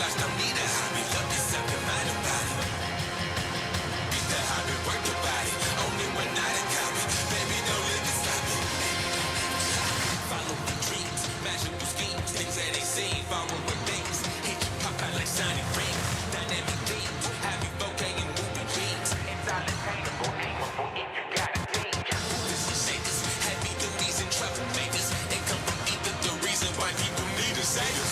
relax, don't need a hobby. Love yourself, your mind about it. Beat the hobby, work your body. Only one night and copy. Baby, don't let me stop it. Follow the dreams, magical schemes, things that ain't seen. Follow the things, hit you pop out like Sonic rings. Dynamic beams, happy bouquet and moving jeans. It's all attainable, aimable if you got a team. This is shakers, heavy duties and troublemakers. They come from either the reason why people need us haters.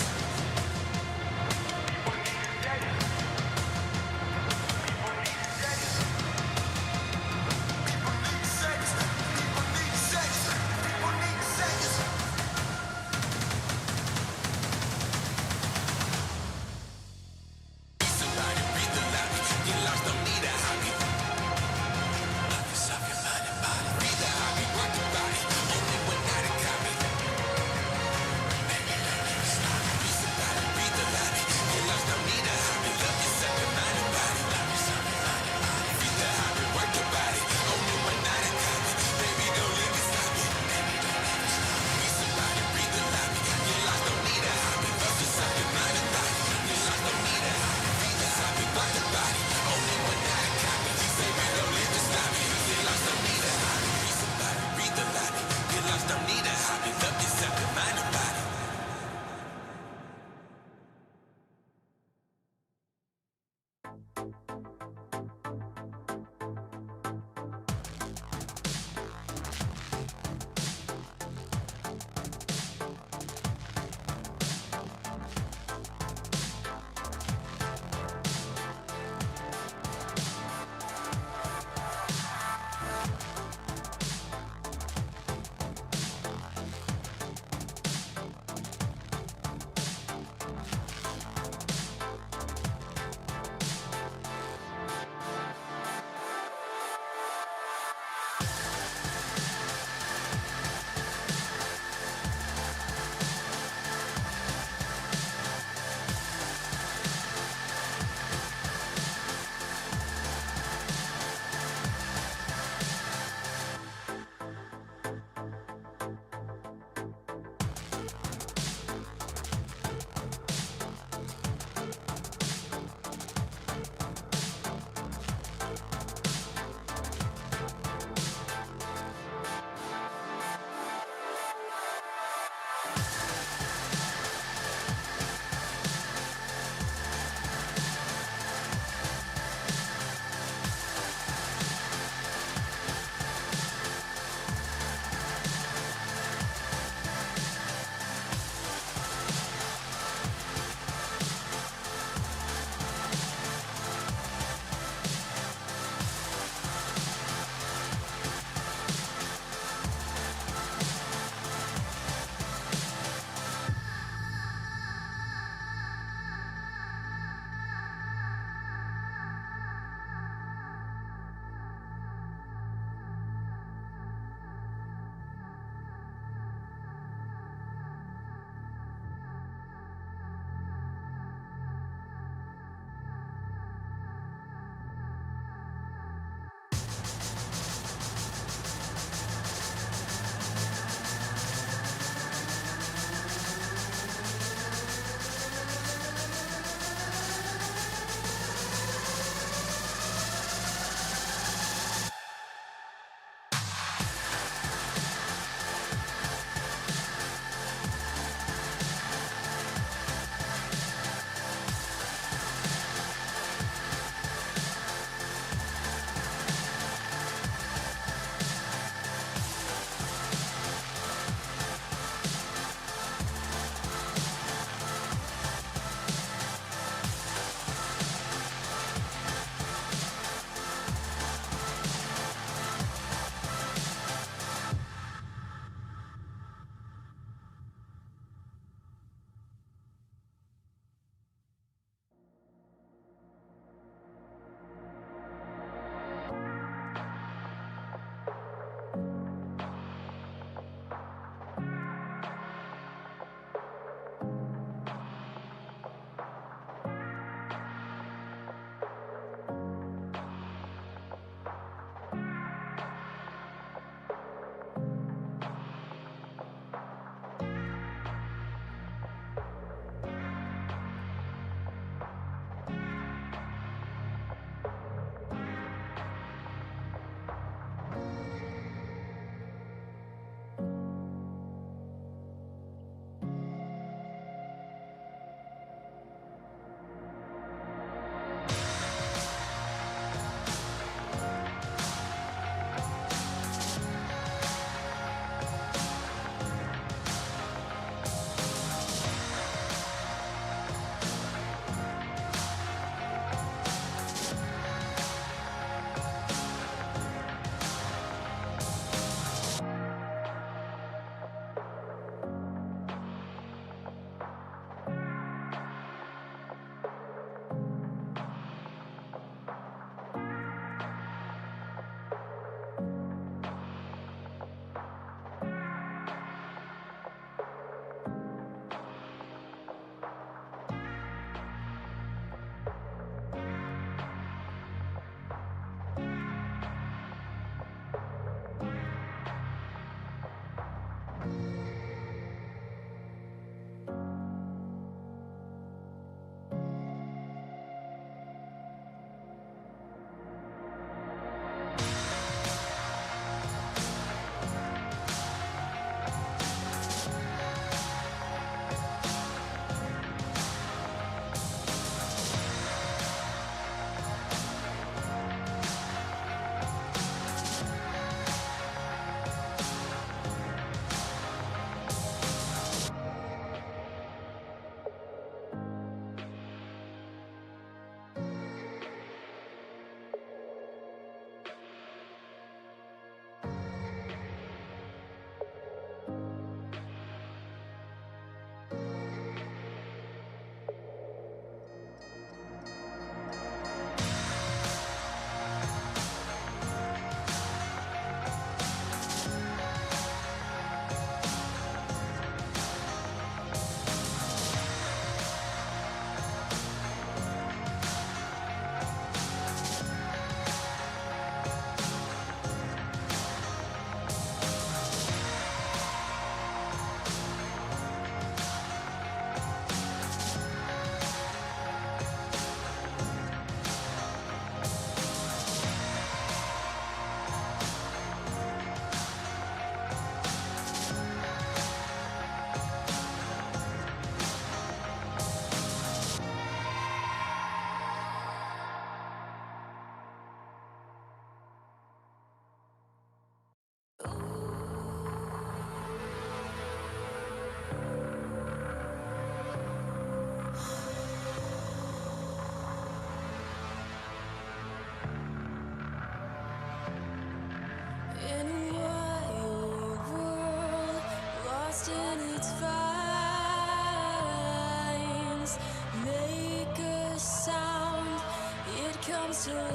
to life.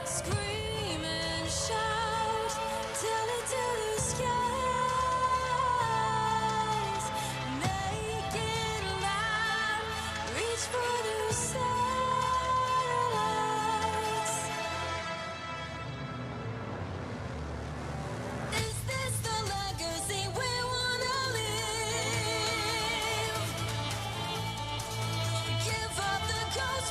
Scream and shout, tell it to the skies. Make it loud, reach for the satellites. Is this the legacy we wanna live? Give up the ghost.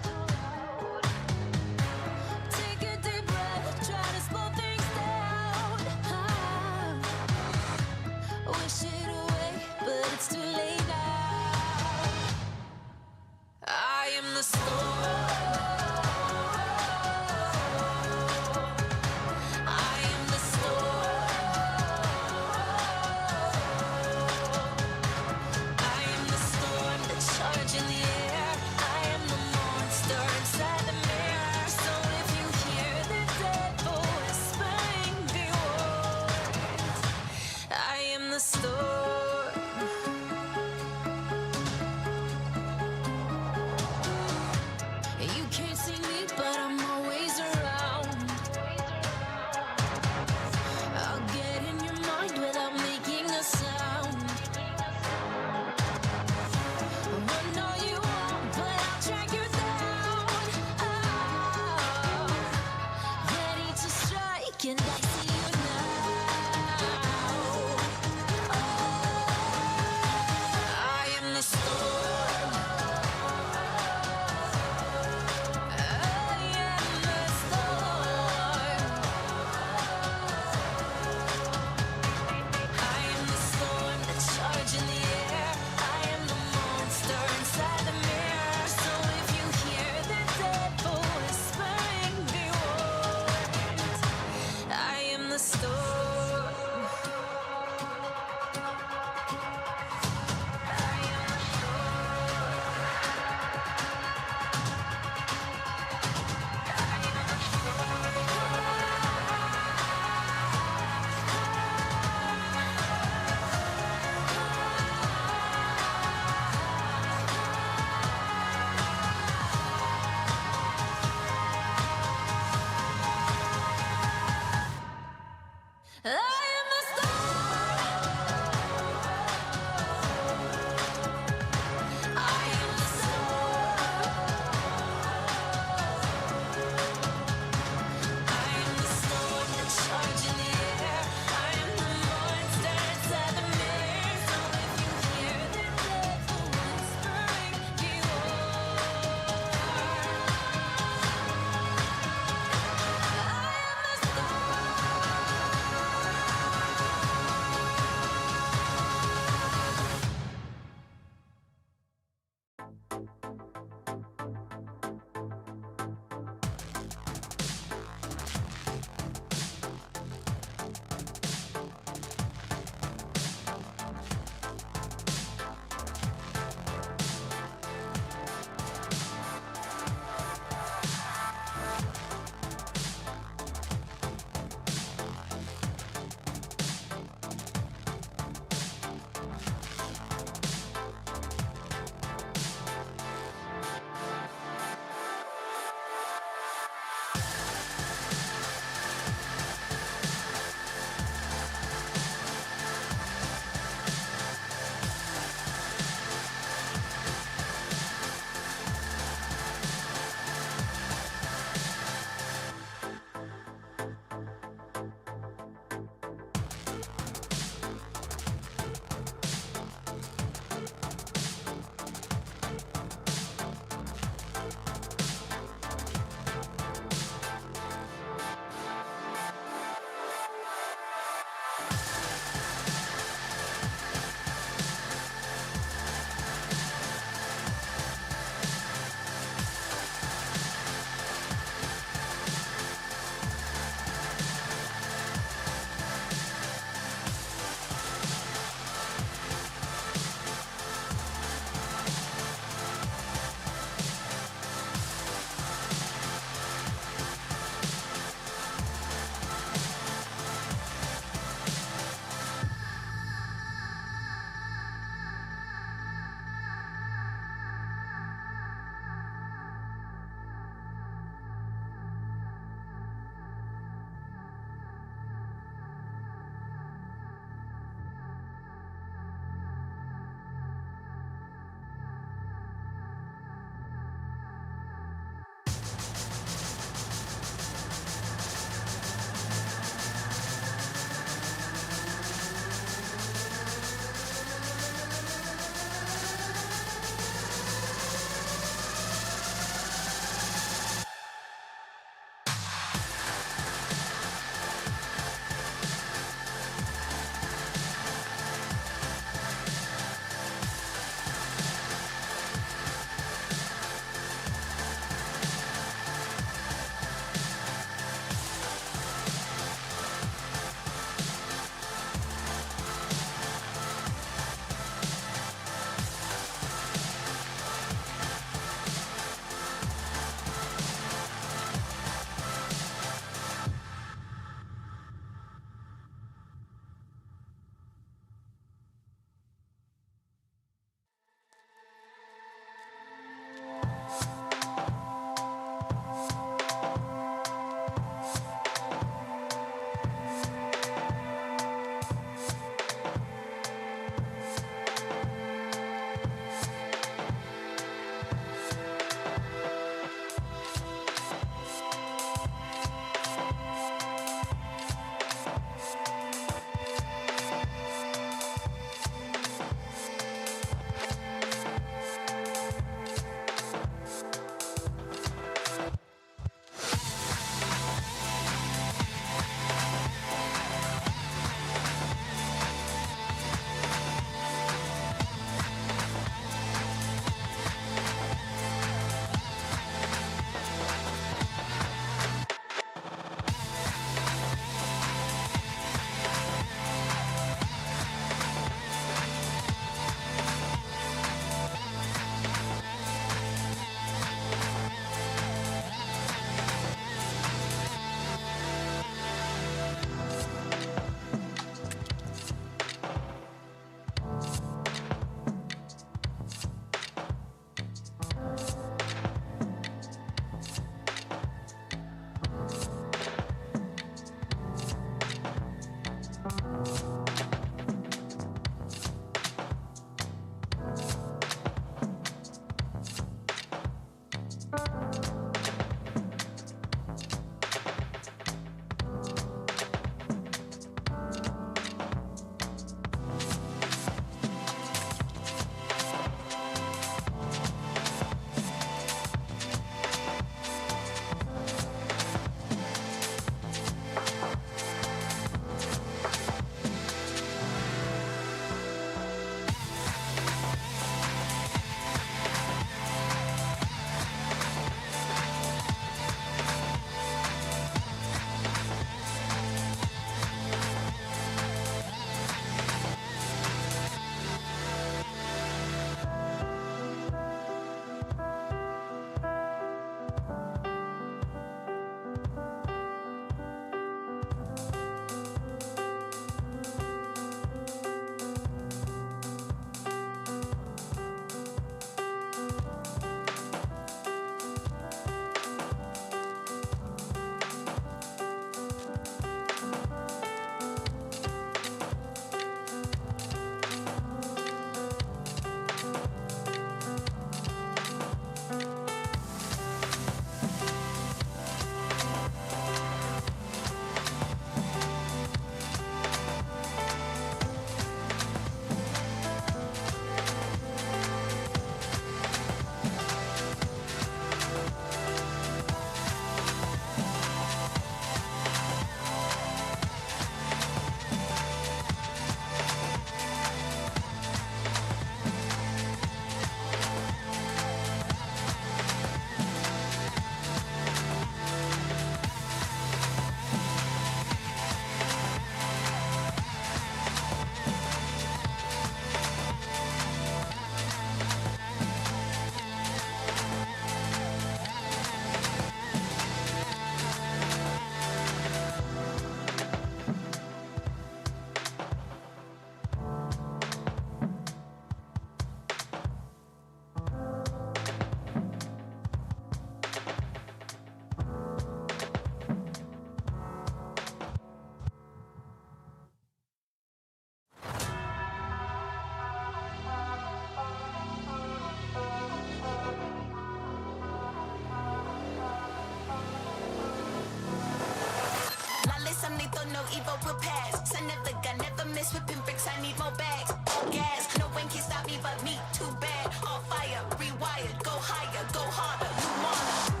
will pass. Son of the gun, never miss whipping bricks. I need more bags. All gas, no one can stop me but me. Too bad. On fire, rewired. Go higher, go harder. You wanna?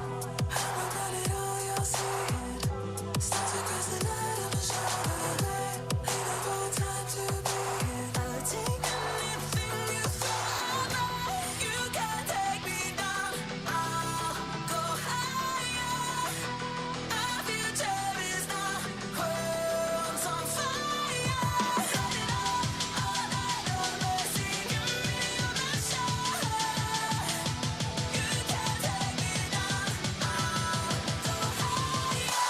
I've got it all, you'll see it. Stars across the night, I'm a shadow. Ain't no more time to be here. I'll take anything you throw. You can't take me down. I'll go higher. Our future is now. World's on fire. Set it up all night over. Singing me on the shore. You can't take me down. I'll go higher.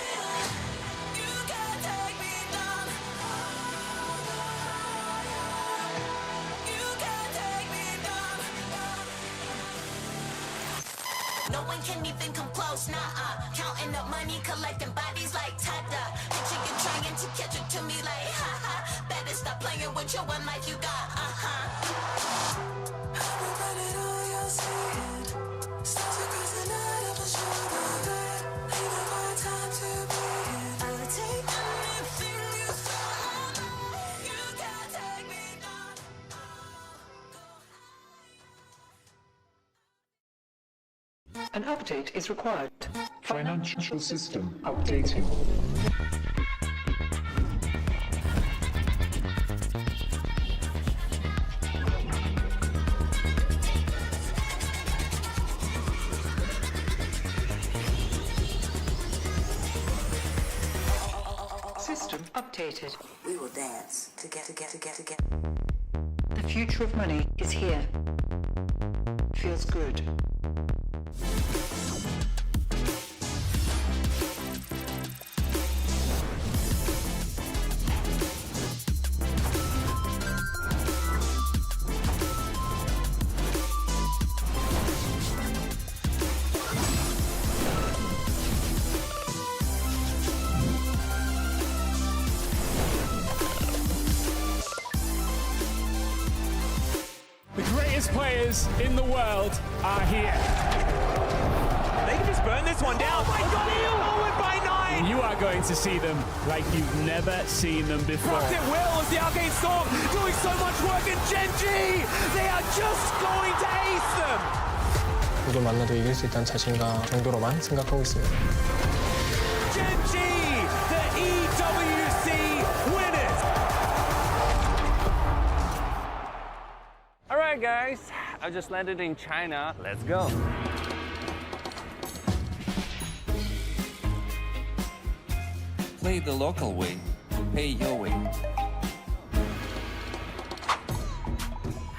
You can't take me down. You can't take me down. No one can even come close, nah. Counting up money, collecting bodies like Tada. Picture you trying to catch it to me like ha ha. Better stop playing with your one life you got, I've got it all, you'll see it. Stars across the night, I'm a shadow. Ain't no more time to be here. I'll take anything you throw. You can't take me down. An update is required. Financial system updating. System updated. We will dance together. The future of money is here. Feels good. The greatest players in the world are here. They can just burn this one down. Oh my god, he'll forward by 9! You are going to see them like you've never seen them before. Rocked it will as the Arcane Storm doing so much work, and Genji! They are just going to ace them! 누구 만나도 이길 수 있다는 자신감 정도로만 생각하고 있습니다. Genji, the EWC winners! Alright guys, I just landed in China. Let's go. Play the local way, pay your way.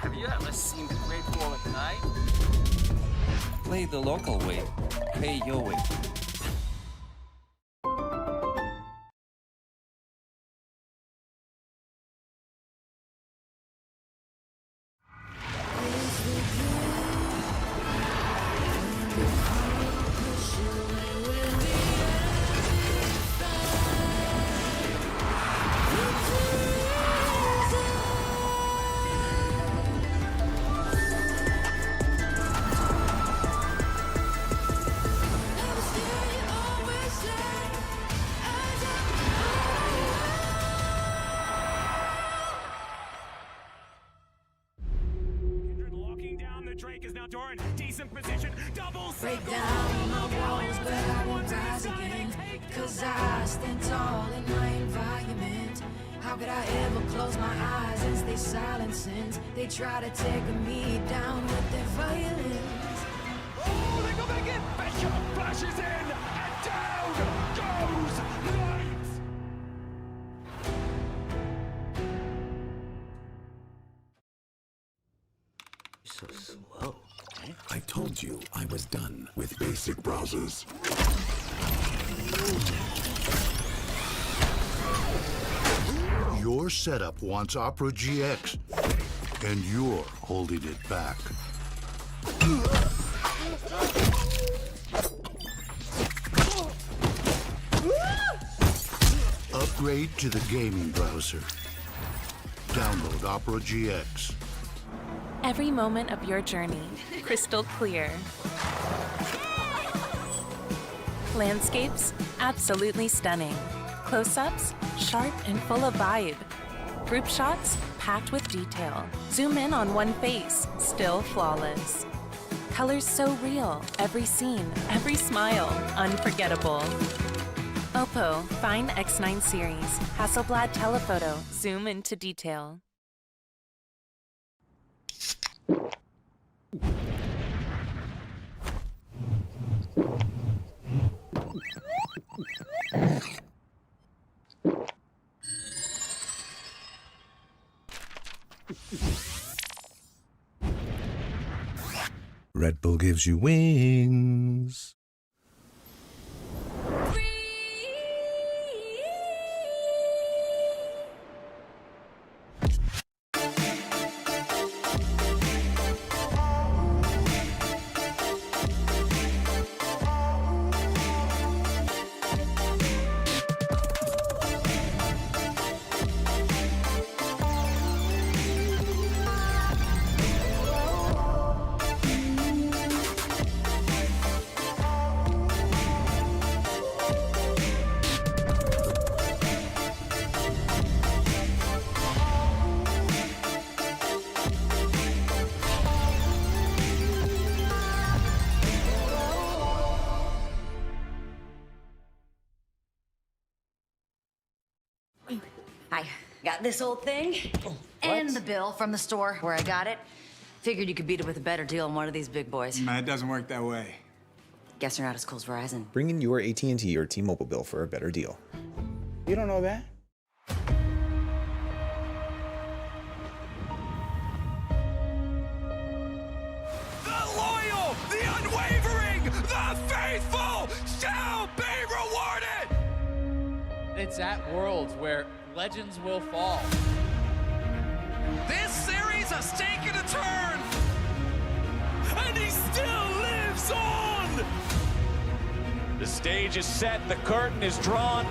Have you ever seen the Great Wall at night? Play the local way, pay your way. Drake is now Doran, decent position, double Break down my walls, but I won't rise again. Cause I stand tall in my environment. How could I ever close my eyes and stay silent since they try to take me down with their violence? Oh, they go back in! Bishop flashes in, and down goes so slow. I told you I was done with basic browsers. Your setup wants Opera GX, and you're holding it back. Upgrade to the gaming browser. Download Opera GX. Every moment of your journey, crystal clear. Landscapes, absolutely stunning. Close-ups, sharp and full of vibe. Group shots, packed with detail. Zoom in on one face, still flawless. Colors so real, every scene, every smile, unforgettable. Oppo, Find X9 series, Hasselblad telephoto, zoom into detail. Red Bull gives you wings. I got this old thing and the bill from the store where I got it. Figured you could beat it with a better deal on one of these big boys. It doesn't work that way. Guess you're not as cool as Verizon. Bring in your AT&T or T-Mobile bill for a better deal. You don't know that? The loyal, the unwavering, the faithful shall be rewarded! It's at Worlds where legends will fall. This series has taken a turn! And he still lives on! The stage is set, the curtain is drawn.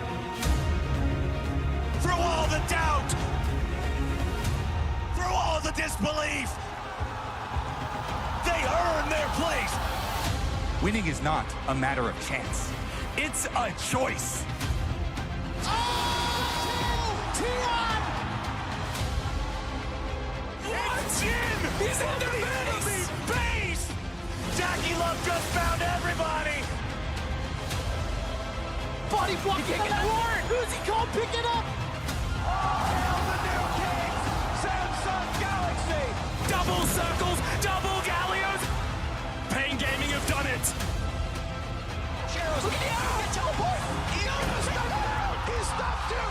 Through all the doubt! Through all the disbelief! They earn their place! Winning is not a matter of chance. It's a choice. T1! It's in! He's in the base! Jackie Love just found everybody! Body block kick it up! Who's he called? Pick it up! Hail the new kings! Samsung Galaxy! Double circles, double gallios! Pain Gaming have done it! Look at the arrow! Teleport! He stopped him!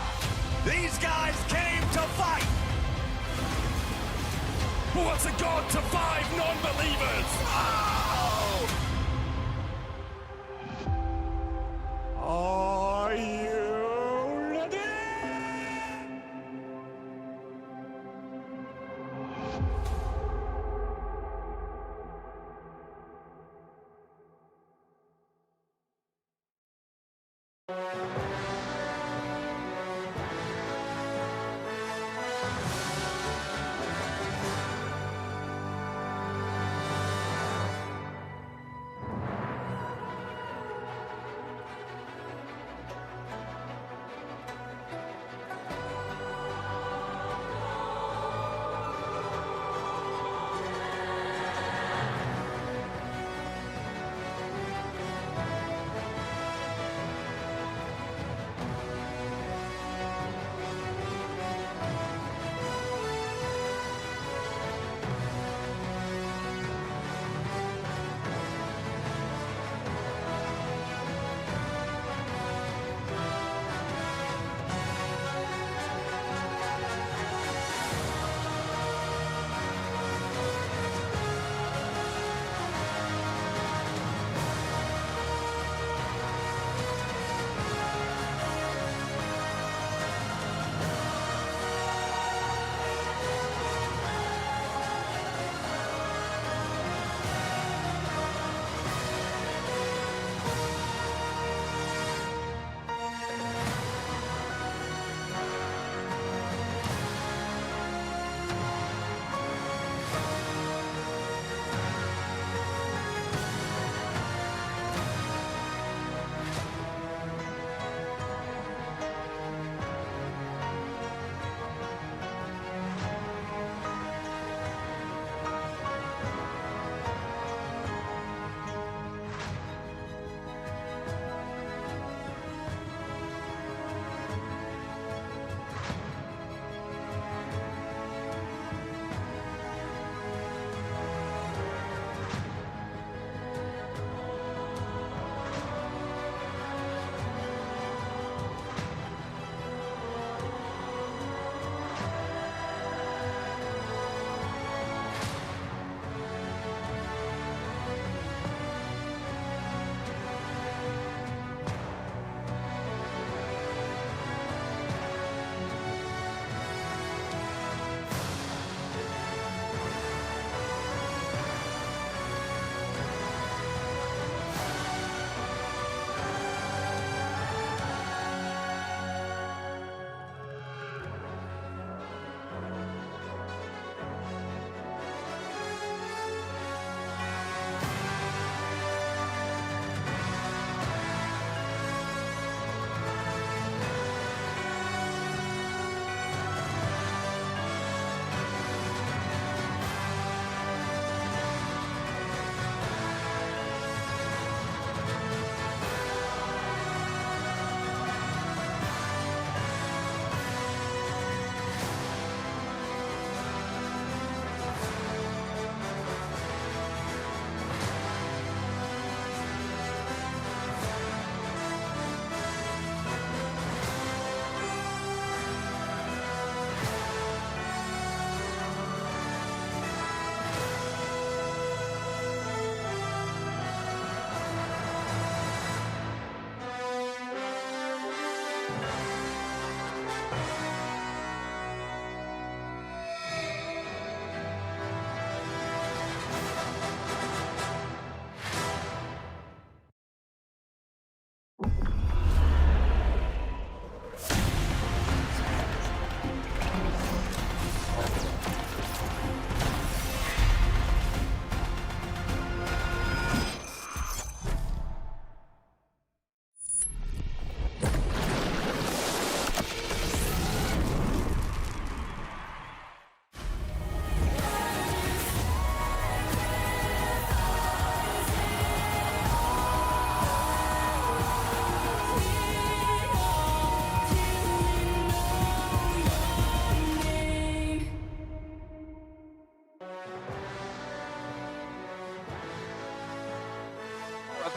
These guys came to fight! What's a god to 5 non-believers? Oh! Are you ready?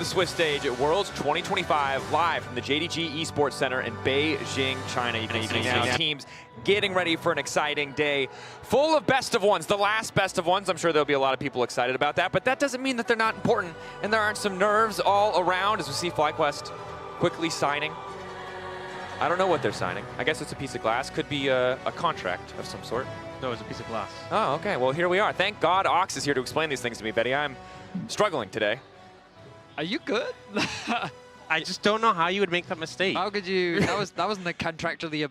the Swiss stage at Worlds 2025, live from the JDG Esports Center in Beijing, China. You can see now teams getting ready for an exciting day full of best of ones, the last best of ones. I'm sure there'll be a lot of people excited about that, but that doesn't mean that they're not important, and there aren't some nerves all around as we see FlyQuest quickly signing. I don't know what they're signing. I guess it's a piece of glass. Could be a contract of some sort. No, it's a piece of glass. Oh, okay. Well, here we are. Thank God Ox is here to explain these things to me, Betty. I'm struggling today. Are you good? I just don't know how you would make that mistake. How could you? That wasn't the contractually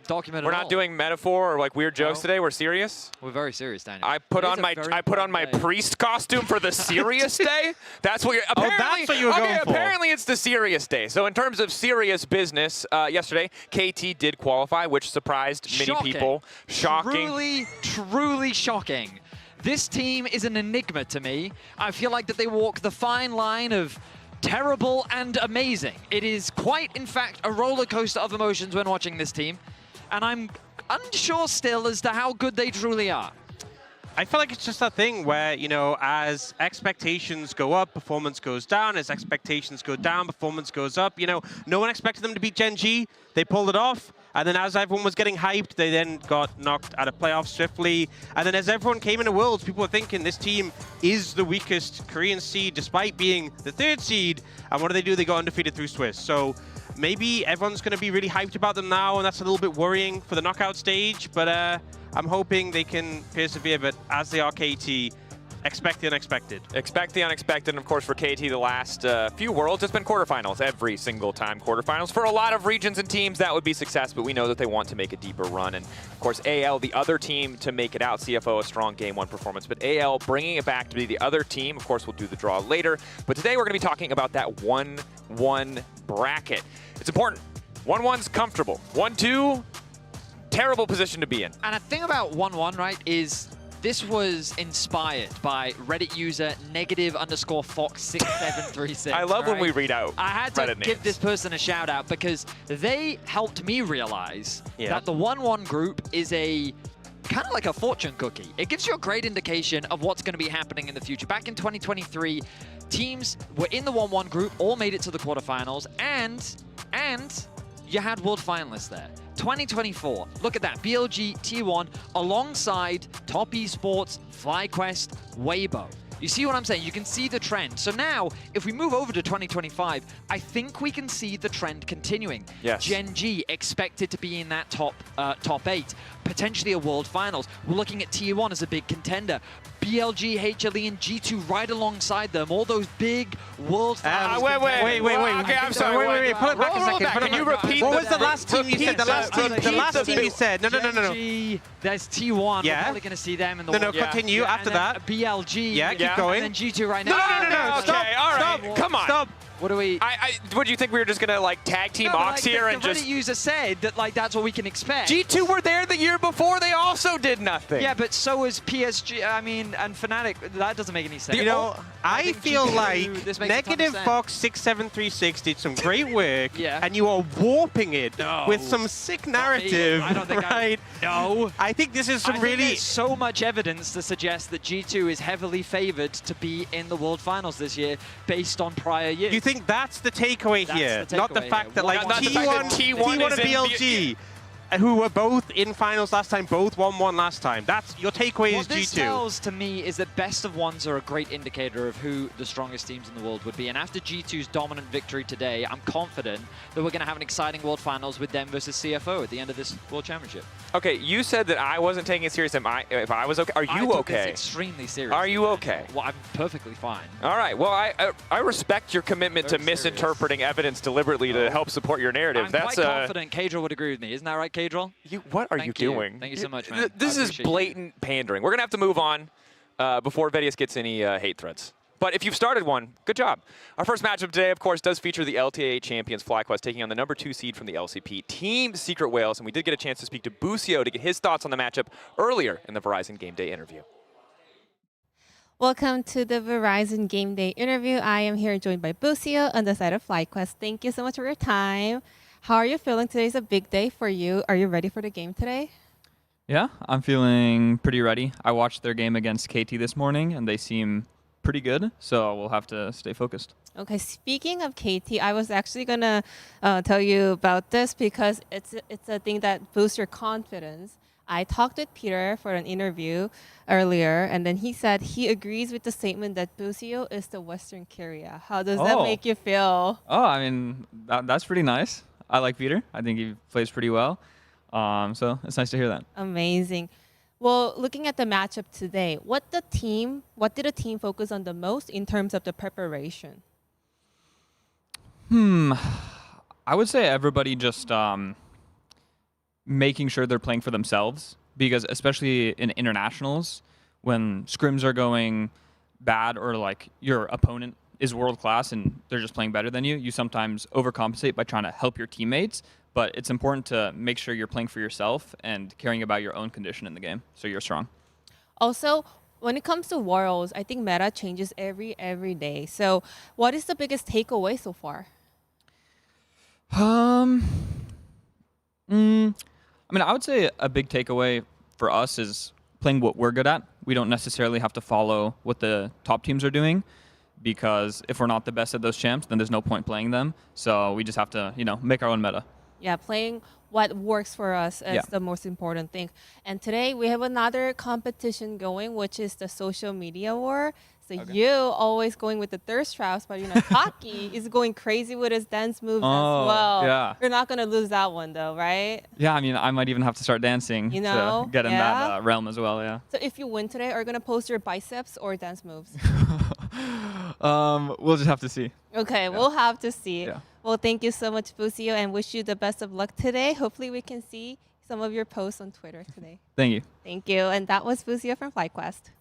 document. We're not doing metaphor or like weird jokes today. We're serious. We're very serious, Daniel. I put on my priest costume for the serious day. That's what you're. Apparently, that's what you were going for. Apparently, it's the serious day. So in terms of serious business, yesterday KT did qualify, which surprised many people. Shocking. Truly shocking. This team is an enigma to me. I feel like that they walk the fine line of terrible and amazing. It is quite, in fact, a roller coaster of emotions when watching this team. And I'm unsure still as to how good they truly are. I feel like it's just that thing where, you know, as expectations go up, performance goes down. As expectations go down, performance goes up. You know, no one expected them to beat Gen G. They pulled it off. And then as everyone was getting hyped, they then got knocked out of playoffs swiftly. And then as everyone came into Worlds, people were thinking this team is the weakest Korean seed, despite being the 3rd seed. And what do? They got undefeated through Swiss. So maybe everyone's going to be really hyped about them now, and that's a little bit worrying for the knockout stage. But I'm hoping they can persevere. But as they are KT, expect the unexpected. Expect the unexpected. And of course, for KT, the last few Worlds, it's been quarterfinals every single time. Quarterfinals. For a lot of regions and teams, that would be success, but we know that they want to make a deeper run. And of course, AL, the other team to make it out. CFO, a strong Game 1 performance, but AL bringing it back to be the other team. Of course, we'll do the draw later. But today, we're going to be talking about that 1-1 bracket. It's important. 1-1's comfortable. 1-2, terrible position to be in. And a thing about 1-1, right, is this was inspired by Reddit user _Fox6736. I love when we read out I had to Reddit give names. this person a shout out because they helped me realize that the 1-1 group is a kind of like a fortune cookie. It gives you a great indication of what's going to be happening in the future. Back in 2023, teams were in the 1-1 group, all made it to the quarterfinals, and you had world finalists there. 2024, look at that, BLG T1 alongside Top Esports, FlyQuest, Weibo. You see what I'm saying? You can see the trend. So now, if we move over to 2025, I think we can see the trend continuing. Yes. Gen G expected to be in that top 8, potentially a world finals. We're looking at T1 as a big contender. BLG, HLE, and G2 right alongside them. All those big world finals. Wait. Okay, I'm sorry. Wait. Pull it back a second. Can you repeat what was the last team you said? The last team you said. No. G, there's T1. Yeah. We're probably going to see them in the No, continue after that. BLG. Yeah, keep going. And then G2 right now. No. Stop. Okay, all right. Stop. Come on. Stop. What do we... What do you think we were just gonna like tag team Ox here and the just? Reddit user said that like that's what we can expect. G2 were there the year before. They also did nothing. Yeah, but so was PSG. I mean, and Fnatic. That doesn't make any sense. You know, I feel like -Fox6736 did some great work, Yeah. and you are warping it with some sick narrative. I don't think right? No. I think this is some I really. think there's so much evidence to suggest that G2 is heavily favored to be in the World Finals this year, based on prior years. You think that's the takeaway here, the not the takeaway fact here. that like Not the fact that T1 and BLG, who were both in finals last time, both 1-1 last time. That's your takeaway is What this G2. tells to me is that best of ones are a great indicator of who the strongest teams in the world would be. And after G2's dominant victory today, I'm confident that we're going to have an exciting World Finals with them versus CFO at the end of this World Championship. Okay, you said that I wasn't taking it serious. If I was okay, are you I took okay? this extremely seriously. Are you okay? Well, I'm perfectly fine. All right. Well, I respect your commitment to misinterpreting evidence deliberately to help support your narrative. I'm That's quite confident Kadril would agree with me. Isn't that right, Kadril? What are you Thank doing? Thank you so much, man. This is blatant pandering. We're going to have to move on before Vedius gets any hate threats. But if you've started one, good job. Our first matchup today, of course, does feature the LTA champions FlyQuest taking on the #2 seed from the LCP, Team Secret Whales. And we did get a chance to speak to Busio to get his thoughts on the matchup earlier in the Verizon Game Day interview. Welcome to the Verizon Game Day interview. I am here joined by Busio on the side of FlyQuest. Thank you so much for your time. How are you feeling? Today's a big day for you. Are you ready for the game today? Yeah, I'm feeling pretty ready. I watched their game against KT this morning, and they seem pretty good, so we'll have to stay focused. Okay, speaking of KT, I was actually gonna tell you about this because it's a thing that boosts your confidence. I talked with Peter for an interview earlier, and then he said he agrees with the statement that Busio is the Western Korea. How does that make you feel? Oh, I mean, that's pretty nice. I like Peter. I think he plays pretty well. So it's nice to hear that. Amazing. Well, looking at the matchup today, what did the team focus on the most in terms of the preparation? I would say everybody just making sure they're playing for themselves, because especially in internationals, when scrims are going bad or like your opponent is world class and they're just playing better than you, you sometimes overcompensate by trying to help your teammates. But it's important to make sure you're playing for yourself and caring about your own condition in the game so you're strong. Also, when it comes to Worlds, I think meta changes every day. So what is the biggest takeaway so far? I mean, I would say a big takeaway for us is playing what we're good at. We don't necessarily have to follow what the top teams are doing, because if we're not the best at those champs, then there's no point playing them. So we just have to, make our own meta. Yeah, playing what works for us is the most important thing. And today we have another competition going, which is the social media war. So you always going with the thirst traps, but Taki is going crazy with his dance moves as well. Yeah. You're not gonna lose that one though, right? Yeah, I mean, I might even have to start dancing to get in that realm as well. Yeah. So if you win today, are you gonna post your biceps or dance moves? We'll just have to see. Okay, we'll have to see. Yeah. Well, thank you so much, Busio, and wish you the best of luck today. Hopefully we can see some of your posts on Twitter today. Thank you. Thank you. And that was Busio from FlyQuest.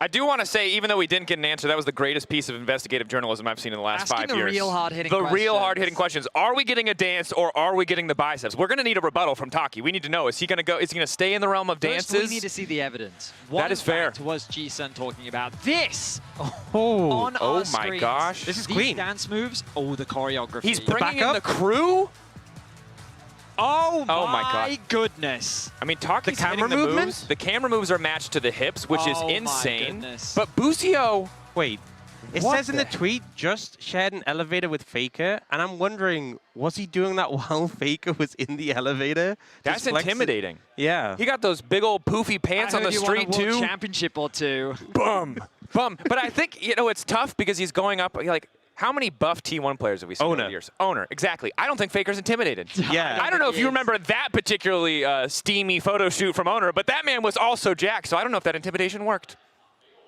I do want to say, even though we didn't get an answer, that was the greatest piece of investigative journalism I've seen in the last 5 years. The real hard-hitting questions. The real hard-hitting questions. Are we getting a dance or are we getting the biceps? We're going to need a rebuttal from Taki. We need to know, is he going to go? Is he going to stay in the realm of dances? First, we need to see the evidence. That is fair. Was Ji-Sun talking about this on our my screens. gosh. This is These clean. dance moves. Oh, the choreography. He's bringing in the crew? Oh my God. goodness. I mean, Taki's the camera hitting the movements? moves. The camera moves are matched to the hips, which is insane. Goodness. But Busio... Wait. It says in the tweet, just shared an elevator with Faker, and I'm wondering, was he doing that while Faker was in the elevator? That's intimidating. Yeah. He got those big old poofy pants on the street, too. World championship or two. Bum. But I think, it's tough because he's going up, how many buff T1 players have we seen over the years? Owner, exactly. I don't think Faker's intimidated. Yeah. I don't know if you remember that particularly steamy photo shoot from Owner, but that man was also jacked, so I don't know if that intimidation worked.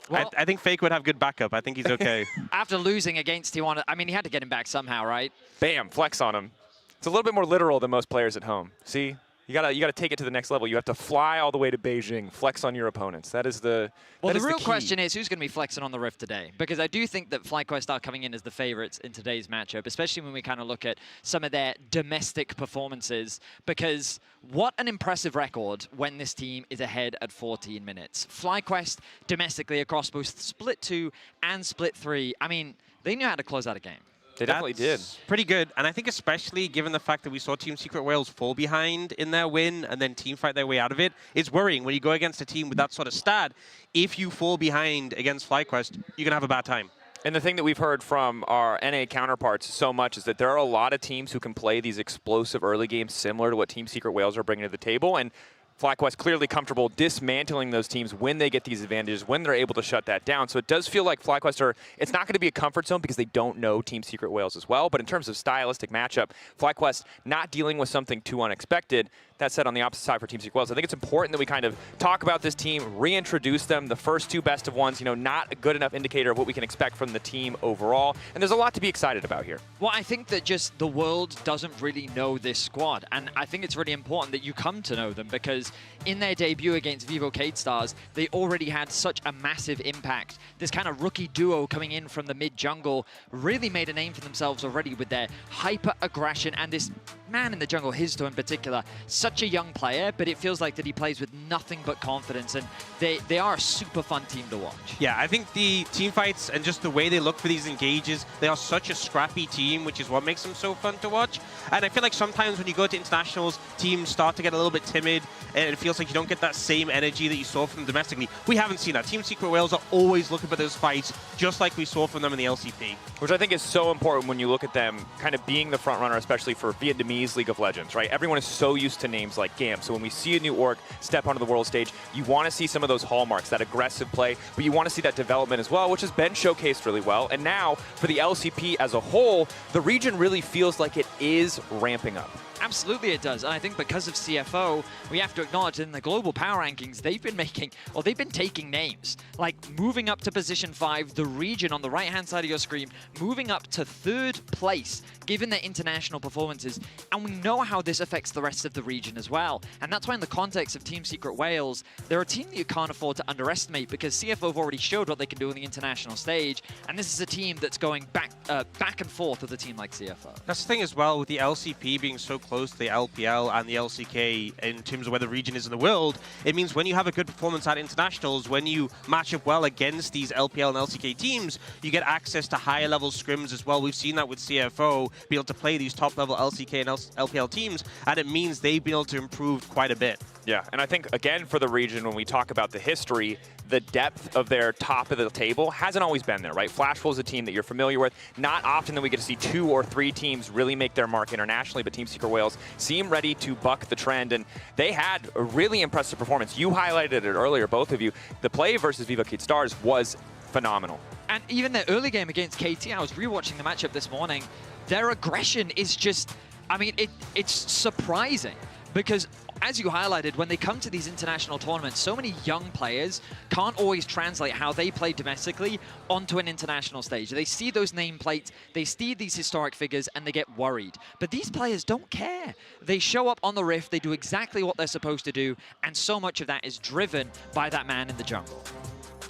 Well, I think Fake would have good backup. I think he's okay. After losing against T1, I mean, he had to get him back somehow, right? Bam, flex on him. It's a little bit more literal than most players at home. See? You gotta take it to the next level. You have to fly all the way to Beijing, flex on your opponents. That is the Well, the real question is, who's going to be flexing on the Rift today? Because I do think that FlyQuest are coming in as the favorites in today's matchup, especially when we kind of look at some of their domestic performances. Because what an impressive record when this team is ahead at 14 minutes. FlyQuest domestically across both Split 2 and Split 3. I mean, they knew how to close out a game. They definitely did. Pretty good. And I think especially given the fact that we saw Team Secret Wales fall behind in their win and then team fight their way out of it, it's worrying when you go against a team with that sort of stat. If you fall behind against FlyQuest, you're going to have a bad time. And the thing that we've heard from our NA counterparts so much is that there are a lot of teams who can play these explosive early games similar to what Team Secret Wales are bringing to the table. And FlyQuest clearly comfortable dismantling those teams when they get these advantages, when they're able to shut that down. So it does feel like FlyQuest it's not going to be a comfort zone because they don't know Team Secret Wales as well. But in terms of stylistic matchup, FlyQuest not dealing with something too unexpected. That said, on the opposite side for Team Secret Wales, I think it's important that we kind of talk about this team, reintroduce them, the first two best of ones, not a good enough indicator of what we can expect from the team overall. And there's a lot to be excited about here. Well, I think that just the world doesn't really know this squad. And I think it's really important that you come to know them because in their debut against Vivo Cade Stars, they already had such a massive impact. This kind of rookie duo coming in from the mid-jungle really made a name for themselves already with their hyper-aggression and this man in the jungle, Hizto in particular, such a young player, but it feels like that he plays with nothing but confidence, and they are a super fun team to watch. Yeah, I think the team fights and just the way they look for these engages, they are such a scrappy team, which is what makes them so fun to watch. And I feel like sometimes when you go to internationals, teams start to get a little bit timid, and it feels like you don't get that same energy that you saw from them domestically. We haven't seen that. Team Secret Wales are always looking for those fights, just like we saw from them in the LCP. Which I think is so important when you look at them kind of being the front runner, especially for Vietnamese League of Legends, right? Everyone is so used to names like GAMP. So when we see a new org step onto the world stage, you want to see some of those hallmarks, that aggressive play, but you want to see that development as well, which has been showcased really well. And now for the LCP as a whole, the region really feels like it is ramping up. Absolutely it does, and I think because of CFO, we have to acknowledge in the global power rankings, they've been taking names. Like moving up to position 5, the region on the right-hand side of your screen, moving up to 3rd place, given their international performances, and we know how this affects the rest of the region as well. And that's why in the context of Team Secret Wales, they're a team that you can't afford to underestimate because CFO have already showed what they can do on the international stage, and this is a team that's going back and forth with a team like CFO. That's the thing as well, with the LCP being so close to the LPL and the LCK in terms of where the region is in the world, it means when you have a good performance at internationals, when you match up well against these LPL and LCK teams, you get access to higher level scrims as well. We've seen that with CFO, be able to play these top level LCK and LPL teams, and it means they've been able to improve quite a bit. Yeah, and I think, again, for the region, when we talk about the history, the depth of their top of the table hasn't always been there, right? Flashpool is a team that you're familiar with. Not often that we get to see 2 or 3 teams really make their mark internationally, but Team Secret Wales seem ready to buck the trend, and they had a really impressive performance. You highlighted it earlier, both of you. The play versus Vivo Kid Stars was phenomenal. And even their early game against KT, I was rewatching the matchup this morning, their aggression is just, I mean, it's surprising. Because, as you highlighted, when they come to these international tournaments, so many young players can't always translate how they play domestically onto an international stage. They see those nameplates, they see these historic figures, and they get worried. But these players don't care. They show up on the Rift, they do exactly what they're supposed to do, and so much of that is driven by that man in the jungle.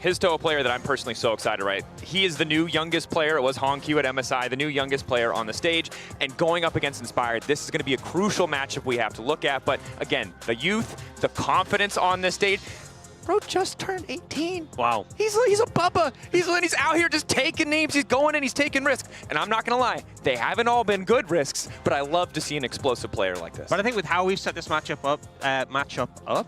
Histo, a player that I'm personally so excited, right? He is the new youngest player. It was Hong Q at MSI, the new youngest player on the stage. And going up against Inspired, this is going to be a crucial matchup we have to look at. But again, the youth, the confidence on this stage. Bro just turned 18. Wow. He's a puppa. He's out here just taking names. He's going and he's taking risks. And I'm not going to lie, they haven't all been good risks, but I love to see an explosive player like this. But I think with how we've set this matchup up,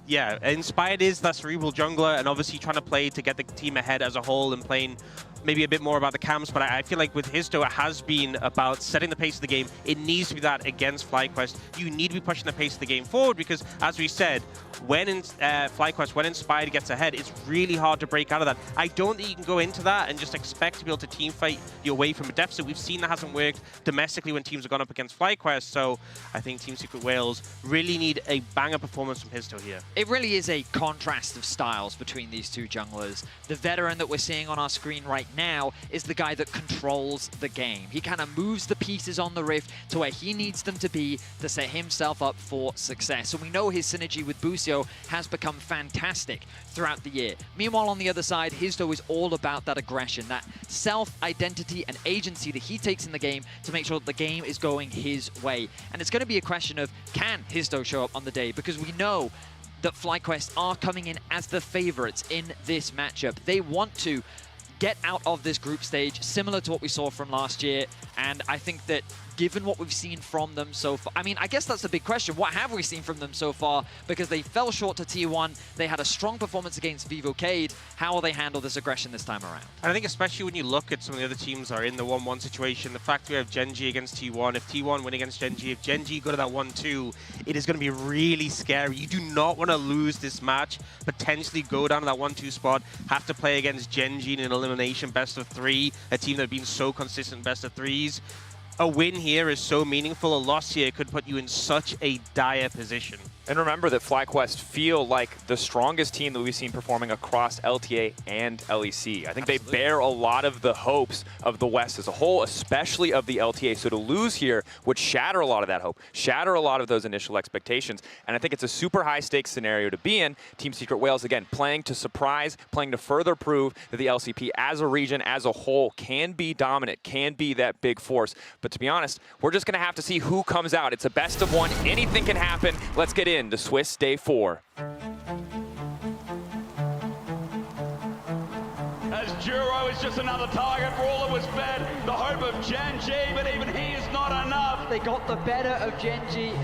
yeah, Inspired is that cerebral jungler, and obviously trying to play to get the team ahead as a whole and playing maybe a bit more about the camps, but I feel like with Histo, it has been about setting the pace of the game. It needs to be that against FlyQuest. You need to be pushing the pace of the game forward because, as we said, when FlyQuest, when Inspired gets ahead, it's really hard to break out of that. I don't think you can go into that and just expect to be able to team fight your way from a deficit. We've seen that hasn't worked domestically when teams have gone up against FlyQuest, so I think Team Secret Wales really need a banger performance from Histo here. It really is a contrast of styles between these two junglers. The veteran that we're seeing on our screen right now is the guy that controls the game. He kind of moves the pieces on the Rift to where he needs them to be to set himself up for success. And we know his synergy with Busio has become fantastic throughout the year. Meanwhile, on the other side, Histo is all about that aggression, that self-identity and agency that he takes in the game to make sure that the game is going his way. And it's going to be a question of, can Histo show up on the day? Because we know that FlyQuest are coming in as the favorites in this matchup. They want to get out of this group stage, similar to what we saw from last year. And I think that given what we've seen from them so far, I mean, I guess that's the big question. What have we seen from them so far? Because they fell short to T1. They had a strong performance against Vivo Cade. How will they handle this aggression this time around? And I think especially when you look at some of the other teams that are in the 1-1 situation, the fact we have Gen G against T1, if T1 win against Gen G, if Gen G go to that 1-2, it is going to be really scary. You do not want to lose this match, potentially go down to that 1-2 spot, have to play against Gen G in an elimination best of 3, a team that have been so consistent best of 3s. A win here is so meaningful. A loss here could put you in such a dire position. And remember that FlyQuest feel like the strongest team that we've seen performing across LTA and LEC. I think Absolutely. They bear a lot of the hopes of the West as a whole, especially of the LTA. So to lose here would shatter a lot of that hope, shatter a lot of those initial expectations. And I think it's a super high stakes scenario to be in. Team Secret Wales, again, playing to surprise, playing to further prove that the LCP as a region, as a whole, can be dominant, can be that big force. But to be honest, we're just going to have to see who comes out. It's a best of 1. Anything can happen. Let's get into Swiss Day 4. As Enduro is just another target for all that was fed. The hope of Gen.G, but even he is not enough. They got the better of Gen.G.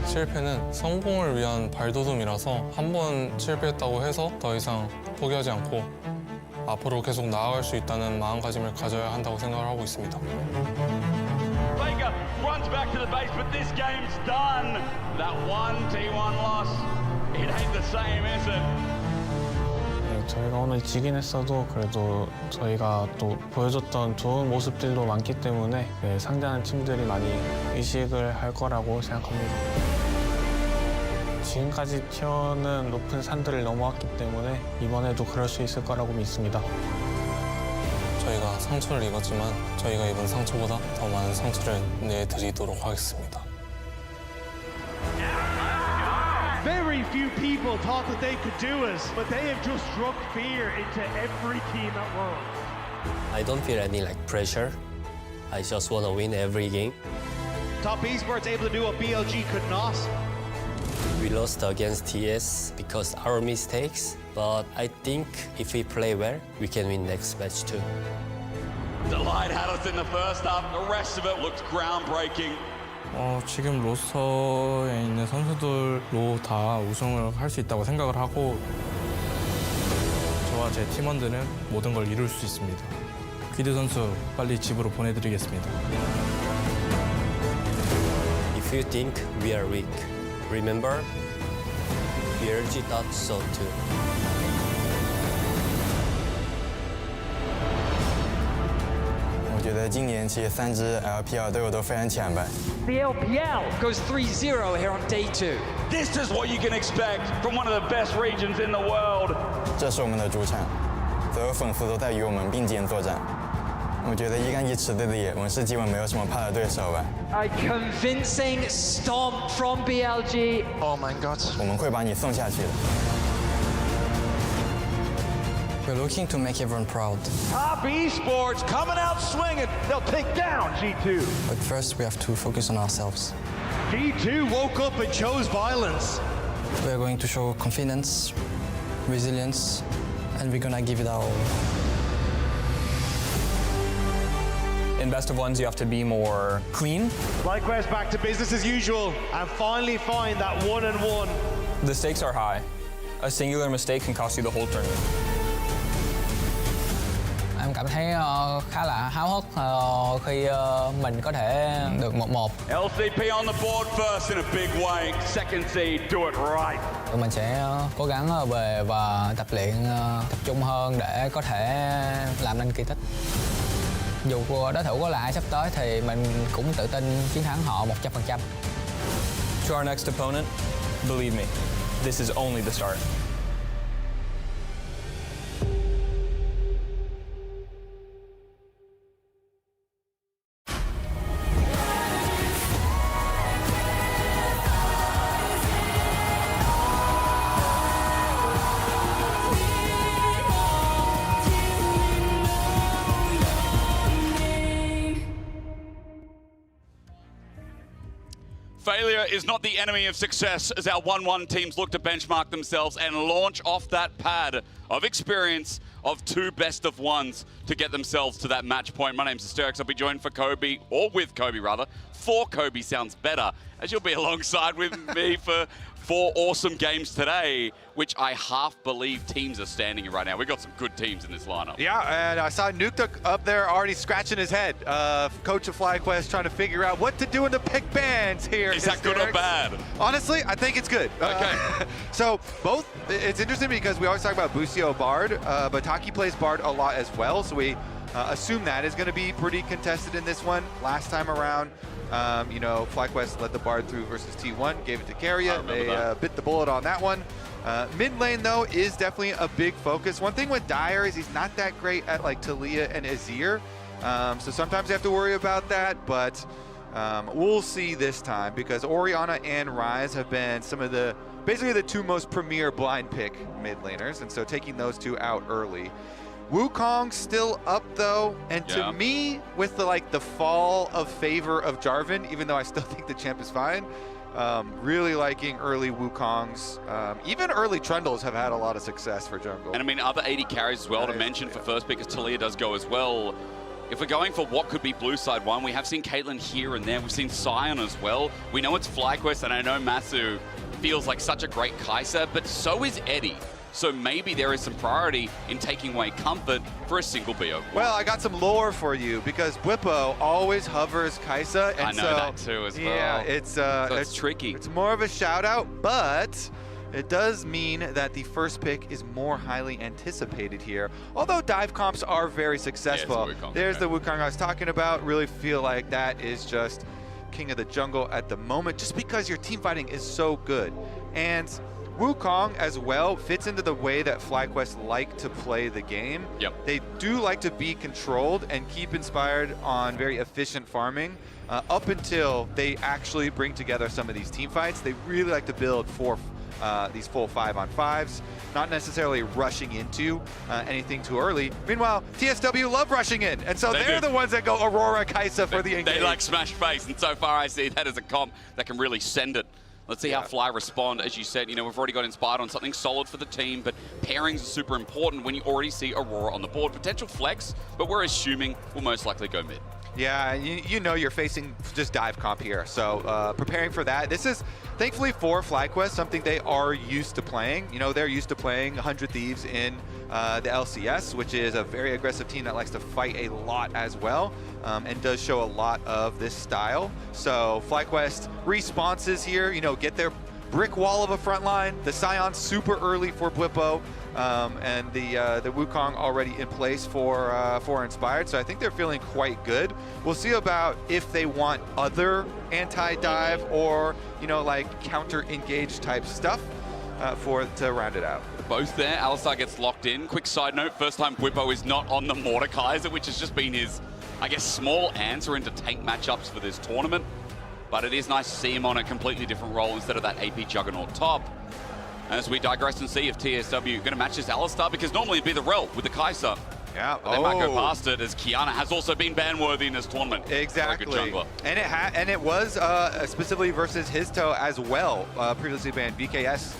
실패는 성공을 위한 발돋움이라서 한 번 실패했다고 해서 더 이상 포기하지 않고 앞으로 계속 나아갈 수 있다는 마음가짐을 가져야 한다고 생각을 하고 있습니다. Baker runs back to the base, but this game's done. That one T1 loss, it ain't the same, is it? 저희가 오늘 지긴 했어도 그래도 저희가 또 보여줬던 좋은 모습들도 많기 때문에 상대하는 팀들이 많이 의식을 할 거라고 생각합니다. 지금까지 티어는 높은 산들을 넘어왔기 때문에 이번에도 그럴 수 있을 거라고 믿습니다. 저희가 상처를 입었지만 저희가 입은 상처보다 더 많은 상처를 내드리도록 하겠습니다. Very few people thought that they could do it, but they have just struck fear into every team at Worlds. I don't feel any pressure. I just want to win every game. Top Esports able to do what BLG could not. We lost against TS because our mistakes, but I think if we play well, we can win next match too. Delight had us in the first half. The rest of it looked groundbreaking. 지금 로스터에 있는 선수들로 다 우승을 할 수 있다고 생각을 하고 저와 제 팀원들은 모든 걸 이룰 수 있습니다. 퀴드 선수 빨리 집으로 보내드리겠습니다. If you think we are weak, remember, BLG thought so too. 我觉得今年其实3支 LPL 队伍都非常强吧。The LPL goes 3-0 here on day 2. This is what you can expect from one of the best regions in the world. 这是我们的主场，所有粉丝都在与我们并肩作战。我觉得一杠一池队的野文是基本没有什么怕的对手吧。A convincing stomp from BLG. Oh my God！ 我们会把你送下去的。We're looking to make everyone proud. Top Esports coming out swinging. They'll take down G2. But first, we have to focus on ourselves. G2 woke up and chose violence. We are going to show confidence, resilience, and we're gonna give it our all. In best of ones, you have to be more clean. FlyQuest back to business as usual and finally find that 1-1. The stakes are high. A singular mistake can cost you the whole tournament. Em cảm thấy khá là háo hức khi mình có thể được 1-1. LCP on the board first in a big way. Second seed, do it right. Mình sẽ cố gắng về và tập luyện tập trung hơn để có thể làm nên kỳ tích. Dù đối thủ có là ai sắp tới thì mình cũng tự tin chiến thắng họ 100%. To our next opponent, believe me, this is only the start. Failure is not the enemy of success as our 1-1 teams look to benchmark themselves and launch off that pad of experience of 2 best of ones to get themselves to that match point. My name's Asterix. I'll be joined for Kobe, or with Kobe rather. For Kobe sounds better, as you'll be alongside with me for 4 awesome games today, which I half believe teams are standing in right now. We've got some good teams in this lineup. Yeah, and I saw Nuke up there already scratching his head. Coach of FlyQuest trying to figure out what to do in the pick bands here. Is that good or bad? Honestly, I think it's good. Okay. So both, it's interesting because we always talk about Busio Bard, but Taki plays Bard a lot as well, so we assume that is going to be pretty contested in this one. Last time around, you know, FlyQuest led the Bard through versus T1, gave it to Carrier. They bit the bullet on that one. Mid lane, though, is definitely a big focus. One thing with Dyer is he's not that great at, like, Talia and Azir. So sometimes you have to worry about that, but we'll see this time because Orianna and Ryze have been some of the, basically the 2 most premier blind pick mid laners, and so taking those 2 out early. Wukong still up though, and to me, with the fall of favor of Jarvan, even though I still think the champ is fine, Really liking early Wukongs. Even early Trundles have had a lot of success for jungle. And I mean, other AD carries as well to mention for first pick, as Talia does go as well. If we're going for what could be blue side one, we have seen Caitlyn here and there. We've seen Sion as well. We know it's FlyQuest, and I know Masu feels like such a great Kai'Sa, but so is Eddie. So maybe there is some priority in taking away comfort for a single BO. Well, I got some lore for you because Bwipo always hovers Kai'Sa, and I know that too as well. Yeah, it's tricky. It's more of a shout out, but it does mean that the first pick is more highly anticipated here. Although dive comps are very successful. Yeah, there's the Wukong I was talking about. Really feel like that is just king of the jungle at the moment, just because your team fighting is so good. And Wukong as well fits into the way that FlyQuest like to play the game. Yep. They do like to be controlled and keep inspired on very efficient farming up until they actually bring together some of these team fights. They really like to build for these full 5-on-5s, not necessarily rushing into anything too early. Meanwhile, TSW love rushing in, and so they're the ones that go Aurora Kai'Sa for the engage. They like smash face, and so far I see that as a comp that can really send it. Let's see how Fly respond. As you said, you know, we've already got inspired on something solid for the team, but pairings are super important when you already see Aurora on the board. Potential flex, but we're assuming we'll most likely go mid. Yeah, you know you're facing just dive comp here, so preparing for that. This is, thankfully for FlyQuest, something they are used to playing. You know, they're used to playing 100 Thieves in the LCS, which is a very aggressive team that likes to fight a lot as well, and does show a lot of this style. So FlyQuest responses here, you know, get their brick wall of a front line. The Sion super early for Bwipo, and the Wukong already in place for Inspired. So I think they're feeling quite good. We'll see about if they want other anti-dive or, you know, like counter-engage type stuff to round it out. Both there. Alistar gets locked in. Quick side note, first time Bwipo is not on the Mordekaiser, which has just been his, I guess, small answer into tank matchups for this tournament. But it is nice to see him on a completely different role instead of that AP Juggernaut top. As we digress and see if TSW going to match this Alistar, because normally it'd be the Rel with the Kai'Sa. Yeah, but they might go past it, as Kiana has also been ban-worthy in this tournament. Exactly. Very good jungler. And it was specifically versus his toe as well, previously banned. BKS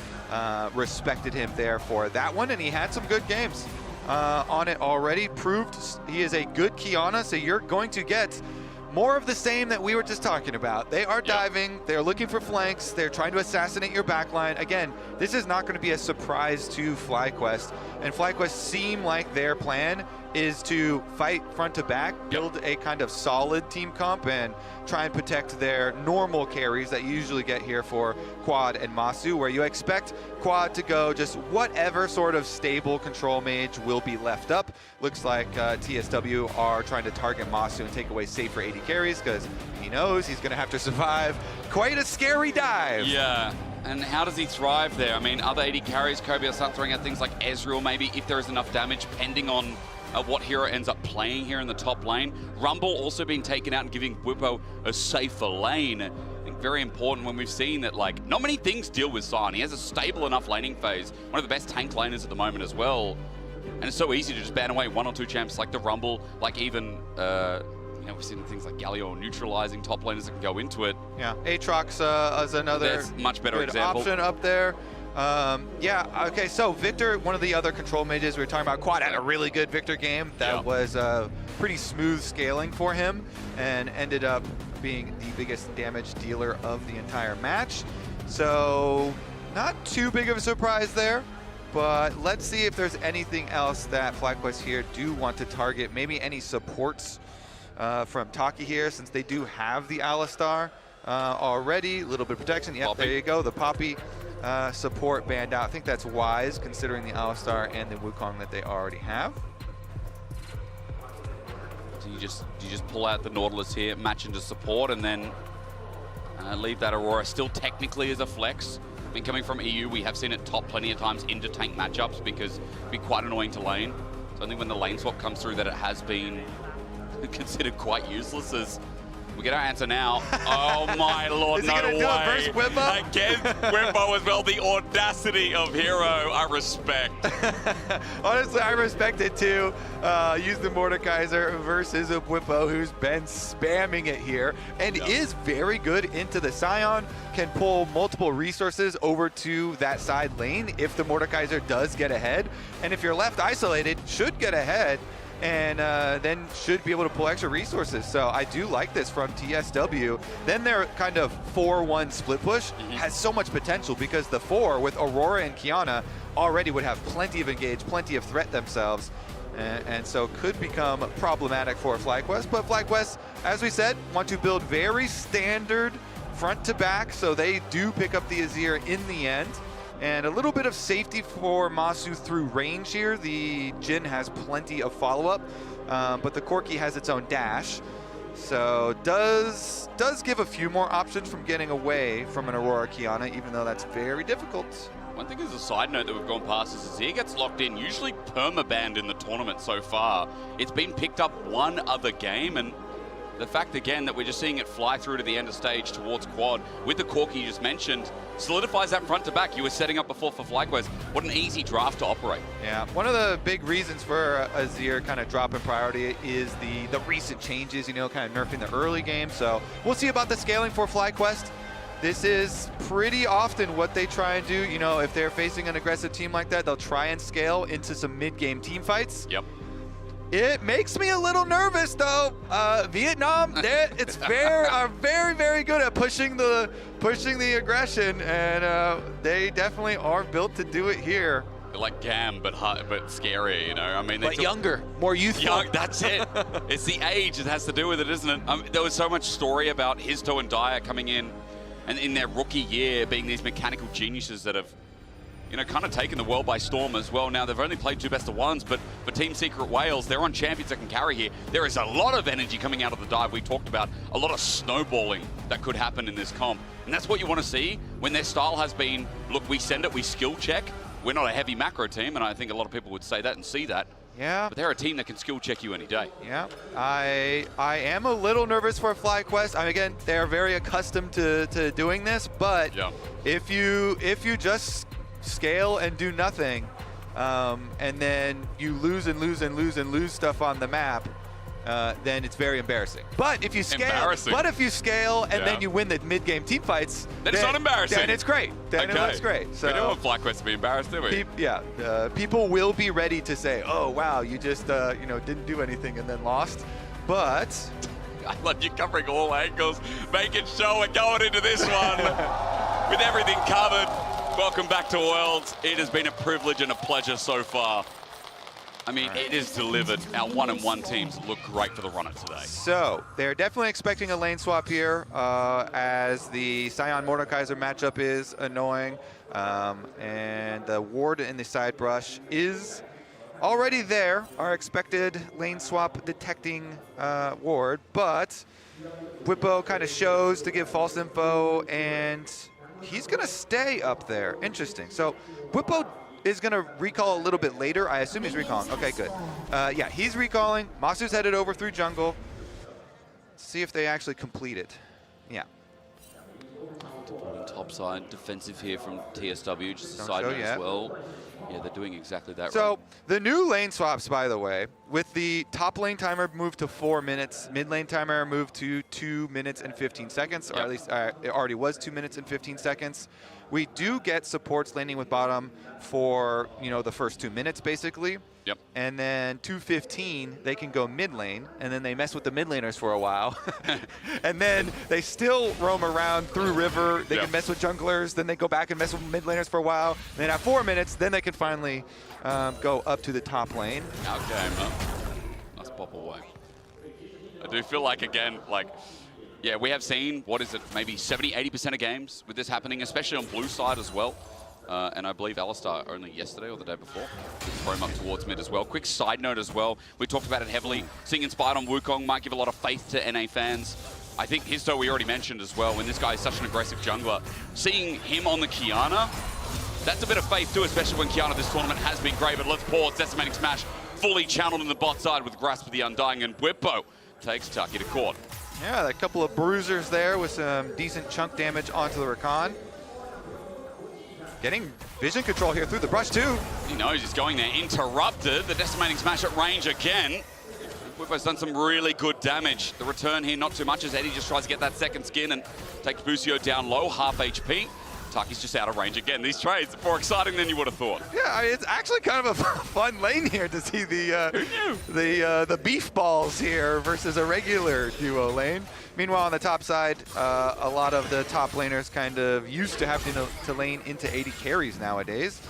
respected him there for that one, and he had some good games on it already. Proved he is a good Kiana, so you're going to get more of the same that we were just talking about. They are diving, they're looking for flanks, they're trying to assassinate your backline. Again, this is not going to be a surprise to FlyQuest, and FlyQuest seem like their plan is to fight front to back, build a kind of solid team comp, and try and protect their normal carries that you usually get here for Quad and Masu, where you expect Quad to go just whatever sort of stable control mage will be left up. Looks like TSW are trying to target Masu and take away safer AD carries, because he knows he's going to have to survive quite a scary dive. Yeah. And how does he thrive there? I mean, other AD carries, Kobe will start throwing out things like Ezreal, maybe, if there is enough damage, pending on what hero ends up playing here in the top lane. Rumble also being taken out and giving Bwipo a safer lane. I think very important when we've seen that, like, not many things deal with Sion. He has a stable enough laning phase, one of the best tank laners at the moment as well. And it's so easy to just ban away one or two champs like the Rumble, like even, you know, we've seen things like Galio neutralizing top laners that can go into it. Yeah, Aatrox is another That's much better good example. option up there. Yeah, okay, so Victor, one of the other control mages we were talking about, Quad had a really good Victor game that was pretty smooth scaling for him and ended up being the biggest damage dealer of the entire match. So not too big of a surprise there, but let's see if there's anything else that FlyQuest here do want to target. Maybe any supports from Taki here, since they do have the Alistar already. A little bit of protection. Yep, there you go, the Poppy support banned out. I think that's wise considering the Alistar and the Wukong that they already have. So you just pull out the Nautilus here, match into support, and then leave that Aurora still technically as a flex. I mean, coming from EU, we have seen it top plenty of times into tank matchups because it'd be quite annoying to lane. So I think when the lane swap comes through that it has been considered quite useless, as We get our answer now. Oh my lord, Is he no gonna way. do it versus Whippo? Against Whippo as well, the audacity of Hero, I respect. Honestly, I respect it too. Use the Mordekaiser versus a Whippo who's been spamming it here and is very good into the Scion, can pull multiple resources over to that side lane if the Mordekaiser does get ahead. And if you're left isolated, should get ahead and then should be able to pull extra resources. So I do like this from TSW. Then their kind of 4-1 split push has so much potential because the 4 with Aurora and Kiana already would have plenty of engage, plenty of threat themselves. And so could become problematic for FlyQuest. But FlyQuest, as we said, want to build very standard front to back, so they do pick up the Azir in the end. And a little bit of safety for Masu through range here. The Jhin has plenty of follow-up, but the Corki has its own dash. So does give a few more options from getting away from an Aurora Kiana, even though that's very difficult. One thing is a side note that we've gone past is Azir gets locked in, usually perma-banned in the tournament so far. It's been picked up one other game, and the fact again that we're just seeing it fly through to the end of stage towards quad with the Corki you just mentioned solidifies that front to back you were setting up before for FlyQuest. What an easy draft to operate. Yeah, one of the big reasons for Azir kind of dropping priority is the recent changes, you know, kind of nerfing the early game. So we'll see about the scaling for FlyQuest. This is pretty often what they try and do. You know, if they're facing an aggressive team like that, they'll try and scale into some mid-game team fights. Yep. It makes me a little nervous, though. Vietnam, are very, very good at pushing the aggression, and they definitely are built to do it here. They're like Gam, but scarier, you know. I mean, But younger, more youthful. That's it. It's the age that has to do with it, isn't it? There was so much story about Histo and Dyer coming in, and in their rookie year being these mechanical geniuses that have, you know, kind of taken the world by storm as well. Now, they've only played 2 best of 1s, but for Team Secret Wales, they're on champions that can carry here. There is a lot of energy coming out of the dive. We talked about a lot of snowballing that could happen in this comp. And that's what you want to see when their style has been, look, we send it, we skill check. We're not a heavy macro team, and I think a lot of people would say that and see that. Yeah. But they're a team that can skill check you any day. Yeah, I am a little nervous for FlyQuest. I mean, again, they're very accustomed to doing this, but if you just scale and do nothing, and then you lose and lose and lose and lose stuff on the map, then it's very embarrassing. But if you scale, and then you win the mid-game team fights, then it's not embarrassing. Then it's great. Then it looks great. So we don't want FlyQuest to be embarrassed, do we? People will be ready to say, "Oh wow, you just you know, didn't do anything and then lost," but. I love you covering all angles, making sure we're going into this one with everything covered. Welcome back to Worlds. It has been a privilege and a pleasure so far. I mean, it is delivered. Our 1-1 teams look great for the runner today. So, they're definitely expecting a lane swap here, as the Scion Mordekaiser matchup is annoying, and the ward in the side brush is already there, our expected lane swap detecting ward, but Whippo kind of shows to give false info, and he's going to stay up there. Interesting. So Whippo is going to recall a little bit later. I assume he's recalling. Okay, good. Yeah, he's recalling. Masu's headed over through jungle. See if they actually complete it. Yeah. Top side defensive here from TSW, just a side note as well. Yeah, they're doing exactly that. So the new lane swaps, by the way, with the top lane timer moved to 4 minutes, mid lane timer moved to 2 minutes and 15 seconds, or at least it already was 2 minutes and 15 seconds. We do get supports laning with bottom for, you know, the first 2 minutes basically. Yep. And then 2:15, they can go mid lane, and then they mess with the mid laners for a while. And then they still roam around through river. They can mess with junglers, then they go back and mess with mid laners for a while. And then at 4 minutes, then they can finally go up to the top lane. Okay, let's pop away. I do feel like, again, like, yeah, we have seen, what is it, maybe 70, 80% of games with this happening, especially on blue side as well. And I believe Alistar only yesterday or the day before throw him up towards mid as well. Quick side note as well, we talked about it heavily. Seeing Inspired on Wukong might give a lot of faith to NA fans. I think Histo we already mentioned as well, when this guy is such an aggressive jungler. Seeing him on the Kiana, that's a bit of faith too, especially when Kiana this tournament has been great. But let's pause, Decimating Smash fully channeled in the bot side with Grasp of the Undying, and Whippo takes Taki to court. Yeah, a couple of bruisers there with some decent chunk damage onto the Rakan. Getting vision control here through the brush too. He knows he's going there, interrupted. The decimating smash at range again. Bwipo's done some really good damage. The return here, not too much, as Eddie just tries to get that second skin and takes Busio down low, half HP. Taki's just out of range again. These trades are more exciting than you would have thought. Yeah, I mean, it's actually kind of a fun lane here to see the beef balls here versus a regular duo lane. Meanwhile, on the top side, a lot of the top laners kind of used to having to lane into 80 carries nowadays.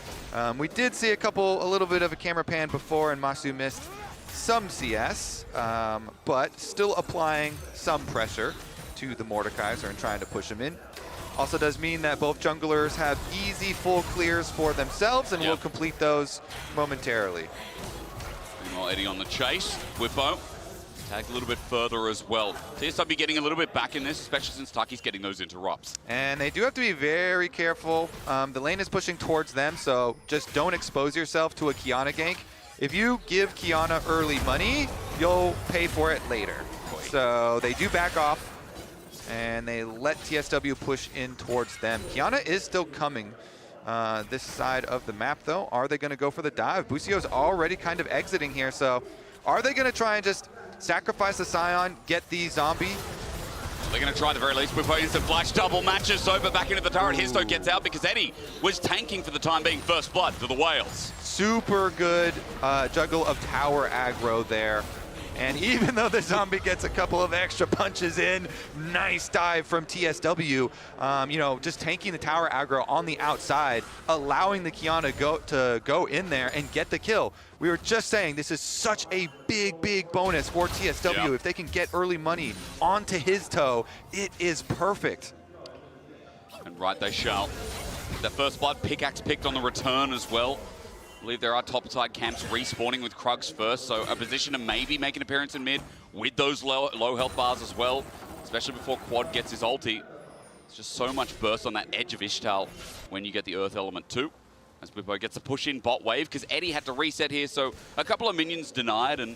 We did see a little bit of a camera pan before, and Masu missed some CS, but still applying some pressure to the Mordekaiser and trying to push him in. Also does mean that both junglers have easy full clears for themselves and will complete those momentarily. Meanwhile, Eddie on the chase. Bwipo tagged a little bit further as well. TSW getting a little bit back in this, especially since Taki's getting those interrupts. And they do have to be very careful. The lane is pushing towards them, so just don't expose yourself to a Qiyana gank. If you give Qiyana early money, you'll pay for it later. So they do back off, and they let TSW push in towards them. Qiyana is still coming this side of the map, though. Are they going to go for the dive? Busio's already kind of exiting here, so are they going to try and just sacrifice the Scion, get the zombie? They're going to try at the very least. Bwipo instant flash, double matches, Soba back into the turret. Histo gets out because Eddie was tanking for the time being first blood to the whales. Super good juggle of tower aggro there. And even though the zombie gets a couple of extra punches in, nice dive from TSW, you know, just tanking the tower aggro on the outside, allowing the Qiyana to go in there and get the kill. We were just saying this is such a big bonus for TSW. Yeah. If they can get early money onto his toe, it is perfect. And right they shall. The first blood pickaxe picked on the return as well. I believe there are topside camps respawning with Krugs first, so a position to maybe make an appearance in mid with those low health bars as well, especially before Quad gets his ulti. It's just so much burst on that edge of Ishtal when you get the Earth element too. As Bwipo gets a push in bot wave, because Eddie had to reset here, so a couple of minions denied, and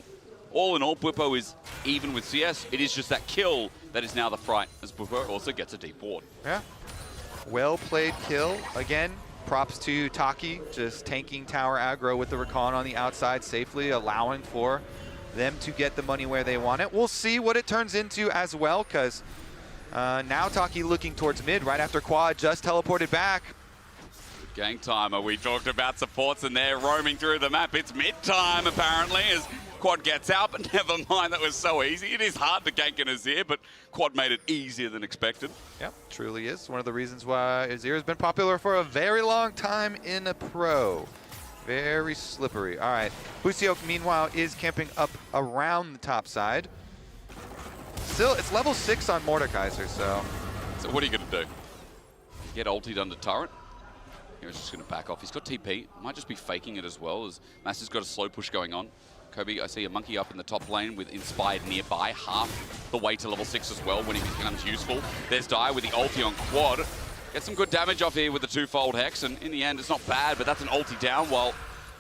all in all, Bwipo is even with CS. It is just that kill that is now the fright, as Bwipo also gets a deep ward. Yeah, well played kill. Again, props to Taki, just tanking tower aggro with the Rakan on the outside safely, allowing for them to get the money where they want it. We'll see what it turns into as well, because now Taki looking towards mid right after Quad just teleported back. Gang timer, we talked about supports and they're roaming through the map. It's mid time apparently as Quad gets out, but never mind, that was so easy. It is hard to gank an Azir, but Quad made it easier than expected. Yep, truly is. One of the reasons why Azir has been popular for a very long time in a pro. Very slippery. All right, Busio, meanwhile, is camping up around the top side. Still, it's level 6 on Mordekaiser, so... So what are you going to do? Get ultied under turret? He's just going to back off. He's got TP. Might just be faking it as well, as Master's got a slow push going on. Kobe, I see a monkey up in the top lane with Inspired nearby, half the way to level 6 as well when he becomes useful. There's Dai with the ulti on Quad. Get some good damage off here with the twofold Hex, and in the end, it's not bad, but that's an ulti down while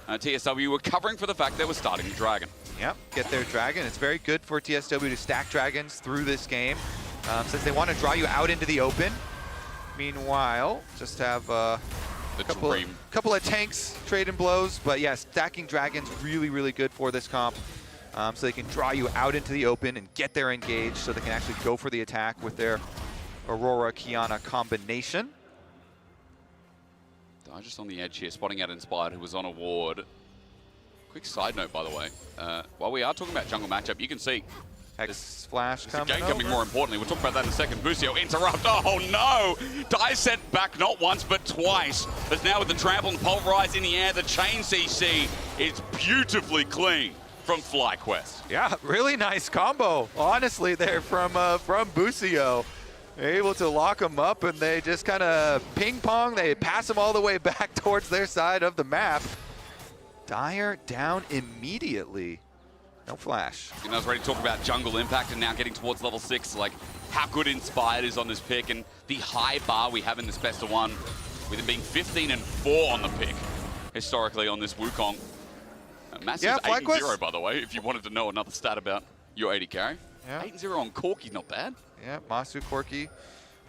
TSW were covering for the fact they were starting the Dragon. Yep, get their Dragon. It's very good for TSW to stack Dragons through this game, since they want to draw you out into the open. Meanwhile, just have a couple of tanks trading blows, but yeah, stacking Dragons really good for this comp. So they can draw you out into the open and get there engaged so they can actually go for the attack with their Aurora-Qiyana combination. Just on the edge here, spotting out Inspired, who was on a ward. Quick side note, by the way. While we are talking about jungle matchup, you can see Hex flash coming more importantly. We'll talk about that in a second. Busio interrupt. Oh no! Dai sent back not once but twice. But now with the trample and pulverize in the air, the chain CC is beautifully clean from FlyQuest. Yeah, really nice combo, honestly, there from Busio. They're able to lock them up, and they just kind of ping pong. They pass them all the way back towards their side of the map. Dire down immediately. No flash. You know, I was ready to talk about jungle impact and now getting towards level 6, like how good Inspired is on this pick and the high bar we have in this best of 1, with it being 15-4 on the pick historically on this Wukong. Massive 80-0, by the way, if you wanted to know another stat about your 80 carry. Yeah. 8-0 on Corky, not bad. Yeah, Masu, Corky,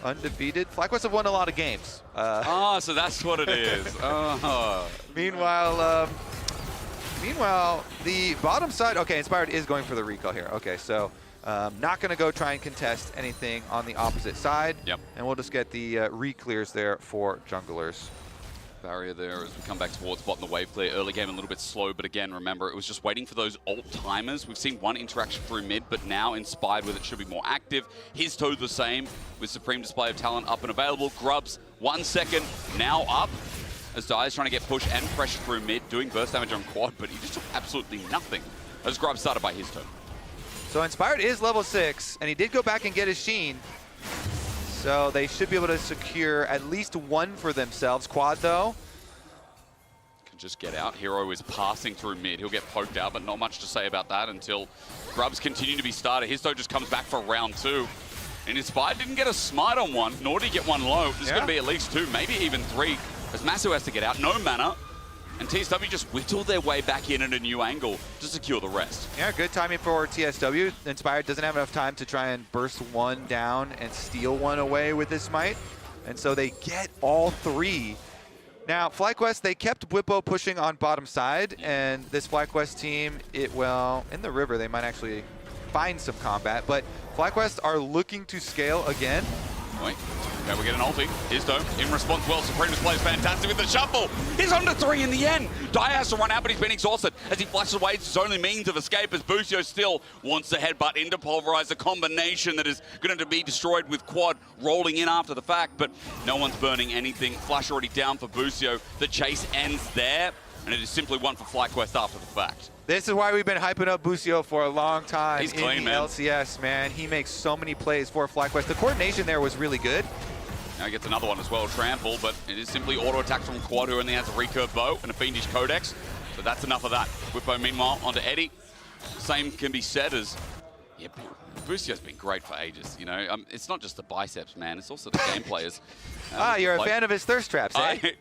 undefeated. FlyQuest have won a lot of games. So that's what it is. Meanwhile, the bottom side, okay, Inspired is going for the recall here. Okay, so not going to go try and contest anything on the opposite side. Yep. And we'll just get the re-clears there for junglers. Barrier there as we come back towards bot in the wave clear. Early game a little bit slow, but again, remember, it was just waiting for those ult timers. We've seen one interaction through mid, but now Inspired with it should be more active. His toe the same with Supreme Display of Talent up and available. Grubs, 1 second, now up. As Dire's trying to get push and pressure through mid, doing burst damage on quad, but he just took absolutely nothing as Grubs started by his turn. So Inspired is level 6, and he did go back and get his Sheen. So they should be able to secure at least one for themselves. Quad, though. Can just get out. Hero is passing through mid. He'll get poked out, but not much to say about that until Grubs continue to be started. His toe just comes back for round 2. And Inspired didn't get a smite on one, nor did he get one low. There's going to be at least 2, maybe even 3. As Masu has to get out, no mana. And TSW just whittled their way back in at a new angle to secure the rest. Yeah, good timing for TSW. Inspired doesn't have enough time to try and burst one down and steal one away with his smite. And so they get all 3. Now, FlyQuest, they kept Whippo pushing on bottom side. And this FlyQuest team, well, in the river, they might actually find some combat. But FlyQuest are looking to scale again. Wait. Okay, we get an ulti. His dome in response well. Supreme Display is fantastic with the shuffle. He's under 3 in the end. Dire has to run out, but he's been exhausted. As he flashes away, it's his only means of escape as Busio still wants to headbutt into Pulverize, a combination that is going to be destroyed with Quad rolling in after the fact, but no one's burning anything. Flash already down for Busio. The chase ends there, and it is simply one for FlyQuest after the fact. This is why we've been hyping up Busio for a long time. He's clean, in the man. LCS, man. He makes so many plays for FlyQuest. The coordination there was really good. Now he gets another one as well, Trample, but it is simply auto attack from Quad, who only has a recurve bow and a Fiendish Codex. So that's enough of that. Whippo, meanwhile, onto Eddie. Same can be said as, yeah, Busio's been great for ages, you know. It's not just the biceps, man. It's also the game players. You're a fan of his thirst traps, eh?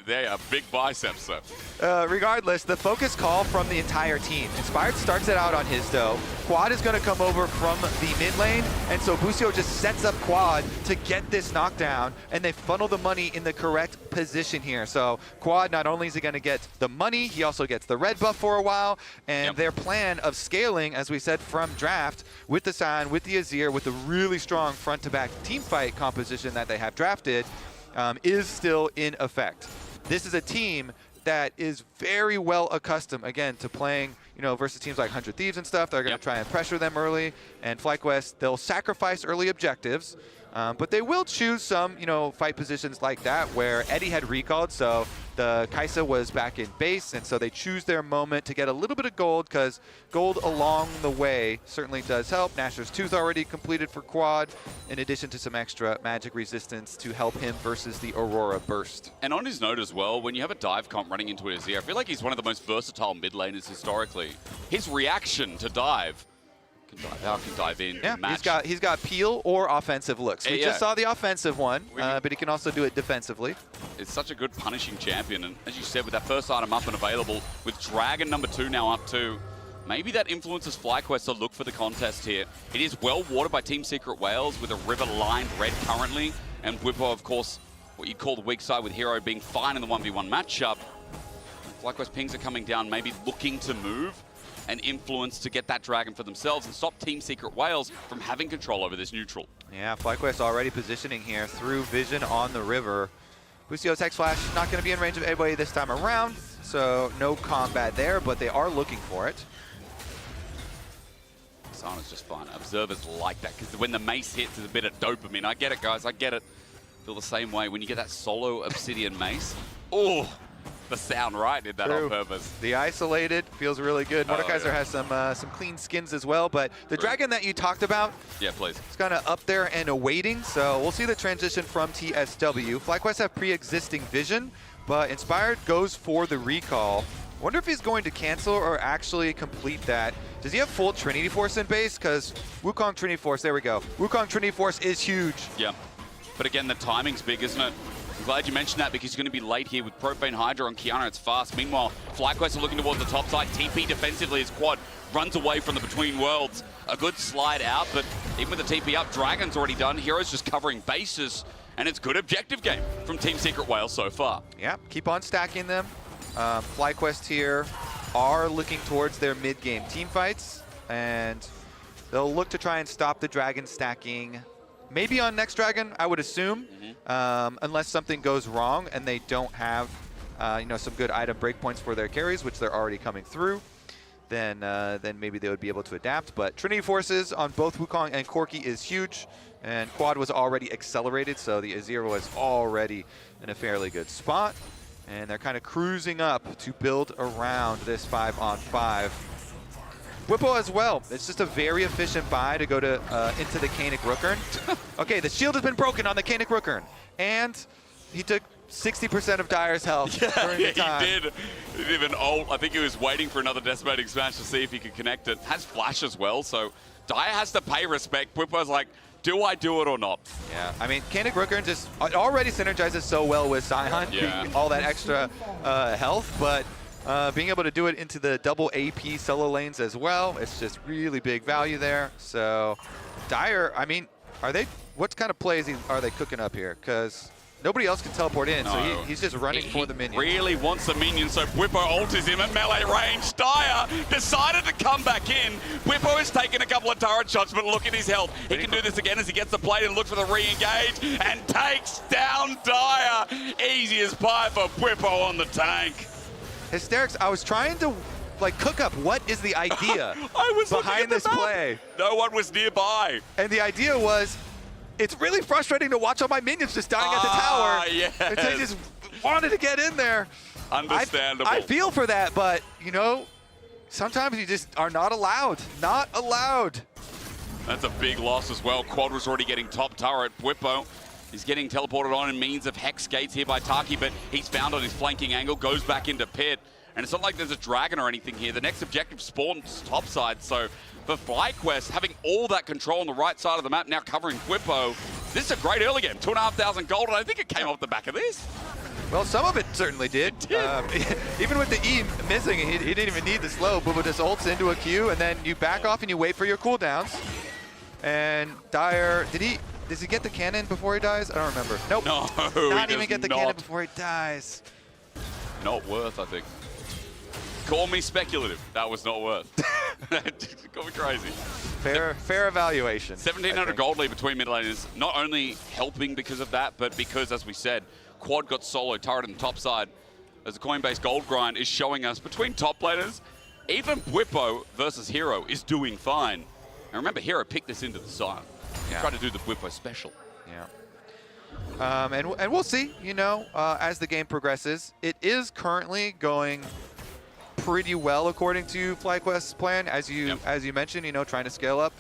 They are big biceps, so. Regardless, the focus call from the entire team. Inspired starts it out on his dough. Quad is going to come over from the mid lane, and so Busio just sets up Quad to get this knockdown, and they funnel the money in the correct position here. So Quad, not only is he going to get the money, he also gets the red buff for a while, and their plan of scaling, as we said from draft, with the Sion, with the Azir, with the really strong front-to-back team fight composition that they have drafted, is still in effect. This is a team that is very well accustomed, again, to playing, you know, versus teams like 100 Thieves and stuff. They're going to try and pressure them early, and FlyQuest, they'll sacrifice early objectives, but they will choose some, you know, fight positions like that where Eddie had recalled, so the Kaisa was back in base, and so they choose their moment to get a little bit of gold, because gold along the way certainly does help. Nasher's Tooth already completed for Quad, in addition to some extra magic resistance to help him versus the Aurora Burst. And on his note as well, when you have a dive comp running into an Azir, I feel like he's one of the most versatile mid laners historically. His reaction to dive, can dive out, can dive in, yeah, match. he's got peel or offensive looks. We just saw the offensive one, but he can also do it defensively. It's such a good punishing champion, and as you said, with that first item up and available, with Dragon number 2 now up too, maybe that influences FlyQuest to look for the contest here. It is well watered by Team Secret Whales with a river lined red currently, and Whippo, of course, what you'd call the weak side with Hero being fine in the 1v1 matchup. FlyQuest pings are coming down, maybe looking to move and influence to get that Dragon for themselves and stop Team Secret Whales from having control over this neutral. Yeah, FlyQuest already positioning here through vision on the river. Busio's Hex Flash not going to be in range of anybody this time around, so no combat there, but they are looking for it. Sana's just fine. Observers like that, because when the mace hits, there's a bit of dopamine. I get it, guys, I get it. Feel the same way when you get that solo Obsidian mace. Oh, the sound, right? Did that on purpose. The isolated feels really good. Mordekaiser has some clean skins as well, but the Dragon that you talked about, yeah, please, it's kind of up there and awaiting, so we'll see the transition from TSW. FlyQuest have pre-existing vision, but Inspired goes for the recall. Wonder if he's going to cancel or actually complete that. Does he have full Trinity Force in base? Because Wukong Trinity Force, there we go. Wukong Trinity Force is huge. Yeah, but again, the timing's big, isn't it? I'm glad you mentioned that because he's going to be late here with Propane Hydra on Kiana. It's fast. Meanwhile, FlyQuest are looking towards the top side. TP defensively as Quad runs away from the Between Worlds. A good slide out, but even with the TP up, Dragon's already done. Hero's just covering bases, and it's good objective game from Team Secret Wales so far. Yeah, keep on stacking them. FlyQuest here are looking towards their mid-game team fights, and they'll look to try and stop the Dragon stacking. Maybe on next Dragon, I would assume, unless something goes wrong and they don't have, some good item breakpoints for their carries, which they're already coming through. Then maybe they would be able to adapt. But Trinity Forces on both Wukong and Corki is huge, and Quad was already accelerated, so the Azir was already in a fairly good spot. And they're kind of cruising up to build around this 5-on-5. Whippo as well. It's just a very efficient buy to go to into the Kanik Rookern. Okay, the shield has been broken on the Kanik Rookern, and he took 60% of Dire's health during the time. He did. He didn't even ult. I think he was waiting for another decimating smash to see if he could connect it. Has flash as well, so Dire has to pay respect. Whippo's like, do I do it or not? Yeah, I mean, Kanik Rookern just already synergizes so well with Sion, all that extra health, but being able to do it into the double AP solo lanes as well, it's just really big value there. So Dire, I mean, what kind of plays are they cooking up here? Because nobody else can teleport in, so he's just running for the minion. Really wants the minion, so Whippo ultis him at melee range. Dire decided to come back in. Whippo has taken a couple of turret shots, but look at his health. He can do this again as he gets the plate and looks for the re-engage and takes down Dire. Easy as pie for Whippo on the tank. Hysterics, I was trying to cook up what is the idea behind this play. No one was nearby. And the idea was, it's really frustrating to watch all my minions just dying at the tower. Yes. And they just wanted to get in there. Understandable. I feel for that, but, sometimes you just are not allowed. Not allowed. That's a big loss as well. Quad was already getting top turret. Whippo is getting teleported on in means of Hex Gates here by Taki, but he's found on his flanking angle, goes back into pit. And it's not like there's a dragon or anything here. The next objective spawns topside, so for FlyQuest, having all that control on the right side of the map, now covering Whippo, this is a great early game. 2,500 gold, and I think it came off the back of this. Well, some of it certainly did. Even with the E missing, he didn't even need the slow. Bubba just ults into a Q, and then you back off and you wait for your cooldowns. And Dire, does he get the cannon before he dies? I don't remember. Nope. No, not even get the cannon before he dies. Not worth, I think. Call me speculative. That was not worth. Call me crazy. Fair evaluation. 1,700 gold lead between mid laners. Not only helping because of that, but because, as we said, Quad got solo turret on the top side. As the coin-based gold grind is showing us between top laners, even Whippo versus Hero is doing fine. And remember, Hero picked this into the side. Try to do the Whippo special. Yeah. And we'll see, as the game progresses. It is currently going pretty well according to FlyQuest's plan, as you mentioned, trying to scale up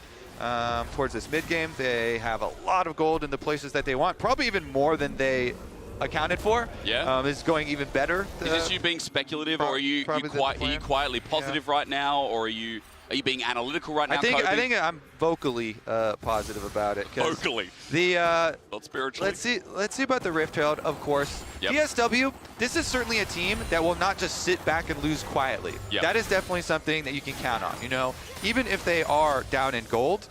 towards this mid game. They have a lot of gold in the places that they want, probably even more than they accounted for. Yeah. It's going even better. Is this you being speculative, or are you quietly positive right now, or are you being analytical right now? I think I'm vocally positive about it. Vocally. Not spiritually. Let's see about the Rift Herald, of course. PSW, this is certainly a team that will not just sit back and lose quietly. That is definitely something that you can count on. Even if they are down in gold,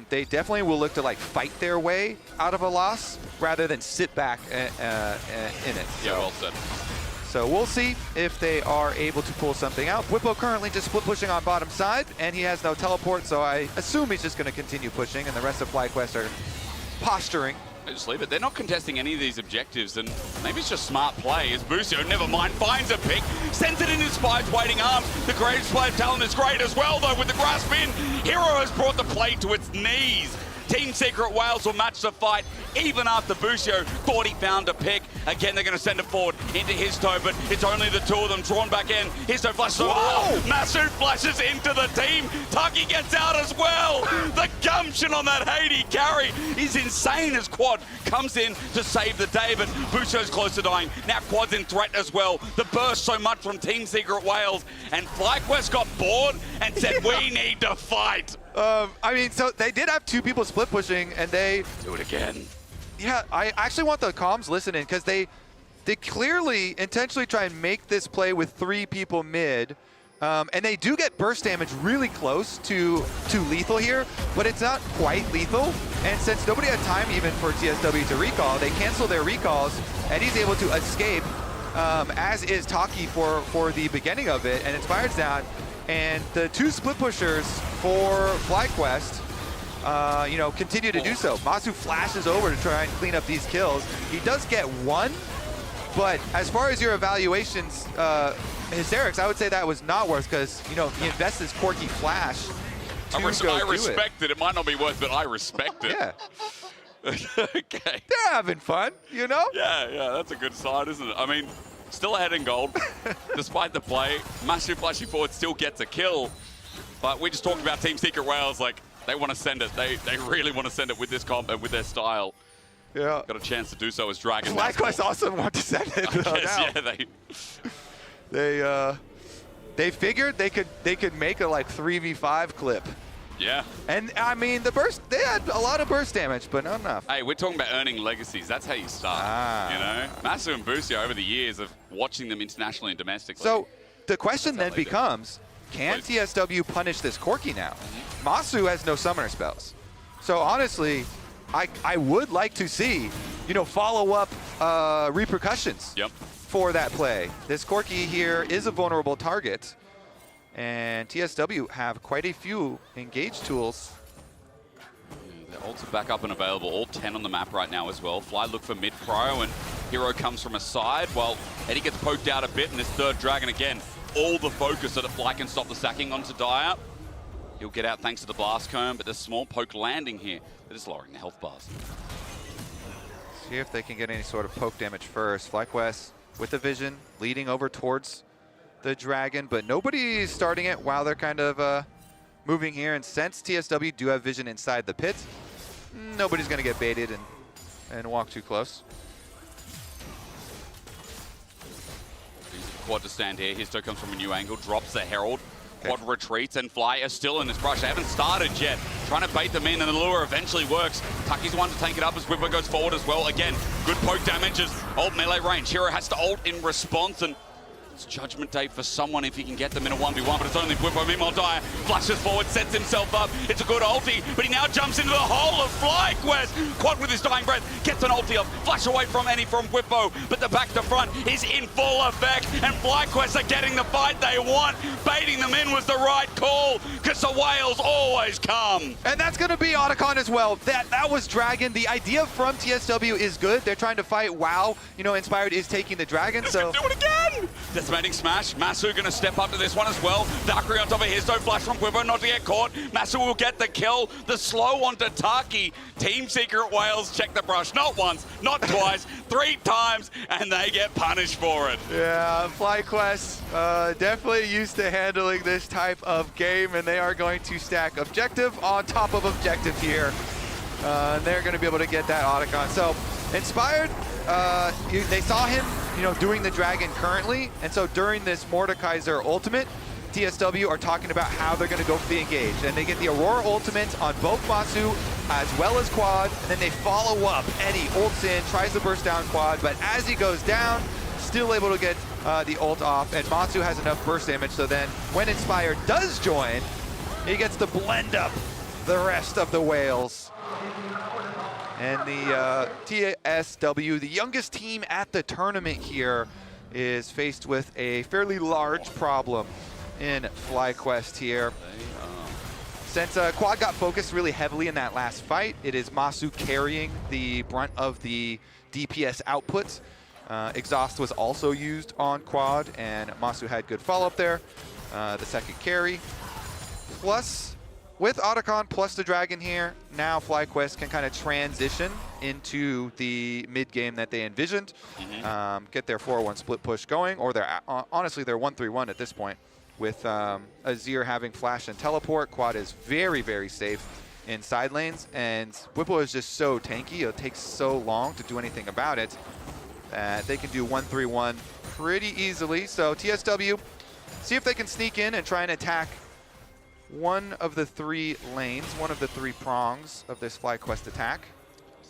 they definitely will look to fight their way out of a loss rather than sit back in it. Yeah, well said. So we'll see if they are able to pull something out. Whippo currently just split pushing on bottom side, and he has no teleport, so I assume he's just going to continue pushing, and the rest of FlyQuest are posturing. Just leave it. They're not contesting any of these objectives, and maybe it's just smart play as Busio, never mind, finds a pick, sends it in his Spide's waiting arms. The greatest play of talent is great as well, though, with the grasp in. Hero has brought the plate to its knees. Team Secret Wales will match the fight even after Busio thought he found a pick. Again, they're going to send it forward into his toe, but it's only the two of them drawn back in. His toe flashes over. Massive flashes into the team. Taki gets out as well. The gumption on that Haiti carry is insane as Quad comes in to save the day, but Busio's close to dying. Now Quad's in threat as well. The burst so much from Team Secret Wales, and FlyQuest got bored and said, we need to fight. So they did have two people split pushing, and they... Do it again. Yeah, I actually want the comms listening because they clearly intentionally try and make this play with 3 people mid. And they do get burst damage really close to lethal here, but it's not quite lethal. And since nobody had time even for TSW to recall, they cancel their recalls. Eddie's able to escape, as is Taki for the beginning of it, and Inspired's down. And the 2 split pushers for FlyQuest, you know, continue to do so. Masu flashes over to try and clean up these kills. He does get 1, but as far as your evaluations, Hysterics, I would say that was not worth because, you know, he invests his quirky flash to I go respect it. It might not be worth, but I respect it. Yeah. Okay. They're having fun, you know? Yeah, that's a good sign, isn't it? I mean, still ahead in gold, despite the play. Masu flashing forward still gets a kill, but we just talked about Team Secret Wales, like, they want to send it. They really want to send it with this comp and with their style. Yeah. Got a chance to do so as Dragon. FlyQuest also want to send it, though. They figured they could make a like 3v5 clip. Yeah. And I mean the burst, they had a lot of burst damage, but not enough. Hey, we're talking about earning legacies. That's how you start. You know? Masu and Busio over the years of watching them internationally and domestically. So the question then becomes, can TSW punish this Corki now? Masu has no summoner spells. So honestly, I would like to see, you know, follow-up repercussions for that play. This Corki here is a vulnerable target, and TSW have quite a few engage tools. The ults are back up and available, all 10 on the map right now as well. Fly look for mid cryo, and Hero comes from a side while Eddie gets poked out a bit, and this third Dragon again, all the focus so that Fly can stop the sacking onto Dire. He'll get out thanks to the blast cone, but the small poke landing here. They're just lowering the health bars. See if they can get any sort of poke damage first. FlyQuest with the vision, leading over towards the Dragon, but nobody's starting it while they're kind of moving here. And since TSW do have vision inside the pit, nobody's going to get baited and walk too close. Quad to stand here. Histo comes from a new angle, drops the Herald. Quad retreats, and Fly are still in this brush. They haven't started yet. Trying to bait them in, and the lure eventually works. Taki's the one to take it up as Whipper goes forward as well. Again, good poke damage as ult melee range. Hero has to ult in response, and it's Judgment Day for someone if he can get them in a 1v1, but it's only Whippo. Meanwhile, Dire flashes forward, sets himself up. It's a good ulti, but he now jumps into the hole of FlyQuest. Quad with his dying breath, gets an ulti off, flash away from any from Whippo, but the back to front is in full effect, and FlyQuest are getting the fight they want. Baiting them in was the right call, because the whales always come. And that's going to be Otacon as well. That was Dragon. The idea from TSW is good. They're trying to fight while, you know, Inspired is taking the Dragon, so... Do it again! Decimating smash. Masu going to step up to this one as well. Valkyrie on top of his, don't flash from Quiver, not to get caught. Masu will get the kill. The slow onto Taki. Team Secret Wales check the brush. Not once, not twice, 3 times, and they get punished for it. Yeah, FlyQuest definitely used to handling this type of game, and they are going to stack objective on top of objective here. They're going to be able to get that Otacon. So, Inspired, they saw him, you know, doing the Dragon currently, and so during this Mordekaiser ultimate, TSW are talking about how they're going to go for the engage, and they get the Aurora ultimate on both Masu as well as Quad, and then they follow up. Eddie ults in, tries to burst down Quad, but as he goes down, still able to get the ult off, and Masu has enough burst damage, so then when Inspired does join, he gets to blend up the rest of the whales. And the TSW, the youngest team at the tournament here, is faced with a fairly large problem in FlyQuest here. Since Quad got focused really heavily in that last fight, it is Masu carrying the brunt of the DPS output. Exhaust was also used on Quad, and Masu had good follow-up there. The second carry. Plus, with Otacon plus the Dragon here, now FlyQuest can kind of transition into the mid-game that they envisioned. Get their 4-1 split push going, or honestly, they're 1-3-1 at this point. With Azir having flash and teleport, Quad is very, very safe in side lanes, and Whippo is just so tanky, it takes so long to do anything about it. They can do 1-3-1 pretty easily. So TSW, see if they can sneak in and try and attack one of the 3 lanes, one of the 3 prongs of this FlyQuest attack.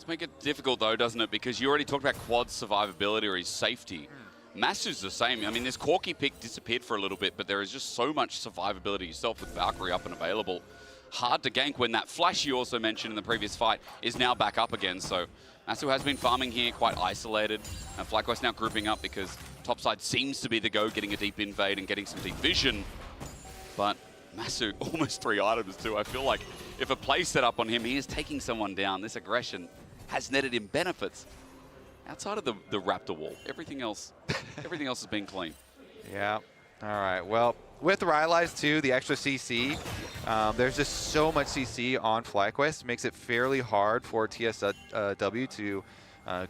Let's make it difficult, though, doesn't it? Because you already talked about Quad's survivability or his safety. Masu's the same. I mean, this Corki pick disappeared for a little bit, but there is just so much survivability yourself with Valkyrie up and available. Hard to gank when that flash you also mentioned in the previous fight is now back up again. So Masu has been farming here, quite isolated. And FlyQuest now grouping up because topside seems to be the go, getting a deep invade and getting some deep vision. But Masu, almost 3 items too. I feel like if a play set up on him, he is taking someone down. This aggression has netted him benefits. Outside of the Raptor wall, everything else has been clean. Yeah. All right. Well, with Rylai's too, the extra CC, there's just so much CC on FlyQuest. Makes it fairly hard for TSW to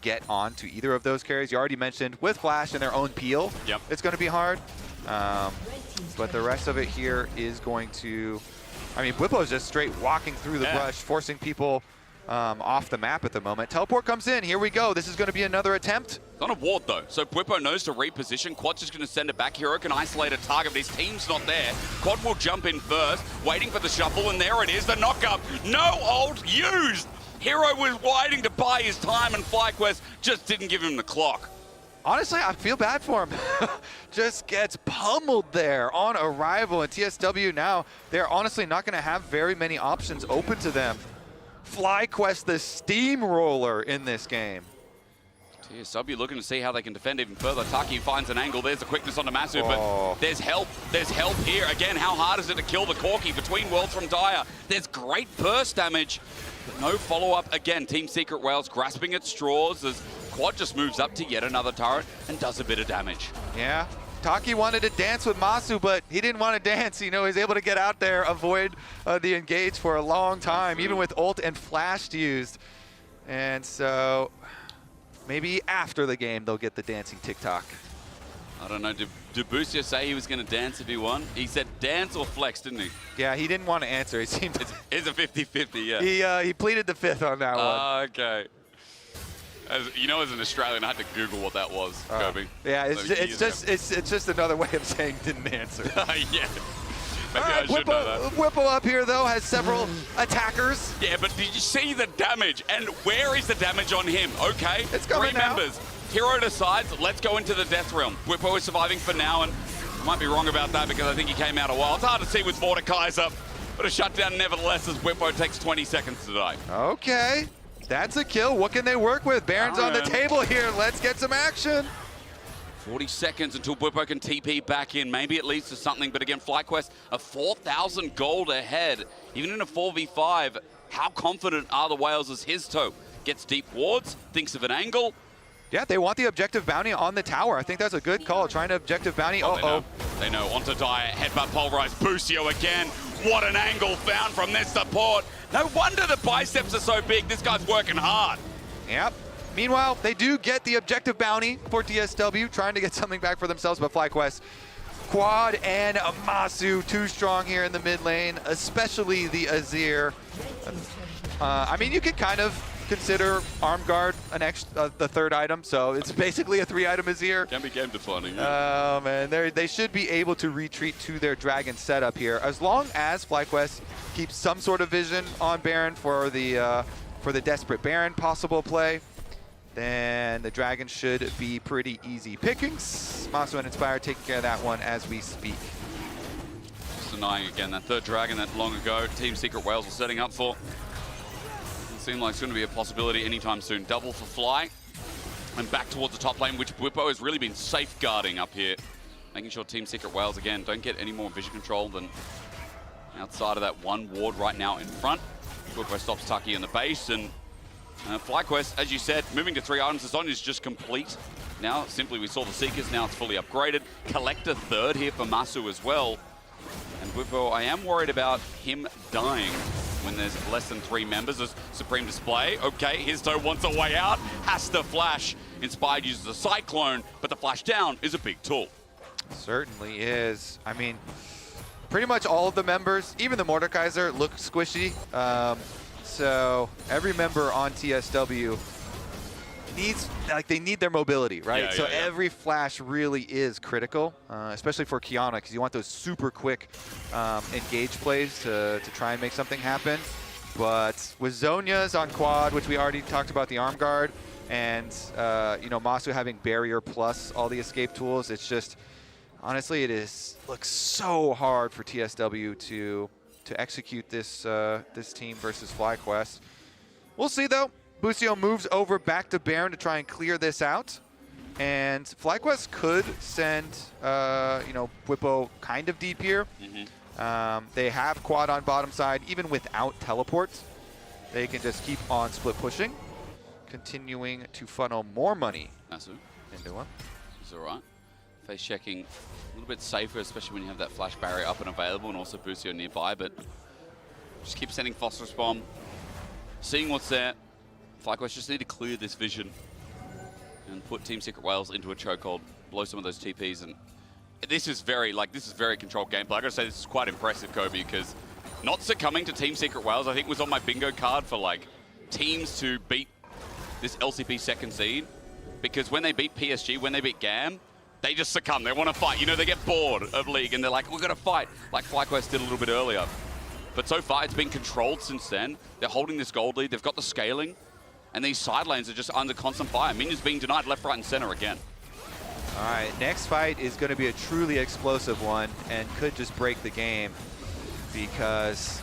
get on to either of those carries. You already mentioned with Flash and their own peel, it's going to be hard. But the rest of it here is going to... I mean, Bwipo's just straight walking through the brush, forcing people off the map at the moment. Teleport comes in. Here we go. This is going to be another attempt. It's on a ward, though, so Bwipo knows to reposition. Quad's just going to send it back. Hero can isolate a target, but his team's not there. Quad will jump in first, waiting for the shuffle, and there it is, the knockup. No ult used! Hero was waiting to buy his time, and FlyQuest just didn't give him the clock. Honestly, I feel bad for him. Just gets pummeled there on arrival, and TSW now, they're honestly not going to have very many options open to them. FlyQuest, the steamroller in this game. TSW looking to see how they can defend even further. Taki finds an angle. There's the quickness on the Massive, but there's help. There's help here. Again, how hard is it to kill the Corki between worlds from Dire? There's great burst damage, but no follow-up. Again, Team Secret Whales grasping at straws as Quad just moves up to yet another turret and does a bit of damage. Yeah. Taki wanted to dance with Masu, but he didn't want to dance. You know, he's able to get out there, avoid the engage for a long time, even with ult and flash used. And so maybe after the game, they'll get the dancing TikTok. I don't know. Did Busio say he was going to dance if he won? He said dance or flex, didn't he? Yeah, he didn't want to answer. It seemed it's a 50-50, yeah. He pleaded the fifth on that one. Okay. You know, as an Australian, I had to Google what that was, Kobe. Yeah, it's just another way of saying didn't answer. Yeah. Maybe I should know that. Bwipo up here, though, has several attackers. Yeah, but did you see the damage? And where is the damage on him? Okay, it's coming 3 members. Hero decides, let's go into the Death Realm. Bwipo is surviving for now, and I might be wrong about that because I think he came out a while. It's hard to see with Mordekaiser, but a shutdown nevertheless as Bwipo takes 20 seconds to die. Okay. That's a kill. What can they work with? Baron's on the table here. Let's get some action. 40 seconds until Bwipo can TP back in. Maybe it leads to something, but again, FlyQuest, a 4,000 gold ahead. Even in a 4v5, how confident are the Whales as his toe gets deep wards, thinks of an angle. Yeah, they want the objective bounty on the tower. I think that's a good call, trying to objective bounty. They know. Onto Dire, headbutt pulverized. Busio again. What an angle found from this support. No wonder the biceps are so big. This guy's working hard. Yep. Meanwhile, they do get the objective bounty for TSW, trying to get something back for themselves, but FlyQuest, Quad and Masu, too strong here in the mid lane, especially the Azir. I mean, you could kind of consider Arm Guard the third item, so it's basically a 3-item Azir. Can be game defining. Oh man, they should be able to retreat to their Dragon setup here, as long as FlyQuest keeps some sort of vision on Baron for the desperate Baron possible play. Then the Dragon should be pretty easy pickings. Masu and Inspire taking care of that one as we speak. Just denying again that third Dragon that long ago Team Secret Whales were setting up for. Seem like it's going to be a possibility anytime soon. Double for Fly. And back towards the top lane, which Bwipo has really been safeguarding up here. Making sure Team Secret Whales, again, don't get any more vision control than outside of that one ward right now in front. Bwipo stops Taki in the base, and FlyQuest, as you said, moving to 3 items. The zone is just complete. Now, simply we saw the Seekers, now it's fully upgraded. Collector third here for Masu as well. And Bwipo, I am worried about him dying when there's less than 3 members. As Supreme Display, okay, his toe wants a way out, has to flash. Inspired uses a Cyclone, but the flash down is a big tool. Certainly is. I mean, pretty much all of the members, even the Mordekaiser, look squishy. So every member on TSW they need their mobility, right? Yeah, so every flash really is critical, especially for Kiana, because you want those super quick engage plays to try and make something happen. But with Zhonya's on quad, which we already talked about the arm guard, and Masu having barrier plus all the escape tools, it's just, honestly, looks so hard for TSW to execute this this team versus FlyQuest. We'll see though. Busio moves over back to Baron to try and clear this out. And FlyQuest could send, Whippo kind of deep here. They have quad on bottom side, even without teleports. They can just keep on split pushing, continuing to funnel more money Masu into him. It's all right. Face checking a little bit safer, especially when you have that flash barrier up and available, and also Busio nearby. But just keep sending phosphorus bomb, seeing what's there. FlyQuest just need to clear this vision and put Team Secret Whales into a chokehold, blow some of those TPs, and this is very controlled gameplay. I gotta say, this is quite impressive, Kobe, because not succumbing to Team Secret Whales, I think, was on my bingo card for like teams to beat this LCP second seed, because when they beat PSG, when they beat GAM, they just succumb. They want to fight. You know, they get bored of League and they're like, we're gonna fight, like FlyQuest did a little bit earlier. But so far, it's been controlled since then. They're holding this gold lead. They've got the scaling. And these side lanes are just under constant fire. Minions being denied left, right, and center again. All right, next fight is going to be a truly explosive one and could just break the game, because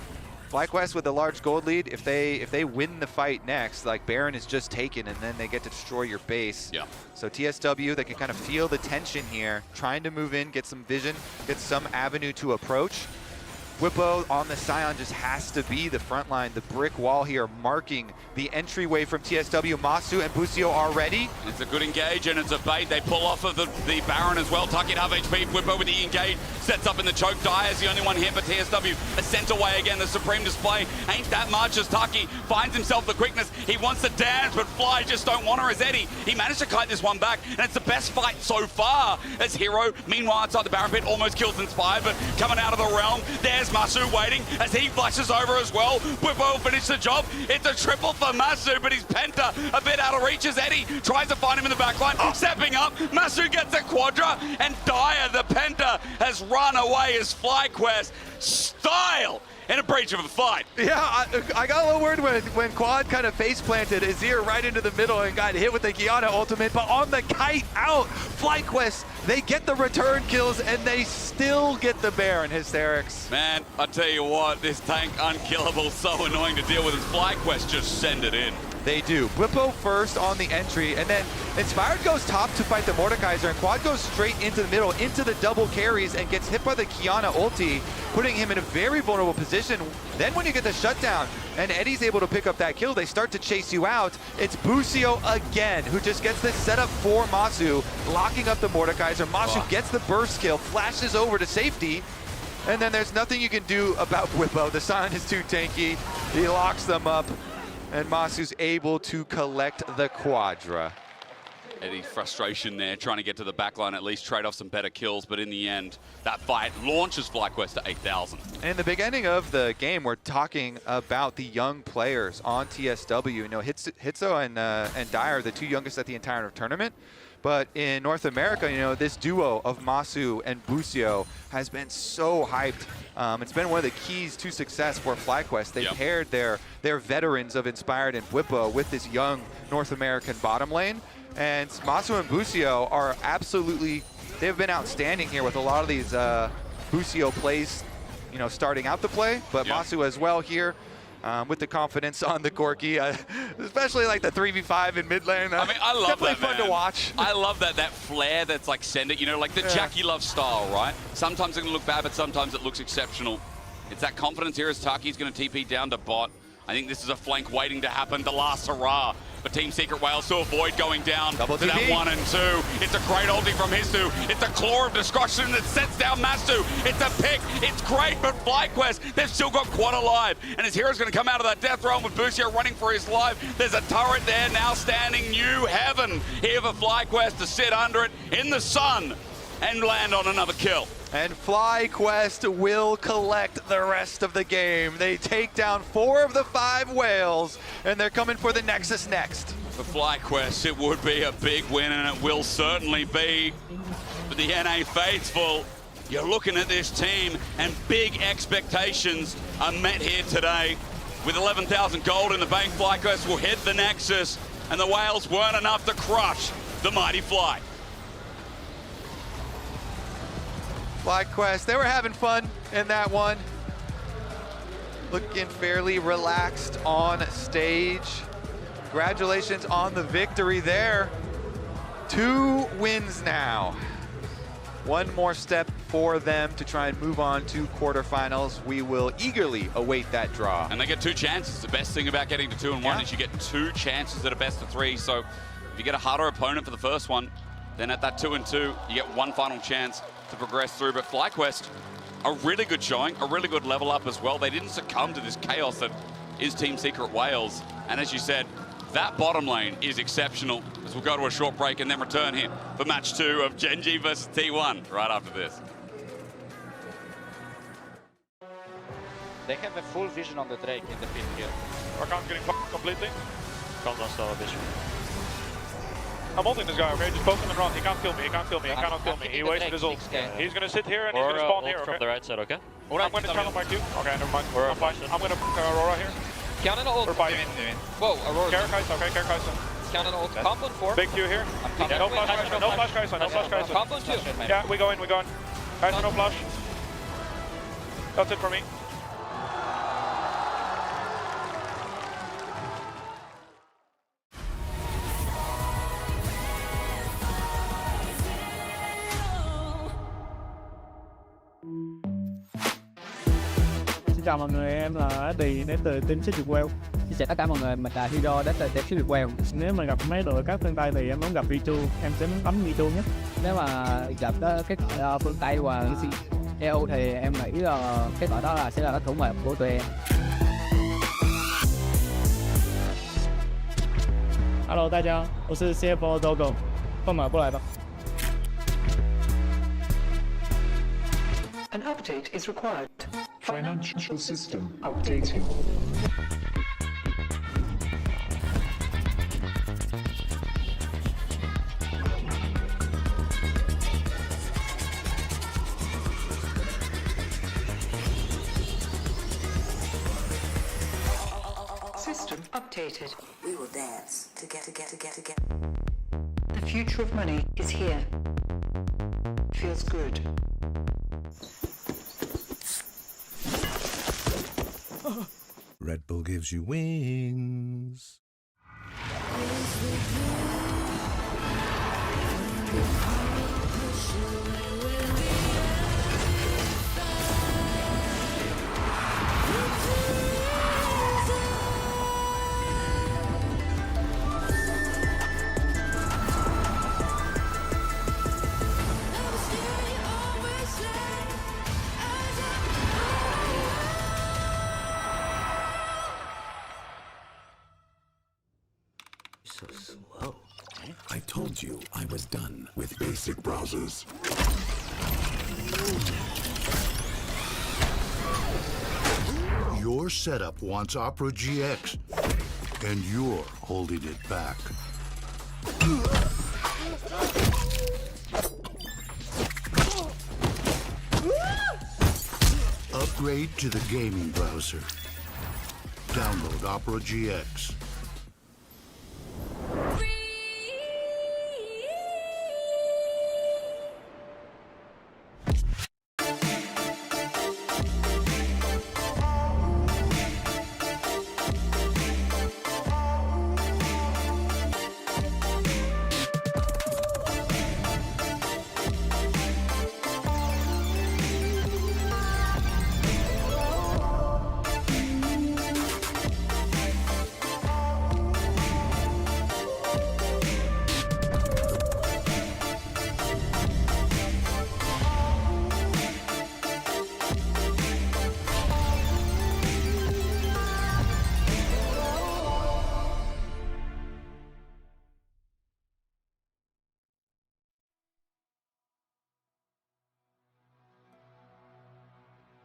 FlyQuest with a large gold lead, if they win the fight next, like Baron is just taken and then they get to destroy your base. Yeah. So TSW, they can kind of feel the tension here, trying to move in, get some vision, get some avenue to approach. Whippo on the Scion just has to be the front line. The brick wall here marking the entryway from TSW. Masu and Busio are ready. It's a good engage, and it's a bait. They pull off of the Baron as well. Tucky half HP. Whippo with the engage. Sets up in the choke. Dyer is the only one here for TSW. A sent away again. The Supreme Display ain't that much as Tucky finds himself the quickness. He wants to dance, but Fly just don't want her as Eddie. He managed to kite this one back, and it's the best fight so far as Hero. Meanwhile, outside the Baron pit, almost kills Inspired, but coming out of the realm, there's Masu waiting as he flashes over as well. Whippo will finish the job. It's a triple for Masu, but he's Penta a bit out of reach as Eddie tries to find him in the backline. Stepping up, Masu gets a quadra, and Dyer, the Penta, has run away as FlyQuest style in a breach of the fight. Yeah, I got a little worried when Quad kind of face planted Azir right into the middle and got hit with the Kiana ultimate, but on the kite out, FlyQuest, they get the return kills and they still get the Baron. Hysterics. Man, I tell you what, this tank unkillable, so annoying to deal with, as FlyQuest just send it in. They do. Whippo first on the entry, and then Inspired goes top to fight the Mordekaiser, and Quad goes straight into the middle, into the double carries, and gets hit by the Kiana ulti, putting him in a very vulnerable position. Then when you get the shutdown, and Eddie's able to pick up that kill, they start to chase you out. It's Busio again, who just gets this setup for Masu, locking up the Mordekaiser. Masu gets the burst kill, flashes over to safety, and then there's nothing you can do about Whippo. The Scion is too tanky. He locks them up, and Masu's able to collect the quadra. Eddie's frustration there, trying to get to the backline, at least trade off some better kills, but in the end, that fight launches FlyQuest to 8,000. In the beginning of the game, we're talking about the young players on TSW. You know, Hitso and Dyer, the two youngest at the entire tournament. But in North America, you know, this duo of Masu and Busio has been so hyped. It's been one of the keys to success for FlyQuest. They paired their veterans of Inspired and Whippo with this young North American bottom lane. And Masu and Busio are absolutely, they've been outstanding here with a lot of these Busio plays, you know, starting out the play, but Masu as well here. With the confidence on the Corki, especially like the 3v5 in mid lane. I mean, I love definitely that, fun to watch. I love that flair that's like send it, you know, like the Jackie Love style, right? Sometimes it can look bad, but sometimes it looks exceptional. It's that confidence here as Taki's going to TP down to bot. I think this is a flank waiting to happen, the last hurrah for Team Secret Whales to avoid going down to that 1 and 2. It's a great ulti from Hisu. It's a claw of destruction that sets down Masu. It's a pick. It's great, but FlyQuest, they've still got Quad alive. And his hero's going to come out of that death realm with Busio running for his life. There's a turret there now standing new heaven here for FlyQuest to sit under it in the sun and land on another kill. And FlyQuest will collect the rest of the game. They take down 4 of the 5 whales, and they're coming for the Nexus next. For FlyQuest, it would be a big win, and it will certainly be. For the NA faithful, you're looking at this team, and big expectations are met here today. With 11,000 gold in the bank, FlyQuest will head the Nexus, and the Whales weren't enough to crush the mighty Fly. FlyQuest, they were having fun in that one. Looking fairly relaxed on stage. Congratulations on the victory there. 2 wins now. One more step for them to try and move on to quarterfinals. We will eagerly await that draw. And they get 2 chances. The best thing about getting to 2 and 1 is you get 2 chances at a best of 3. So if you get a harder opponent for the first one, then at that 2 and 2, you get 1 final chance to progress through. But FlyQuest, a really good showing, a really good level up as well. They didn't succumb to this chaos that is Team Secret Wales. And as you said, that bottom lane is exceptional, as we'll go to a short break and then return here for match 2 of Gen G versus T1 right after this. They have a full vision on the Drake in the pit here. Rakan's getting fucked completely. Can't still have vision. I'm holding this guy, okay? Just poke him and run. He can't kill me, he can't kill me, he cannot kill me. He wasted his ult. He's gonna sit here and he's gonna spawn here, okay? From the right side, okay? I'm gonna channel my Q. Okay, never mind. I'm fine. I'm gonna Aurora here. Cannon ult. We're fighting. Whoa, Aurora. Kaisa, okay, Kaisa. Cannon ult. Compound 4. Big Q here. Yeah, no flash Kaisa, no flash Kaisa, no flash Kaisa. Compound 2. Yeah, we go in. Kaisa, no flash. That's it for me. Xin chào mọi người, em là Eddie đến từ team Secret Wales. Xin chào tất cả mọi người, mình là Hiro đến từ team Secret Wales. Nếu mà gặp mấy đội các phương Tây thì em muốn gặp V2, em sẽ muốn bấm V2 nhất. Nếu mà gặp các phương Tây và EU thì em nghĩ là cái đội đó sẽ là đối thủ mềm của tụi em. Hello， 大家，我是 CFO Dogo， 放马过来吧。An update is required. Financial system updating. System updated. We will dance together. The future of money is here. Feels good. Red Bull gives you wings. So slow. I told you I was done with basic browsers. Your setup wants Opera GX, and you're holding it back. Upgrade to the gaming browser. Download Opera GX.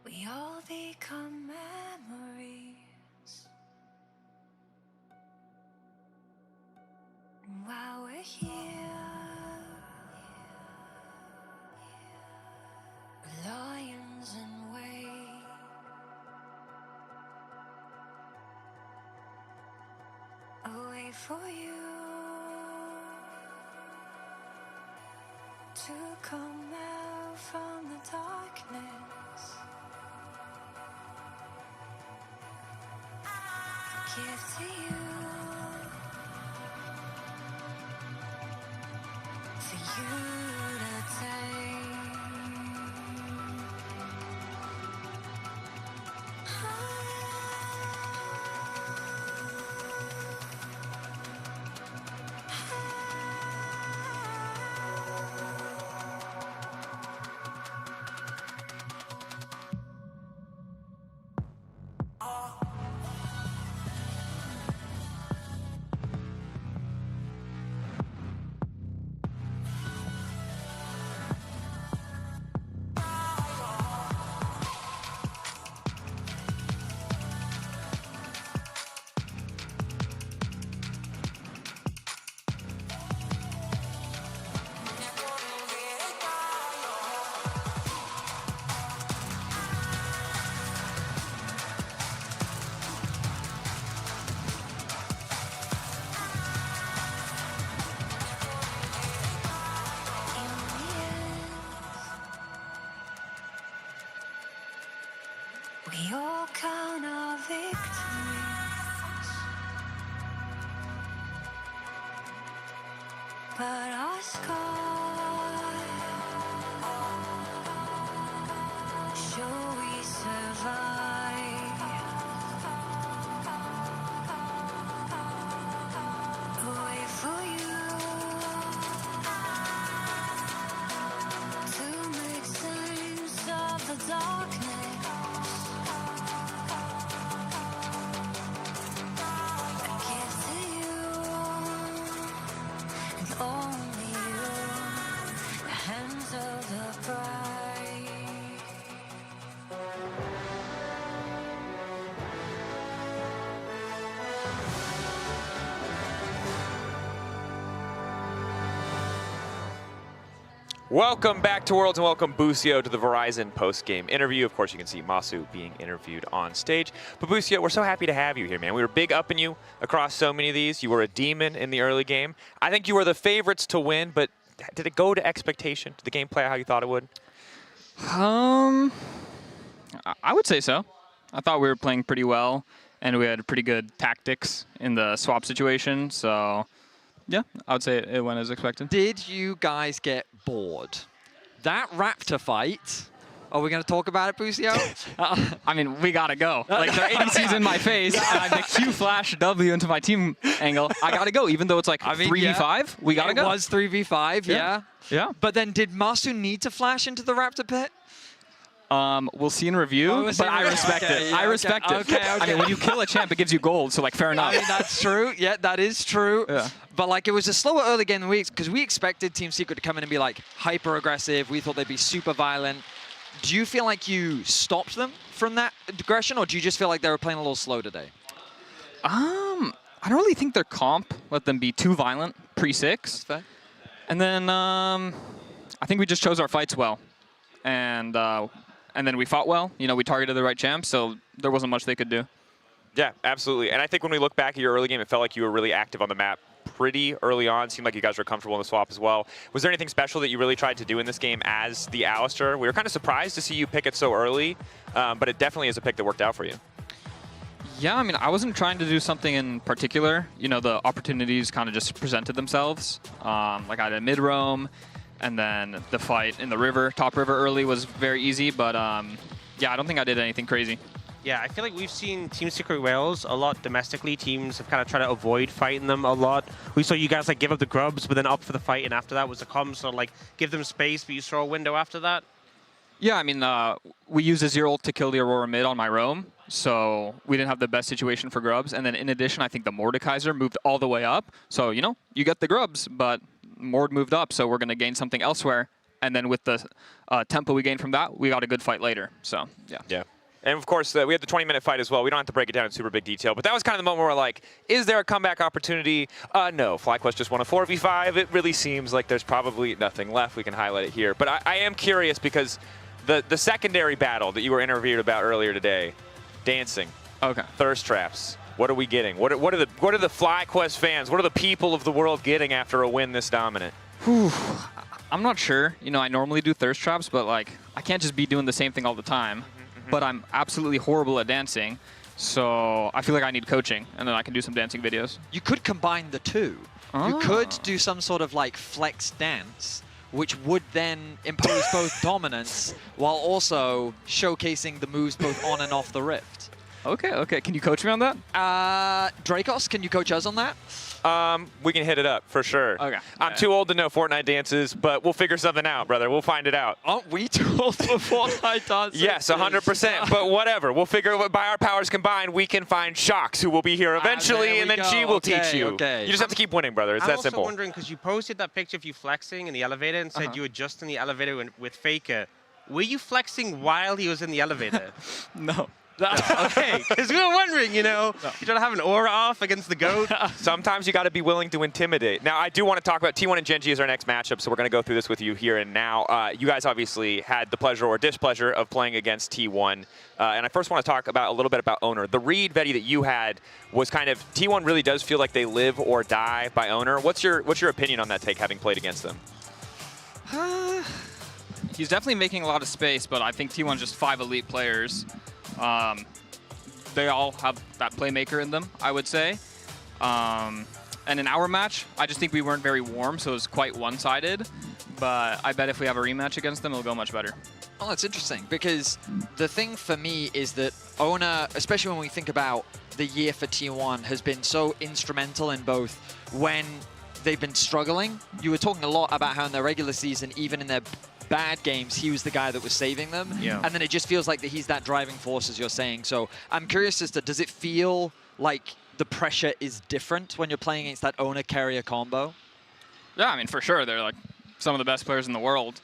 We all become memories. And while we're here, we're lions in wait. for you to come out from the darkness. Give to you for you to take. We all count our victories, but our scars show we survive. Wait for you to make sense of the darkness. Only you, the hands of the bride. Welcome back to Worlds and welcome Busio to the Verizon post-game interview. Of course, you can see Masu being interviewed on stage. But Busio, we're so happy to have you here, man. We were big upping you across so many of these. You were a demon in the early game. I think you were the favorites to win, but did it go to expectation? Did the game play out how you thought it would? I would say so. I thought we were playing pretty well, and we had pretty good tactics in the swap situation, so yeah, I would say it went as expected. Did you guys get bored? That Raptor fight, are we going to talk about it, Busio? I mean, we got to go. Like, the ADC's in my face, and I have the Q flash W into my team angle. I got to go, even though it's like 3v5. We got to go. It was 3v5, yeah. Yeah. But then did Masu need to flash into the Raptor pit? We'll see in review, but I respect it. I respect it. Okay. I mean, when you kill a champ, it gives you gold, so like, fair enough. I mean, that's true. Yeah, that is true. Yeah. But like, it was a slower early game than we, because we expected Team Secret to come in and be like hyper aggressive. We thought they'd be super violent. Do you feel like you stopped them from that aggression, or do you just feel like they were playing a little slow today? I don't really think their comp let them be too violent pre-6. That's fair. And then I think we just chose our fights well, and then we fought well. You know, we targeted the right champs, so there wasn't much they could do. Yeah, absolutely. And I think when we look back at your early game, it felt like you were really active on the map pretty early on. Seemed like you guys were comfortable in the swap as well. Was there anything special that you really tried to do in this game as the Alistar? We were kind of surprised to see you pick it so early, but it definitely is a pick that worked out for you. Yeah, I mean, I wasn't trying to do something in particular. You know, the opportunities kind of just presented themselves. Like I had a mid-roam, and then the fight in the river, top river early was very easy, but yeah, I don't think I did anything crazy. Yeah, I feel like we've seen Team Secret Wales a lot domestically. Teams have kind of tried to avoid fighting them a lot. We saw you guys like give up the grubs, but then up for the fight, and after that was the comms, so like give them space, but you saw a window after that. Yeah, I mean, we used a 0 ult to kill the Aurora mid on my roam, so we didn't have the best situation for grubs. And then in addition, I think the Mordekaiser moved all the way up. So, you know, you get the grubs, but Mord moved up, so we're going to gain something elsewhere. And then with the tempo we gained from that, we got a good fight later. So, yeah. Yeah. And of course, we had the 20-minute fight as well. We don't have to break it down in super big detail, but that was kind of the moment where we're like, is there a comeback opportunity? No, FlyQuest just won a 4v5. It really seems like there's probably nothing left. We can highlight it here. But I am curious because the secondary battle that you were interviewed about earlier today, dancing, okay, thirst traps, What are we getting? What are the FlyQuest fans? What are the people of the world getting after a win this dominant? Whew. I'm not sure. You know, I normally do thirst traps, but like I can't just be doing the same thing all the time. But I'm absolutely horrible at dancing, so I feel like I need coaching, and then I can do some dancing videos. You could combine the two. You could do some sort of like flex dance, which would then impose both dominance while also showcasing the moves both on and off the Rift. Okay. Can you coach me on that? Dracos, can you coach us on that? We can hit it up for sure. Okay. I'm too old to know Fortnite dances, but we'll figure something out, brother. We'll find it out. Aren't we too old for Fortnite dances? Yes, 100%. But whatever. We'll figure by our powers combined, we can find Shocks, who will be here eventually, and then she will teach you. You just have to keep winning, brother. It's that simple. I'm also wondering, because you posted that picture of you flexing in the elevator and said you were just in the elevator with Faker. Were you flexing while he was in the elevator? No. Okay, because we were wondering, you know, you don't have an aura off against the GOAT. Sometimes you got to be willing to intimidate. Now, I do want to talk about T1 and Gen G as our next matchup, so we're going to go through this with you here and now. You guys obviously had the pleasure or displeasure of playing against T1. And I first want to talk about a little bit about Owner. The read, Vetty, that you had was kind of, T1 really does feel like they live or die by Owner. What's your opinion on that take, having played against them? He's definitely making a lot of space, but I think T1's just 5 elite players. They all have that playmaker in them, I would say. And in our match, I just think we weren't very warm, so it was quite one-sided. But I bet if we have a rematch against them, it'll go much better. Oh, that's interesting, because the thing for me is that Owner, especially when we think about the year for T1, has been so instrumental in both when they've been struggling. You were talking a lot about how in their regular season, even in their bad games, he was the guy that was saving them. Yeah. And then it just feels like that he's that driving force, as you're saying. So I'm curious as to, does it feel like the pressure is different when you're playing against that Owner carrier combo? Yeah, I mean, for sure. They're like some of the best players in the world.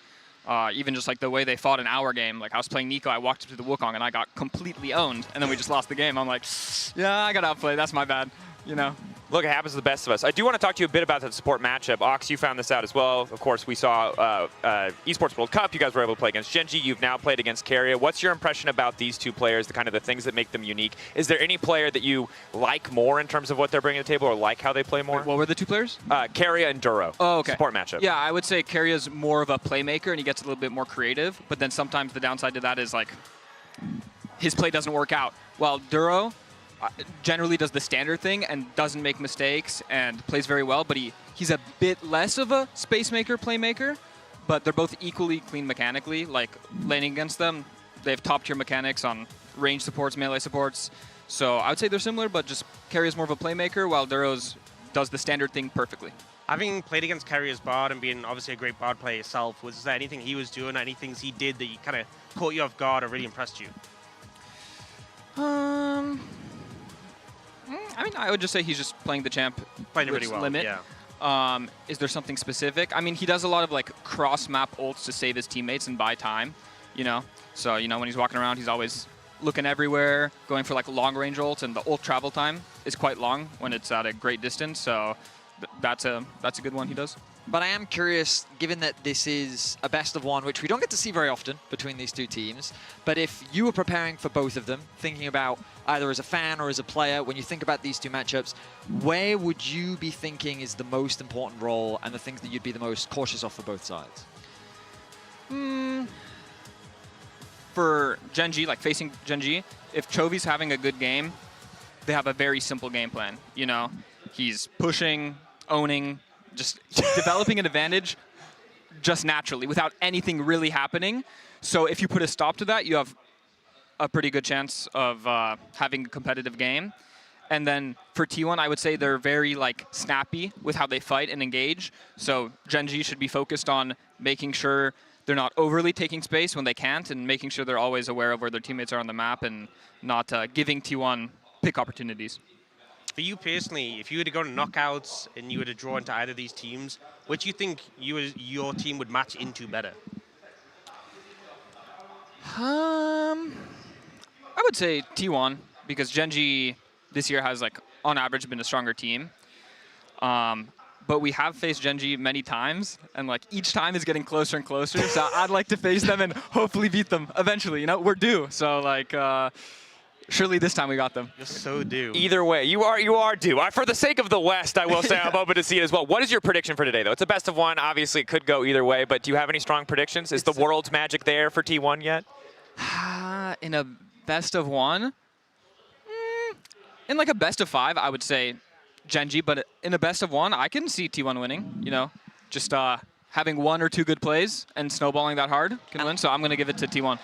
Even just like the way they fought in our game. Like I was playing Nico, I walked up to the Wukong and I got completely owned. And then we just lost the game. I'm like, yeah, I got outplayed. That's my bad. You know? Look, it happens to the best of us. I do want to talk to you a bit about the support matchup. Ox, you found this out as well. Of course, we saw Esports World Cup. You guys were able to play against Gen G. You've now played against Carrier. What's your impression about these two players, the kind of the things that make them unique? Is there any player that you like more in terms of what they're bringing to the table or like how they play more? What were the two players? Carrier and Duro. Oh, okay. Support matchup. Yeah, I would say Carrier's more of a playmaker and he gets a little bit more creative. But then sometimes the downside to that is like his play doesn't work out. While Duro generally does the standard thing and doesn't make mistakes and plays very well, but he's a bit less of a space maker playmaker, but they're both equally clean mechanically. Like laning against them, they have top tier mechanics on range supports, melee supports. So I would say they're similar, but just Carrier's more of a playmaker while Duro's does the standard thing perfectly. Having played against Carrier's Bard and being obviously a great Bard player yourself, was there anything he was doing, any things he did that you kind of caught you off guard or really impressed you? I mean, I would just say he's just playing the champ. Playing it really well, limit. yeah. Is there something specific? I mean, he does a lot of like cross-map ults to save his teammates and buy time, you know? So, you know, when he's walking around, he's always looking everywhere, going for like long-range ults, and the ult travel time is quite long when it's at a great distance, so that's a good one he does. But I am curious, given that this is a best of one, which we don't get to see very often between these two teams, but if you were preparing for both of them, thinking about either as a fan or as a player, when you think about these two matchups, where would you be thinking is the most important role and the things that you'd be the most cautious of for both sides? For Gen G, like facing Gen G, if Chovy's having a good game, they have a very simple game plan, you know? He's pushing, owning, just developing an advantage just naturally without anything really happening. So if you put a stop to that, you have a pretty good chance of having a competitive game. And then for T1, I would say they're very like snappy with how they fight and engage. So Gen G should be focused on making sure they're not overly taking space when they can't and making sure they're always aware of where their teammates are on the map and not giving T1 pick opportunities. For you personally, if you were to go to knockouts and you were to draw into either of these teams, which do you think your team would match into better? I would say T1, because Gen G this year has, like, on average, been a stronger team. But we have faced Gen G many times, and like each time is getting closer and closer. So I'd like to face them and hopefully beat them eventually. You know, we're due. So like, Surely this time we got them. You're so due. Either way, you are due. For the sake of the West, I will say I'm open to see it as well. What is your prediction for today, though? It's a best of one. Obviously, it could go either way, but do you have any strong predictions? Is the world's magic there for T1 yet? In a best of one? In like a best of 5, I would say Gen.G, but in a best of 1, I can see T1 winning, you know? Just having 1 or 2 good plays and snowballing that hard can win, so I'm going to give it to T1.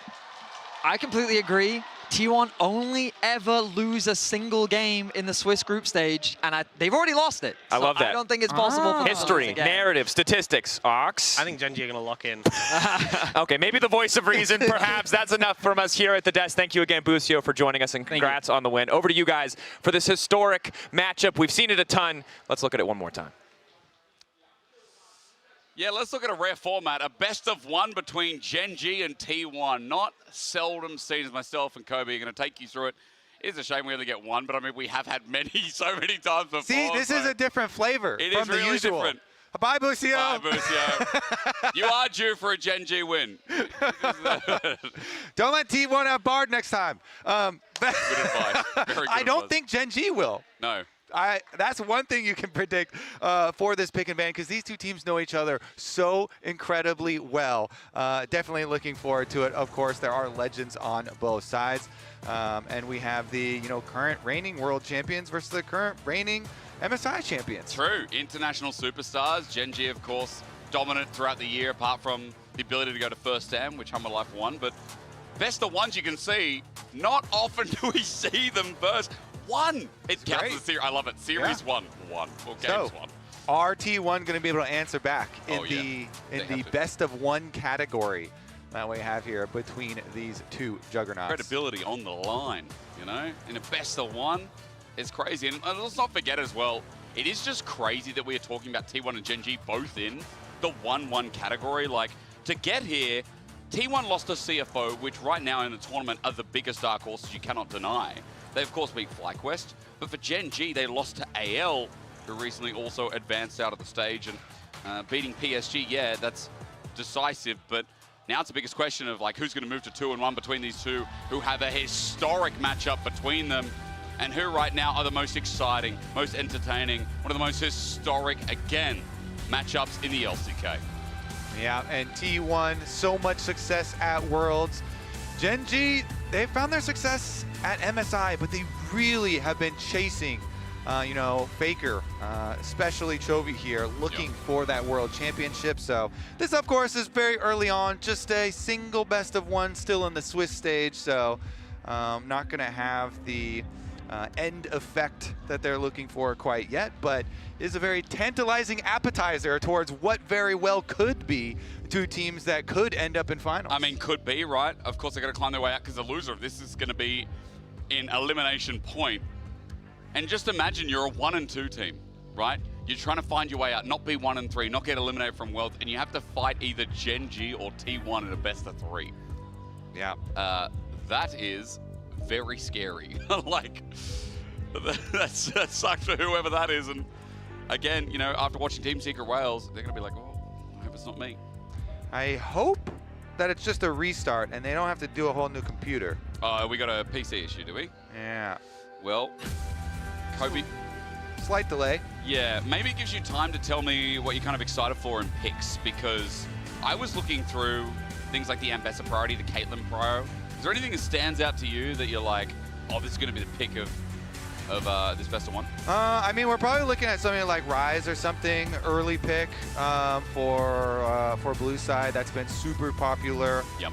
I completely agree. T1 only ever lose a single game in the Swiss group stage, and they've already lost it. I love that. I don't think it's possible for them to lose History, again. narrative, statistics. Ox? I think Gen.G are going to lock in. Okay, maybe the voice of reason, perhaps. That's enough from us here at the desk. Thank you again, Busio, for joining us, and congrats on the win. Over to you guys for this historic matchup. We've seen it a ton. Let's look at it one more time. Yeah, let's look at a rare format, a best of 1 between Gen.G and T1. Not seldom seen as myself and Kobe are going to take you through it. It is a shame we only get 1, but I mean, we have had so many times before. See, this is a different flavor it from is the really usual. Different. Bye, Busio. Bye, Busio. You are due for a Gen.G win. Don't let T1 have Bard next time. Good advice. Very good I don't advice. think Gen.G will. No. That's one thing you can predict for this pick and ban, because these two teams know each other so incredibly well. Definitely looking forward to it. Of course, there are legends on both sides. And we have the current reigning world champions versus the current reigning MSI champions. True. International superstars. Gen.G, of course, dominant throughout the year, apart from the ability to go to first SAM, which Humble Life won. But best of 1s you can see, not often do we see them first. 1. It counts as series. I love it. Series 1. Or games 1. Are T1 going to be able to answer back in the best of 1 category that we have here between these two juggernauts? Credibility on the line, in a best of 1. It's crazy. And let's not forget as well, it is just crazy that we are talking about T1 and Gen.G both in the 1-1 category. Like, to get here, T1 lost to CFO, which right now in the tournament are the biggest dark horses you cannot deny. They, of course, beat FlyQuest, but for Gen.G, they lost to AL, who recently also advanced out of the stage, and beating PSG, yeah, that's decisive, but now it's the biggest question of, like, who's going to move to 2-1 between these two, who have a historic matchup between them, and who right now are the most exciting, most entertaining, one of the most historic, again, matchups in the LCK. Yeah, and T1, so much success at Worlds. Gen.G, they found their success at MSI, but they really have been chasing, Faker, especially Chovy here, looking for that World Championship. So this, of course, is very early on, just a single best of 1 still in the Swiss stage. So not going to have the end effect that they're looking for quite yet, but is a very tantalizing appetizer towards what very well could be two teams that could end up in finals. I mean, could be, right? Of course, they're going to climb their way out, because the loser of this is going to be in elimination point. And just imagine you're a 1-2 team, right? You're trying to find your way out, not be 1-3, not get eliminated from Worlds, and you have to fight either Gen.G or T1 in a best of 3. Yeah. That is very scary. Like, that sucks for whoever that is. And again, after watching Team Secret Wales, they're going to be like, oh, I hope it's not me. I hope that it's just a restart and they don't have to do a whole new computer. We got a PC issue, do we? Yeah. Well, Kobe. Slight delay. Yeah, maybe it gives you time to tell me what you're kind of excited for in picks, because I was looking through things like the Ambessa priority, the Caitlyn prio. Is there anything that stands out to you that you're like, oh, this is going to be the pick of this best of 1? I mean, we're probably looking at something like Rise or something, early pick for blue side. That's been super popular. Yep.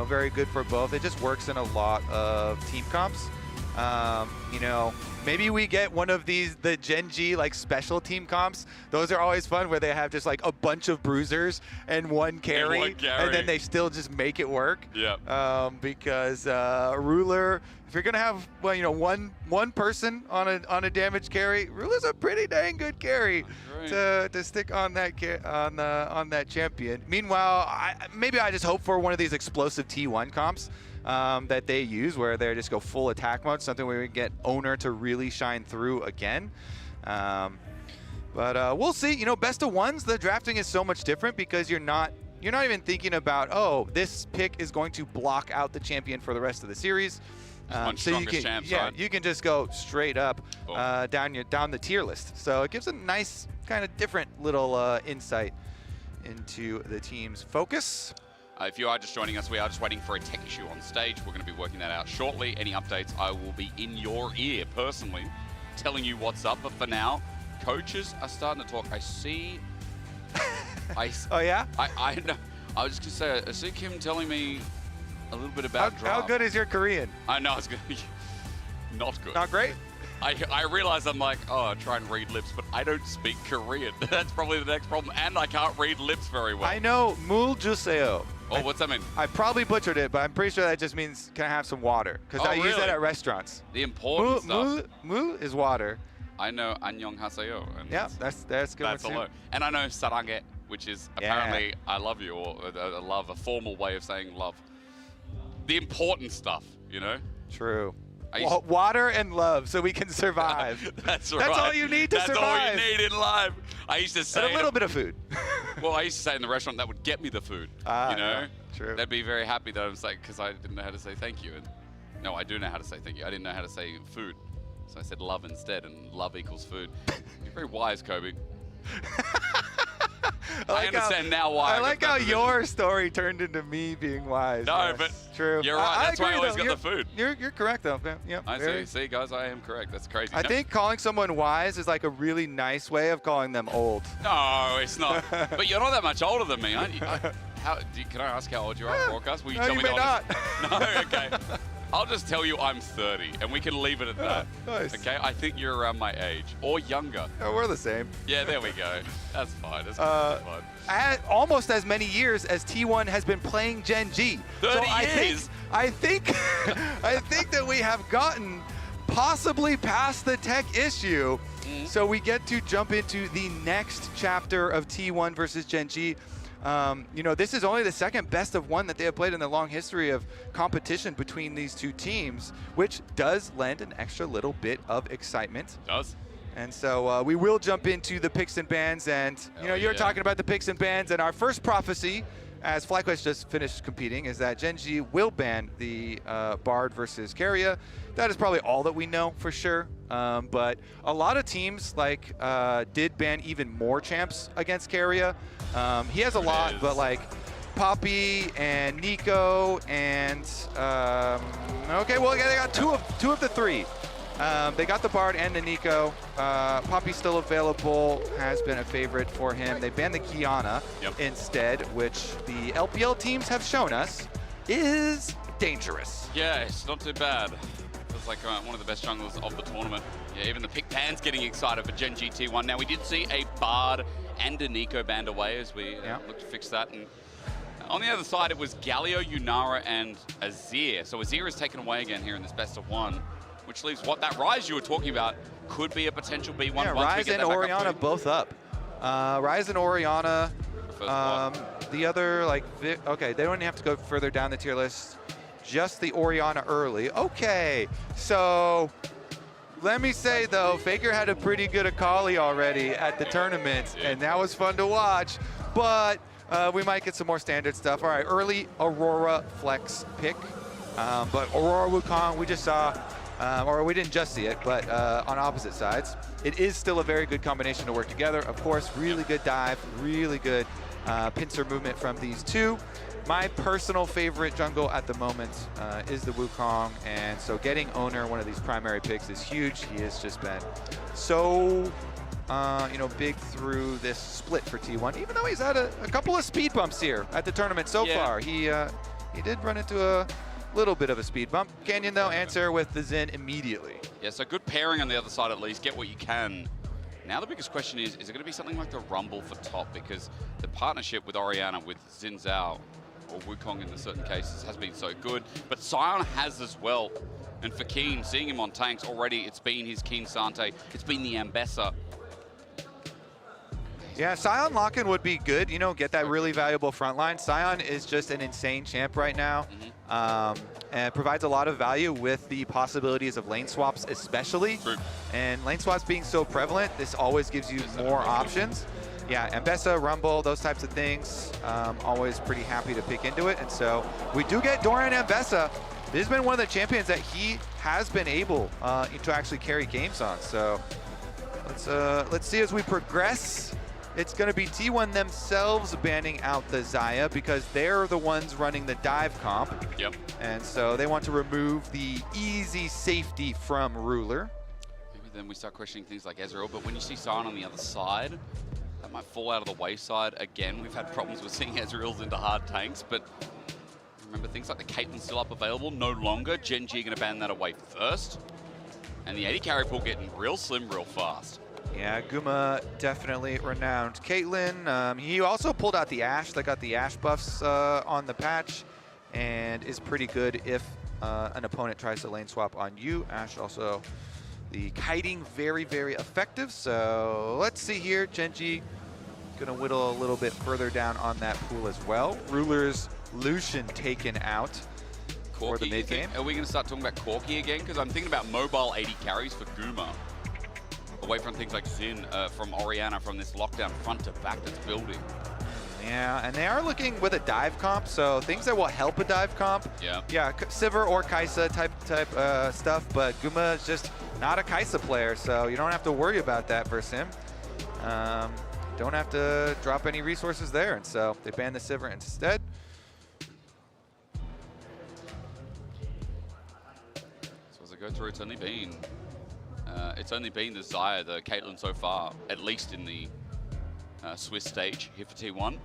Very good for both. It just works in a lot of team comps. Maybe we get one of the Gen.G like special team comps. Those are always fun, where they have just like a bunch of bruisers and one carry, and then they still just make it work. Yeah. Because Ruler, if you're gonna have one person on a damage carry, Ruler's a pretty dang good carry to stick on that on that champion. Meanwhile, maybe I just hope for one of these explosive T1 comps that they use, where they just go full attack mode, something where we get Owner to really shine through again. But we'll see. Best of 1s, the drafting is so much different, because you're not even thinking about, oh, this pick is going to block out the champion for the rest of the series. So you can, champs, yeah, right? you can just go straight up down the tier list. So it gives a nice kind of different little insight into the team's focus. If you are just joining us, we are just waiting for a tech issue on stage. We're going to be working that out shortly. Any updates, I will be in your ear personally, telling you what's up. But for now, coaches are starting to talk. I see. Oh yeah? I know. I was just going to say, I see Kim telling me a little bit about How good is your Korean? I know it's going to be not good. Not great? I realize I'm like, oh, I try and read lips, but I don't speak Korean. That's probably the next problem. And I can't read lips very well. I know 물 주세요. Oh, what's that mean? I probably butchered it, but I'm pretty sure that just means can I have some water? Because I use that at restaurants. The important stuff. Mu is water. I know 안녕하세요. Yeah, that's good. That's hello. And I know 사랑해, which is apparently I love you, or love, a formal way of saying love. The important stuff, you know? True. Water and love, so we can survive. That's right. That's all you need to survive. That's all you need in life. I used to say. And a little bit of food. Well, I used to say in the restaurant that would get me the food. You know? True. They'd be very happy that I was like, because I didn't know how to say thank you. And no, I do know how to say thank you. I didn't know how to say food. So I said love instead, and love equals food. You're very wise, Kobe. I understand now why. I like how your story turned into me being wise. No, yes, but true. You're right. That's why I always though. got the food. You're correct though. Yeah. I see. See, guys, I am correct. That's crazy. I think calling someone wise is like a really nice way of calling them old. No, it's not. But you're not that much older than me, aren't you? Can I ask how old you are on broadcast? Will you tell me may not. No, okay. I'll just tell you I'm 30, and we can leave it at that. Nice. Okay, I think you're around my age, or younger. Oh, we're the same. Yeah, there we go. That's fine. That's fine. Almost as many years as T1 has been playing Gen G. 30 years. I think that we have gotten possibly past the tech issue. So we get to jump into the next chapter of T1 versus Gen G. You know, this is only the second best of one that they have played in the long history of competition between these two teams, which does lend an extra little bit of excitement. It does. And so we will jump into the picks and bans. And, you know, you're talking about the picks and bans. And our first prophecy, as FlyQuest just finished competing, is that Gen G will ban the Bard versus Keria. That is probably all that we know for sure. But a lot of teams did ban even more champs against Keria. He has a lot, but like Poppy and Nico and okay, well, yeah, they got two of the three. They got the Bard and the Nico. Poppy's still available, has been a favorite for him. They banned the Kiana instead, which the LPL teams have shown us is dangerous. Yeah, it's not too bad. Feels like one of the best junglers of the tournament. Yeah, even the pick pan's getting excited for Gen G T1. Now, we did see a Bard and a Nico banned away as we look to fix that. And on the other side, it was Galio, Yunara, and Azir. So Azir is taken away again here in this best of one, which leaves what that Rise you were talking about could be a potential B1. Yeah, Rise and Orianna both up. Rise and Orianna. The other, okay, they don't have to go further down the tier list. Just the Orianna early. Okay, so let me say though, Faker had a pretty good Akali already at the tournament, and that was fun to watch. But we might get some more standard stuff. All right, early Aurora flex pick. But Aurora Wukong, we just saw, or we didn't just see it, but on opposite sides. It is still a very good combination to work together. Of course, really good dive, really good pincer movement from these two. My personal favorite jungle at the moment is the Wukong, and so getting Owner, one of these primary picks, is huge. He has just been so big through this split for T1, even though he's had a couple of speed bumps here at the tournament so far. He did run into a little bit of a speed bump. Canyon, though, answer with the Xin immediately. Yeah, so good pairing on the other side at least. Get what you can. Now the biggest question is it going to be something like the Rumble for top? Because the partnership with Orianna, with Xin Zhao, or Wukong in certain cases, has been so good. But Sion has as well. And for Keen, seeing him on tanks already, it's been his Keen Sante. It's been the Ambessa. Yeah, Sion lock-in would be good, get that really valuable front line. Sion is just an insane champ right now, and provides a lot of value with the possibilities of lane swaps especially. True. And lane swaps being so prevalent, this always gives you more options. Yeah, Ambessa, Rumble, those types of things, always pretty happy to pick into it. And so we do get Doran Ambessa this has been one of the champions that he has been able to actually carry games on. So let's see as we progress. It's going to be T1 themselves banning out the Xayah because they're the ones running the dive comp. Yep. And so they want to remove the easy safety from Ruler. Maybe then we start questioning things like Ezreal, but when you see Sion on the other side, that might fall out of the wayside again. We've had problems with seeing Ezreals into hard tanks, but remember things like the Caitlyn's still up available, no longer. Gen G going to ban that away first. And the 80 carry pool getting real slim real fast. Yeah, Guma definitely renowned. Caitlyn, he also pulled out the Ashe. They got the Ashe buffs on the patch and is pretty good if an opponent tries to lane swap on you. Ashe also, the kiting, very, very effective. So let's see here. Genji gonna whittle a little bit further down on that pool as well. Ruler's Lucian taken out for the mid game. Are we gonna start talking about Corki again? Because I'm thinking about mobile 80 carries for Guma. Away from things like Xin, from Orianna, from this lockdown front to back that's building. Yeah, and they are looking with a dive comp, so things that will help a dive comp. Yeah. Yeah, Sivir or Kai'Sa type stuff, but Guma is just not a Kai'Sa player, so you don't have to worry about that versus him. Don't have to drop any resources there, and so they ban the Sivir instead. So as I go through, it's only been the Xayah, the Caitlyn so far, at least in the Swiss stage here for T1.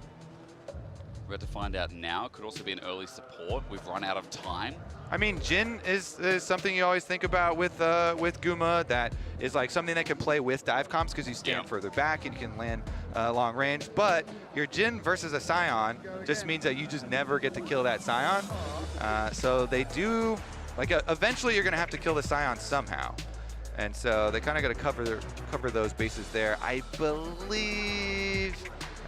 We're about to find out now. It could also be an early support. We've run out of time. I mean, Jhin is something you always think about with Guma. That is like something that can play with dive comps because you stand further back and you can land long range. But your Jhin versus a Sion just means that you just never get to kill that Sion. So they do, like, eventually you're going to have to kill the Sion somehow. And so they kind of got to cover those bases there. I believe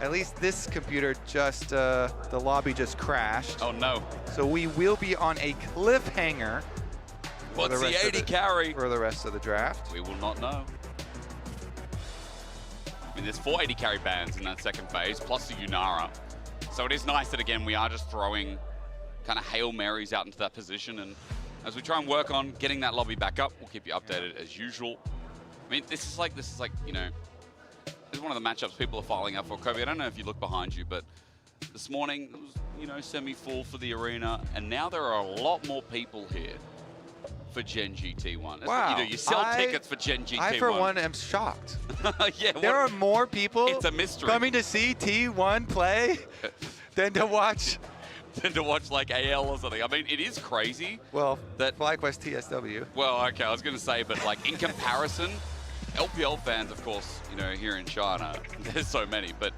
at least this computer just, the lobby just crashed. Oh no. So we will be on a cliffhanger. What's the 80 carry? For the rest of the draft. We will not know. I mean, there's 4 80 carry bans in that second phase, plus the Yunara. So it is nice that, again, we are just throwing kind of Hail Marys out into that position. And as we try and work on getting that lobby back up, we'll keep you updated as usual. I mean, this is like, you know, this is one of the matchups people are filing up for. Kobe, I don't know if you look behind you, but this morning it was, you know, semi-full for the arena, and now there are a lot more people here for Gen G T1. That's wow. what you do. You sell tickets for Gen G T1. I, for one, am shocked. Yeah, there are more people it's a mystery. coming to see T1 play than to watch like AL or something. I mean, it is crazy. Well, that FlyQuest TSW. Well, okay, I was going to say, but like in comparison, LPL fans, of course, you know, here in China, there's so many, but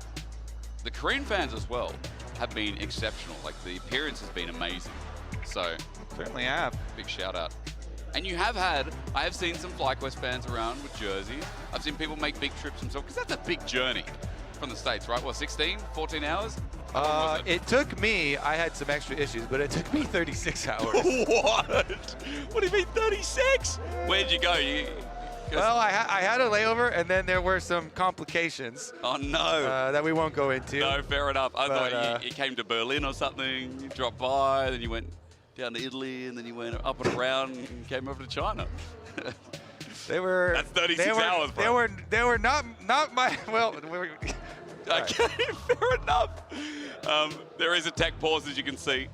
the Korean fans as well have been exceptional. Like the appearance has been amazing. So certainly have. Big shout out. And you have had, I have seen some FlyQuest fans around with jerseys. I've seen people make big trips themselves, because that's a big journey from the States, right? What, 16, 14 hours? It took me, I had some extra issues, but it took me 36 hours. What? What do you mean 36? Where'd you go? Well, I had a layover, and then there were some complications. Oh, no. That we won't go into. No, fair enough. I thought you came to Berlin or something, you dropped by, then you went down to Italy, and then you went up and around and came over to China. They were. That's 36 hours, bro. They were not my. Well, okay, fair enough. There is a tech pause, as you can see.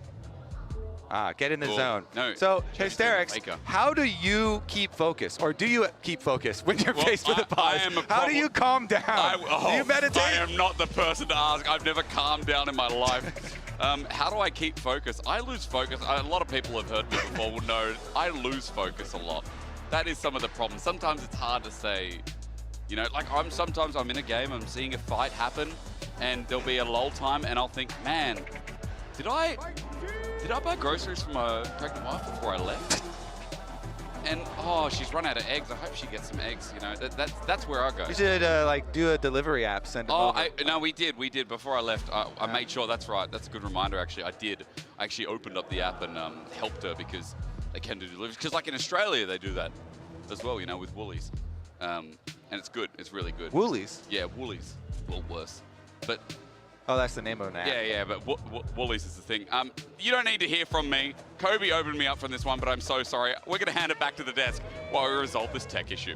Get in the zone. No. So, Hysterics, how do you keep focus, or do you keep focus when you're faced with a pause? How do you calm down? Do you meditate? I am not the person to ask. I've never calmed down in my life. How do I keep focus? I lose focus. A lot of people have heard me before will know I lose focus a lot. That is some of the problems. Sometimes it's hard to say, you know, like sometimes I'm in a game, I'm seeing a fight happen, and there'll be a lull time, and I'll think, man, did I buy groceries for my pregnant wife before I left? And oh, she's run out of eggs. I hope she gets some eggs. You know, that's where I go. You should like do a delivery app, send them over. No, we did before I left. I made sure. That's right. That's a good reminder. Actually, I did. I actually opened up the app and helped her because they can do deliveries. Because like in Australia, they do that as well. You know, with Woolies, and it's good. It's really good. Woolies. Yeah, Woolies. Well, worse. But Oh, that's the name of an app. Yeah, but Woolies is the thing. You don't need to hear from me. Kobe opened me up from this one, but I'm so sorry. We're going to hand it back to the desk while we resolve this tech issue.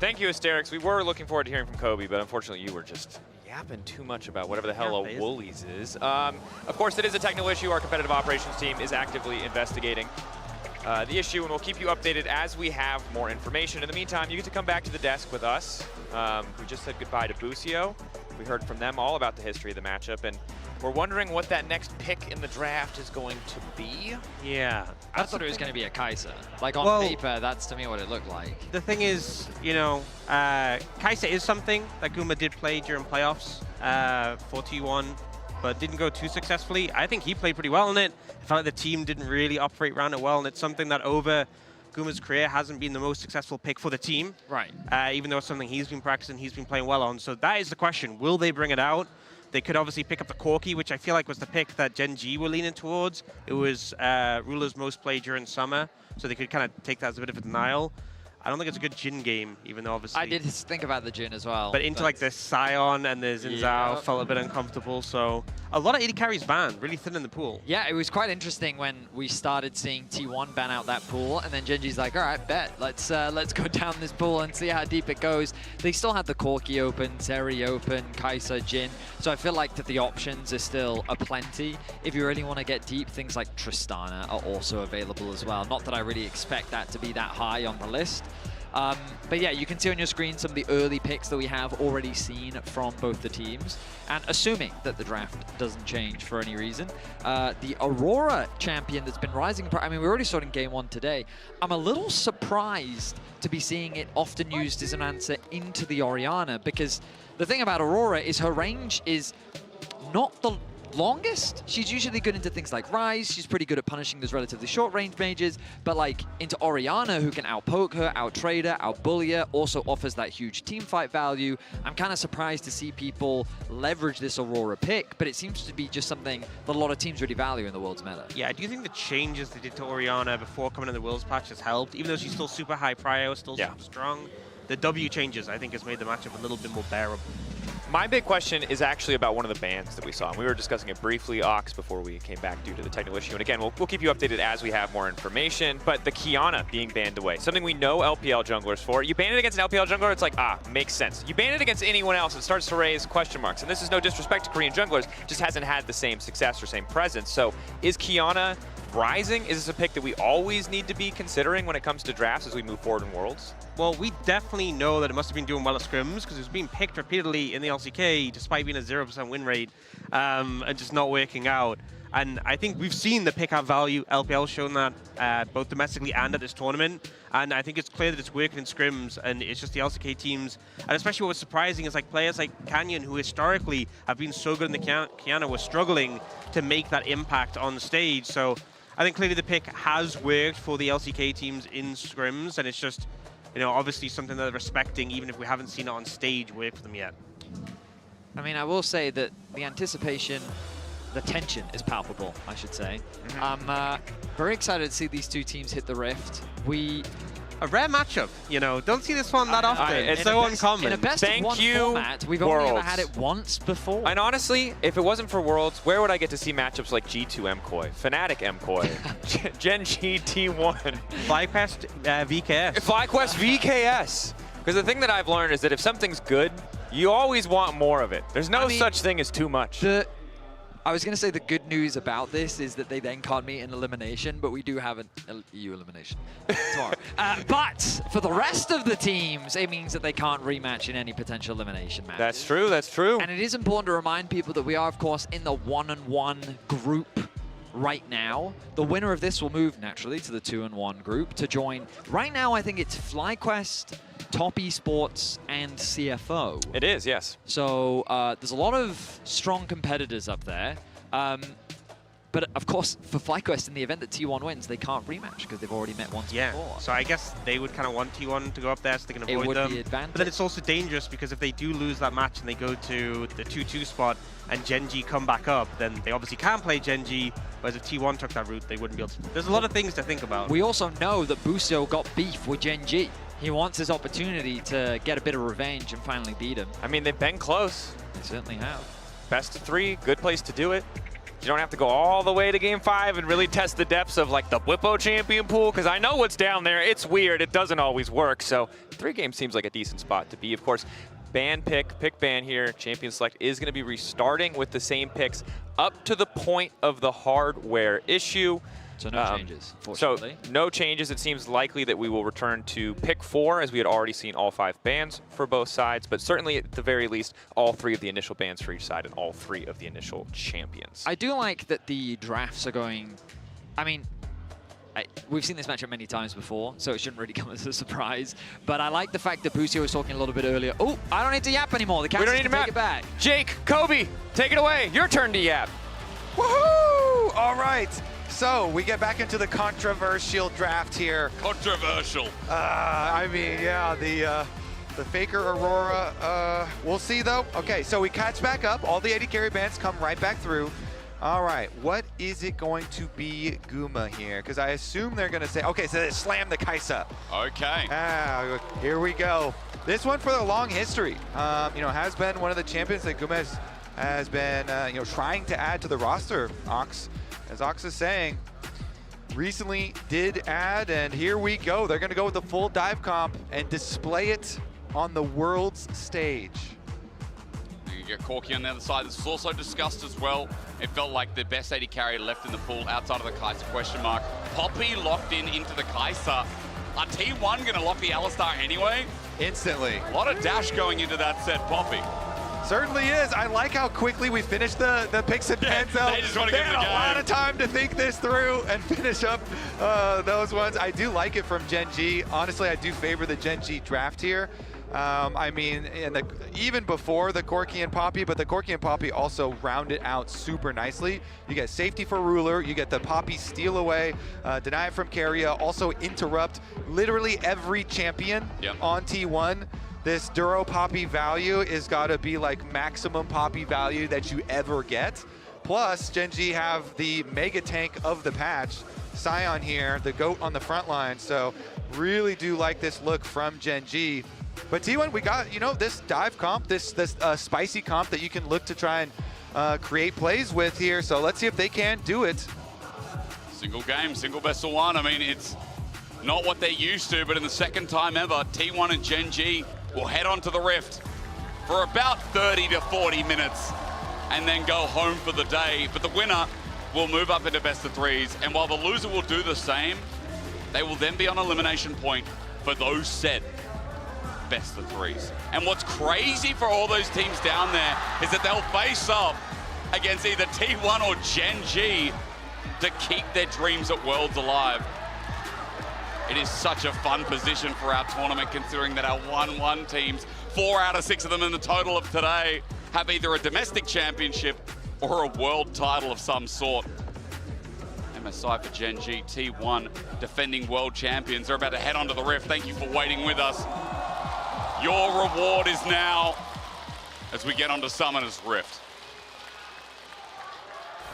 Thank you, Asterix. We were looking forward to hearing from Kobe, but unfortunately you were just yapping too much about whatever the hell a Woolies is. Of course, it is a technical issue. Our competitive operations team is actively investigating the issue, and we'll keep you updated as we have more information. In the meantime, you get to come back to the desk with us. We just said goodbye to Busio. We heard from them all about the history of the matchup, and we're wondering what that next pick in the draft is going to be. Yeah. I thought it was going to be a Kai'Sa. Like, on paper, that's to me what it looked like. The thing is, you know, Kai'Sa is something that Guma did play during playoffs for T1, but didn't go too successfully. I think he played pretty well in it. I felt like the team didn't really operate around it well, and it's something that over Guma's career hasn't been the most successful pick for the team. Right. Even though it's something he's been practicing, he's been playing well on. So that is the question. Will they bring it out? They could obviously pick up the Corki, which I feel like was the pick that Gen G were leaning towards. It was Ruler's most played during summer, so they could kind of take that as a bit of a denial. I don't think it's a good Jhin game, even though obviously... I did think about the Jhin as well. But into like the Sion and the Xin Zhao felt a bit uncomfortable, so... A lot of AD carries banned, really thin in the pool. Yeah, it was quite interesting when we started seeing T1 ban out that pool, and then Genji's like, all right, bet. Let's go down this pool and see how deep it goes. They still had the Corki open, Zeri open, Kai'Sa, Jhin. So I feel like that the options are still aplenty. If you really want to get deep, things like Tristana are also available as well. Not that I really expect that to be that high on the list. But yeah, you can see on your screen some of the early picks that we have already seen from both the teams. And assuming that the draft doesn't change for any reason, the Aurora champion that's been rising, I mean, we already saw it in game 1 today. I'm a little surprised to be seeing it often used as an answer into the Orianna, because the thing about Aurora is her range is not the longest. She's usually good into things like Ryze. She's pretty good at punishing those relatively short range mages, but like into Orianna, who can outpoke her, outtrade her, outbully her, also offers that huge team fight value. I'm kind of surprised to see people leverage this Aurora pick, but it seems to be just something that a lot of teams really value in the World's meta. Yeah, do you think the changes they did to Orianna before coming in the World's patch has helped? Even though she's still super high prio, still super strong, the W changes, I think, has made the matchup a little bit more bearable. My big question is actually about one of the bans that we saw. And we were discussing it briefly, Ox, before we came back due to the technical issue. And again, we'll keep you updated as we have more information. But the Qiyana being banned away, something we know LPL junglers for. You ban it against an LPL jungler, it's like, makes sense. You ban it against anyone else, it starts to raise question marks. And this is no disrespect to Korean junglers, just hasn't had the same success or same presence. So is Qiyana rising? Is this a pick that we always need to be considering when it comes to drafts as we move forward in Worlds? Well, we definitely know that it must have been doing well at scrims because it's been picked repeatedly in the LCK despite being a 0% win rate and just not working out. And I think we've seen the pick-up value. LPL shown that both domestically and at this tournament. And I think it's clear that it's working in scrims, and it's just the LCK teams. And especially what was surprising is like players like Canyon, who historically have been so good in the Qiyana, were struggling to make that impact on the stage. So I think clearly the pick has worked for the LCK teams in scrims, and it's just, you know, obviously something that they're respecting, even if we haven't seen it on stage work for them yet. I mean, I will say that the anticipation, the tension is palpable, I should say. I'm very excited to see these two teams hit the Rift. A rare matchup, you know. Don't see this one that often. It's so uncommon. In a best of one format, we've only ever had it once before. And honestly, if it wasn't for Worlds, where would I get to see matchups like G2 MKOI, Fnatic MKOI, Gen G T1, FlyQuest VKS. FlyQuest VKS. Because the thing that I've learned is that if something's good, you always want more of it. There's no such thing as too much. I was going to say the good news about this is that they then can't meet in elimination, but we do have an EU elimination tomorrow. But for the rest of the teams, it means that they can't rematch in any potential elimination matches. That's true, that's true. And it is important to remind people that we are, of course, in the 1-on-1 group right now. The winner of this will move naturally to the 2-on-1 group to join. Right now, I think it's FlyQuest, Top Esports, and CFO. It is, yes. So there's a lot of strong competitors up there. But of course, for FlyQuest, in the event that T1 wins, they can't rematch because they've already met once before. So I guess they would kind of want T1 to go up there so they can avoid them. Be advantage. But then it's also dangerous because if they do lose that match and they go to the 2-2 spot and Gen.G come back up, then they obviously can play Gen.G, whereas if T1 took that route, they wouldn't be able to. There's a lot of things to think about. We also know that Busio got beef with Gen.G. He wants his opportunity to get a bit of revenge and finally beat him. I mean, they've been close. They certainly have. Best of 3, good place to do it. You don't have to go all the way to Game 5 and really test the depths of like the Whippo champion pool, because I know what's down there. It's weird. It doesn't always work. So 3 games seems like a decent spot to be. Of course, ban pick ban here. Champion select is going to be restarting with the same picks up to the point of the hardware issue. So no changes, fortunately. So no changes. It seems likely that we will return to pick 4, as we had already seen all 5 bans for both sides, but certainly at the very least, all 3 of the initial bans for each side and all 3 of the initial champions. I do like that the drafts are going, I mean, we've seen this matchup many times before, so it shouldn't really come as a surprise, but I like the fact that Busio was talking a little bit earlier. Oh, I don't need to yap anymore. The captain's can take it back. Jake, Kobe, take it away. Your turn to yap. Woohoo! All right. So we get back into the controversial draft here. Controversial. I mean, yeah, the Faker Aurora. We'll see though. Okay, so we catch back up. All the 80 carry bands come right back through. All right, what is it going to be Guma here? Because I assume they're going to say, okay, so they slam the Kaisa. Okay. Here we go. This one for the long history. You know, has been one of the champions that Guma has been, you know, trying to add to the roster. Ox, as Ox is saying, recently did add, and here we go. They're going to go with the full dive comp and display it on the world's stage. You get Corky on the other side. This was also discussed as well. It felt like the best 80 carry left in the pool outside of the Kai'Sa question mark. Poppy locked into the Kai'Sa. Are T1 going to lock the Alistar anyway? Instantly. A lot of dash going into that set, Poppy. Certainly is. I like how quickly we finished the picks and pens out. They just want to get in the game. A lot of time to think this through and finish up those ones. I do like it from Gen.G. Honestly, I do favor the Gen.G draft here. I mean, even before the Corky and Poppy, but the Corky and Poppy also round it out super nicely. You get safety for Ruler, you get the Poppy steal away, deny it from Keria, also interrupt literally every champion on T1. This Duro Poppy value is gotta be like maximum Poppy value that you ever get. Plus, Gen.G have the mega tank of the patch, Sion here, the GOAT on the front line. So really do like this look from Gen.G. But T1, we got, you know, this dive comp, this spicy comp that you can look to try and create plays with here. So let's see if they can do it. Single game, single best of 1. I mean, it's not what they're used to, but in the second time ever, T1 and Gen.G will head on to the Rift for about 30 to 40 minutes and then go home for the day. But the winner will move up into best of 3s. And while the loser will do the same, they will then be on elimination point for those said best of 3s. And what's crazy for all those teams down there is that they'll face up against either T1 or Gen.G to keep their dreams at Worlds alive. It is such a fun position for our tournament, considering that our 1-1 teams, 4 out of 6 of them in the total of today, have either a domestic championship or a world title of some sort. MSI for Gen.G, T1 defending world champions. They're about to head onto the Rift. Thank you for waiting with us. Your reward is now as we get onto Summoner's Rift.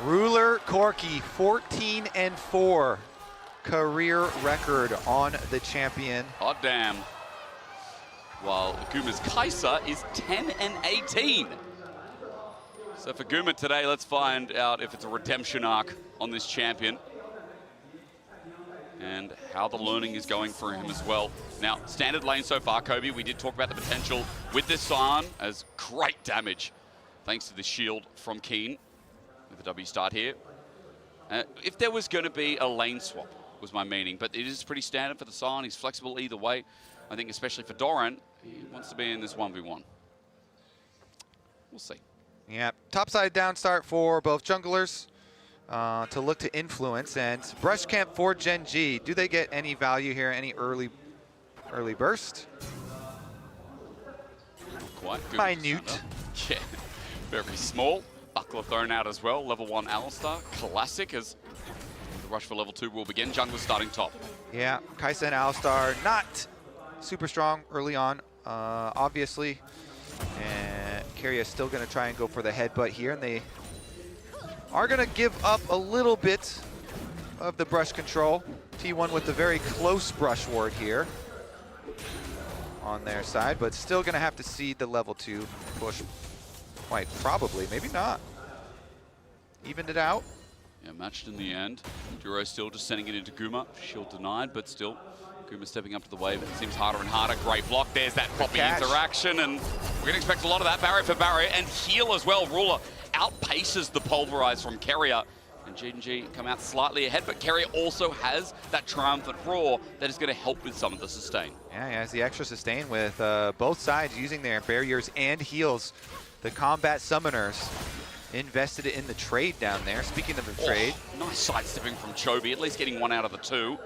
Ruler Corky, 14-4. Career record on the champion. Oh, damn. While Guma's Kaisa is 10-18. So for Guma today, let's find out if it's a redemption arc on this champion and how the learning is going for him as well. Now, standard lane so far, Kobe, we did talk about the potential with this Sion as great damage, thanks to the shield from Keen with the W start here. If there was going to be a lane swap, was my meaning, but it is pretty standard for the Sion. He's flexible either way. I think especially for Doran, he wants to be in this 1v1. We'll see. Yeah, topside down start for both junglers to look to influence, and brush camp for Gen.G. Do they get any value here? Any early burst? Quite good. Minute. Yeah, very small. Buckler thrown out as well. Level 1 Alistar. Classic as the rush for level 2 will begin. Jungler starting top. Yeah, Kaisa and Alistar not super strong early on, obviously. And Keria is still going to try and go for the headbutt here, and they are going to give up a little bit of the brush control. T1 with the very close brush ward here on their side, but still going to have to see the level 2 push quite probably. Maybe not. Evened it out. Yeah, matched in the end. Duro still just sending it into Guma. Shield denied, but still Guma stepping up to the wave. It seems harder and harder. Great block. There's that floppy interaction, and we're going to expect a lot of that. Barrier for barrier, and heal as well. Ruler outpaces the pulverize from Keria. And G&G come out slightly ahead, but Keria also has that triumphant roar that is going to help with some of the sustain. Yeah, he has the extra sustain with both sides using their barriers and heals. The combat summoners invested in the trade down there. Speaking of the trade. Nice sidestepping from Chovy, at least getting 1 out of the 2.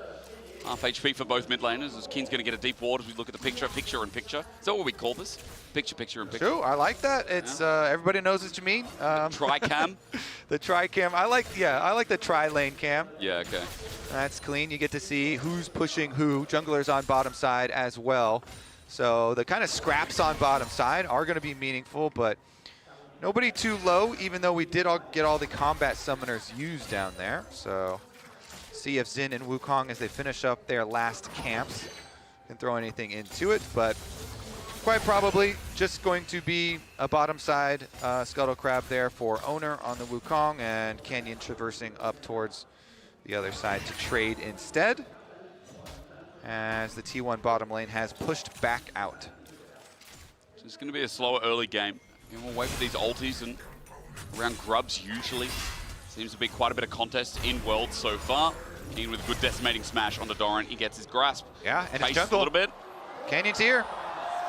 Half HP for both mid laners, as Keen's going to get a deep ward as we look at the picture in picture. Is that what we call this? Picture in picture. True, I like that. It's everybody knows what you mean. Tri-cam. The tri-cam. I like the tri-lane cam. Yeah, okay. That's clean. You get to see who's pushing who. Junglers on bottom side as well. So the kind of scraps on bottom side are going to be meaningful, but nobody too low, even though we did get all the combat summoners used down there. So see if Xin and Wukong, as they finish up their last camps, can throw anything into it, but quite probably just going to be a bottom side Scuttle Crab there for Owner on the Wukong, and Canyon traversing up towards the other side to trade instead, as the T1 bottom lane has pushed back out. So it's going to be a slower early game. And we'll wait for these ultis, and around grubs usually. Seems to be quite a bit of contest in World so far. Keen with a good decimating smash onto Doran. He gets his grasp. Yeah, and his Paces jungle. a little bit. Canyon's here.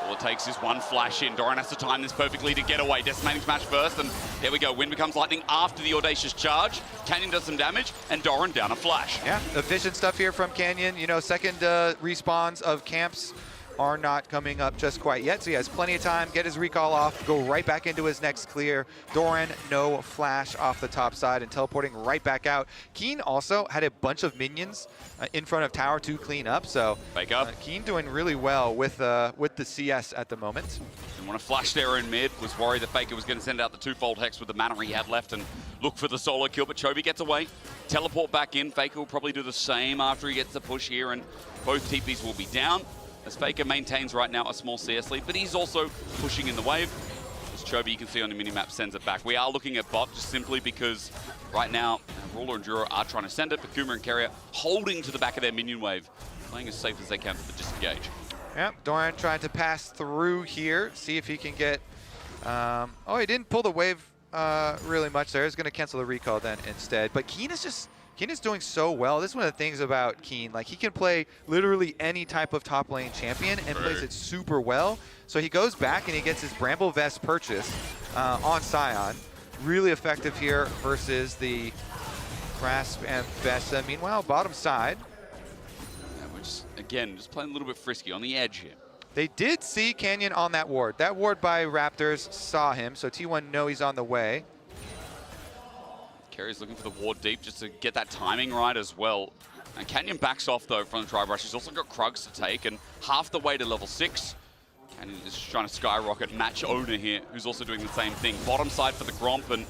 All it takes is one flash in. Doran has to time this perfectly to get away. Decimating smash first, and there we go. Wind becomes lightning after the audacious charge. Canyon does some damage, and Doran down a flash. Yeah, the vision stuff here from Canyon. You know, second respawns of camps are not coming up just quite yet, so he has plenty of time, get his recall off, go right back into his next clear. Doran, no flash off the top side and teleporting right back out. Keen also had a bunch of minions in front of tower to clean up, so Keen doing really well with the CS at the moment. Didn't want to flash there in mid, was worried that Faker was going to send out the twofold hex with the mana he had left and look for the solo kill, but Chovy gets away. Teleport back in. Faker will probably do the same after he gets the push here, and both TPs will be down. As Faker maintains right now a small CS lead, but he's also pushing in the wave. As Chovy, you can see on the minimap, sends it back. We are looking at bot just simply because right now, Ruler and Duro are trying to send it, but Kuma and Keria holding to the back of their minion wave, playing as safe as they can for the disengage. Yep, Doran trying to pass through here, see if he can get... oh, he didn't pull the wave really much there. He's going to cancel the recall then instead. But Keen is doing so well. This is one of the things about Keen. Like, he can play literally any type of top lane champion and plays it super well. So he goes back and he gets his Bramble Vest purchase on Sion. Really effective here versus the Grasp and Vesta. Meanwhile, bottom side. Yeah, we're just, again, just playing a little bit frisky on the edge here. They did see Canyon on that ward. That ward by Raptors saw him, so T1 know he's on the way. Kerry's looking for the ward deep just to get that timing right as well. And Canyon backs off though from the tri-brush. He's also got Krugs to take, and half the way to level 6. Canyon is trying to skyrocket match Owner here, who's also doing the same thing. Bottom side for the Gromp, and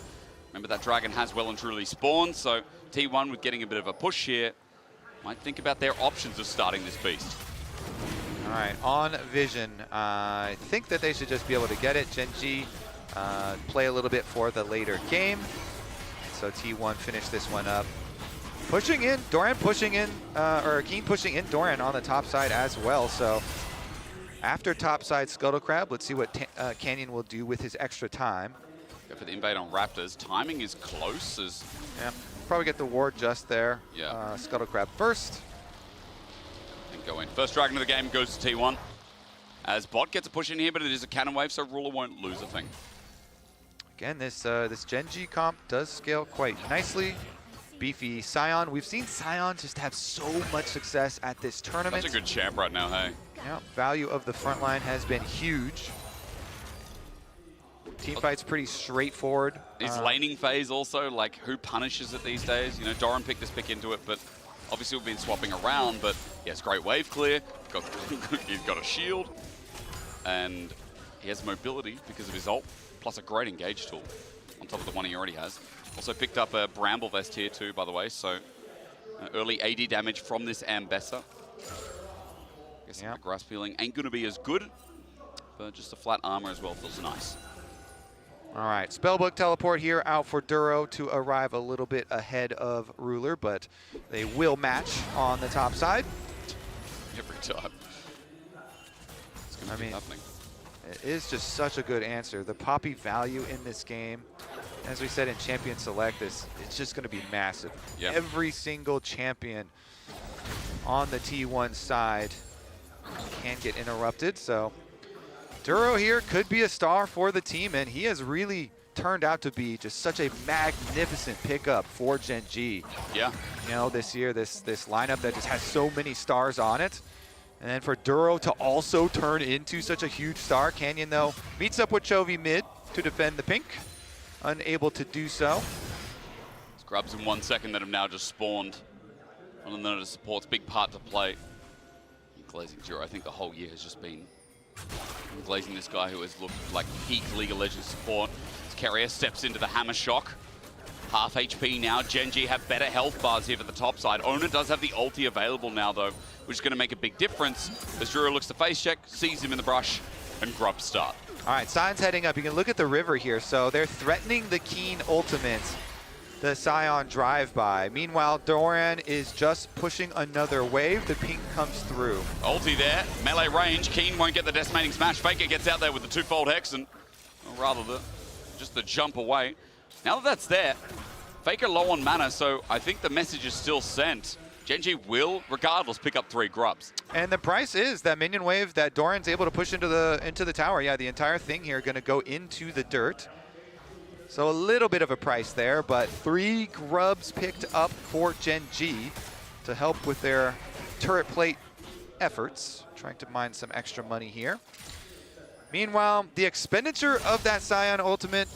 remember that dragon has well and truly spawned, so T1 with getting a bit of a push here might think about their options of starting this beast. All right, on Vision, I think that they should just be able to get it. Gen.G play a little bit for the later game. So T1 finish this one up. Pushing in, Doran pushing in, or Keen pushing in Doran on the top side as well. So after top side Scuttle Crab, let's see what Canyon will do with his extra time. Go for the invade on Raptors. Timing is close as... Yeah, probably get the ward just there. Yeah. Scuttle Crab first. And go in. First dragon of the game goes to T1. As bot gets a push in here, but it is a cannon wave, so Ruler won't lose a thing. Again, this Gen.G comp does scale quite nicely. Beefy Sion. We've seen Sion just have so much success at this tournament. Such a good champ right now, hey? Yeah, value of the front line has been huge. Teamfight's pretty straightforward. His laning phase also, like, who punishes it these days? You know, Doran picked this pick into it, but obviously we've been swapping around, but he has great wave clear, he's got a shield, and he has mobility because of his ult, plus a great engage tool on top of the one he already has. Also picked up a Bramble Vest here too, by the way, so early AD damage from this Ambessa. Guessing the grasp healing ain't gonna be as good, but just a flat armor as well feels nice. All right, Spellbook teleport here out for Duro to arrive a little bit ahead of Ruler, but they will match on the top side. Every time. It's gonna be happening. It is just such a good answer. The Poppy value in this game, as we said in Champion Select, it's just going to be massive. Yeah. Every single champion on the T1 side can get interrupted, so Duro here could be a star for the team, and he has really turned out to be just such a magnificent pickup for Gen G. Yeah. You know, this year, this lineup that just has so many stars on it. And then for Duro to also turn into such a huge star. Canyon, though, meets up with Chovy mid to defend the pink. Unable to do so. Grubs in 1 second that have now just spawned. On another support's big part to play. Glazing Duro, I think the whole year has just been glazing this guy who has looked like peak League of Legends support. As Carrier steps into the Hammer Shock. Half HP now. Gen G have better health bars here for the top side. Ona does have the ulti available now, though, which is going to make a big difference. As Duro looks to face check, sees him in the brush, and Grubs start. All right, Sion's heading up. You can look at the river here. So they're threatening the Keen ultimate, the Sion drive-by. Meanwhile, Doran is just pushing another wave. The ping comes through. Ulti there, melee range. Keen won't get the decimating smash. Faker gets out there with the twofold hex, and or rather just the jump away. Now that that's there, Faker low on mana, so I think the message is still sent. Gen G will, regardless, pick up 3 Grubs. And the price is that minion wave that Doran's able to push into the tower. Yeah, the entire thing here going to go into the dirt. So a little bit of a price there, but 3 Grubs picked up for Gen G to help with their turret plate efforts. Trying to mine some extra money here. Meanwhile, the expenditure of that Sion ultimate,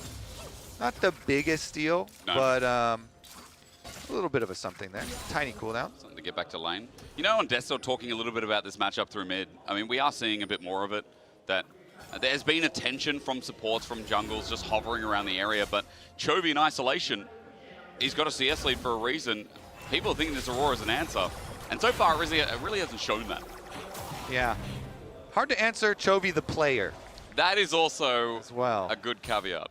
not the biggest steal, but a little bit of a something there. Tiny cooldown. Something to get back to lane. You know, on Desto talking a little bit about this matchup through mid, I mean, we are seeing a bit more of it, that there's been attention from supports, from jungles, just hovering around the area, but Chovy in isolation, he's got a CS lead for a reason. People are thinking this Aurora's an answer, and so far it really hasn't shown that. Yeah. Hard to answer Chovy the player. That is also as well a good caveat.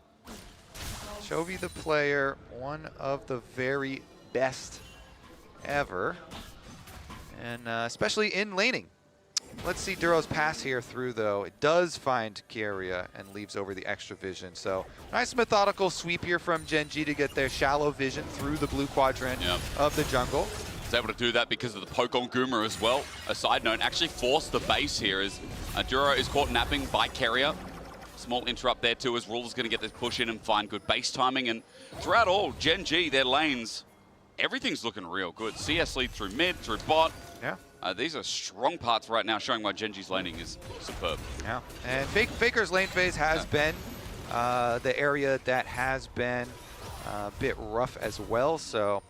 Chovy the player, one of the very best ever, and especially in laning. Let's see Duro's pass here through, though. It does find Carrier and leaves over the extra vision. So nice methodical sweep here from Gen G to get their shallow vision through the blue quadrant of the jungle. He's able to do that because of the poke on Guma as well. A side note, actually forced the base here as Duro is caught napping by Carrier. Small interrupt there too as Ruler's going to get this push in and find good base timing. And throughout all, Gen G, their lanes, everything's looking real good. CS lead through mid, through bot. Yeah. These are strong parts right now, showing why Gen G's laning is superb. Yeah, and Faker's lane phase has been the area that has been a bit rough as well. So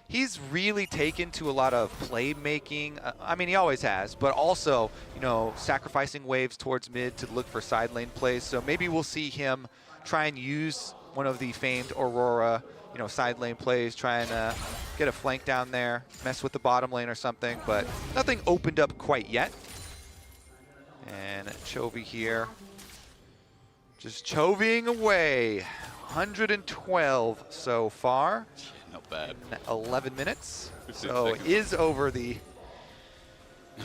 he's really taken to a lot of playmaking. I mean, he always has, but also, you know, sacrificing waves towards mid to look for side lane plays. So maybe we'll see him try and use one of the famed Aurora, you know, side lane plays, trying to get a flank down there, mess with the bottom lane or something, but nothing opened up quite yet. And Chovy here, just chovying away. 112 so far. Not bad. 11 minutes. So is over the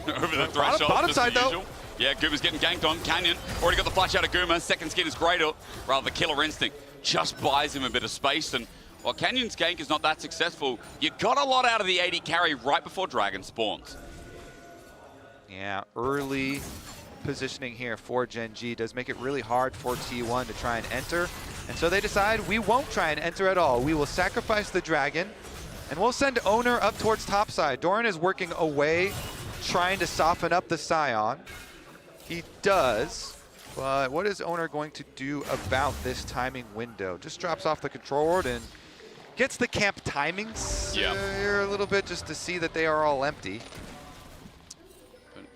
over the threshold. Bottom side though. Yeah, Guma's getting ganked on. Canyon already got the flash out of Guma. Second skin is greater. Rather, the killer instinct just buys him a bit of space. And while Canyon's gank is not that successful, you got a lot out of the AD carry right before Dragon spawns. Yeah, early positioning here for Gen G does make it really hard for T1 to try and enter. And so they decide we won't try and enter at all. We will sacrifice the Dragon, and we'll send Owner up towards topside. Doran is working away, trying to soften up the Sion. He does, But what is Owner going to do about this timing window? Just drops off the control board and gets the camp timings here a little bit just to see that they are all empty.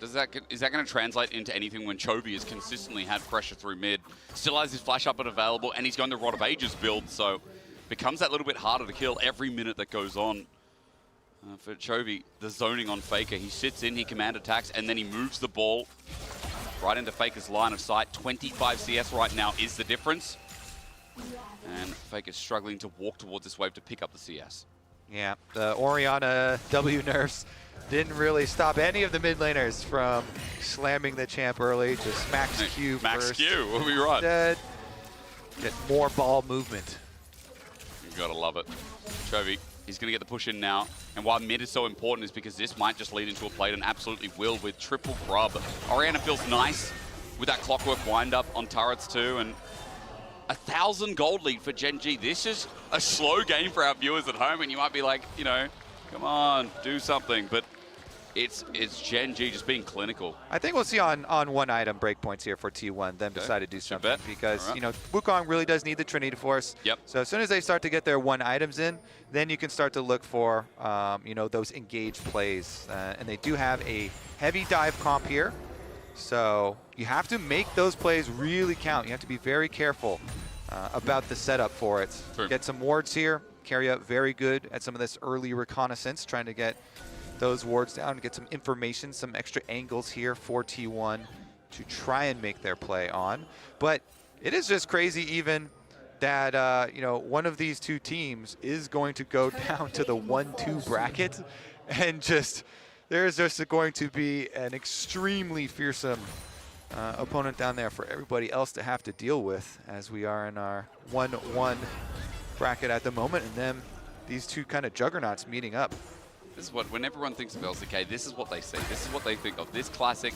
Is that going to translate into anything when Chovy has consistently had pressure through mid, still has his flash up and available, and he's going the Rod of Ages build, so becomes that little bit harder to kill every minute that goes on. For Chovy, the zoning on Faker, he sits in, he command attacks, and then he moves the ball right into Faker's line of sight. 25 CS right now is the difference. And Faker's struggling to walk towards this wave to pick up the CS. Yeah, the Orianna W nerfs didn't really stop any of the mid laners from slamming the champ early. Just max Q Max first. Q, what we run? Get more ball movement. You gotta love it. Chovy, he's gonna get the push in now. And why mid is so important is because this might just lead into a plate, and absolutely will, with triple grub. Orianna feels nice with that clockwork wind up on turrets too, and 1,000 gold lead for Gen G. This is a slow game for our viewers at home, and you might be like, you know, come on, do something. But it's Gen G just being clinical. I think we'll see on one item breakpoints here for T1, them decide to do something. Because, you know, Wukong really does need the Trinity Force. Yep. So as soon as they start to get their one items in, then you can start to look for, you know, those engaged plays. And they do have a heavy dive comp here. So you have to make those plays really count. You have to be very careful about the setup for it. True. Get some wards here. Carry very good at some of this early reconnaissance, trying to get those wards down, get some information, some extra angles here for T1 to try and make their play on. But it is just crazy even that, you know, one of these two teams is going to go down to the 1-2 bracket, and just there's just going to be an extremely fearsome opponent down there for everybody else to have to deal with, as we are in our 1-1 bracket at the moment, and then these two kind of juggernauts meeting up. This is what, when everyone thinks of LCK, this is what they see. This is what they think of. This classic,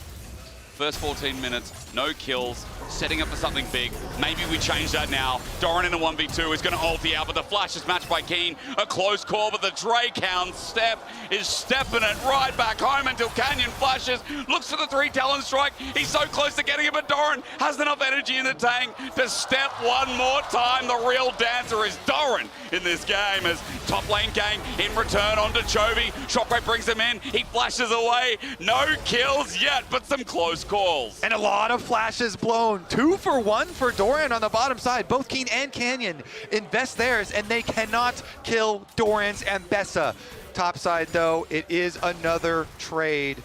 first 14 minutes, no kills, setting up for something big. Maybe we change that now. Doran in a 1v2 is going to ulti out, but the flash is matched by Keen. A close call, but the Drake-hound Steph is stepping it right back home until Canyon flashes. Looks for the 3 Talon strike. He's so close to getting it, but Doran has enough energy in the tank to step one more time. The real dancer is Doran in this game, as top lane gang in return onto Chovy. Shockwave brings him in. He flashes away. No kills yet, but some close calls. And a lot of flashes blown. 2 for 1 for Doran on the bottom side. Both Keen and Canyon invest theirs, and they cannot kill Doran's Ambessa. Top side, though, it is another trade.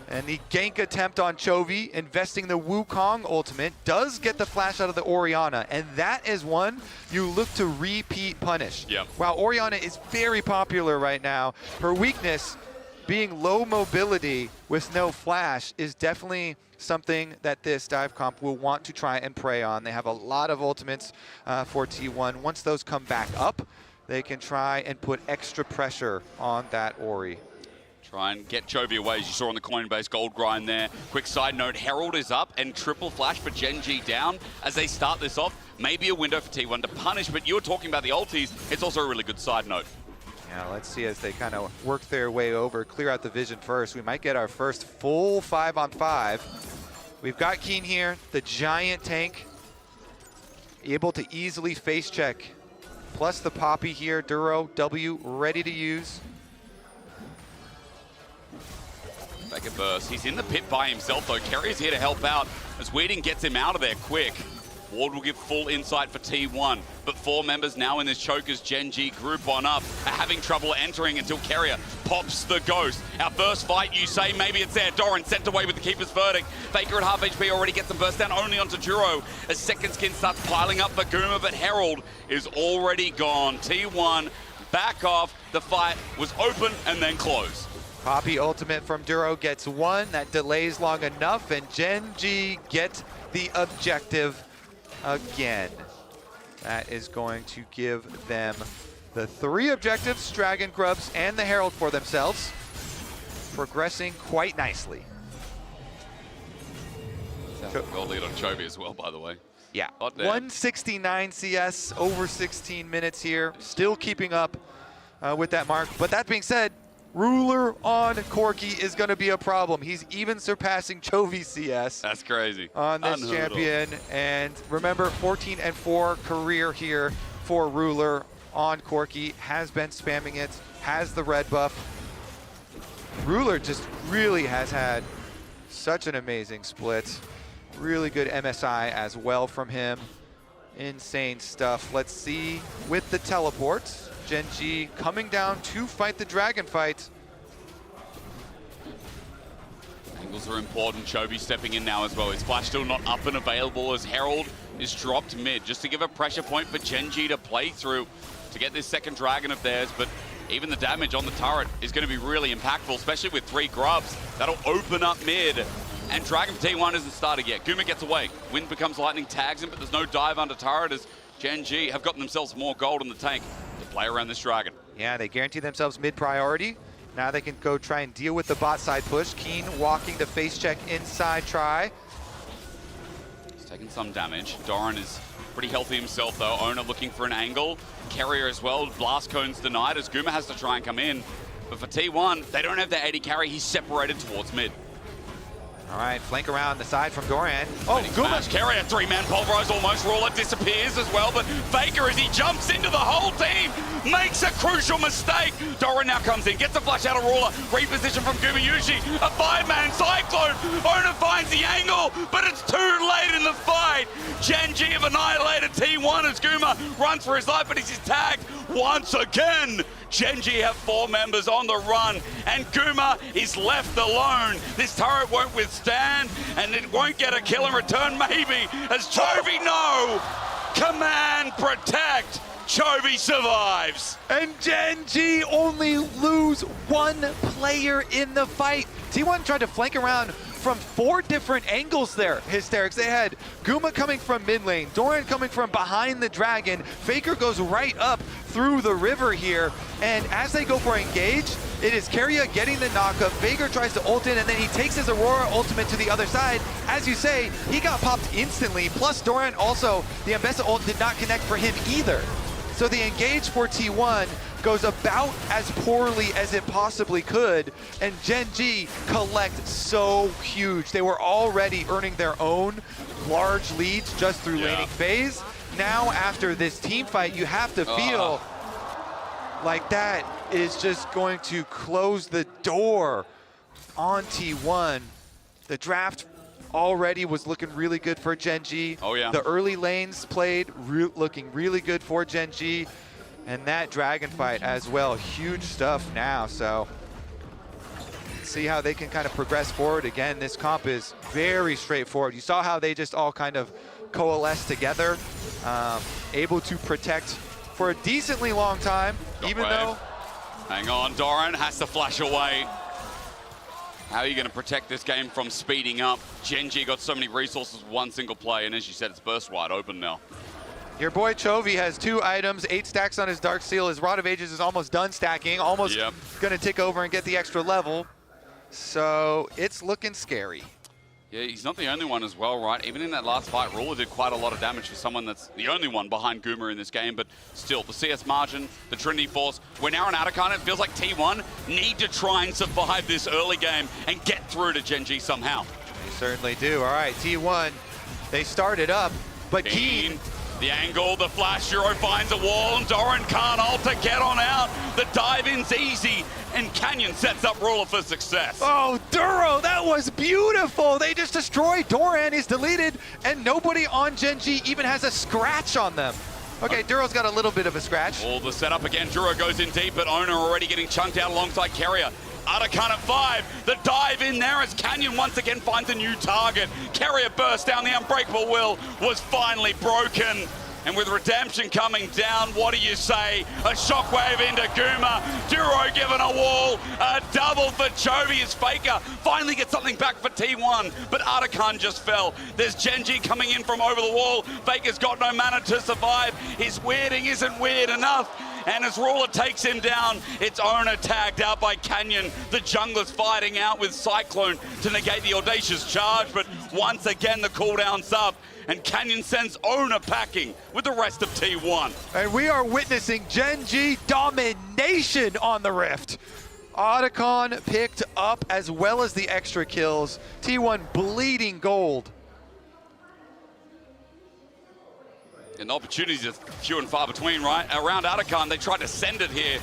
And the gank attempt on Chovy, investing the Wukong ultimate, does get the flash out of the Orianna, and that is one you look to repeat punish. Yep. While Orianna is very popular right now, her weakness being low mobility with no flash is definitely something that this dive comp will want to try and prey on. They have a lot of ultimates for T1. Once those come back up, they can try and put extra pressure on that Ori. Try and get Chovy away, as you saw on the Coinbase gold grind there. Quick side note, Herald is up and triple flash for Gen G down as they start this off. Maybe a window for T1 to punish, but you were talking about the ultis. It's also a really good side note. Yeah, let's see as they kind of work their way over, clear out the vision first. We might get our first full 5-on-5. We've got Keen here, the giant tank, able to easily face check. Plus the Poppy here, Duro, W, ready to use. Back at burst. He's in the pit by himself, though. Kerry's here to help out as Weeding gets him out of there quick. Ward will give full insight for T1, but 4 members now in this Chokers Gen G group on up are having trouble entering until Carrier pops the ghost. Our first fight, you say, maybe it's there. Doran sent away with the Keeper's verdict. Faker at half HP already gets the burst down only onto Duro as second skin starts piling up for Guma, but Herald is already gone. T1 back off. The fight was open and then closed. Poppy ultimate from Duro gets 1. That delays long enough, and Gen G get the objective again. That is going to give them the 3 objectives, Dragon Grubs and the Herald for themselves. Progressing quite nicely. Gold lead on Chovy as well, by the way. Yeah, Hot damn. 169 CS, over 16 minutes here. Still keeping up with that mark. But that being said, Ruler on Corki is going to be a problem. He's even surpassing Chovy CS. That's crazy. On this champion. And remember, 14-4 career here for Ruler on Corki. Has been spamming it, has the red buff. Ruler just really has had such an amazing split. Really good MSI as well from him. Insane stuff. Let's see with the teleports. Gen G coming down to fight the dragon fight. Angles are important. Chovy stepping in now as well. His flash still not up and available as Herald is dropped mid, just to give a pressure point for Gen G to play through to get this second dragon of theirs. But even the damage on the turret is going to be really impactful, especially with 3 grubs. That'll open up mid. And Dragon for T1 isn't started yet. Guma gets away. Wind becomes lightning, tags him, but there's no dive under turret as Gen G have gotten themselves more gold in the tank to play around this dragon. Yeah, they guarantee themselves mid priority. Now they can go try and deal with the bot side push. Keen walking to face check inside try. He's taking some damage. Doran is pretty healthy himself though. Owner looking for an angle. Carrier as well. Blast cone's denied as Guma has to try and come in. But for T1, they don't have their AD carry. He's separated towards mid. All right, flank around the side from Doran. Oh, Guma! Carrier, 3-man pulverize almost. Ruler disappears as well, but Faker, as he jumps into the whole team, makes a crucial mistake. Doran now comes in, gets a flash out of Ruler. Reposition from Gumayushi. A 5-man cyclone. Owner finds the angle, but it's too late in the fight. Gen G have annihilated T1 as Guma runs for his life, but he's tagged once again. Gen G have 4 members on the run, and Guma is left alone. This turret won't withstand, and it won't get a kill in return, maybe, as Chovy, no! Command, protect! Chovy survives! And Gen G only lose 1 player in the fight. T1 tried to flank around from 4 different angles there, Hysterics. They had Guma coming from mid lane, Doran coming from behind the dragon, Faker goes right up through the river here, and as they go for engage, it is Carrier getting the knockup. Faker tries to ult in, and then he takes his Aurora ultimate to the other side. As you say, he got popped instantly, plus Doran also, the Ambessa ult did not connect for him either. So the engage for T1 goes about as poorly as it possibly could, and Gen G collect so huge. They were already earning their own large leads just through laning phase. Now after this team fight, you have to feel like that is just going to close the door on T1. The draft already was looking really good for Gen G. Oh yeah. The early lanes played looking really good for Gen G. And that dragon fight as well, huge stuff now. So see how they can kind of progress forward. Again, this comp is very straightforward. You saw how they just all kind of coalesce together, able to protect for a decently long time, even though... Hang on, Doran has to flash away. How are you going to protect this game from speeding up? Gen G got so many resources with 1 single play, and as you said, it's burst wide open now. Your boy Chovy has 2 items, 8 stacks on his Dark Seal. His Rod of Ages is almost done stacking, almost going to tick over and get the extra level. So it's looking scary. Yeah, he's not the only one as well, right? Even in that last fight, Ruler did quite a lot of damage for someone that's the only one behind Guma in this game, but still, the CS margin, the Trinity Force, we're now on Atakan. It feels like T1 need to try and survive this early game and get through to Gen G somehow. They certainly do. All right, T1, they started up, but Keen... The angle, the flash, Juro finds a wall, and Doran can't ult to get on out. The dive-in's easy, and Canyon sets up Ruler for success. Oh, Duro, that was beautiful. They just destroyed. Doran is deleted, and nobody on Gen G even has a scratch on them. Okay, Duro's got a little bit of a scratch. All the setup again. Duro goes in deep, but Owner already getting chunked out alongside Carrier. Atakan at 5. The dive in there as Canyon once again finds a new target. Carrier burst down. The unbreakable will was finally broken. And with Redemption coming down, what do you say? A shockwave into Guma. Duro given a wall. A double for Chovy as Faker finally gets something back for T1. But Atakan just fell. There's Gen G coming in from over the wall. Faker's got no mana to survive. His weirding isn't weird enough. And as Ruler takes him down, it's Owner tagged out by Canyon. The jungler's fighting out with Cyclone to negate the audacious charge. But once again, the cooldown's up. And Canyon sends Owner packing with the rest of T1. And we are witnessing Gen G domination on the Rift. Otacon picked up as well as the extra kills. T1 bleeding gold. And the opportunities are few and far between, right? Around Otacon, they tried to send it here.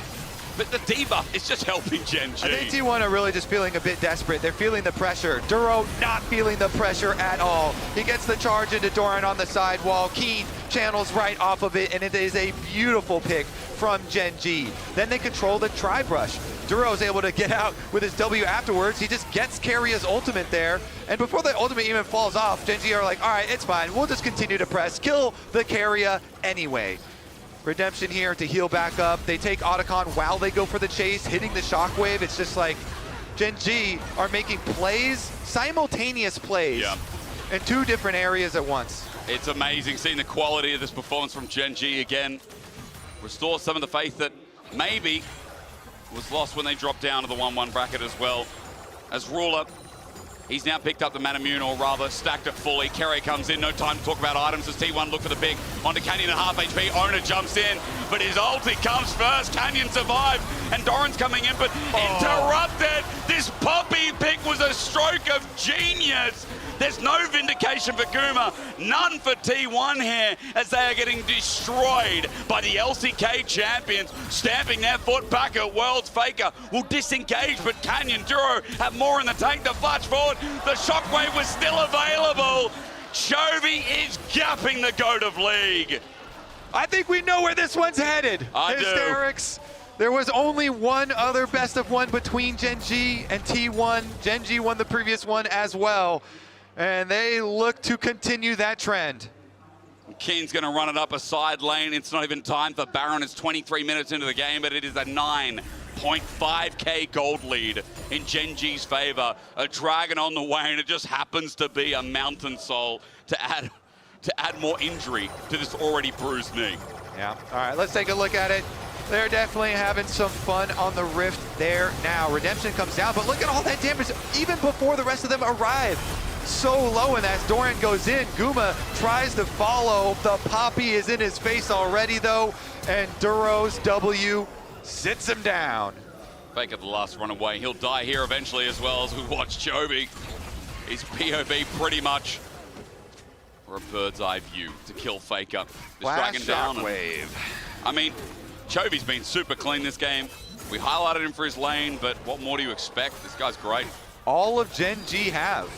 But the debuff is just helping Gen G. I think T1 are really just feeling a bit desperate. They're feeling the pressure. Duro not feeling the pressure at all. He gets the charge into Doran on the sidewall. Keen channels right off of it, and it is a beautiful pick from Gen G. Then they control the tri-brush. Duro's able to get out with his W afterwards. He just gets Carria's ultimate there. And before the ultimate even falls off, Gen G are like, all right, it's fine. We'll just continue to press. Kill the Carria anyway. Redemption here to heal back up. They take Otacon while they go for the chase, hitting the shockwave. It's just like Gen G are making plays, simultaneous plays, in 2 different areas at once. It's amazing seeing the quality of this performance from Gen G again. Restore some of the faith that maybe was lost when they dropped down to the 1-1 bracket as well. As Ruler, he's now picked up the Manamune, or rather stacked it fully. Kerry comes in, no time to talk about items as T1 look for the big. Onto Canyon at half HP, Owner jumps in, but his ulti comes first. Canyon survived, and Doran's coming in, but interrupted. This Poppy pick was a stroke of genius. There's no vindication for Guma, none for T1 here, as they are getting destroyed by the LCK champions, stamping their foot back at Worlds. Faker will disengage, but Canyon Duro have more in the tank to flash forward. The shockwave was still available. Chovy is gapping the GOAT of League. I think we know where this one's headed. Hysterics. There was only one other best of one between Gen G and T1. Gen G won the previous one as well. And they look to continue that trend. Keen's going to run it up a side lane. It's not even time for Baron. It's 23 minutes into the game, but it is a 9.5k gold lead in Gen G's favor. A dragon on the way, and it just happens to be a Mountain Soul to add more injury to this already bruised knee. Yeah. All right, let's take a look at it. They're definitely having some fun on the Rift there now. Redemption comes down, but look at all that damage even before the rest of them arrive. So low, and as Doran goes in, Guma tries to follow. The Poppy is in his face already, though, and Duro's W sits him down. Faker the last run away. He'll die here eventually as well, as we watch Chovy. He's POV pretty much for a bird's eye view to kill Faker. This dragon down. Wave. I mean, Chovy's been super clean this game. We highlighted him for his lane, but what more do you expect? This guy's great. All of Gen G have.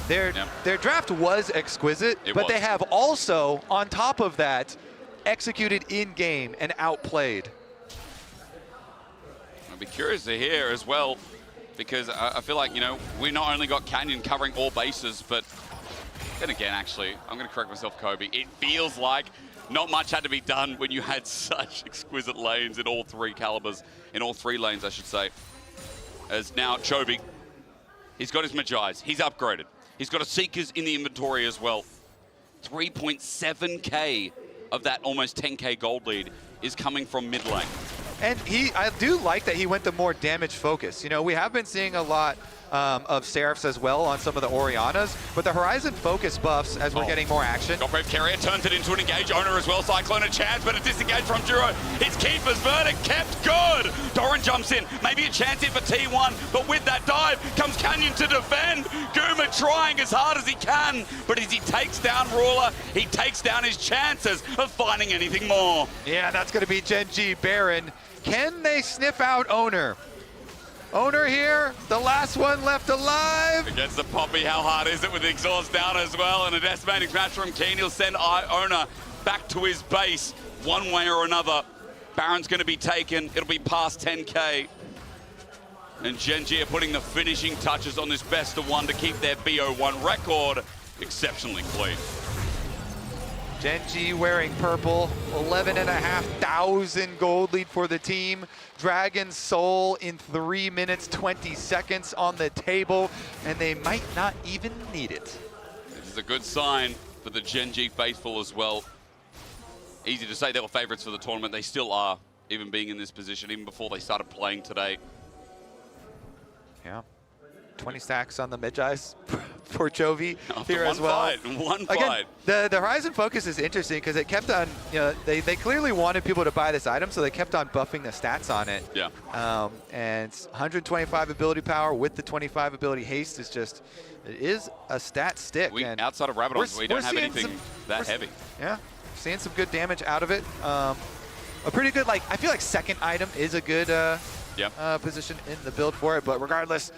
Their draft was exquisite, but they have also, on top of that, executed in-game and outplayed. I'd be curious to hear as well, because I feel like, you know, we not only got Canyon covering all bases, but then again, actually, I'm going to correct myself, Kobe. It feels like not much had to be done when you had such exquisite lanes in all 3 calibers, in all 3 lanes, I should say. As now Chovy, he's got his Magi's, he's upgraded. He's got a Seekers in the inventory as well. 3.7k of that almost 10k gold lead is coming from mid lane. And I do like that he went the more damage focus. You know, we have been seeing a lot of Seraphs as well on some of the Orianas, but the Horizon focus buffs as we're getting more action. Shockwave Carrier turns it into an engage owner as well. Cyclone a chance, but a disengage from Duro. It's Keeper's verdict kept good. Doran jumps in, maybe a chance here for T1, but with that dive comes Canyon to defend. Guma trying as hard as he can, but as he takes down Ruler, he takes down his chances of finding anything more. Yeah, that's going to be Gen G Baron. Can they sniff out Owner? Owner here, the last one left alive. Against the Poppy, how hard is it with the exhaust down as well? And a decimating smash from Keen. He'll send Owner back to his base one way or another. Baron's going to be taken. It'll be past 10k. And Gen G are putting the finishing touches on this best of one to keep their BO1 record exceptionally clean. Gen G wearing purple, 11,500 gold lead for the team. Dragon Soul in 3 minutes, 20 seconds on the table, and they might not even need it. This is a good sign for the Gen G faithful as well. Easy to say they were favorites for the tournament. They still are, even being in this position, even before they started playing today. Yeah. 20 stacks on the mid-eyes for Chovy here as well. One Again, fight. the Horizon focus is interesting because it kept on, they clearly wanted people to buy this item, so they kept on buffing the stats on it. Yeah. And 125 ability power with the 25 ability haste is just, it is a stat stick. And outside of Rabadon, we don't have anything that heavy. Yeah, seeing some good damage out of it. A pretty good, I feel like second item is a good position in the build for it, but regardless,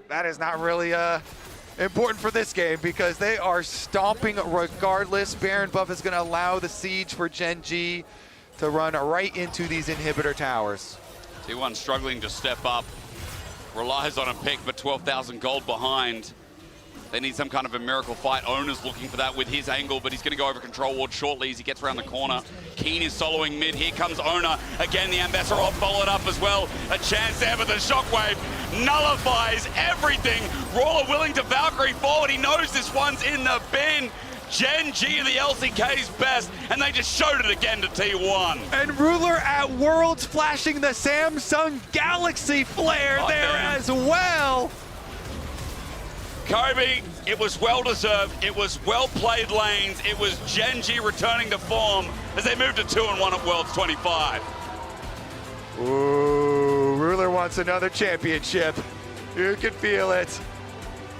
that is not really important for this game because they are stomping regardless. Baron buff is going to allow the siege for Gen G to run right into these inhibitor towers. T1 struggling to step up, relies on a pick, but 12,000 gold behind. They need some kind of a miracle fight. Ona's looking for that with his angle, but he's going to go over control ward shortly as he gets around the corner. Keen is soloing mid. Here comes Ona. Again, the Ambassador followed up as well. A chance there, but the shockwave nullifies everything. Rawler willing to Valkyrie forward. He knows this one's in the bin. Gen G are the LCK's best, and they just showed it again to T1. And Ruler at Worlds flashing the Samsung Galaxy flare as well. Kobe, it was well-deserved. It was well-played lanes. It was Gen G returning to form as they moved to 2-1 at Worlds 25. Ooh, Ruler wants another championship. You can feel it.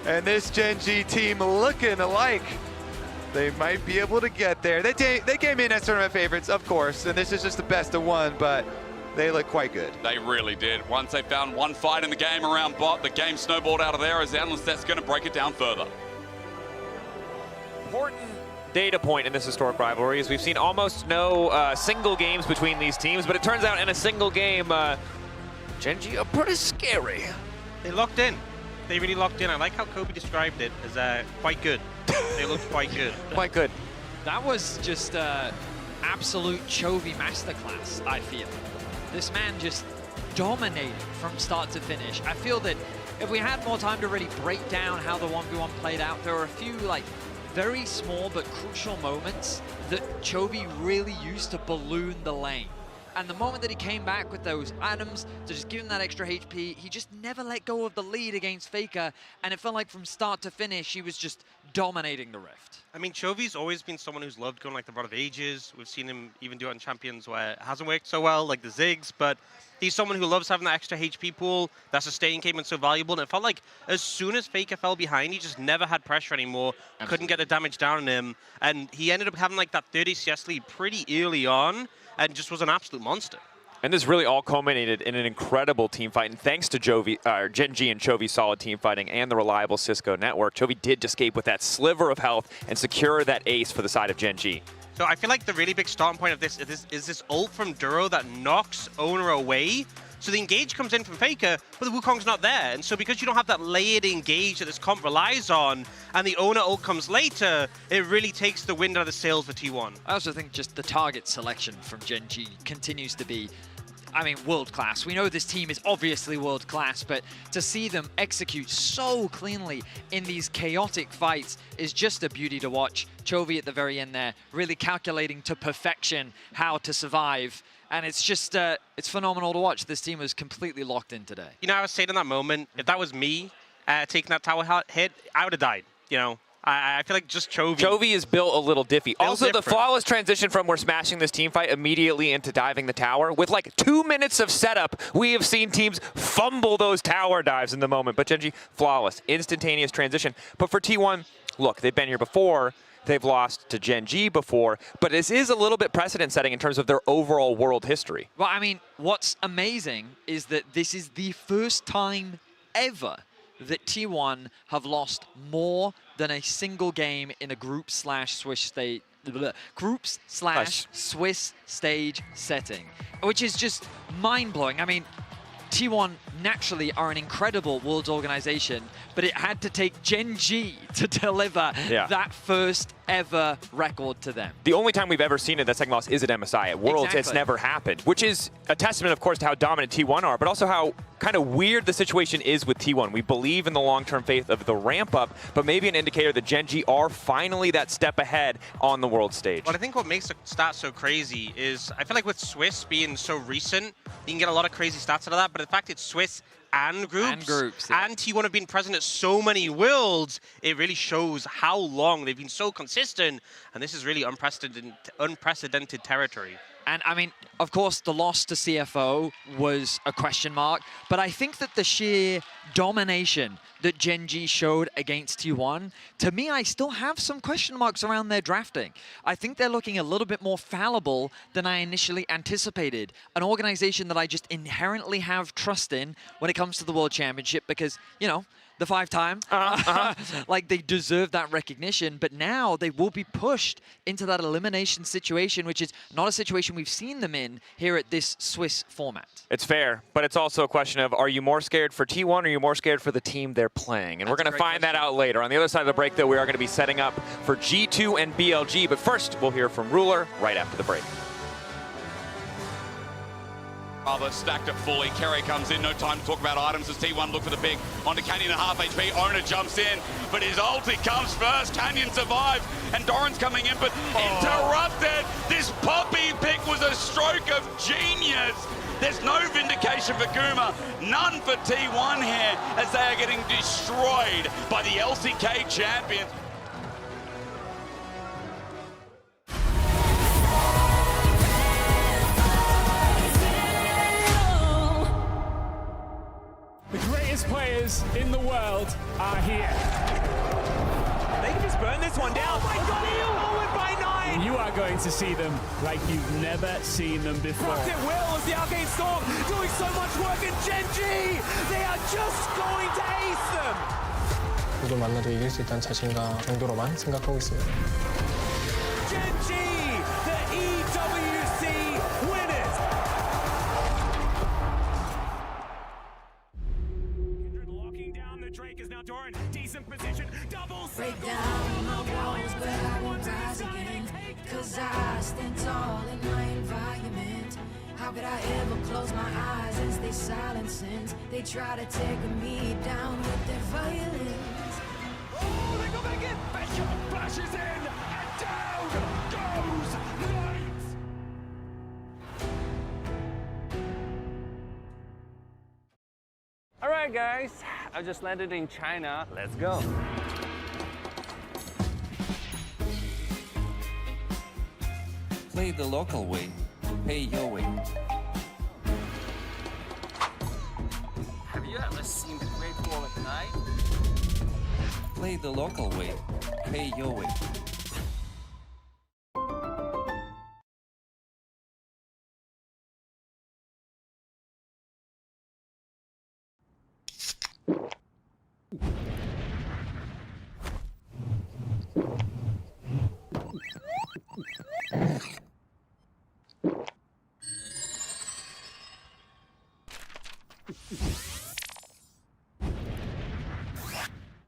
And this Gen G team looking like they might be able to get there. They came in as tournament favorites, of course, and this is just the best of one, but they look quite good. They really did. Once they found one fight in the game around bot, the game snowballed out of there as the analyst that's going to break it down further. Important data point in this historic rivalry is we've seen almost no single games between these teams, but it turns out in a single game, Gen G are pretty scary. They locked in. They really locked in. I like how Kobe described it as quite good. They looked quite good. Quite good. That was just absolute Chovy masterclass, I feel. This man just dominated from start to finish. I feel that if we had more time to really break down how the 1v1 played out, there were a few very small but crucial moments that Chovy really used to balloon the lane. And the moment that he came back with those items to just give him that extra HP, he just never let go of the lead against Faker, and it felt like from start to finish, he was just dominating the Rift. I mean, Chovy's always been someone who's loved going the Rod of Ages. We've seen him even do it on Champions where it hasn't worked so well, like the Ziggs, but he's someone who loves having that extra HP pool. That sustain came in so valuable, and it felt like as soon as Faker fell behind, he just never had pressure anymore, couldn't get the damage down on him, and he ended up having that 30 CS lead pretty early on, and just was an absolute monster. And this really all culminated in an incredible team fight. And thanks to Gen G and Chovy's solid team fighting and the reliable Cisco network, Chovy did escape with that sliver of health and secure that ace for the side of Gen G. So I feel like the really big starting point of this is this ult from Duro that knocks Owner away. So the engage comes in from Faker, but the Wukong's not there. And so because you don't have that layered engage that this comp relies on, and the Owner ult comes later, it really takes the wind out of the sails for T1. I also think just the target selection from Gen G continues to be, world-class. We know this team is obviously world-class, but to see them execute so cleanly in these chaotic fights is just a beauty to watch. Chovy at the very end there, really calculating to perfection how to survive. And it's just, it's phenomenal to watch. This team is completely locked in today. You know, I was saying in that moment, if that was me taking that tower hit, I would have died, I feel like just Chovy. Chovy is built a little diffy. Also, different. The flawless transition from we're smashing this team fight immediately into diving the tower. With 2 minutes of setup, we have seen teams fumble those tower dives in the moment. But Gen G, flawless, instantaneous transition. But for T1, look, they've been here before. They've lost to Gen G before. But this is a little bit precedent-setting in terms of their overall world history. Well, what's amazing is that this is the first time ever that T1 have lost more than a single game in a group/Swiss stage setting, which is just mind-blowing. T1 naturally are an incredible world organization, but it had to take Gen G to deliver that first ever record to them. The only time we've ever seen it, that second loss, is at MSI. At Worlds, It's never happened, which is a testament, of course, to how dominant T1 are, but also how kind of weird the situation is with T1. We believe in the long-term faith of the ramp-up, but maybe an indicator that Gen G are finally that step ahead on the world stage. But I think what makes the stats so crazy is, I feel like with Swiss being so recent, you can get a lot of crazy stats out of that, but in fact it's Swiss and groups. Yeah. And T1 have been present at so many worlds. It really shows how long they've been so consistent. And this is really unprecedented territory. And I mean, of course, the loss to CFO was a question mark, but I think that the sheer domination that Gen G showed against T1, to me, I still have some question marks around their drafting. I think they're looking a little bit more fallible than I initially anticipated. An organization that I just inherently have trust in when it comes to the World Championship because, you know, the 5-time, like they deserve that recognition, but now they will be pushed into that elimination situation, which is not a situation we've seen them in here at this Swiss format. It's fair, but it's also a question of, are you more scared for T1 or are you more scared for the team they're playing? And we're going to find that out later. On the other side of the break, though, we are going to be setting up for G2 and BLG, but first, we'll hear from Ruler right after the break. Rather stacked it fully. Kerry comes in, no time to talk about items as T1 look for the pick. Onto Canyon at half HP. Owner jumps in, but his ulti comes first. Canyon survives, and Doran's coming in, but interrupted. This Poppy pick was a stroke of genius. There's no vindication for Guma, none for T1 here, as they are getting destroyed by the LCK champions. The greatest players in the world are here. They can just burn this one down. Oh my god, he'll forward by 9! You are going to see them like you've never seen them before. It will as the Arcane Storm doing so much work in Gen G! They are just going to ace them! 누구 만나도 이길 수 있다는 자신감 정도로만 생각하고 있습니다. Gen G, the EWC winners! Locking down the Drake is now Doran. Decent position, double Break down my walls, but I won't rise again. Cause I stand tall in my environment. How could I ever close my eyes and stay silent since they try to take me down with their violence? Oh, they go back in! Bishop flashes in, and down goes Knight! Alright guys, I just landed in China. Let's go. Play the local way, pay your way. Have you ever seen the Great Wall at night? Play the local way, pay your way.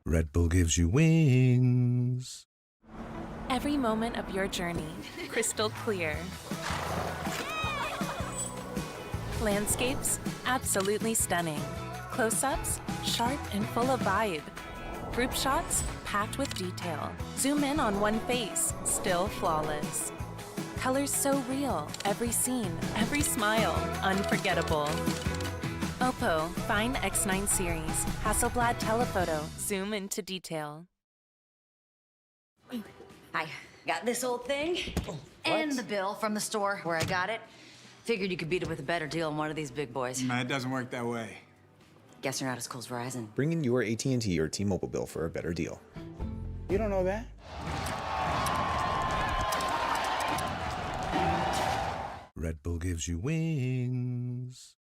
Red Bull gives you wings. Every moment of your journey, crystal clear. Landscapes, absolutely stunning. Close-ups, sharp and full of vibe. Group shots, packed with detail. Zoom in on one face, still flawless. Colors so real, every scene, every smile, unforgettable. Oppo Find X9 series, Hasselblad telephoto, zoom into detail. I got this old thing and the bill from the store where I got it. Figured you could beat it with a better deal on one of these big boys. It doesn't work that way. Guess you're not as cool as Verizon. Bring in your AT&T or T-Mobile bill for a better deal. You don't know that? Red Bull gives you wings.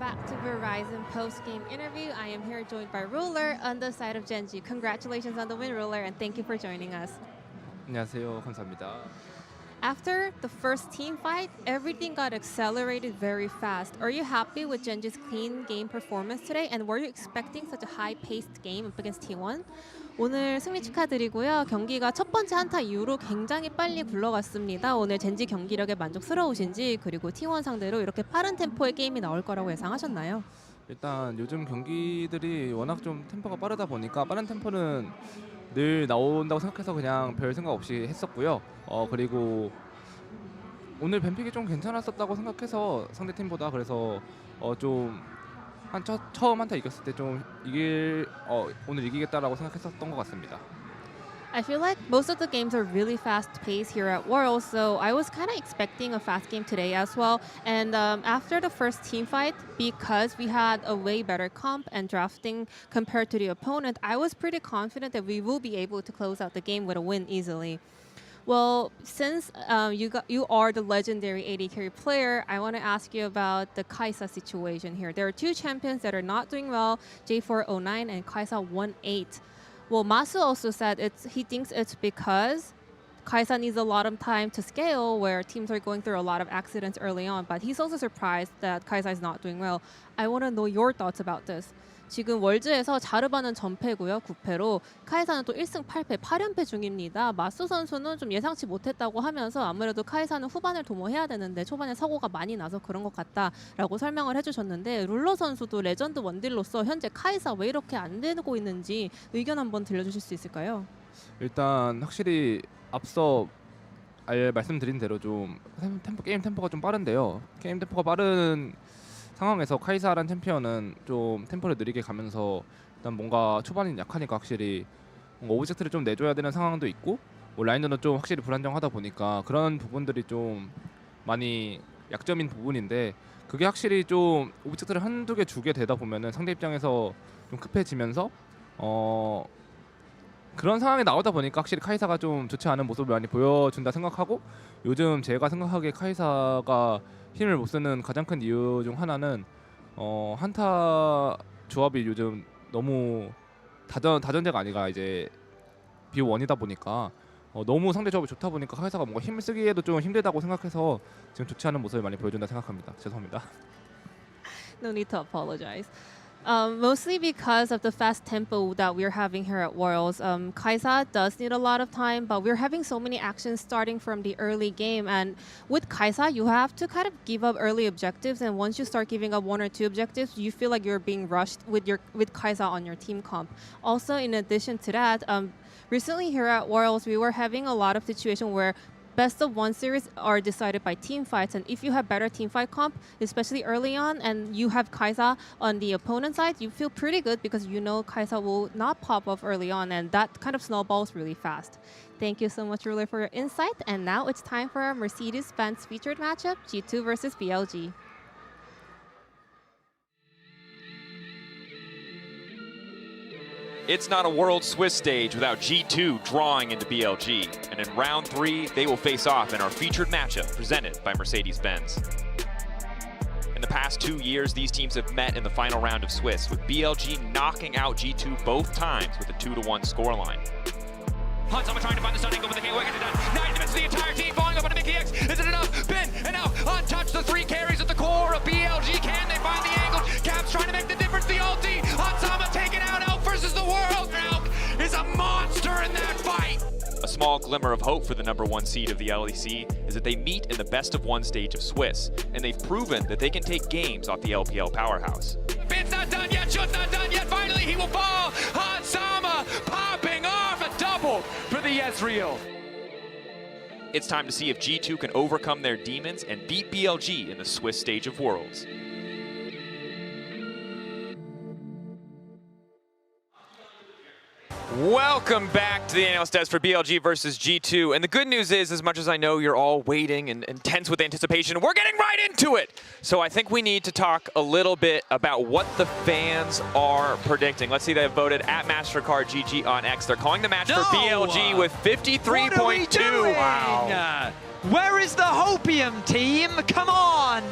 back to Verizon post-game interview. I am here joined by Ruler on the side of Genji. Congratulations on the win, Ruler, and thank you for joining us. 안녕하세요. 감사합니다. After the first team fight, everything got accelerated very fast. Are you happy with Genji's clean game performance today? And were you expecting such a high-paced game up against T1? 오늘 승리 축하드리고요. 경기가 첫 번째 한타 이후로 굉장히 빨리 굴러갔습니다. 오늘 젠지 경기력에 만족스러우신지 그리고 T1 상대로 이렇게 빠른 템포의 게임이 나올 거라고 예상하셨나요? 일단 요즘 경기들이 워낙 좀 템포가 빠르다 보니까 빠른 템포는 늘 나온다고 생각해서 그냥 별 생각 없이 했었고요. 그리고 오늘 뱀픽이 좀 괜찮았었다고 생각해서 상대 팀보다 그래서 좀 처음 한타 이겼을 때 좀 오늘 이기겠다라고 생각했었던 것 같습니다. I feel like most of the games are really fast-paced here at Worlds, so I was kind of expecting a fast game today as well. And after the first team fight, because we had a way better comp and drafting compared to the opponent, I was pretty confident that we will be able to close out the game with a win easily. Well, since you are the legendary AD carry player, I want to ask you about the Kai'Sa situation here. There are two champions that are not doing well, J409 and Kai'Sa 18. Well, Masu also said he thinks it's because Kai'Sa needs a lot of time to scale where teams are going through a lot of accidents early on, but he's also surprised that Kai'Sa is not doing well. I want to know your thoughts about this. 지금 월즈에서 자르바는 전패고요. 9패로 카이사는 또 1승 8패, 8연패 중입니다. 마수 선수는 좀 예상치 못했다고 하면서 아무래도 카이사는 후반을 도모해야 되는데 초반에 사고가 많이 나서 그런 것 같다라고 설명을 해주셨는데 룰러 선수도 레전드 원딜로서 현재 카이사 왜 이렇게 안 되고 있는지 의견 한번 들려주실 수 있을까요? 일단 확실히 앞서 말씀드린 대로 좀 게임 템포가 좀 빠른데요. 게임 템포가 빠른 상황에서 카이사라는 챔피언은 좀 템포를 느리게 가면서 일단 뭔가 초반이 약하니까 확실히 뭔가 오브젝트를 좀 내줘야 되는 상황도 있고 라인전은 좀 확실히 불안정하다 보니까 그런 부분들이 좀 많이 약점인 부분인데 그게 확실히 좀 오브젝트를 한두 개 주게 되다 보면은 상대 입장에서 좀 급해지면서 그런 상황이 나오다 보니까 확실히 카이사가 좀 좋지 않은 모습을 많이 보여준다 생각하고 요즘 제가 생각하기에 카이사가 힘을 못 쓰는 가장 큰 이유 중 하나는 한타 조합이 요즘 너무 다전제가 아니라 이제 B1이다 보니까 너무 상대 조합이 좋다 보니까 카이사가 뭔가 힘을 쓰기에도 좀 힘들다고 생각해서 지금 좋지 않은 모습을 많이 보여준다 생각합니다. 죄송합니다. No need to apologize. Mostly because of the fast tempo that we're having here at Worlds. Kai'Sa does need a lot of time, but we're having so many actions starting from the early game. And with Kai'Sa, you have to kind of give up early objectives. And once you start giving up one or two objectives, you feel like you're being rushed with Kai'Sa on your team comp. Also, in addition to that, recently here at Worlds, we were having a lot of situations where best of one series are decided by team fights, and if you have better team fight comp, especially early on, and you have Kai'Sa on the opponent side, you feel pretty good because you know Kai'Sa will not pop off early on, and that kind of snowballs really fast. Thank you so much, Ruler, for your insight. And now it's time for our Mercedes-Benz featured matchup, G2 versus BLG. It's not a World Swiss stage without G2 drawing into BLG. And in round 3, they will face off in our featured matchup presented by Mercedes-Benz. In the past 2 years, these teams have met in the final round of Swiss, with BLG knocking out G2 both times with a 2-1 scoreline. Huntama trying to find the stunning over the king. What can it done? 9 minutes to the entire team falling up on Mickey X. Is it enough? Ben and now untouched. The 3 carries at the core of BLG. Can they find the angle? Cap's trying to make the difference. The ulti. Huntama taken out. Elk versus the world. Elk is a monster in that fight. A small glimmer of hope for the #1 seed of the LEC is that they meet in the best-of-1 stage of Swiss, and they've proven that they can take games off the LPL powerhouse. Ben's not done yet. Shut's not done yet. Finally, he will fall. Huntama popping off a double for the Ezreal. It's time to see if G2 can overcome their demons and beat BLG in the Swiss stage of Worlds. Welcome back to the analyst desk for BLG versus G2. And the good news is, as much as I know you're all waiting and tense with anticipation, we're getting right into it. So I think we need to talk a little bit about what the fans are predicting. Let's see, they've voted at MasterCard GG on X. They're calling the match for BLG with 53.2. Wow. Where is the Hopium team? Come on.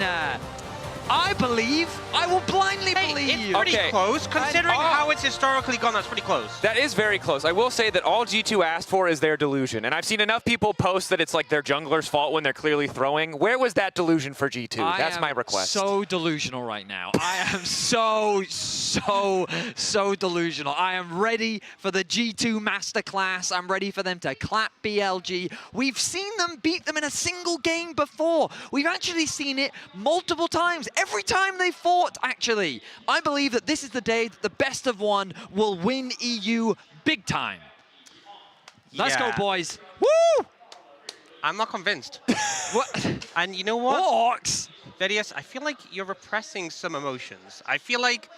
I believe. I will blindly believe. It's pretty close, considering how it's historically gone. That's pretty close. That is very close. I will say that all G2 asked for is their delusion. And I've seen enough people post that it's like their jungler's fault when they're clearly throwing. Where was that delusion for G2? That's my request. So delusional right now. I am so delusional. I am ready for the G2 masterclass. I'm ready for them to clap BLG. We've seen them beat them in a single game before. We've actually seen it multiple times. Every time they fought, actually. I believe that this is the day that the best of one will win EU big time. Let's go, boys. Woo! I'm not convinced. What? And you know what? Hawks! Verius, I feel like you're repressing some emotions. I feel like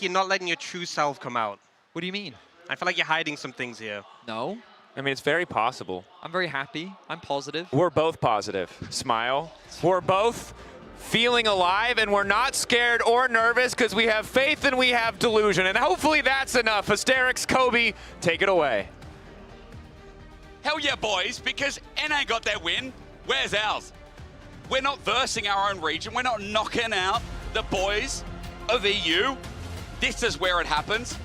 you're not letting your true self come out. What do you mean? I feel like you're hiding some things here. No. I mean, it's very possible. I'm very happy. I'm positive. We're both positive. Smile. We're both feeling alive, and we're not scared or nervous because we have faith and we have delusion. And hopefully that's enough. Asterix, Kobe, take it away. Hell yeah, boys, because NA got their win. Where's ours? We're not versing our own region. We're not knocking out the boys of EU. This is where it happens.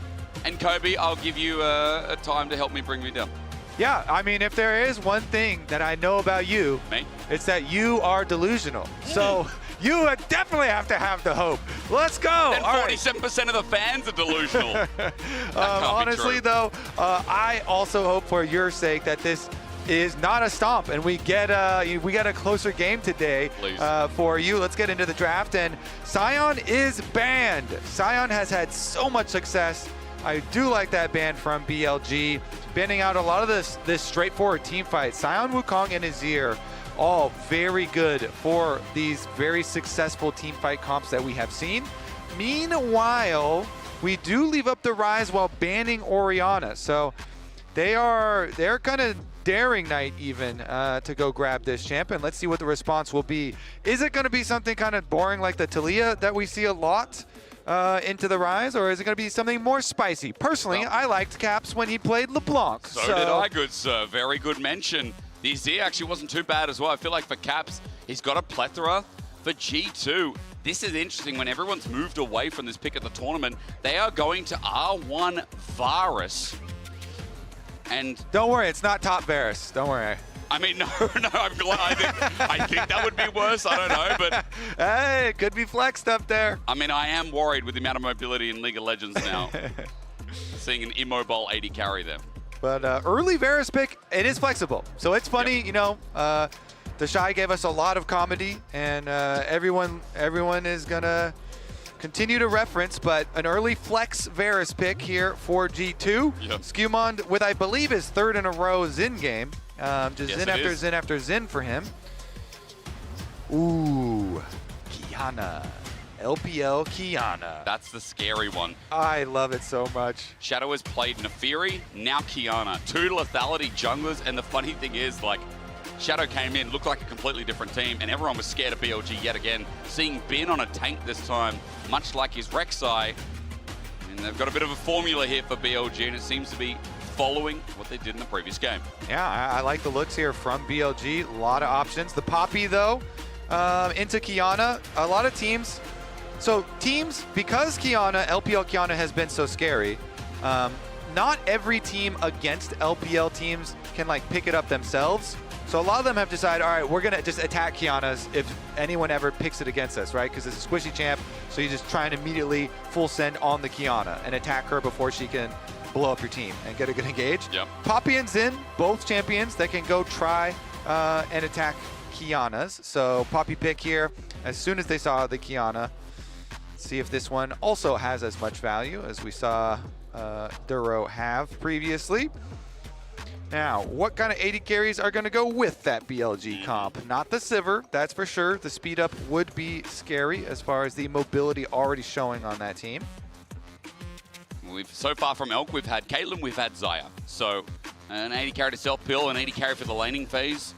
And Kobe, I'll give you a time to help me bring me down. Yeah, I mean, if there is one thing that I know about you, it's that you are delusional. So you definitely have to have the hope. Let's go. And 47% of the fans are delusional. Honestly, though, I also hope for your sake that this is not a stomp and we get a closer game today for you. Let's get into the draft. And Sion is banned. Sion has had so much success. I do like that ban from BLG, banning out a lot of this straightforward team fight. Sion Wukong and Azir, all very good for these very successful team fight comps that we have seen. Meanwhile, we do leave up the Rise while banning Orianna. So they're kind of daring Knight even to go grab this champion. Let's see what the response will be. Is it going to be something kind of boring like the Talia that we see a lot into the Rise, or is it going to be something more spicy? Personally, I liked Caps when he played LeBlanc. So did I, good sir. Very good mention. The Azir actually wasn't too bad as well. I feel like for Caps, he's got a plethora. For G2, this is interesting. When everyone's moved away from this pick at the tournament, they are going to R1 Varus. And don't worry, it's not top Varus. Don't worry. I mean, no, I'm glad. I think that would be worse. I don't know, but hey, it could be flexed up there. I mean, I am worried with the amount of mobility in League of Legends now. Seeing an immobile 80 carry there. But early Varus pick, it is flexible. So it's funny, you know, the Shy gave us a lot of comedy, and everyone is going to continue to reference, but an early flex Varus pick here for G2. Yep. Skewmond with, I believe, his third in a row Xin game. Just yes, Xin after Xin after Xin for him. Ooh, Kiana. LPL Kiana. That's the scary one. I love it so much. Shadow has played Nefiri, now Kiana. Two lethality junglers, and the funny thing is, like, Shadow came in, looked like a completely different team, and everyone was scared of BLG yet again. Seeing Bin on a tank this time, much like his Rek'Sai, and they've got a bit of a formula here for BLG, and it seems to be following what they did in the previous game. Yeah, I like the looks here from BLG. A lot of options. The Poppy, though, into Kiana. A lot of teams. So teams, because Kiana, LPL Kiana has been so scary, not every team against LPL teams can like pick it up themselves. So a lot of them have decided, all right, we're going to just attack Kiana's if anyone ever picks it against us, right? Because it's a squishy champ, so you just try and immediately full send on the Kiana and attack her before she can blow up your team and get a good engage. Yep. Poppy and Xin, both champions that can go try and attack Kiana's. So Poppy pick here as soon as they saw the Kiana. See if this one also has as much value as we saw Duro have previously. Now, what kind of 80 carries are going to go with that BLG comp? Not the Sivir, that's for sure. The speed up would be scary as far as the mobility already showing on that team. So far from Elk, we've had Caitlyn, we've had Xayah. So an 80 carry to self-pill, an 80 carry for the laning phase.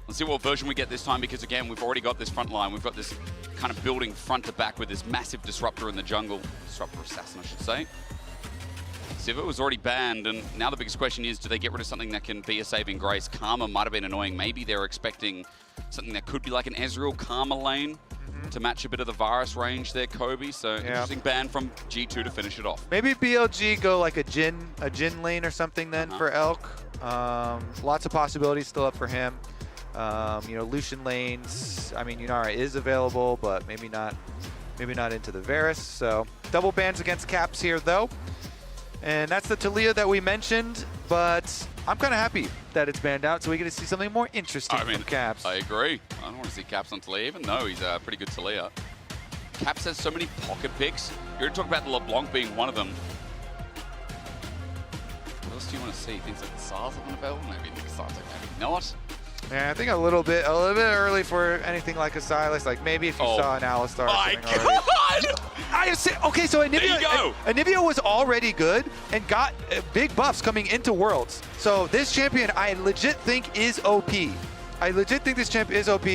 Let's see what version we get this time, because again, we've already got this front line. We've got this kind of building front to back with this massive disruptor in the jungle. Disruptor assassin, I should say. Sivir was already banned, and now the biggest question is, do they get rid of something that can be a saving grace? Karma might have been annoying. Maybe they're expecting something that could be like an Ezreal Karma lane. to match a bit of the Varus range there, Kobe. So interesting ban from G2 to finish it off. Maybe BLG go like a Jin lane or something then for Elk. Lots of possibilities still up for him. You know, Lucian lanes. I mean, Yunara is available, but maybe not into the Varus. So double bans against Caps here though. And that's the Taliyah that we mentioned, but I'm kind of happy that it's banned out, so we get to see something more interesting from Caps. I agree. I don't want to see Caps on Taliyah, even though he's a pretty good Taliyah. Caps has so many pocket picks. You're going to talk about the LeBlanc being one of them. What else do you want to see? Things like the SARS on the belt? Maybe the SARS, maybe not. Yeah, I think a little bit early for anything like a Silas. Like maybe if you saw an Alistar. My God! Okay, so There you go. Anivia was already good and got big buffs coming into Worlds. So this champion, I legit think is OP. I legit think this champ is OP.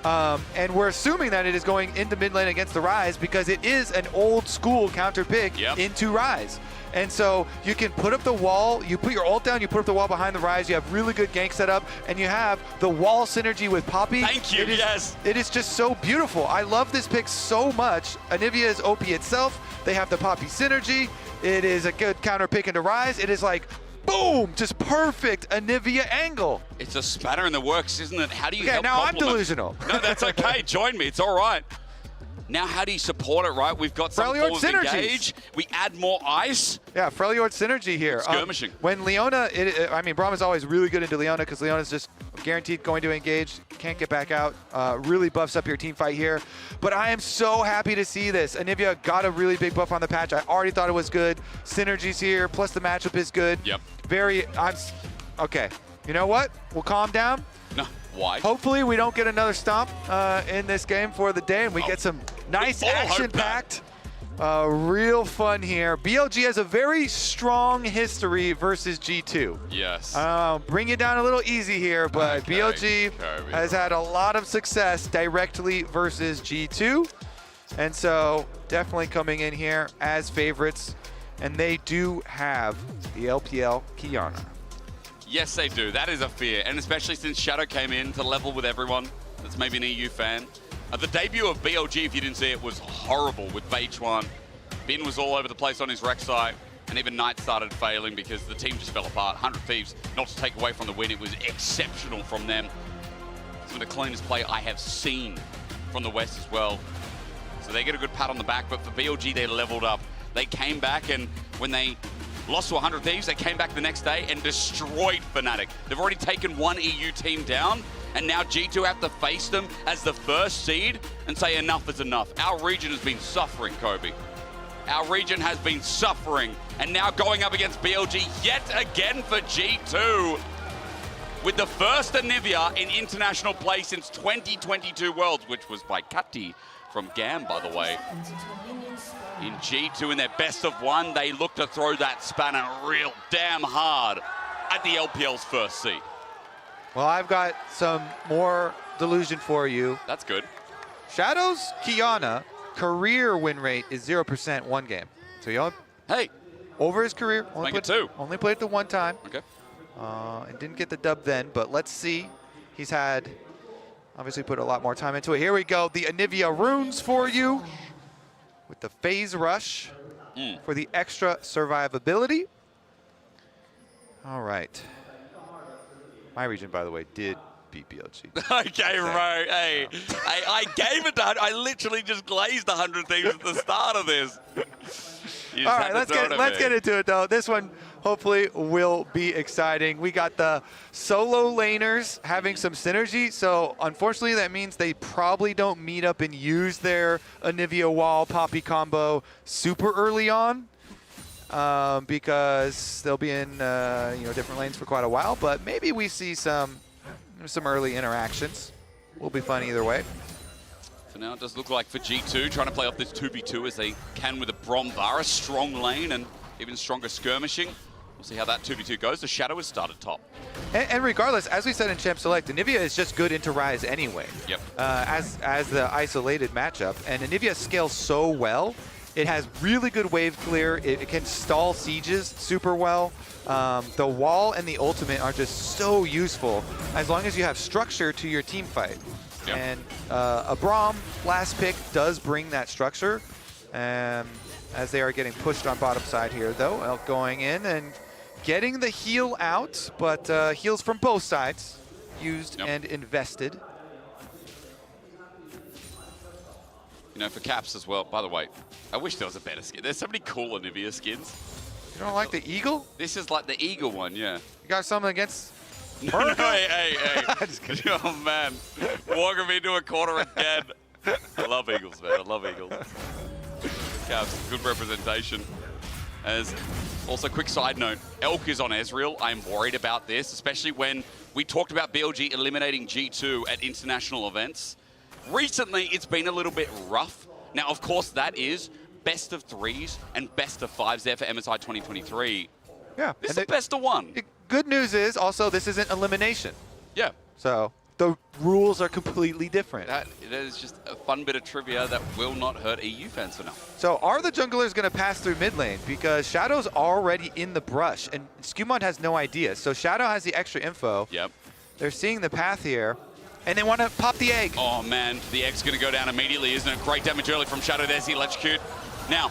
And we're assuming that it is going into mid lane against the Ryze because it is an old school counter pick into Ryze. And so you can put up the wall, you put your ult down, you put up the wall behind the Ryze, you have really good gank setup, and you have the wall synergy with Poppy. Thank you, It is just so beautiful. I love this pick so much. Anivia is OP itself. They have the Poppy synergy. It is a good counter pick into Ryze. It is like, boom, just perfect Anivia angle. It's a spanner in the works, isn't it? How do you help now I'm complement? delusional. No, that's okay. Join me. It's all right. Now, how do you support it, right? We've got some form of engage. We add more ice. Yeah, Freljord synergy here. Skirmishing. When Leona, I mean, Braum is always really good into Leona because Leona's just guaranteed going to engage, can't get back out. Really buffs up your team fight here. But I am so happy to see this. Anivia got a really big buff on the patch. I already thought it was good. Synergies here, plus the matchup is good. Yep. Okay. You know what? We'll calm down. No, why? Hopefully we don't get another stomp in this game for the day and we get some nice action-packed. Real fun here. BLG has a very strong history versus G2. Yes. Bring it down a little easy here, but BLG has had a lot of success directly versus G2. And so definitely coming in here as favorites. And they do have the LPL Qiyana. Yes, they do. That is a fear. And especially since Shadow came in to level with everyone that's maybe an EU fan. The debut of BLG, if you didn't see it, was horrible with H1. Bin was all over the place on his rec site, and even Knight started failing because the team just fell apart. 100 Thieves, not to take away from the win, it was exceptional from them. Some of the cleanest play I have seen from the West as well. So they get a good pat on the back, but for BLG, they leveled up. They came back, and when they lost to 100 Thieves, they came back the next day and destroyed Fnatic. They've already taken one EU team down, and now G2 have to face them as the first seed and say enough is enough. Our region has been suffering, Kobe. Our region has been suffering, and now going up against BLG yet again for G2. With the first Anivia in international play since 2022 Worlds, which was by Kati from GAM, by the way. In G2 in their best of one, they look to throw that spanner real damn hard at the LPL's first seed. Well, I've got some more delusion for you. That's good. Shadow's Qiyana career win rate is 0% one game. So you over his career, only played it the one time. Okay. And didn't get the dub then, but let's see. He's had obviously put a lot more time into it. Here we go, the Anivia runes for you with the phase rush for the extra survivability. All right. My region, by the way, did beat BLG. Okay, bro. Hey, I gave it to I literally just glazed 100 Thieves at the start of this. All right, let's get into it, though. This one hopefully will be exciting. We got the solo laners having some synergy, so unfortunately that means they probably don't meet up and use their Anivia Wall Poppy combo super early on because they'll be in different lanes for quite a while, but maybe we see some early interactions. Will be fun either way. For now, it does look like for G2, trying to play off this 2v2 as they can with a Braum Varus, strong lane and even stronger skirmishing. We'll see how that 2v2 goes. The Shadow has started top. And regardless, as we said in Champ Select, Anivia is just good into Ryze anyway. Yep. As the isolated matchup. And Anivia scales so well. It has really good wave clear. It can stall sieges super well. The wall and the ultimate are just so useful as long as you have structure to your team fight. Yep. And a Braum last pick does bring that structure. As they are getting pushed on bottom side here, though. Elk going in and getting the heal out, but heals from both sides used and invested. You know, for Caps as well, by the way, I wish there was a better skin. There's so many cool Anivia skins. You don't like the Eagle? This is like the Eagle one, yeah. You got something against No, hey. Oh, man. Walking me into a corner again. I love Eagles, man. I love Eagles. Caps, good representation. As also, quick side note, Elk is on Ezreal. I'm worried about this, especially when we talked about BLG eliminating G2 at international events. Recently, it's been a little bit rough. Now, of course, that is best of 3s and best of 5s there for MSI 2023. Yeah. This is the best of 1. Good news is also this isn't elimination. Yeah. So the rules are completely different. That is just a fun bit of trivia that will not hurt EU fans for now. So are the junglers going to pass through mid lane? Because Shadow's already in the brush, and Skumond has no idea. So Shadow has the extra info. Yep. They're seeing the path here, and they want to pop the egg. Oh, man. The egg's going to go down immediately, isn't it? Great damage early from Shadow. There's the electrocute. Now,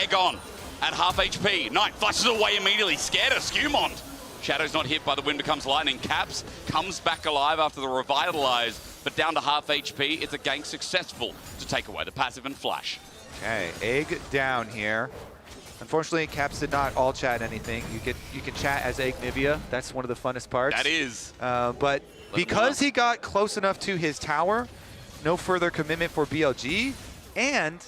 egg on at half HP. Knight flashes away immediately. Scared of Skumond. Shadow's not hit by the wind becomes lightning. Caps comes back alive after the revitalize, but down to half HP. It's a gank successful to take away the passive and flash. Okay, egg down here. Unfortunately, Caps did not all chat anything. You can chat as Egg Nivea. That's one of the funnest parts. That is. But because he got close enough to his tower, no further commitment for BLG, and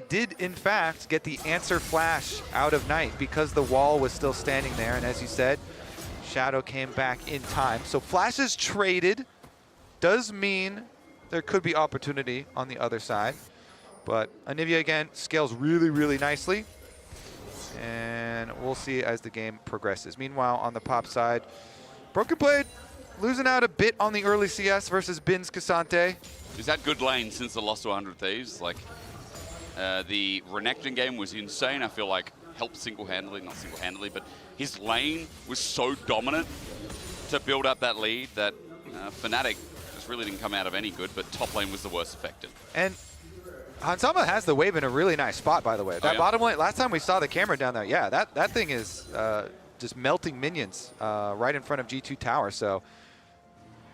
did in fact get the answer flash out of Knight because the wall was still standing there. And as you said, Shadow came back in time. So flashes traded does mean there could be opportunity on the other side. But Anivia, again, scales really, really nicely. And we'll see as the game progresses. Meanwhile, on the pop side, Broken Blade losing out a bit on the early CS versus Bin's Cassante. He's had good lane since the loss to 100 Thieves. Like, the Renekton game was insane. I feel like helped single-handedly, not single-handedly, but his lane was so dominant to build up that lead that Fnatic just really didn't come out of any good, but top lane was the worst affected. And Hansama has the wave in a really nice spot, by the way. That bottom lane, last time we saw the camera down there, yeah, that thing is just melting minions right in front of G2 tower. So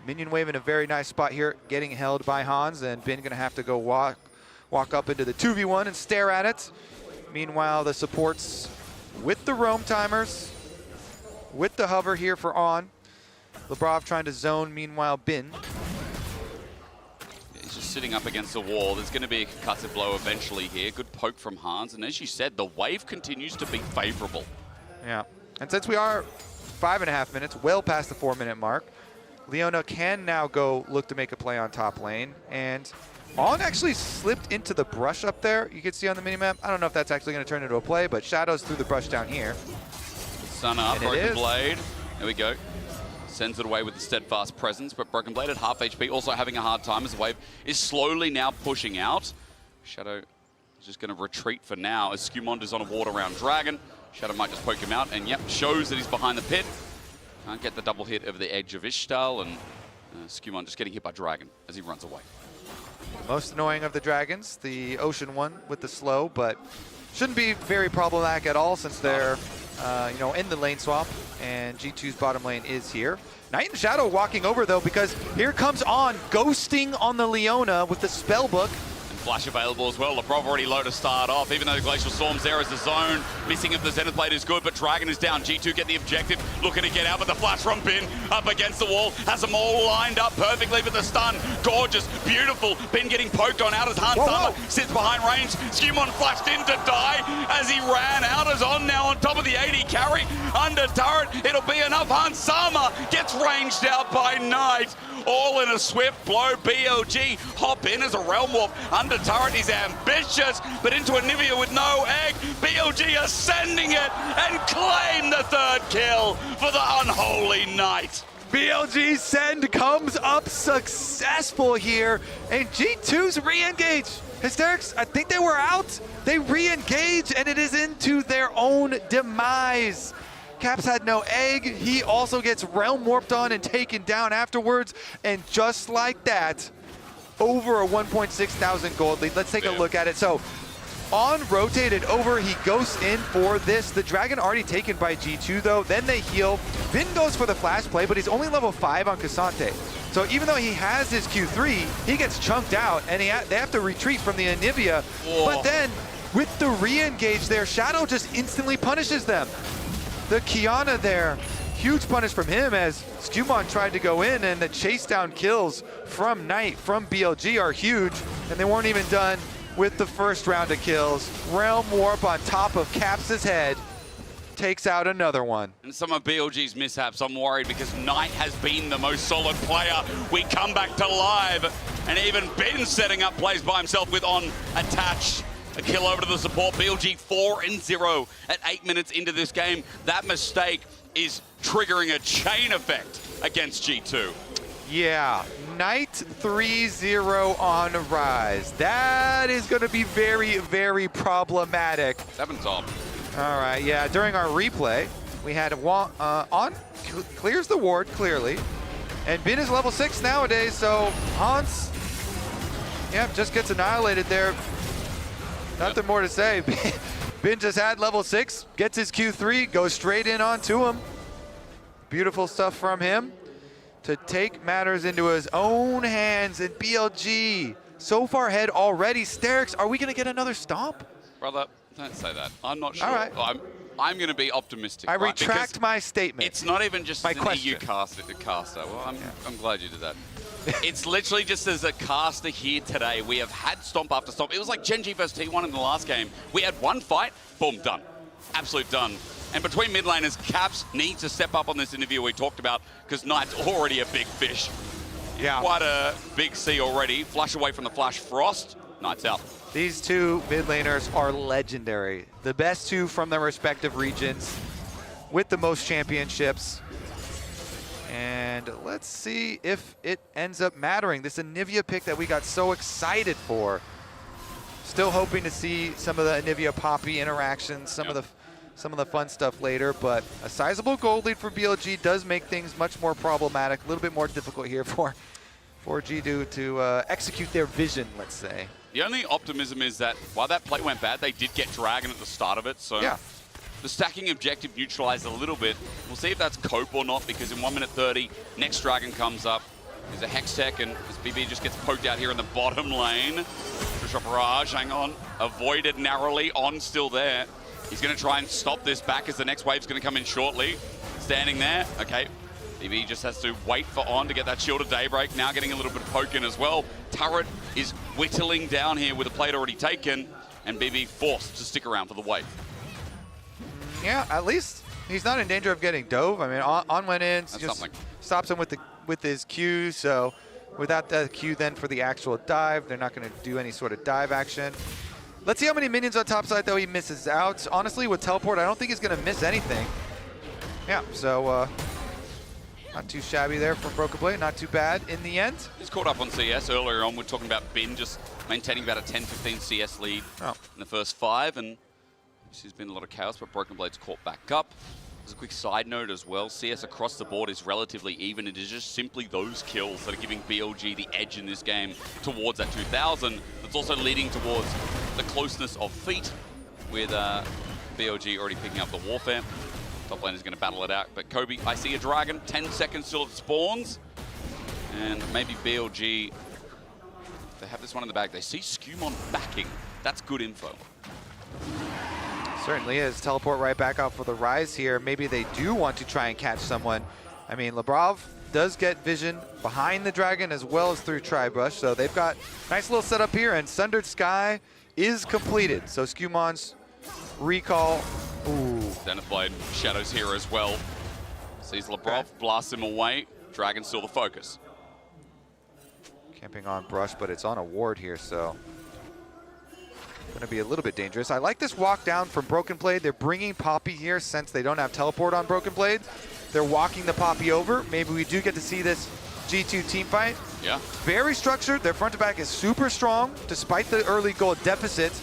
minion wave in a very nice spot here, getting held by Hans, and Bin gonna have to go walk up into the 2v1 and stare at it. Meanwhile, the supports with the roam timers, with the hover here for On. Lebrov trying to zone, meanwhile Bin. He's just sitting up against the wall. There's going to be a concussive blow eventually here. Good poke from Hans. And as you said, the wave continues to be favorable. Yeah. And since we are 5.5 minutes, well past the 4-minute mark, Leona can now go look to make a play on top lane. And On actually slipped into the brush up there. You can see on the minimap. I don't know if that's actually going to turn into a play, but Shadow's through the brush down here. Sun up, Broken Blade. There we go. Sends it away with the steadfast presence, but Broken Blade at half HP, also having a hard time as the wave is slowly now pushing out. Shadow is just going to retreat for now as Skumond is on a ward around Dragon. Shadow might just poke him out, and yep, shows that he's behind the pit. Can't get the double hit over the edge of Ishtal, and Skumond just getting hit by Dragon as he runs away. Most annoying of the Dragons, the Ocean one with the slow, but shouldn't be very problematic at all since they're in the lane swap, and G2's bottom lane is here. Knight and Shadow walking over though, because here comes On, ghosting on the Leona with the spellbook. Flash available as well. Lebrov already low to start off, even though the Glacial Storm's there as the zone. Missing of the Zenith Blade is good, but Dragon is down. G2 get the objective, looking to get out, but the flash from Bin up against the wall. Has them all lined up perfectly, but the stun, gorgeous, beautiful. Bin getting poked on out as Hansama sits behind range. Skumond flashed in to die as he ran out as On now on top of the 80 carry. Under turret, it'll be enough. Hansama gets ranged out by Knight. All in a swift blow. BLG hop in as a Realm Warp. Under turret, he's ambitious, but into Anivia with no egg. BLG are sending it and claim the third kill for the unholy Knight. BLG send comes up successful here, and G2's re-engage. Hysterics, I think they were out. They re-engage, and it is into their own demise. Caps had no egg. He also gets Realm Warped on and taken down afterwards. And just like that, over a 1,600 gold lead. Let's take a look at it. So on rotated over, he goes in for this. The dragon already taken by G2 though. Then they heal. Vin goes for the flash play, but he's only level 5 on Cassante. So even though he has his Q3, he gets chunked out, and they have to retreat from the Anivia. Whoa. But then with the re-engage there, Shadow just instantly punishes them. The Kiana there, huge punish from him as Skumon tried to go in, and the chase down kills from Knight, from BLG are huge, and they weren't even done with the first round of kills. Realm Warp on top of Caps' head takes out another one. And some of BLG's mishaps, I'm worried because Knight has been the most solid player. We come back to live, and even Ben setting up plays by himself with on attached. A kill over to the support. BLG 4-0 at 8 minutes into this game. That mistake is triggering a chain effect against G2. Yeah, Knight 3-0 on Rise. That is going to be very, very problematic. 7 top. All right, yeah, during our replay, we had on clears the ward, clearly. And Bin is level 6 nowadays, so Hans, yeah, just gets annihilated there. Nothing more to say. Bin just had level 6, gets his Q3, goes straight in onto him. Beautiful stuff from him to take matters into his own hands. And BLG so far ahead already. Sterix, are we going to get another stomp? Brother, don't say that. I'm not sure. All right. I'm going to be optimistic. I right? retract Because my statement. it's not even just my an question. EU caster. Well, I'm glad you did that. It's literally just as a caster here today, we have had stomp after stomp. It was like Gen G versus T1 in the last game. We had one fight, boom, done. Absolute done. And between mid laners, Caps needs to step up on this interview we talked about because Knight's already a big fish. Yeah. Quite a big sea already. Flash away from the Flash Frost. Knight's out. These two mid laners are legendary. The best two from their respective regions with the most championships. And let's see if it ends up mattering. This Anivia pick that we got so excited for. Still hoping to see some of the Anivia Poppy interactions, some of the fun stuff later, but a sizable gold lead for BLG does make things much more problematic, a little bit more difficult here for G2 to execute their vision, let's say. The only optimism is that while that play went bad, they did get Dragon at the start of it, so yeah. The stacking objective neutralized a little bit. We'll see if that's cope or not, because in 1 minute 30, next Dragon comes up. There's a Hex Tech, and this BB just gets poked out here in the bottom lane. Trisha Barrage, hang on, avoided narrowly, on still there. He's going to try and stop this back as the next wave's going to come in shortly. Standing there, okay. BB just has to wait for On to get that Shield of Daybreak, now getting a little bit of poke in as well. Turret is whittling down here with a plate already taken, and BB forced to stick around for the wave. Yeah, at least he's not in danger of getting dove. I mean, On went in, That's just something. stops him with his Q, so without the Q then for the actual dive, they're not going to do any sort of dive action. Let's see how many minions on top side, though, he misses out. Honestly, with teleport, I don't think he's going to miss anything. Yeah, so not too shabby there from Broken Blade, not too bad in the end. He's caught up on CS earlier on. We're talking about Bin just maintaining about a 10-15 CS lead in the first 5, and there's been a lot of chaos, but Broken Blade's caught back up. As a quick side note as well, CS across the board is relatively even. It is just simply those kills that are giving BLG the edge in this game towards that 2,000. That's also leading towards the closeness of feet, with BLG already picking up the Warfare. Top lane is going to battle it out, but Kobe, I see a Dragon, 10 seconds till it spawns. And maybe BLG, if they have this one in the bag, they see Skumon backing. That's good info. Certainly is. Teleport right back out for the Rise here. Maybe they do want to try and catch someone. I mean, Lebrov does get vision behind the Dragon as well as through Tri-Brush, so they've got nice little setup here, and Sundered Sky is completed. So Skumon's recall. Ooh. Zenith Blade, Shadows here as well. Sees Lebrov, blasts him away. Dragon still the focus. Camping on Brush, but it's on a ward here, so going to be a little bit dangerous. I like this walk down from Broken Blade. They're bringing Poppy here since they don't have teleport on Broken Blade. They're walking the Poppy over. Maybe we do get to see this G2 team fight. Yeah. Very structured. Their front to back is super strong despite the early gold deficit.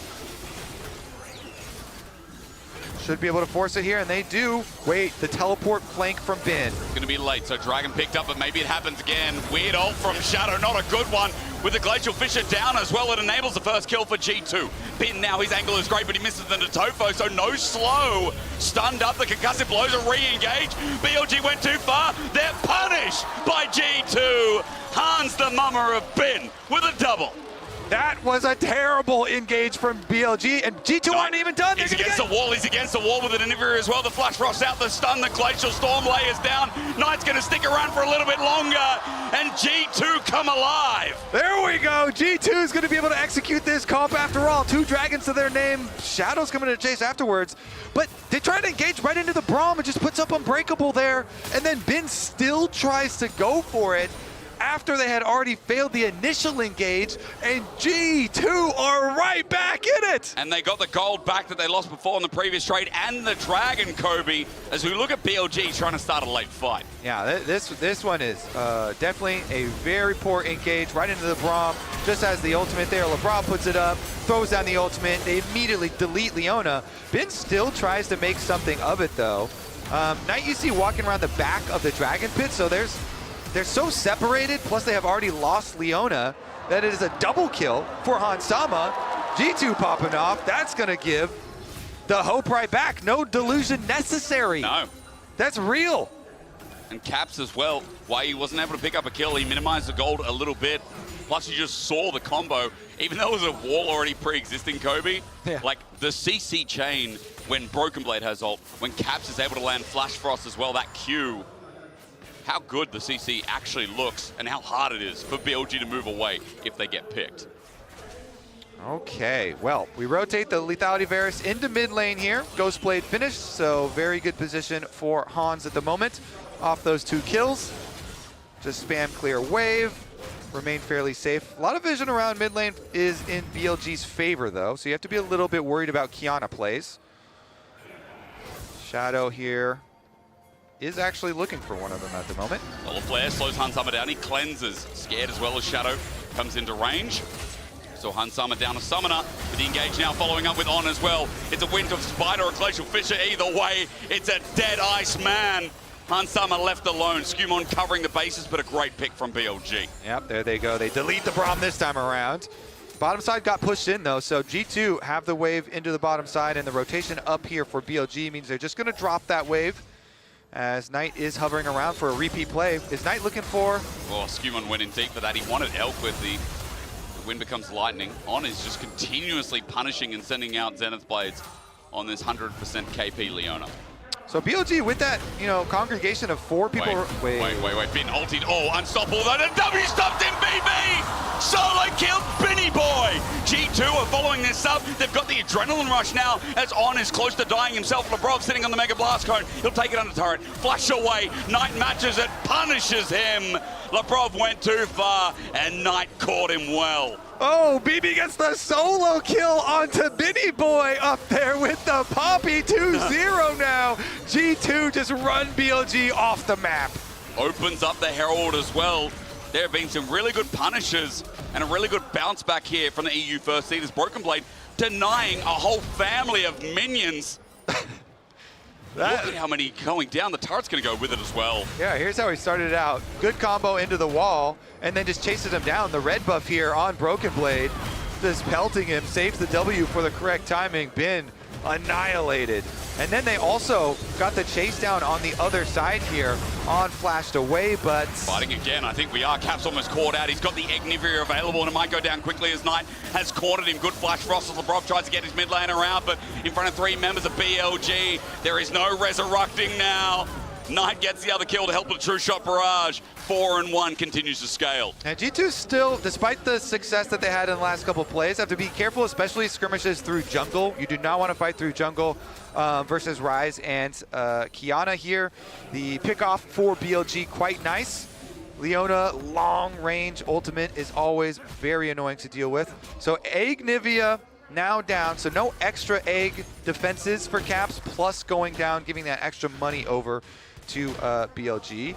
should be able to force it here, and they do. Wait, the teleport flank from Bin. It's going to be late, so Dragon picked up, but maybe it happens again. Weird ult from Shadow, not a good one. With the Glacial Fissure down as well, it enables the first kill for G2. Bin now, his angle is great, but he misses the Natofo, so no slow. Stunned up, the concussive blows are re-engaged. BLG went too far. They're punished by G2. Hans the mummer of Bin with a double. That was a terrible engage from BLG, and G2 aren't even done. He's against the wall, he's against the wall with an inhibitor as well. The Flash Frost out, the stun, the Glacial Storm layers down. Knight's gonna stick around for a little bit longer, and G2 come alive. There we go, G2 is gonna be able to execute this comp after all. 2 dragons to their name, Shadow's coming to chase afterwards. But they try to engage right into the Braum and just puts up Unbreakable there, and then Bin still tries to go for it after they had already failed the initial engage, and G2 are right back in it! And they got the gold back that they lost before in the previous trade, and the Dragon, Kobe, as we look at BLG trying to start a late fight. Yeah, this one is definitely a very poor engage right into the Braum. Just as the ultimate there, LeBron puts it up, throws down the ultimate, they immediately delete Leona. Bin still tries to make something of it though. Knight you see walking around the back of the Dragon Pit, so they're so separated, plus they have already lost Leona, that it is a double kill for Hansama. G2 popping off, that's gonna give the hope right back. No delusion necessary. No. That's real. And Caps as well, why he wasn't able to pick up a kill, he minimized the gold a little bit. Plus you just saw the combo, even though it was a wall already pre-existing, Kobe, like the CC chain when Broken Blade has ult, when Caps is able to land Flash Frost as well, that Q, how good the CC actually looks and how hard it is for BLG to move away if they get picked. Okay, well, we rotate the Lethality Varus into mid lane here. Ghost Blade finished, so very good position for Hans at the moment. Off those 2 kills. Just spam clear wave, remain fairly safe. A lot of vision around mid lane is in BLG's favor though, so you have to be a little bit worried about Kiana plays. Shadow here is actually looking for one of them at the moment. Well, the flare slows Hansama down. He cleanses, scared as well as Shadow comes into range. So Hansama down a summoner, with the engage now following up with On as well. It's a Wind of Spider or Glacial Fissure. Either way, it's a dead ice man. Hansama left alone. Skumon covering the bases, but a great pick from BLG. Yep, there they go. They delete the Braum this time around. Bottom side got pushed in though, so G2 have the wave into the bottom side, and the rotation up here for BLG means they're just gonna drop that wave as Knight is hovering around for a repeat play. Is Knight looking for? Oh, Skumon went in deep for that. He wanted Elk with the wind becomes lightning. On is just continuously punishing and sending out Zenith Blades on this 100% KP Leona. So BLG with that, you know, congregation of 4 people. Wait. Bin ulted. Oh, unstoppable. The W stopped him, BB! Solo killed Binny Boy! G2 are following this up. They've got the adrenaline rush now as On is close to dying himself. Lebrov sitting on the Mega Blast Cone. He'll take it under turret. Flash away. Knight matches it. Punishes him. Lebrov went too far and Knight caught him well. Oh, BB gets the solo kill onto Binny Boy up there with the Poppy 2-0 now. G2 just run BLG off the map. Opens up the Herald as well. There have been some really good punishes and a really good bounce back here from the EU first seed as Broken Blade denying a whole family of minions. Look at how many going down. The turret's going to go with it as well. Yeah, here's how he started out. Good combo into the wall, and then just chases him down. The red buff here on Broken Blade, just pelting him, saves the W for the correct timing. Bin annihilated. And then they also got the chase down on the other side here. On flashed away, but... Fighting again, I think we are. Cap's almost caught out. He's got the Ignivir available, and it might go down quickly as Knight has cornered him. Good flash frost as Lebrov tries to get his mid lane around, but in front of 3 members of BLG, there is no resurrecting now. Knight gets the other kill to help with the True Shot Barrage. 4-1 continues to scale. And G2 still, despite the success that they had in the last couple plays, have to be careful, especially skirmishes through jungle. You do not want to fight through jungle versus Ryze and Kiana here. The pickoff for BLG quite nice. Leona long range ultimate is always very annoying to deal with. So Egg Nivea now down, so no extra egg defenses for Caps, plus going down, giving that extra money over to BLG.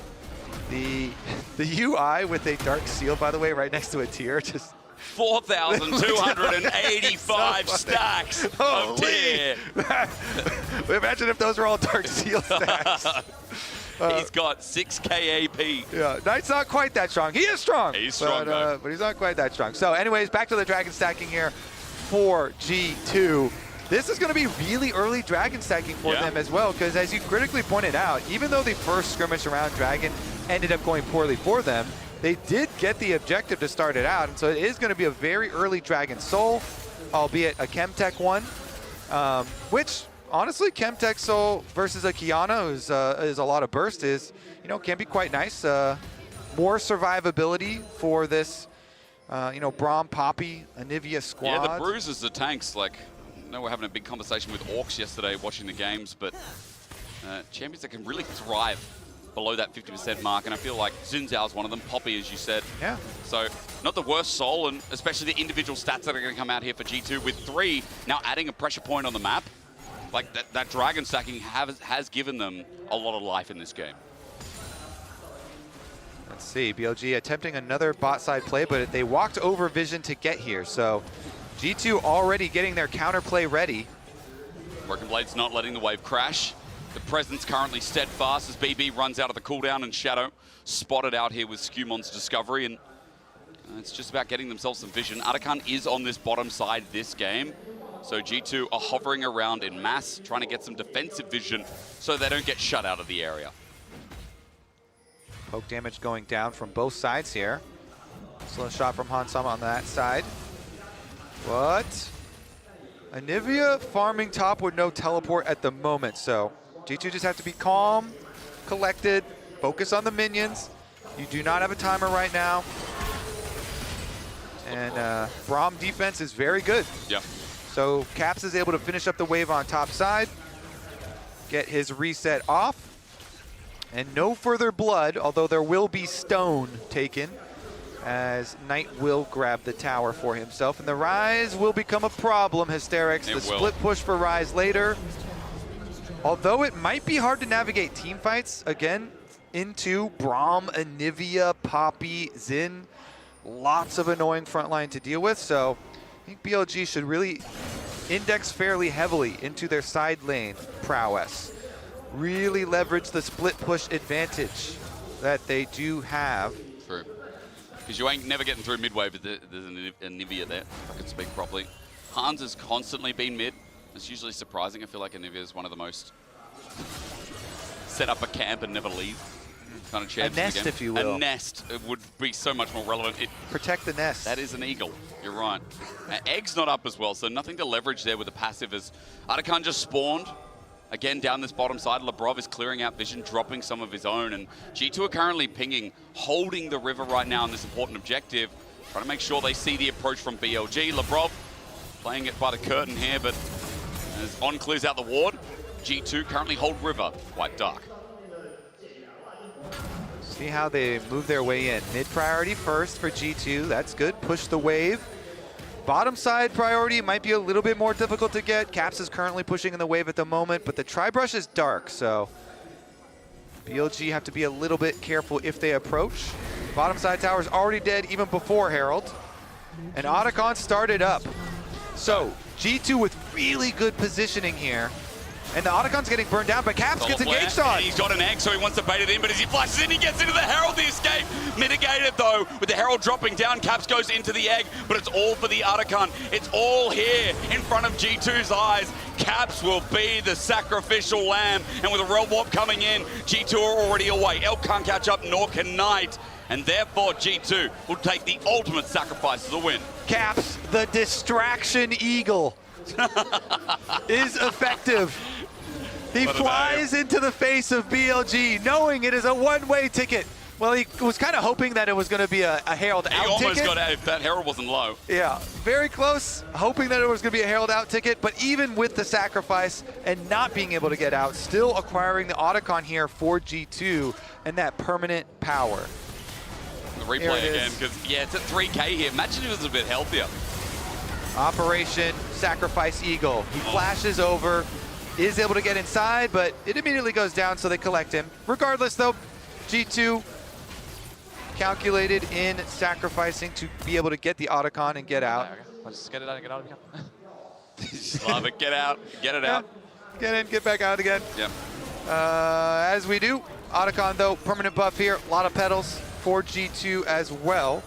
The UI with a dark seal, by the way, right next to a tier, just 4,285 stacks of tier. Imagine if those were all Dark Seal stacks. He's got 6k AP. Yeah, Knight's not quite that strong. He is strong. He's strong, though. But he's not quite that strong. So anyways, back to the dragon stacking here for G2. This is going to be really early dragon stacking for them as well, because as you critically pointed out, even though the first skirmish around dragon ended up going poorly for them, they did get the objective to start it out, and so it is going to be a very early Dragon Soul, albeit a Chemtech one, which honestly, Chemtech Soul versus a Kiana, who's is a lot of burst, can be quite nice. More survivability for this, Braum, Poppy, Anivia squad. Yeah, the bruisers, the tanks, like, I know we're having a big conversation with Orcs yesterday watching the games, but champions that can really thrive below that 50% mark, and I feel like Xin Zhao's one of them, Poppy, as you said. Yeah. So, not the worst soul, and especially the individual stats that are going to come out here for G2, with 3 now adding a pressure point on the map. Like, that dragon stacking has given them a lot of life in this game. Let's see, BLG attempting another bot side play, but they walked over Vision to get here, so G2 already getting their counterplay ready. Broken Blade's not letting the wave crash. The presence currently steadfast as BB runs out of the cooldown, and Shadow spotted out here with Scumon's discovery, and it's just about getting themselves some vision. Atakan is on this bottom side this game, so G2 are hovering around in mass, trying to get some defensive vision so they don't get shut out of the area. Poke damage going down from both sides here. Slow shot from Hansama on that side. What? Anivia farming top with no teleport at the moment, so G2 just have to be calm, collected, focus on the minions. You do not have a timer right now. And Braum defense is very good. Yeah. So Caps is able to finish up the wave on top side, get his reset off, and no further blood, although there will be stone taken, as Knight will grab the tower for himself. And the Rise will become a problem, Hysterics. The split push for Rise later. Although it might be hard to navigate team fights, again, into Braum, Anivia, Poppy, Xin. Lots of annoying frontline to deal with, so I think BLG should really index fairly heavily into their side lane prowess. Really leverage the split push advantage that they do have. True. Because you ain't never getting through mid-wave, but there's an Anivia there, if I can speak properly. Hans has constantly been mid. It's usually surprising. I feel like Anivia is one of the most set up a camp and never leave kind of champs. A nest, in the game. if you will. A nest would be so much more relevant. Protect the nest. That is an eagle. You're right. Egg's not up as well, so nothing to leverage there with the passive as Atakan just spawned. Again, down this bottom side, Labrov is clearing out vision, dropping some of his own, and G2 are currently pinging, holding the river right now on this important objective, trying to make sure they see the approach from BLG. Labrov playing it by the curtain here, but as On clears out the ward, G2 currently hold river, quite dark. See how they move their way in. Mid priority first for G2, that's good. Push the wave. Bottom side priority might be a little bit more difficult to get. Caps is currently pushing in the wave at the moment, but the tri-brush is dark, so BLG have to be a little bit careful if they approach. Bottom side tower is already dead even before Herald. And Otacon started up. So G2 with really good positioning here. And the Otacon's getting burned down, but Caps gets engaged on. He's got an egg, so he wants to bait it in, but as he flashes in, he gets into the Herald. The escape mitigated, though, with the Herald dropping down. Caps goes into the egg, but it's all for the Otacon. It's all here in front of G2's eyes. Caps will be the sacrificial lamb, and with a Realm Warp coming in, G2 are already away. Elk can't catch up, nor can Knight, and therefore G2 will take the ultimate sacrifice of the win. Caps, the distraction eagle, is effective. He flies into the face of BLG, knowing it is a one-way ticket. Well, he was kind of hoping that it was going to be a Herald out ticket. He almost got out if that Herald wasn't low. Yeah, very close, hoping that it was going to be a Herald out ticket, but even with the sacrifice and not being able to get out, still acquiring the Otacon here for G2 and that permanent power. The replay again, because, yeah, it's at 3K here. Imagine if it was a bit healthier. Operation Sacrifice Eagle. He flashes over, is able to get inside, but it immediately goes down, so they collect him. Regardless, though, G2 calculated in sacrificing to be able to get the Otacon and get out. Let's get it out and get out. Just love it. Get out. Get it out. Get in, get back out again. Yep. As we do, Otacon though, permanent buff here, a lot of petals for G2 as well.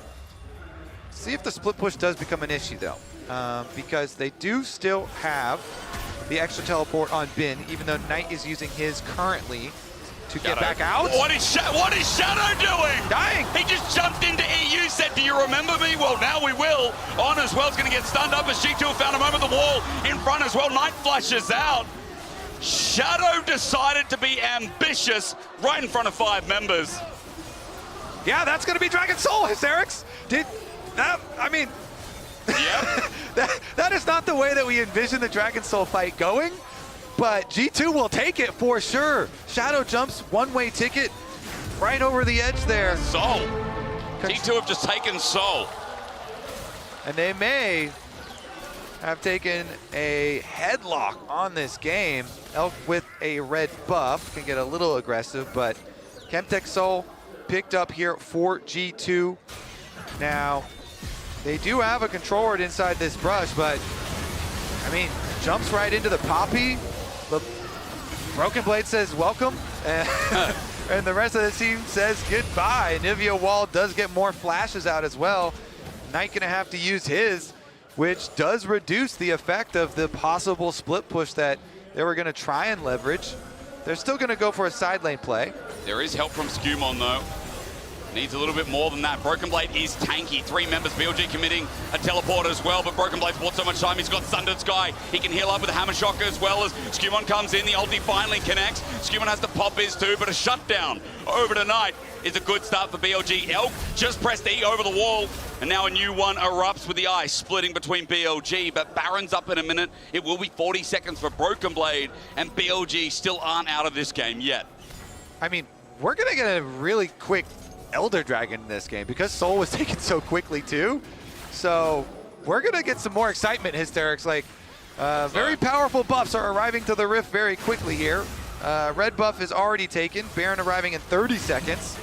See if the split push does become an issue though, because they do still have the extra teleport on Bin, even though Knight is using his currently to get back out. What is Shadow doing? Dying. He just jumped into EU, said, do you remember me? Well, now we will. On as well is going to get stunned up as G2 found him over the wall in front as well. Knight flashes out. Shadow decided to be ambitious right in front of 5 members. Yeah, that's going to be Dragon Soul, Hysterics. Did that, I mean, yep. that is not the way that we envision the Dragon Soul fight going, but G2 will take it for sure. Shadow jumps, one-way ticket right over the edge there. Soul. G2 have just taken Soul. And they may have taken a headlock on this game. Elk with a red buff can get a little aggressive, but Chemtech Soul picked up here for G2. Now, they do have a control word inside this brush, but I mean, jumps right into the Poppy. The Broken Blade says welcome, and the rest of the team says goodbye. Nivea Wall does get more flashes out as well. Knight gonna have to use his, which does reduce the effect of the possible split push that they were gonna try and leverage. They're still gonna go for a side lane play. There is help from Skumon though. Needs a little bit more than that. Broken Blade is tanky. 3 members, BLG committing a teleport as well, but Broken Blade's bought so much time. He's got Sundered Sky. He can heal up with a Hammer Shock as well as Skumon comes in. The ulti finally connects. Skumon has to pop his too, but a shutdown over tonight is a good start for BLG. Elk just pressed E over the wall, and now a new one erupts with the ice splitting between BLG, but Baron's up in a minute. It will be 40 seconds for Broken Blade, and BLG still aren't out of this game yet. I mean, we're gonna get a really quick Elder Dragon in this game because Soul was taken so quickly too. So we're gonna get some more excitement, Hysterics. Like very powerful buffs are arriving to the Rift very quickly here. Red buff is already taken. Baron arriving in 30 seconds.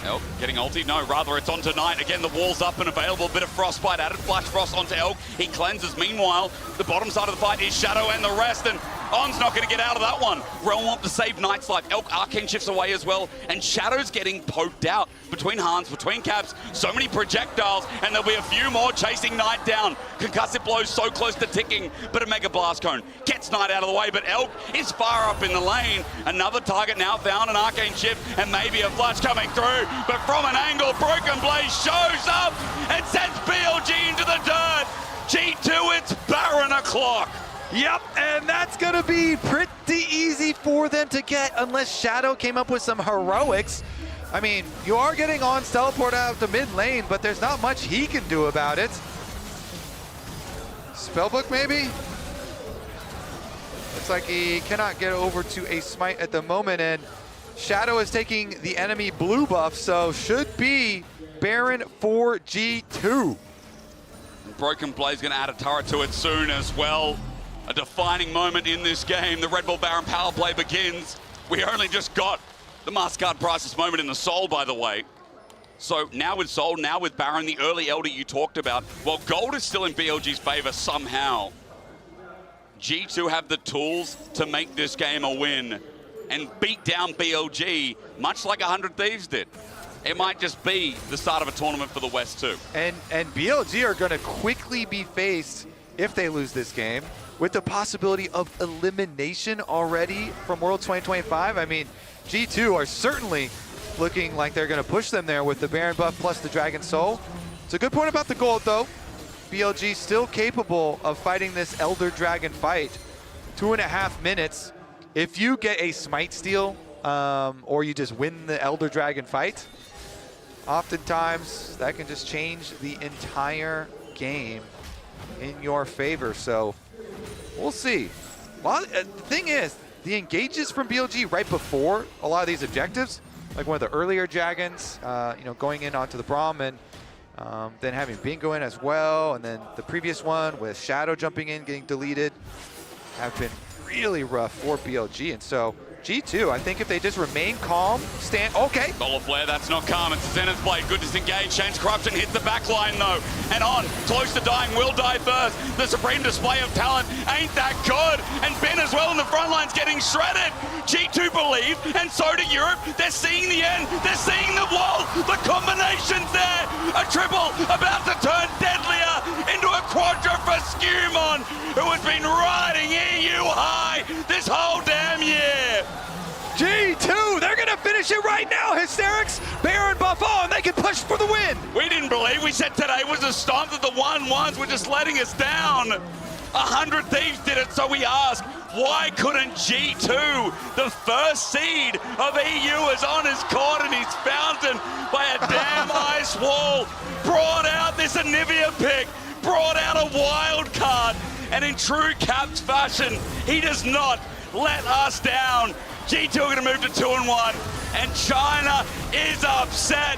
Elk getting ulti? No, rather it's onto Knight. Again, the wall's up and available. Bit of Frostbite added. Flash Frost onto Elk. He cleanses. Meanwhile, the bottom side of the fight is Shadow and the rest, and On's not going to get out of that one. Realm want to save Knight's life. Elk Arcane shifts away as well, and Shadow's getting poked out between Hans, between Caps. So many projectiles, and there'll be a few more chasing Knight down. Concussive blows so close to ticking, but a Mega Blast Cone gets Knight out of the way, but Elk is far up in the lane. Another target now found, an Arcane shift, and maybe a flash coming through, but from an angle, Broken Blade shows up and sends BLG into the dirt. G2, it's Baron o'clock. Yep, and that's gonna be pretty easy for them to get unless Shadow came up with some heroics. I mean, you are getting On's teleport out the mid lane, but there's not much he can do about it. Spellbook maybe? Looks like he cannot get over to a smite at the moment, and Shadow is taking the enemy blue buff, so should be Baron for G2. Broken Blade's gonna add a turret to it soon as well. A defining moment in this game. The Red Bull Baron power play begins. We only just got the Mastercard Priceless moment in the Soul, by the way. So now with Soul, now with Baron, the early Elder you talked about, well, gold is still in BLG's favor somehow. G2 have the tools to make this game a win and beat down BLG, much like 100 Thieves did. It might just be the start of a tournament for the West too. And BLG are gonna quickly be faced, if they lose this game, with the possibility of elimination already from World 2025. I mean, G2 are certainly looking like they're gonna push them there with the Baron buff plus the Dragon Soul. It's a good point about the gold though. BLG still capable of fighting this Elder Dragon fight. 2.5 minutes. If you get a smite steal, or you just win the Elder Dragon fight, oftentimes that can just change the entire game in your favor. So we'll see. Well, the thing is, the engages from BLG right before a lot of these objectives, like one of the earlier Dragons, you know, going in onto the Braum, and then having Bingo in as well, and then the previous one with Shadow jumping in, getting deleted, have been really rough for BLG. And so G2, I think if they just remain calm, stand, okay. Solar Flare, that's not calm. It's Zenith's blade. Good disengage. Shane's Corruption hits the back line though. And on, close to dying, will die first. The supreme display of talent ain't that good. And Ben as well in the front line's getting shredded. G2 believe, and so do Europe. They're seeing the end. They're seeing the wall. The combination's there. A triple about to turn deadlier into a quadra for Skumon, who has been riding EU high this whole damn year. G2, they're gonna finish it right now. Hysterics, Baron buff on, they can push for the win. We didn't believe. We said today was a stomp that the 1-1s were just letting us down. 100 Thieves did it, so we ask, why couldn't G2, the first seed of EU, is on his court and he's fountain by a damn ice wall, brought out this Anivia pick, brought out a wild card, and in true Caps fashion, he does not let us down. G2 are gonna move to 2-1, and China is upset.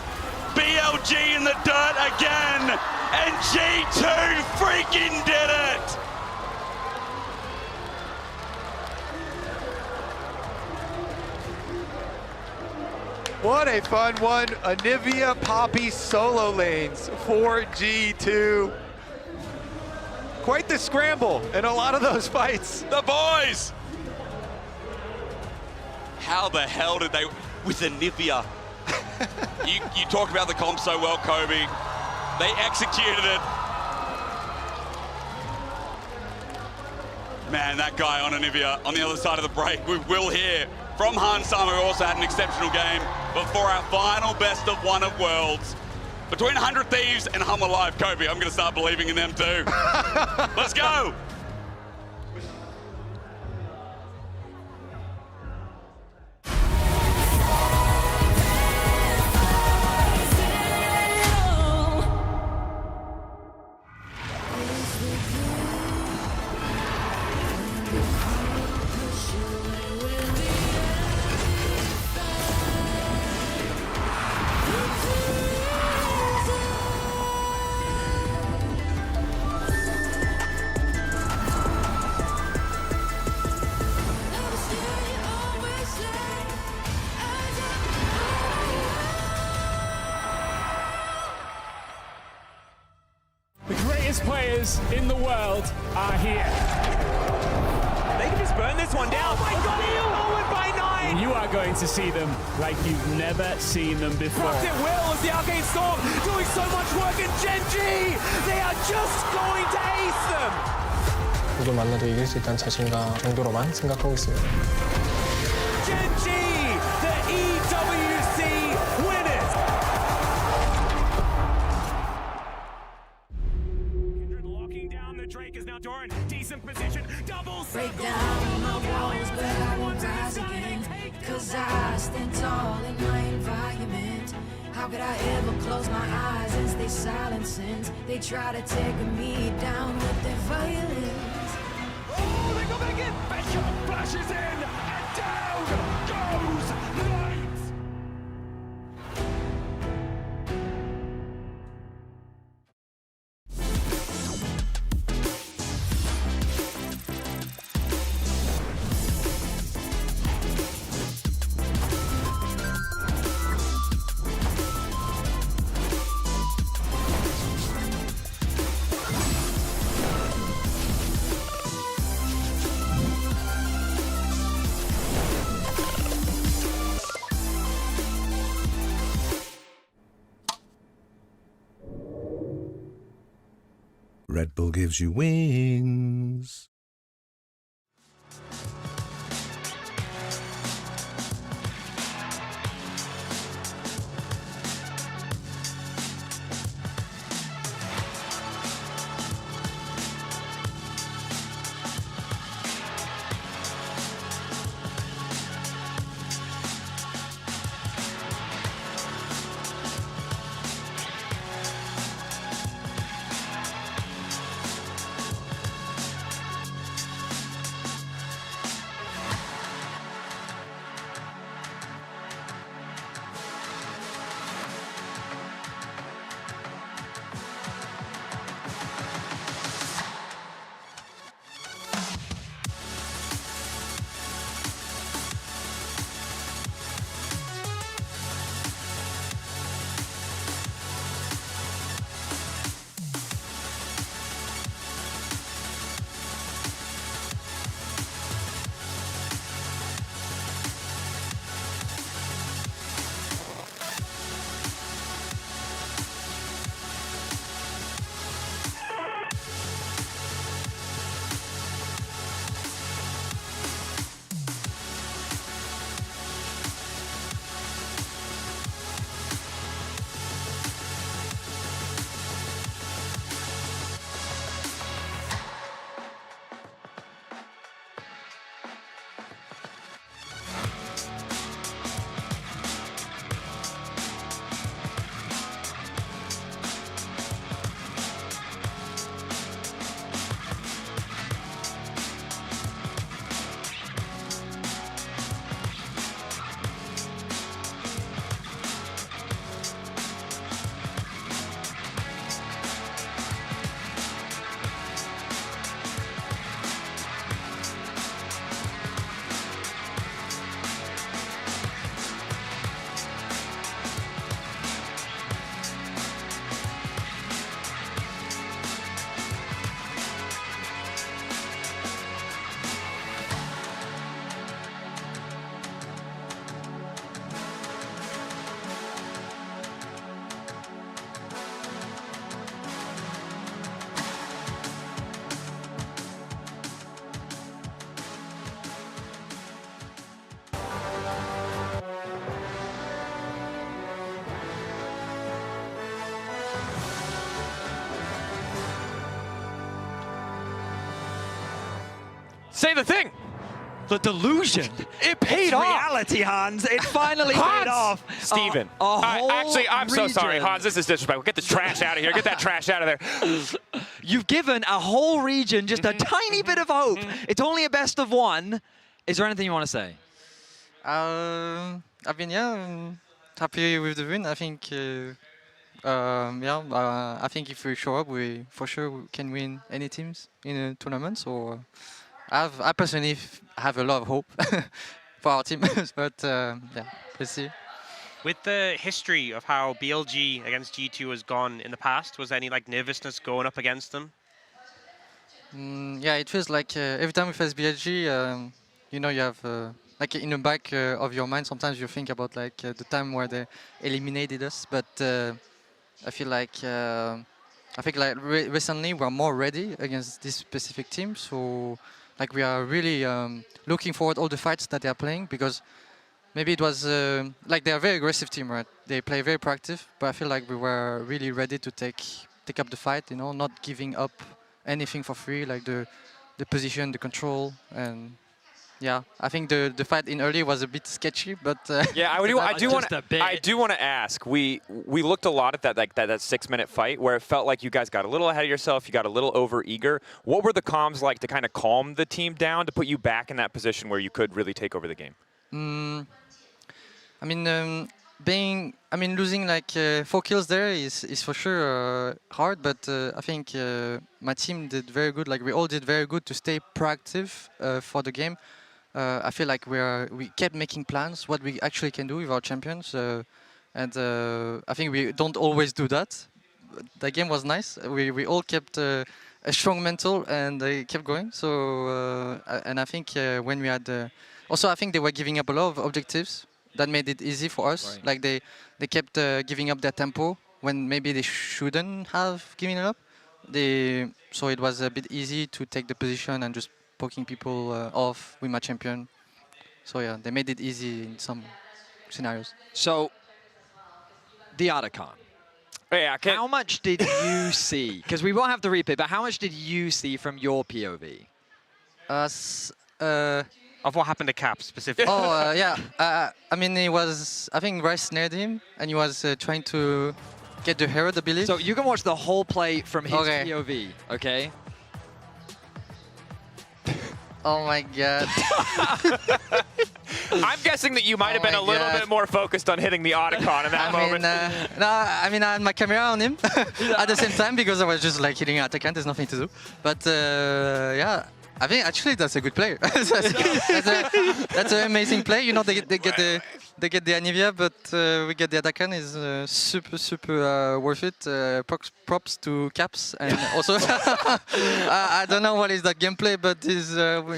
BLG in the dirt again, and G2 freaking did it. What a fun one. Anivia Poppy solo lanes for G2. Quite the scramble in a lot of those fights. The boys! How the hell did they, with Anivia? you talk about the comp so well, Kobe. They executed it. Man, that guy on Anivia on the other side of the break, we will hear from Han Sama, who also had an exceptional game, but for our final best of one of Worlds, between 100 Thieves and Hum Alive, Kobe, I'm going to start believing in them too. Let's go! Players in the world are here. They can just burn this one down. Oh my God, forward by 9. You are going to see them like you've never seen them before. Rocket Will as the Arcane Storm doing so much work, and Gen.G, they are just going to ace them. 누굴 만나도 이길 수 있다는 자신감 정도로만 생각하고 있습니다. Gen.G, the EWC winners. Drake is now Doran, decent position, double break down my walls, but I won't rise again, cause I stand tall in my environment. How could I ever close my eyes and stay silent since they try to take me down with their violence? Oh, they go back in, Bishop flashes in, and down goes Knight. Red Bull gives you wings. say the thing. The delusion. It paid it's off. Reality, Hans. It finally paid off. Steven. Actually, I'm so sorry, Hans. This is disrespectful. Get the trash out of here. Get that trash out of there. You've given a whole region just a tiny bit of hope. It's only a best of one. Is there anything you want to say? I mean, happy with the win. I think, I think if we show up, we for sure can win any teams in a tournament. So I personally have a lot of hope for our team, but yeah, we'll see. With the history of how BLG against G2 has gone in the past, was there any like nervousness going up against them? Yeah, it feels like every time we face BLG, you know, you have like in the back of your mind, sometimes you think about like the time where they eliminated us. But I feel like recently we're more ready against this specific team. So like we are really looking forward all the fights that they are playing, because maybe it was like they're a very aggressive team, right? They play very proactive, but I feel like we were really ready to take up the fight. You know, not giving up anything for free, like the position, the control, and yeah, I think the fight in early was a bit sketchy, but yeah, I do want to ask. We looked a lot at that 6-minute fight where it felt like you guys got a little ahead of yourself, you got a little over eager. What were the comms like to kind of calm the team down, to put you back in that position where you could really take over the game? I mean, losing like 4 kills there is for sure hard, but I think my team did very good. Like we all did very good to stay proactive for the game. I feel like we kept making plans what we actually can do with our champions, and I think we don't always do that. The game was nice. We all kept a strong mental and they kept going. So and I think when we had also, I think they were giving up a lot of objectives that made it easy for us. Right. Like they kept giving up their tempo when maybe they shouldn't have given it up. So it was a bit easy to take the position and just poking people off with my champion. So yeah, they made it easy in some scenarios. So, the Otacon. Yeah, how much did you see? Because we won't have to replay, but how much did you see from your POV? Of what happened to Cap specifically? Oh, yeah. I mean, I think Rice snared him, and he was trying to get the Herald, I believe. So you can watch the whole play from his POV, okay? Oh my god. I'm guessing that you might have been a little bit more focused on hitting the Otacon in that moment. No, I mean, I had my camera on him at the same time, because I was just like hitting Otacon, there's nothing to do. But yeah, I think actually that's a good play. that's an amazing play. You know, they get the Anivia, but we get the Otacon is super worth it. Props to Caps, and also I don't know what is that gameplay, but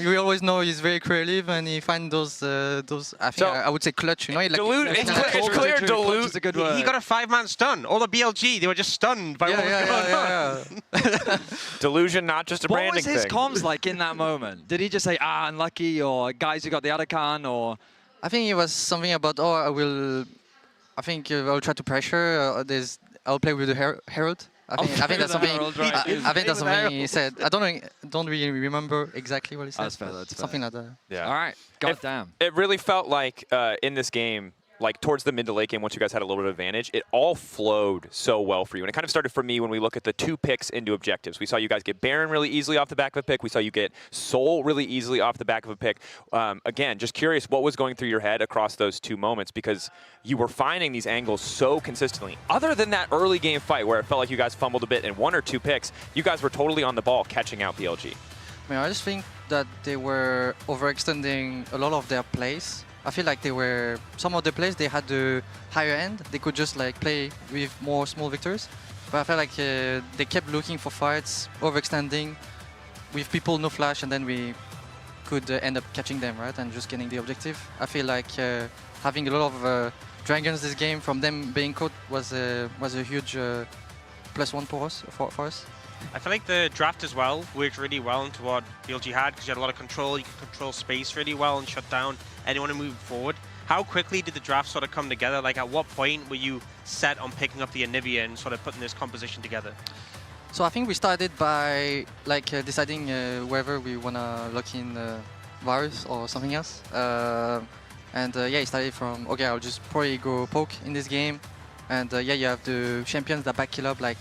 we always know he's very creative and he finds those I think I would say clutch. You know, it's clear Deluge is a good word. He got a 5-man stun. All the BLG, they were just stunned by what was going on. Delusion, not just a branding thing. What was his comms like in that moment? Did he just say, unlucky, or guys who got the Otacon, or? I think it was something about, I will try to pressure. I'll play with the Herald. I think that's something. I think that's something he said. I don't really remember exactly what he said. That's fair. Something like that. Yeah. All right. Goddamn. It really felt like in this game, like towards the mid to late game, once you guys had a little bit of advantage, it all flowed so well for you. And it kind of started for me when we look at the 2 picks into objectives. We saw you guys get Baron really easily off the back of a pick. We saw you get Soul really easily off the back of a pick. Again, just curious what was going through your head across those 2 moments, because you were finding these angles so consistently. Other than that early game fight where it felt like you guys fumbled a bit in 1 or 2 picks, you guys were totally on the ball catching out BLG. I mean, I just think that they were overextending a lot of their plays. I feel like some of the plays they had the higher end. They could just like play with more small victors. But I felt like they kept looking for fights, overextending, with people no flash, and then we could end up catching them, right, and just getting the objective. I feel like having a lot of dragons this game from them being caught was a huge +1 for us. I feel like the draft as well worked really well into what BLG had, because you had a lot of control. You could control space really well and shut down anyone who moved forward. How quickly did the draft sort of come together? Like, at what point were you set on picking up the Anivia and sort of putting this composition together? So I think we started by like deciding whether we wanna lock in Varus or something else. And yeah, it started from, okay, I'll just probably go poke in this game. And yeah, you have the champions that back kill up, like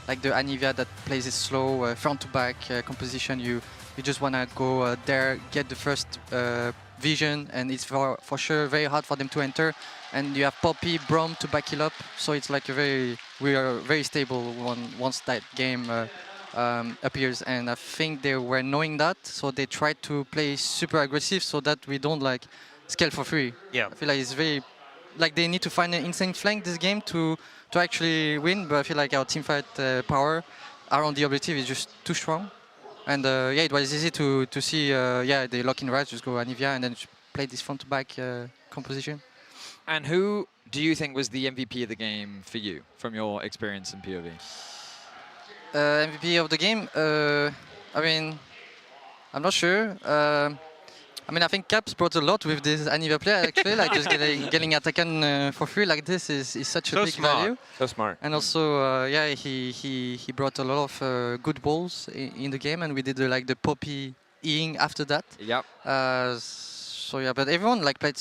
the Anivia that plays it slow, front to back composition. You just wanna go there, get the first vision, and it's for sure very hard for them to enter. And you have Poppy, Braum to back kill up, so it's like we are very stable once that game appears. And I think they were knowing that, so they tried to play super aggressive so that we don't like scale for free. Yeah. I feel like it's very, like they need to find an insane flank this game to actually win, but I feel like our teamfight power around the objective is just too strong. And yeah, it was easy to see, yeah, they lock in right, just go Anivia and then play this front-to-back composition. And who do you think was the MVP of the game for you, from your experience in POV? MVP of the game? I mean, I'm not sure. I mean, I think Caps brought a lot with this Anivia player, actually. Like, just getting attacked for free like this is such a big value. So smart. And also, yeah, he brought a lot of good balls in the game, and we did like the Poppy E-ing after that. Yep. So yeah, but everyone like played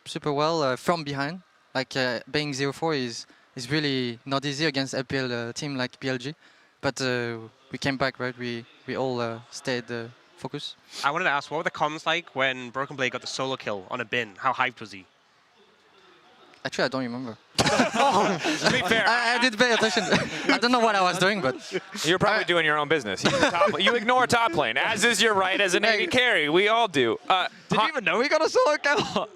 super well from behind. Like being 0-4 is really not easy against LPL team like PLG. But we came back, right? We all stayed focused. I wanted to ask, what were the comms like when Broken Blade got the solo kill on a bin? How hyped was he? Actually, I don't remember. To be fair, I did pay attention. I don't know what I was doing, but you're probably doing your own business. You ignore top lane, as is your right as an AD carry. We all do. Did you even know he got a solo kill?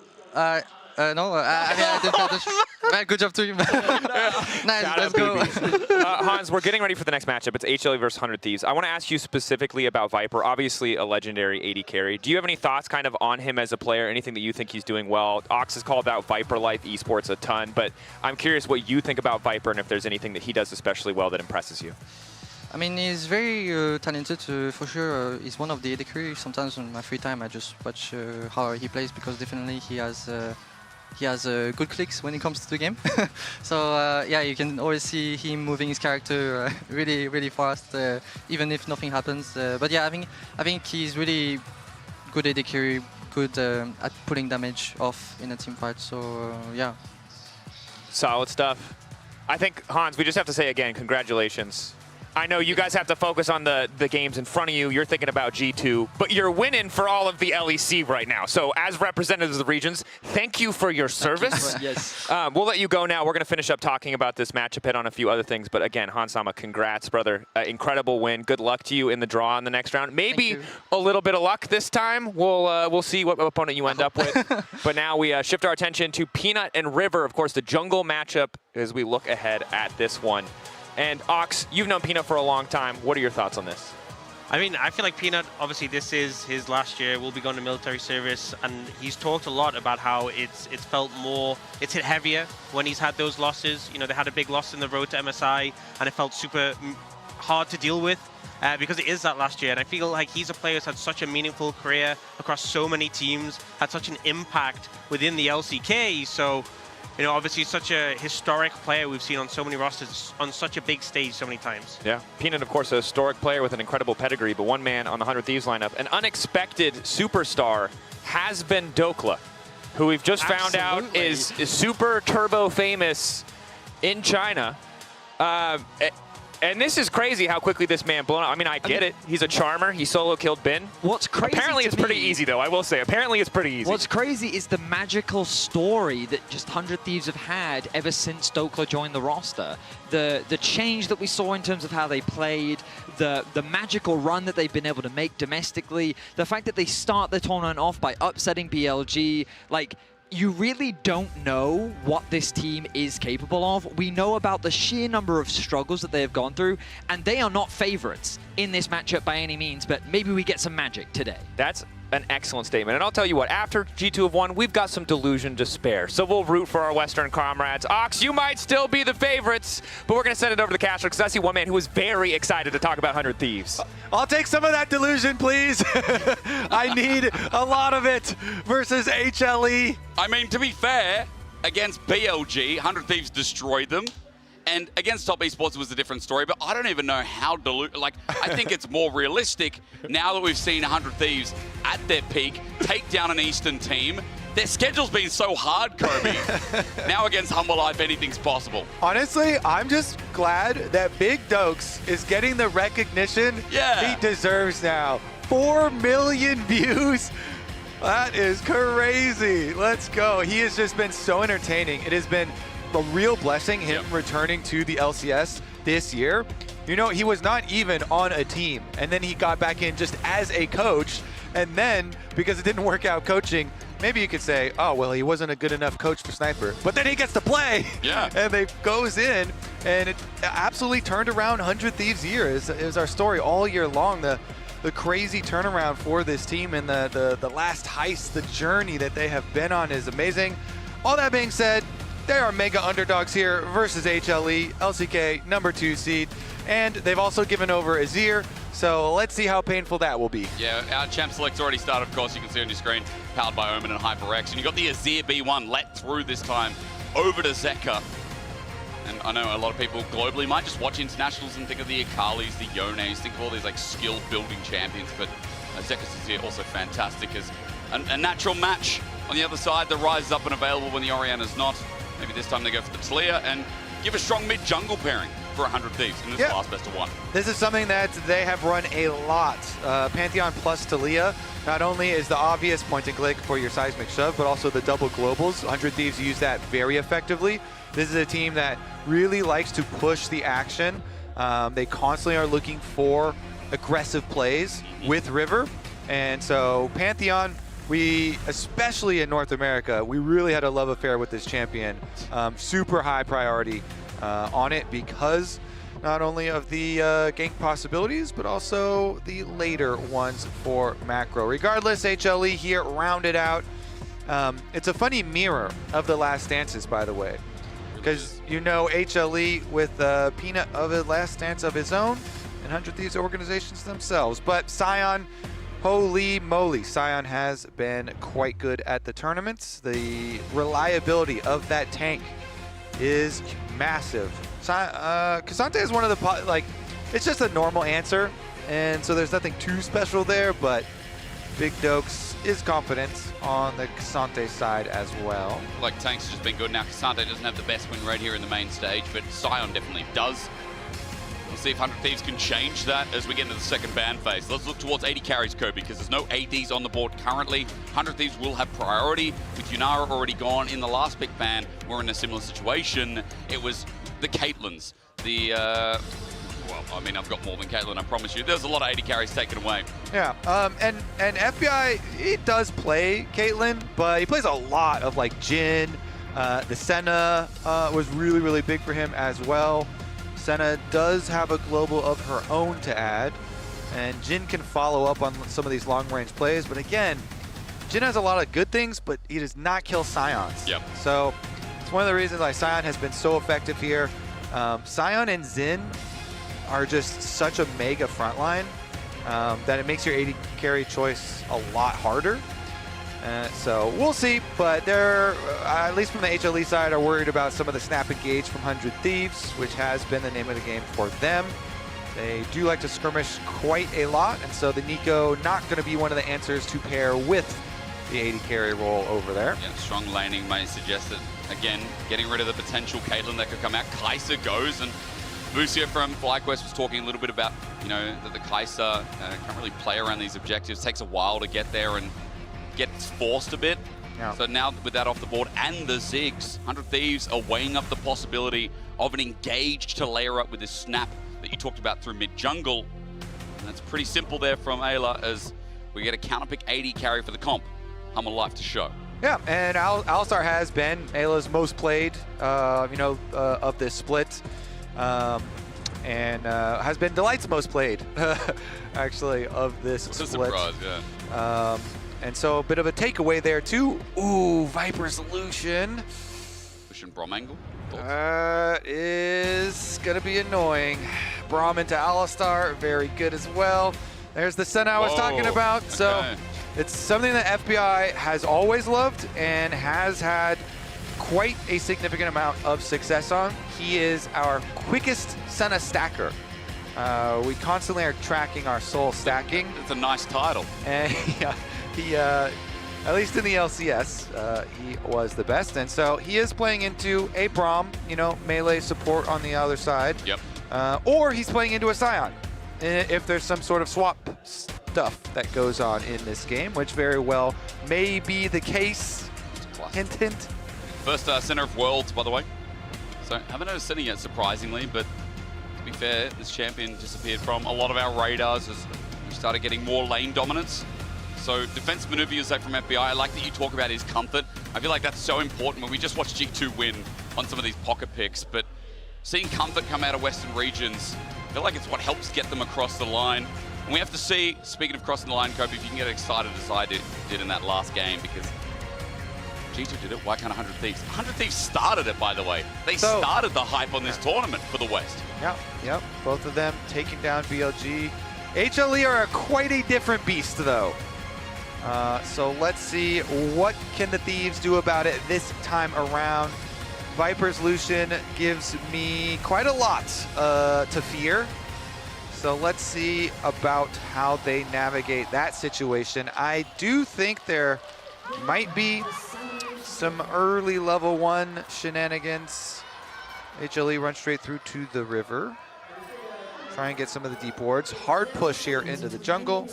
No, I mean, I did pay attention. Well, good job to you. Nice, let's go. Hans, we're getting ready for the next matchup. It's HLE versus 100 Thieves. I want to ask you specifically about Viper, obviously a legendary AD carry. Do you have any thoughts kind of on him as a player, anything that you think he's doing well? Ox has called out Viper Life Esports a ton, but I'm curious what you think about Viper and if there's anything that he does especially well that impresses you. I mean, he's very talented, for sure. He's one of the AD carry. Sometimes in my free time, I just watch how he plays because definitely he has good clicks when it comes to the game. So yeah, you can always see him moving his character really fast, even if nothing happens. But yeah, I think he's really good AD carry, good at pulling damage off in a team fight. So yeah. Solid stuff. I think, Hans, we just have to say again, congratulations. I know you guys have to focus on the games in front of you. You're thinking about G2, but you're winning for all of the LEC right now. So as representatives of the regions, thank you for your service. Yes. We'll let you go now. We're going to finish up talking about this matchup, hit on a few other things. But again, Hansama, congrats, brother. Incredible win. Good luck to you in the draw in the next round. Maybe a little bit of luck this time. We'll see what opponent you end up with. But now we shift our attention to Peanut and River, of course, the jungle matchup as we look ahead at this one. And Ox, you've known Peanut for a long time. What are your thoughts on this? I mean, I feel like Peanut, obviously this is his last year, will be going to military service, and he's talked a lot about how it's felt more, it's hit heavier when he's had those losses. You know, they had a big loss in the road to MSI, and it felt super hard to deal with because it is that last year. And I feel like he's a player who's had such a meaningful career across so many teams, had such an impact within the LCK. So, you know, obviously such a historic player we've seen on so many rosters, on such a big stage so many times. Yeah, Peanut, of course, a historic player with an incredible pedigree, but one man on the 100 Thieves lineup. An unexpected superstar has been Dokla, who we've just found out is super turbo famous in China. And this is crazy how quickly this man blown up. I mean, I get it. He's a charmer. He solo killed Bin. What's crazy Apparently it's pretty easy, though, I will say. Apparently it's pretty easy. What's crazy is the magical story that just 100 Thieves have had ever since Dokla joined the roster. The change that we saw in terms of how they played, the magical run that they've been able to make domestically, the fact that they start the tournament off by upsetting BLG, like, you really don't know what this team is capable of. We know about the sheer number of struggles that they have gone through, and they are not favorites in this matchup by any means, but maybe we get some magic today. That's an excellent statement. And I'll tell you what, after G2 have won, we've got some delusion to spare. So we'll root for our Western comrades. Ox, you might still be the favorites, but we're going to send it over to Castro because I see one man who is very excited to talk about 100 Thieves. I'll take some of that delusion, please. I need a lot of it versus HLE. I mean, to be fair, against BLG, 100 Thieves destroyed them. And against Top Esports was a different story, but I don't even know how like, I think it's more realistic now that we've seen 100 Thieves at their peak take down an Eastern team. Their schedule's been so hard, Kobe. Now against Humble Life, anything's possible. Honestly, I'm just glad that Big Dokes is getting the recognition he deserves now. 4 million views. That is crazy. Let's go. He has just been so entertaining. It has been a real blessing, him returning to the LCS this year. You know, he was not even on a team, and then he got back in just as a coach, and then, because it didn't work out coaching, maybe you could say, oh, well, he wasn't a good enough coach for Sniper. But then he gets to play. Yeah. And they goes in, and it absolutely turned around 100 Thieves year. Is our story all year long. The crazy turnaround for this team and the last heist, the journey that they have been on is amazing. All that being said, they are mega underdogs here versus HLE, LCK, #2 seed. And they've also given over Azir. So let's see how painful that will be. Yeah, our champ select's already started, of course, you can see on your screen, powered by Omen and HyperX. And you got the Azir B1 let through this time over to Zeka. And I know a lot of people globally might just watch internationals and think of the Akalis, the Yones, think of all these like skill building champions, but Zeka's Azir also fantastic as a natural match on the other side. The Rise is up and available when the Orianna's not. Maybe this time they go for the Talia and give a strong mid-jungle pairing for 100 Thieves in this last best of one. This is something that they have run a lot. Pantheon plus Talia not only is the obvious point and click for your seismic shove, but also the double globals. 100 Thieves use that very effectively. This is a team that really likes to push the action. They constantly are looking for aggressive plays with River. And so Pantheon, we, especially in North America, we really had a love affair with this champion. Super high priority on it because not only of the gank possibilities, but also the later ones for macro. Regardless, HLE here rounded out. It's a funny mirror of the Last Dances, by the way, because you know HLE with Peanut of a Last Dance of his own and 100 Thieves organizations themselves. But Sion, holy moly, Sion has been quite good at the tournaments. The reliability of that tank is massive. K'Sante is one of the, like, it's just a normal answer, and so there's nothing too special there, but Big Dokes is confident on the K'Sante side as well. Like, tanks has just been good. Now, K'Sante doesn't have the best win rate here in the main stage, but Sion definitely does. We'll see if 100 Thieves can change that as we get into the second ban phase. Let's look towards 80 carries, Kobe, because there's no ADs on the board currently. 100 Thieves will have priority. With Yunara already gone in the last pick ban, we're in a similar situation. It was the Caitlyn's, well, I mean, I've got more than Caitlyn, I promise you. There's a lot of 80 carries taken away. Yeah, and FBI, he does play Caitlyn, but he plays a lot of like Jhin. The Senna was really, really big for him as well. Senna does have a global of her own to add, and Jhin can follow up on some of these long-range plays, but again, Jhin has a lot of good things, but he does not kill Scions. Yep. So it's one of the reasons why Sion has been so effective here. Sion and Xin are just such a mega frontline that it makes your 80 carry choice a lot harder. So we'll see, but they're, at least from the HLE side, are worried about some of the snap engage from 100 Thieves, which has been the name of the game for them. They do like to skirmish quite a lot, and so the Nico not going to be one of the answers to pair with the 80 carry role over there. Yeah, strong laning may suggest that, again, getting rid of the potential Caitlyn that could come out. Kai'Sa goes, and Lucia from FlyQuest was talking a little bit about, you know, that the Kai'Sa can't really play around these objectives. It takes a while to get there and gets forced a bit. Yeah. So now with that off the board and the Ziggs, 100 Thieves are weighing up the possibility of an engage to layer up with this snap that you talked about through mid-jungle. And that's pretty simple there from Ayla as we get a counterpick 80 carry for the comp. Humble Life to show. Yeah, and Alistar has been Ayla's most played, of this split. And has been Delight's most played, actually, of this split. Surprise, yeah. And so a bit of a takeaway there too. Ooh, Viper's Lucian. Lucian Brom angle. Is gonna be annoying. Brom into Alistar, very good as well. There's the Senna I was talking about. Okay. So it's something that FBI has always loved and has had quite a significant amount of success on. He is our quickest Senna stacker. We constantly are tracking our soul stacking. It's a nice title. And yeah, he at least in the LCS, he was the best. And so he is playing into a Braum, you know, melee support on the other side. Yep. Or he's playing into a Scion, if there's some sort of swap stuff that goes on in this game, which very well may be the case. Hint, hint. First Center of Worlds, by the way. So haven't noticed any yet, surprisingly, but to be fair, this champion disappeared from a lot of our radars as we started getting more lane dominance. So defense maneuver you say from FBI, I like that you talk about his comfort. I feel like that's so important when we just watched G2 win on some of these pocket picks, but seeing comfort come out of Western regions, I feel like it's what helps get them across the line. And we have to see, speaking of crossing the line, Kobe, if you can get excited as I did in that last game, because G2 did it, why can't 100 Thieves? 100 Thieves started it, by the way. They started the hype on this tournament for the West. Yep. Both of them taking down BLG. HLE are quite a different beast, though. So let's see, what can the Thieves do about it this time around? Viper's Lucian gives me quite a lot to fear. So let's see about how they navigate that situation. I do think there might be some early level 1 shenanigans. HLE run straight through to the river. Try and get some of the deep wards. Hard push here into the jungle.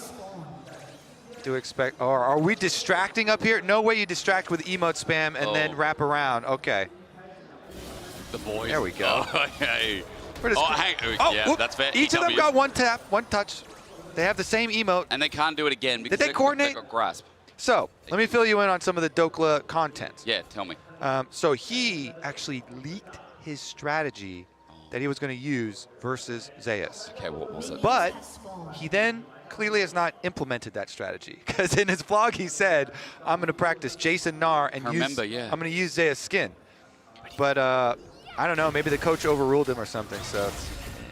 Do expect, or are we distracting up here? No way you distract with emote spam and then wrap around. Okay. The boys. There we go. Okay. That's fair. Each of them got one tap, one touch. They have the same emote. And they can't do it again because Did they coordinate? They got grasp. So, let me fill you in on some of the Dokla content. Yeah, tell me. So he actually leaked his strategy that he was going to use versus Zeus. Okay, what was it? But he then clearly has not implemented that strategy, because in his vlog he said, I'm going to practice Jason Nar and I'm going to use Zeus skin. But I don't know, maybe the coach overruled him or something, so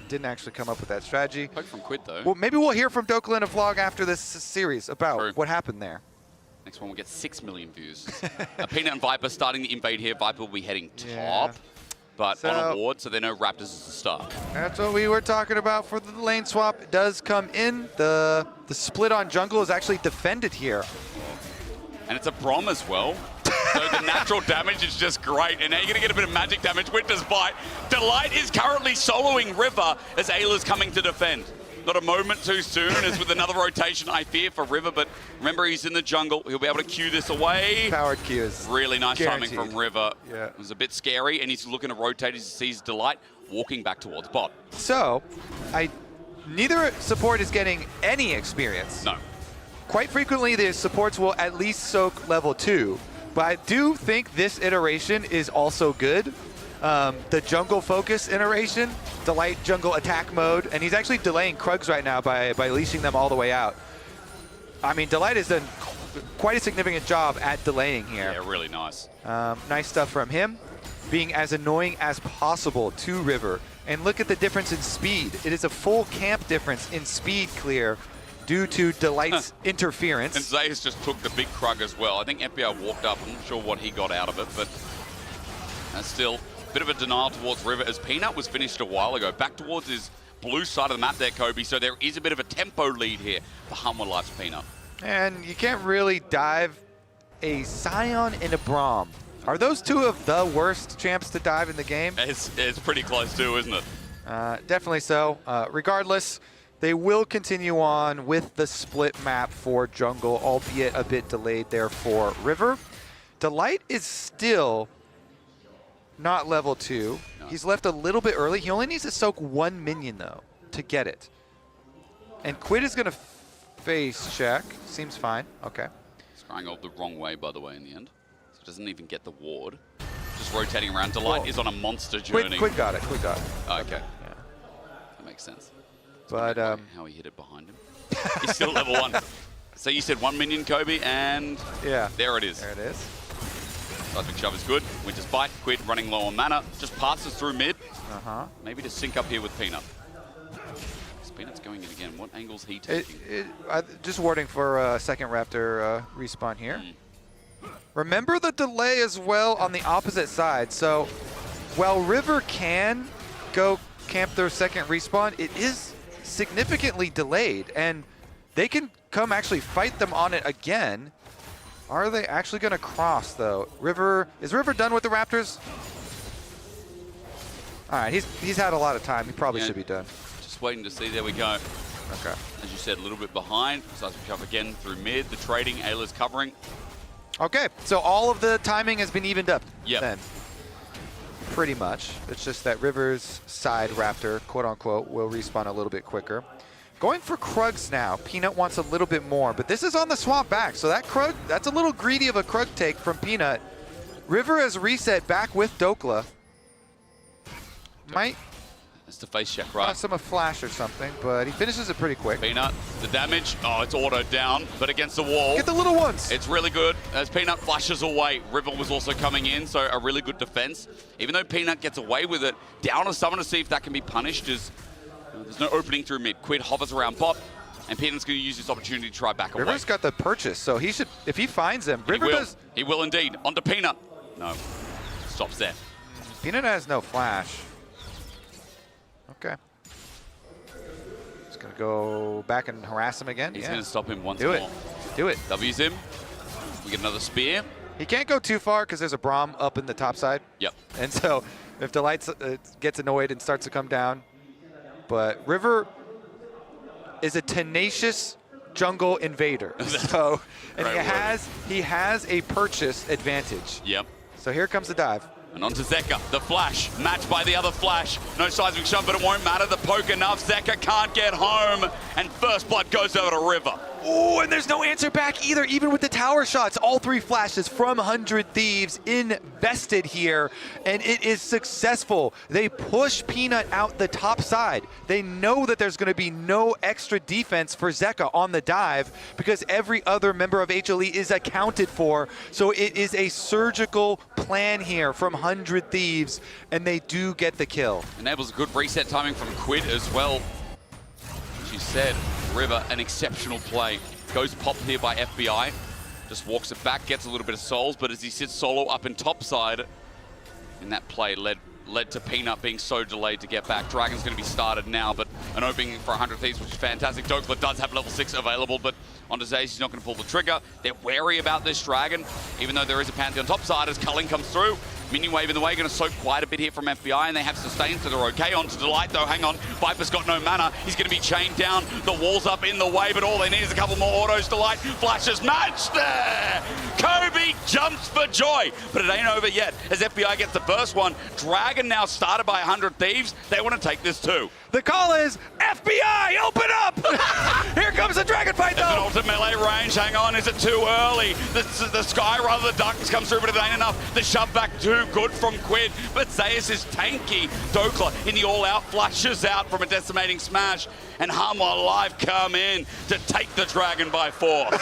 didn't actually come up with that strategy. Poke from Quid, though. Well, maybe we'll hear from Dokla in a vlog after this series about what happened there. Next one will get 6 million views. Peanut and Viper starting the invade here. Viper will be heading top, but on a ward, so they know Raptors is the start. That's what we were talking about for the lane swap. It does come in. The split on jungle is actually defended here. And it's a Braum as well. So the natural damage is just great. And now you're going to get a bit of magic damage. Winter's Bite. Delight is currently soloing River as Ayla's coming to defend. Not a moment too soon, as with another rotation, I fear, for River. But remember, he's in the jungle. He'll be able to cue this away. Powered Q is really nice guaranteed. timing from River. Yeah. It was a bit scary, and he's looking to rotate as he sees Delight walking back towards bot. So, neither support is getting any experience. No. Quite frequently, the supports will at least soak level 2. But I do think this iteration is also good. The jungle focus iteration, Delight jungle attack mode, and he's actually delaying Krugs right now by leashing them all the way out. I mean, Delight has done quite a significant job at delaying here. Yeah, really nice. Nice stuff from him, being as annoying as possible to River. And look at the difference in speed. It is a full camp difference in speed clear due to Delight's interference. And Zeus just took the big Krug as well. I think FBI walked up. I'm not sure what he got out of it, but still a bit of a denial towards River as Peanut was finished a while ago. Back towards his blue side of the map there, Kobe. So there is a bit of a tempo lead here for Humble Life's Peanut. And you can't really dive a Scion and a Braum. Are those two of the worst champs to dive in the game? It's pretty close too, isn't it? Definitely so. Regardless, they will continue on with the split map for jungle, albeit a bit delayed there for River. Delight is still not level 2. No. He's left a little bit early. He only needs to soak 1 minion, though, to get it. And Quid is going to face check. Seems fine. Okay. Scrying off the wrong way, by the way, in the end. So it doesn't even get the ward. Just rotating around. Delight is on a monster journey. Quid got it. Quid got it. Oh, okay. Yeah. That makes sense. But how he hit it behind him. He's still level 1. So you said 1 minion, Kobe, and there it is. There it is. Seismic Shove is good. Winter's Bite, Quid running low on mana. Just passes through mid. Maybe to sync up here with Peanut. Peanut's going in again. What angle's he taking? Just warding for second Raptor respawn here. Remember the delay as well on the opposite side. So while River can go camp their second respawn, it is significantly delayed, and they can come actually fight them on it again. Are they actually going to cross, though? Is River done with the Raptors? All right, he's had a lot of time. He probably should be done. Just waiting to see. There we go. Okay. As you said, a little bit behind. Decides to come again through mid. The trading, Ayla's covering. Okay, so all of the timing has been evened up then. Yep. Pretty much. It's just that River's side Raptor, quote unquote, will respawn a little bit quicker. Going for Krugs now. Peanut wants a little bit more, but this is on the swamp back. So that Krug, that's a little greedy of a Krug take from Peanut. River has reset back with Dokla. Might It's the face check, right? some a flash or something, but he finishes it pretty quick. Peanut, the damage, oh, it's autoed down, but against the wall. Get the little ones. It's really good as Peanut flashes away. River was also coming in, so a really good defense. Even though Peanut gets away with it, down to someone to see if that can be punished as there's no opening through mid. Quid hovers around bot, and Peanut's going to use this opportunity to try back away. River's got the purchase, so he should, if he finds him, River does. He will indeed. Onto Peanut. No, stops there. Peanut has no flash. Okay. He's going to go back and harass him again. He's going to stop him once Do more. it. Do it. W's him. We get another spear. He can't go too far because there's a Braum up in the top side. Yep. And so if Delight gets annoyed and starts to come down. But River is a tenacious jungle invader. So, and he has a purchase advantage. Yep. So here comes the dive. And onto Zeka, the flash, matched by the other flash. No seismic shot, but it won't matter. The poke enough. Zeka can't get home, and first blood goes over to River. Oh, and there's no answer back either, even with the tower shots. All three flashes from 100 Thieves invested here, and it is successful. They push Peanut out the top side. They know that there's going to be no extra defense for Zeka on the dive because every other member of HLE is accounted for. So it is a surgical plan here from 100 Thieves, and they do get the kill. Enables a good reset timing from Quid as well. She said, River, an exceptional play. Goes pop here by FBI. Just walks it back, gets a little bit of souls, but as he sits solo up in top side, in that play led to Peanut being so delayed to get back. Dragon's going to be started now, but an opening for 100 Thieves, which is fantastic. Dokla does have level 6 available, but onto Zaze, he's not going to pull the trigger. They're wary about this Dragon, even though there is a Pantheon top side as Culling comes through. Minion wave in the way, going to soak quite a bit here from FBI, and they have sustain, so they're okay. On to Delight, though. Hang on. Viper's got no mana. He's going to be chained down. The wall's up in the way, but all they need is a couple more autos. Delight flashes match there. Kobe jumps for joy, but it ain't over yet as FBI gets the first one. Dragon now started by 100 Thieves. They want to take this too. The call is FBI, open up! Here comes the Dragon fight, though! It's an ultimate melee range. Hang on, is it too early? The Sky, rather, the Darkness comes through, but it ain't enough. The shove back too good from Quid, but Zayas is tanky. Dokla in the all-out flashes out from a decimating smash, and Hammer Live come in to take the Dragon by force.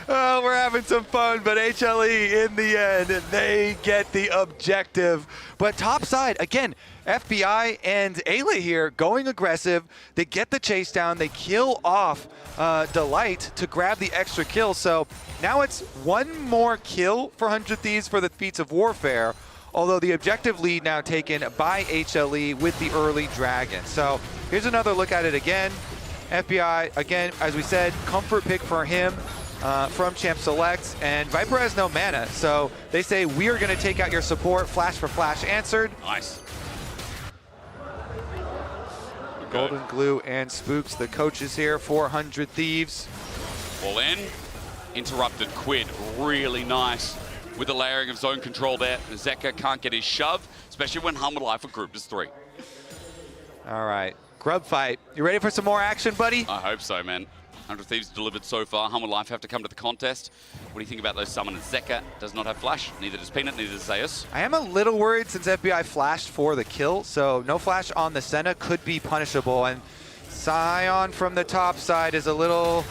Oh, we're having some fun, but HLE in the end, they get the objective. But topside, again, FBI and Ayla here going aggressive. They get the chase down. They kill off Delight to grab the extra kill. So now it's one more kill for 100 Thieves for the Feats of Warfare, although the objective lead now taken by HLE with the early Dragon. So here's another look at it again. FBI, again, as we said, comfort pick for him from Champ Select, and Viper has no mana, so they say, we are going to take out your support. Flash for flash answered. Nice. Golden Glue and Spooks, the coaches here, 400 Thieves. All in. Interrupted Quid, really nice. With the layering of zone control there, Zeka can't get his shove, especially when Humble Life are grouped as 3. All right, grub fight. You ready for some more action, buddy? I hope so, man. 100 Thieves delivered so far. Humble Life have to come to the contest. What do you think about those summoners? Zeka does not have flash. Neither does Peanut, neither does Zeus. I am a little worried since FBI flashed for the kill, so no flash on the Senna could be punishable. And Scion from the top side is a little...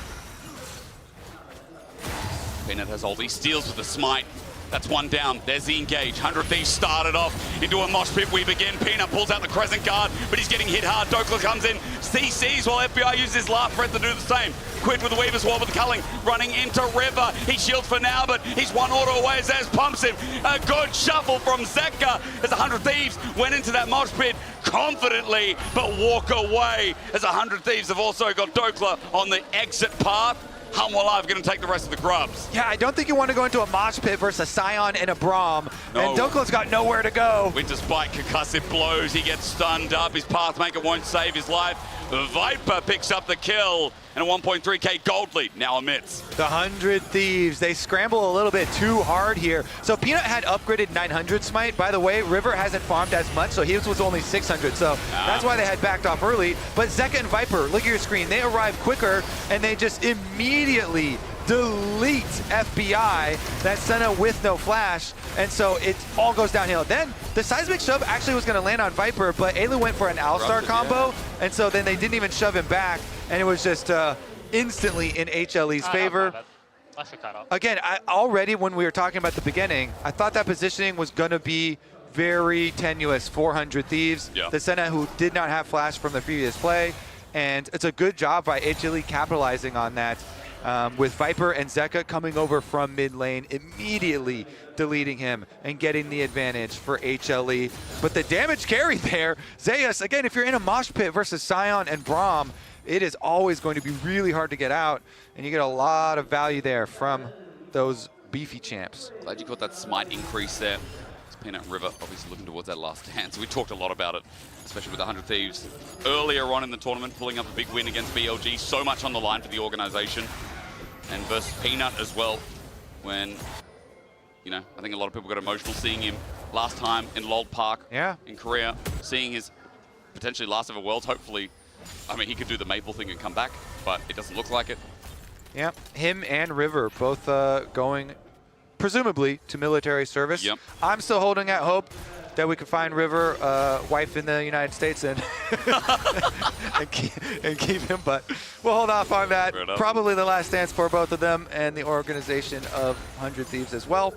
Peanut has ult. He steals with the smite. That's one down. There's the engage. 100 Thieves started off into a mosh pit weave again. Peanut pulls out the crescent guard, but he's getting hit hard. Dokla comes in, CCs while FBI uses his last breath to do the same. Quid with the Weaver's Wall with the culling, running into River. He shields for now, but he's one auto away as Zaz pumps him. A good shuffle from Zeka as 100 Thieves went into that mosh pit confidently, but walk away as 100 Thieves have also got Dokla on the exit path. Live going to take the rest of the grubs. Yeah, I don't think you want to go into a mosh pit versus a Scion and a Braum. No. And Dokla's got nowhere to go. Winter Spike, concussive blows. He gets stunned up. His Pathmaker won't save his life. Viper picks up the kill. And a 1.3k gold lead now amidst. The 100 Thieves, they scramble a little bit too hard here. So Peanut had upgraded 900 smite. By the way, River hasn't farmed as much, so his was only 600. So that's why they had backed off early. But Zeka and Viper, look at your screen, they arrive quicker and they just immediately delete FBI, that Senna with no flash, and so it all goes downhill. Then the seismic shove actually was going to land on Viper, but Ayla went for an Alistar combo, and so then they didn't even shove him back, and it was just instantly in HLE's favor. Again, already when we were talking about the beginning, I thought that positioning was going to be very tenuous. 400 Thieves, the Senna who did not have flash from the previous play, and it's a good job by HLE capitalizing on that. With Viper and Zeka coming over from mid lane, immediately deleting him and getting the advantage for HLE. But the damage carry there, Zeus, again, if you're in a mosh pit versus Scion and Braum, it is always going to be really hard to get out, and you get a lot of value there from those beefy champs. Glad you caught that smite increase there. It's Peanut and River obviously looking towards that last dance. We talked a lot about it, especially with the 100 Thieves earlier on in the tournament, pulling up a big win against BLG. So much on the line for the organization. And versus Peanut as well, when, you know, I think a lot of people got emotional seeing him last time in LoL Park in Korea, seeing his potentially last ever Worlds. Hopefully, I mean, he could do the Maple thing and come back, but it doesn't look like it. Yeah, him and River both going, presumably, to military service. I'm still holding out hope that we could find River wife in the United States and and keep him, but we'll hold off on that. Probably the last dance for both of them and the organization of 100 Thieves as well.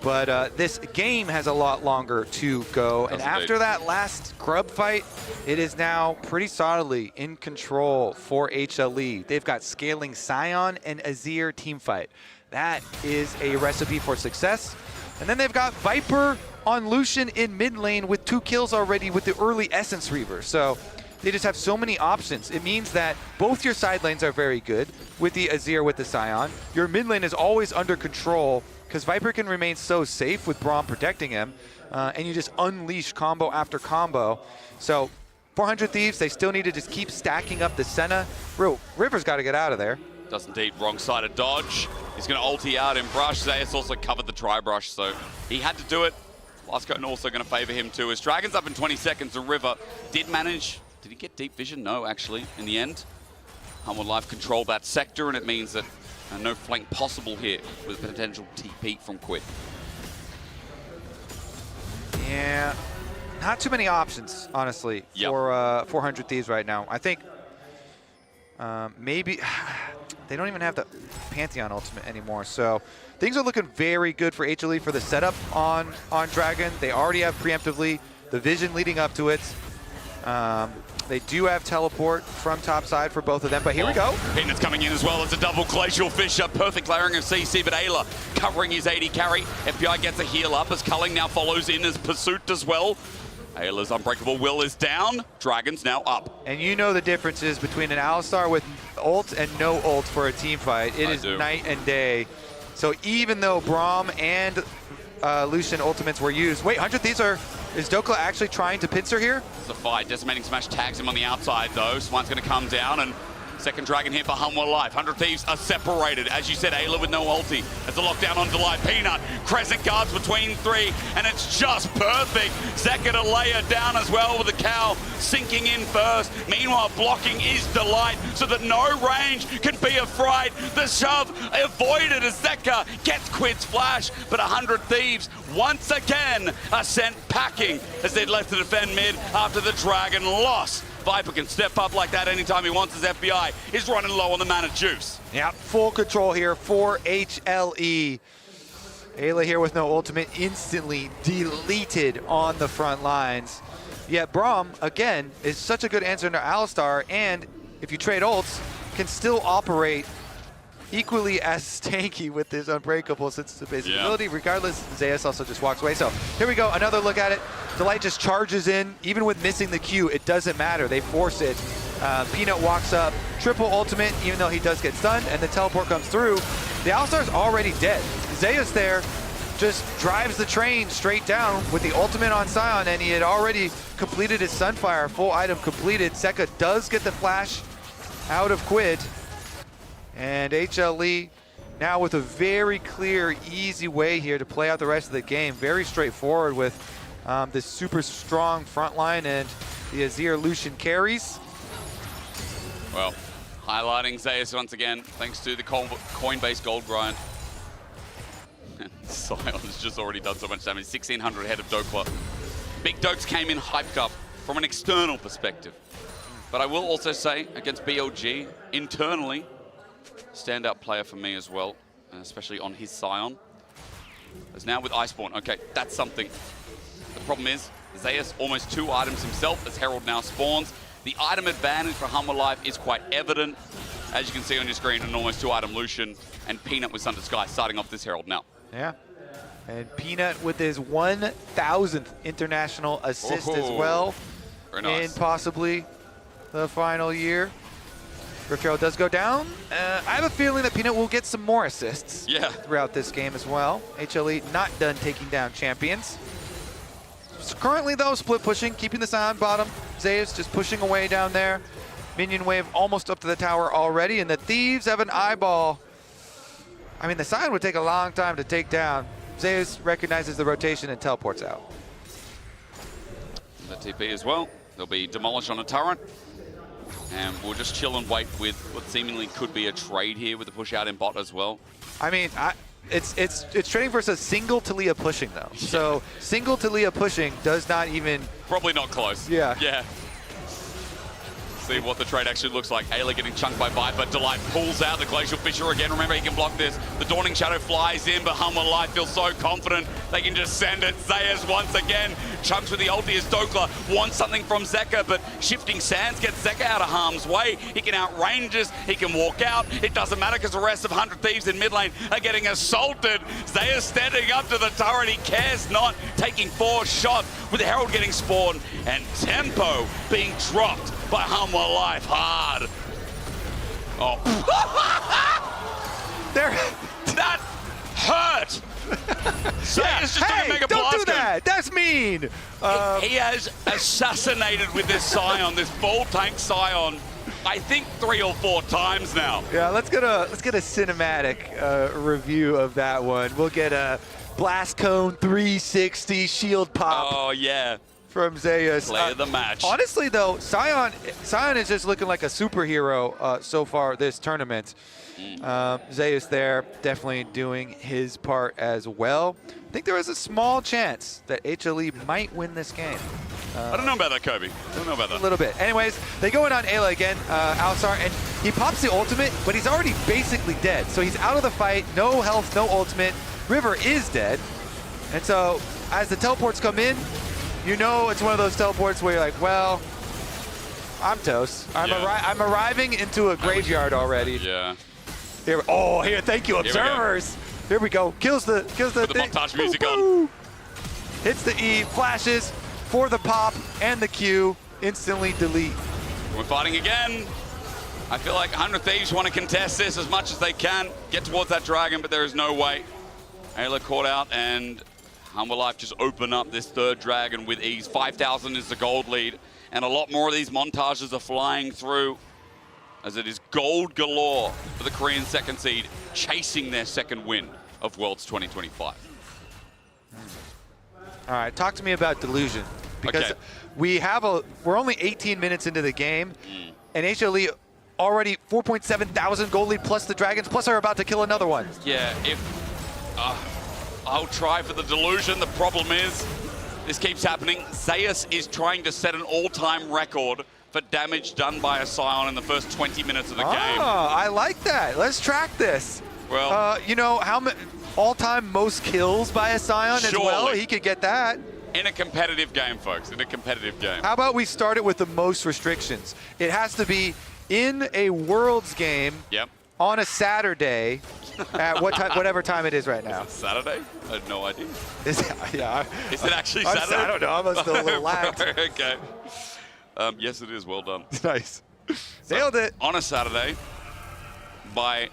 But this game has a lot longer to go, and after that last grub fight, it is now pretty solidly in control for HLE. They've got scaling Scion and Azir teamfight. That is a recipe for success. And then they've got Viper on Lucian in mid lane with 2 kills already with the early Essence Reaver. So they just have so many options. It means that both your side lanes are very good with the Azir, with the Scion. Your mid lane is always under control because Viper can remain so safe with Braum protecting him. And you just unleash combo after combo. So 400 Thieves, they still need to just keep stacking up the Senna. River's got to get out of there. Does indeed. Wrong-sided dodge. He's going to ulti out in Brush. Zeus also covered the tri-brush, so he had to do it. Last cone also going to favor him too. As Dragon's up in 20 seconds, and River did manage. Did he get deep vision? No, actually, in the end. Live controlled that sector, and it means that no flank possible here with potential TP from Quid. Yeah, not too many options, honestly, for 400 Thieves right now. I think maybe they don't even have the Pantheon ultimate anymore, so things are looking very good for HLE for the setup on Dragon. They already have preemptively the vision leading up to it. They do have teleport from top side for both of them, but here we go. Peanut's coming in as well as a double glacial fissure. Perfect layering of CC, but Ayla covering his 80 carry. FBI gets a heal up as Culling now follows in as Pursuit as well. Ayla's Unbreakable Will is down. Dragon's now up. And you know the differences between an Alistar with ult and no ult for a team fight. It is night and day. So even though Braum and Lucian ultimates were used. Wait, 100 Thieves is Dokla actually trying to pincer here? It's a fight. Decimating Smash tags him on the outside though. Swine's going to come down, and second Dragon here for Humwa Life. 100 Thieves are separated. As you said, Ayla with no ulti. As the lockdown on Delight. Peanut, Crescent guards between 3, and it's just perfect. Zeka to lay her down as well with the cow sinking in first. Meanwhile, blocking is Delight so that no range can be a fright. The shove avoided as Zeka gets Quid's flash, but 100 Thieves once again are sent packing as they'd left to defend mid after the Dragon loss. Viper can step up like that anytime he wants as FBI is running low on the mana juice. Yeah, full control here for HLE. Ayla here with no ultimate, instantly deleted on the front lines. Yet Braum, again, is such a good answer to Alistar, and if you trade ults, can still operate equally as tanky with his Unbreakable since it's a basic ability. Regardless, Zeus also just walks away. So here we go, another look at it. Delight just charges in. Even with missing the Q, it doesn't matter. They force it. Peanut walks up, triple ultimate, even though he does get stunned, and the teleport comes through. The Alistar's already dead. Zeus there just drives the train straight down with the ultimate on Sion, and he had already completed his Sunfire, full item completed. Zeka does get the flash out of Quid, and HLE now with a very clear, easy way here to play out the rest of the game. Very straightforward with this super strong front line and the Azir Lucian carries. Well, highlighting Zeus once again, thanks to the coin-based gold grind. And Sion's just already done so much damage, 1,600 ahead of Dokla. Big Dokes came in hyped up from an external perspective. But I will also say, against BLG, internally, standout player for me as well, especially on his Sion. As now with Iceborne, okay, that's something. The problem is, Zeus almost 2 items himself as Herald now spawns. The item advantage for Humble Life is quite evident. As you can see on your screen, an almost 2 item Lucian and Peanut with Sunder Sky starting off this Herald now. Yeah, and Peanut with his 1,000th international assist as well. Very nice. In possibly the final year. Rift Herald does go down. I have a feeling that Peanut will get some more assists throughout this game as well. HLE not done taking down champions. So currently though, split pushing, keeping the Sion bottom. Zeus just pushing away down there. Minion wave almost up to the tower already, and the Thieves have an eyeball. I mean, the Sion would take a long time to take down. Zeus recognizes the rotation and teleports out. The TP as well. They'll be demolished on a turret. And we'll just chill and wait with what seemingly could be a trade here with the push out in bot as well. I mean, it's trading versus single Talia pushing though. So single Talia pushing does not even... Probably not close. Yeah. Yeah. See what the trade actually looks like. Ayla getting chunked by Viper. Delight pulls out the Glacial Fissure again. Remember, he can block this. The Dawning Shadow flies in, but Humble Life feels so confident they can just send it. Zeus once again chunks with the ulti as Dokla wants something from Zeka, but Shifting Sands gets Zeka out of harm's way. He can outrange us. He can walk out. It doesn't matter because the rest of 100 Thieves in mid lane are getting assaulted. Zeus standing up to the turret. He cares not, taking 4 shots with the Herald getting spawned and Tempo being dropped by Humble Life hard. Oh. That hurt. Zeus just took a mega don't do blast. that. That's mean. He has assassinated with this Sion, this full tank Sion, I think 3 or 4 times now. Yeah, let's get a cinematic review of that one. We'll get a Blast Cone 360 shield pop. Oh yeah. From Zeus. Play of the match. Honestly, though, Sion is just looking like a superhero so far this tournament. Zeus there, definitely doing his part as well. I think there is a small chance that HLE might win this game. I don't know about that, Kobe. I don't know about that. A little bit. Anyways, they go in on Ayla again, Alistar, and he pops the ultimate, but he's already basically dead. So he's out of the fight, no health, no ultimate. River is dead. And so as the teleports come in, you know it's one of those teleports where you're like, well, I'm toast. I'm arriving into a graveyard already. Yeah. Here, thank you, observers. Here we go. Kills the Put the montage music on. Hits the E, flashes for the pop and the Q. Instantly delete. We're fighting again. I feel like 100 Thieves want to contest this as much as they can. Get towards that dragon, but there is no way. Ayla caught out, and Humble Life just open up this 3rd dragon with ease. 5,000 is the gold lead, and a lot more of these montages are flying through as it is gold galore for the Korean 2nd seed, chasing their 2nd win of Worlds 2025. All right, talk to me about Delusion. Because we're only 18 minutes into the game, and HLE already 4.7 thousand gold lead plus the dragons, plus are about to kill another one. Yeah, I'll try for the Delusion. The problem is, this keeps happening. Zeus is trying to set an all-time record for damage done by a Sion in the first 20 minutes of the game. I like that. Let's track this. Well, you know, all-time most kills by a Scion as well. Surely. He could get that. In a competitive game, folks, in a competitive game. How about we start it with the most restrictions? It has to be in a Worlds game on a Saturday at whatever time it is right now. Is it Saturday? I had no idea. Is it actually Saturday? I don't know. I'm still a little lagged. Okay. Yes, it is. Well done. Nice. Nailed it. On a Saturday by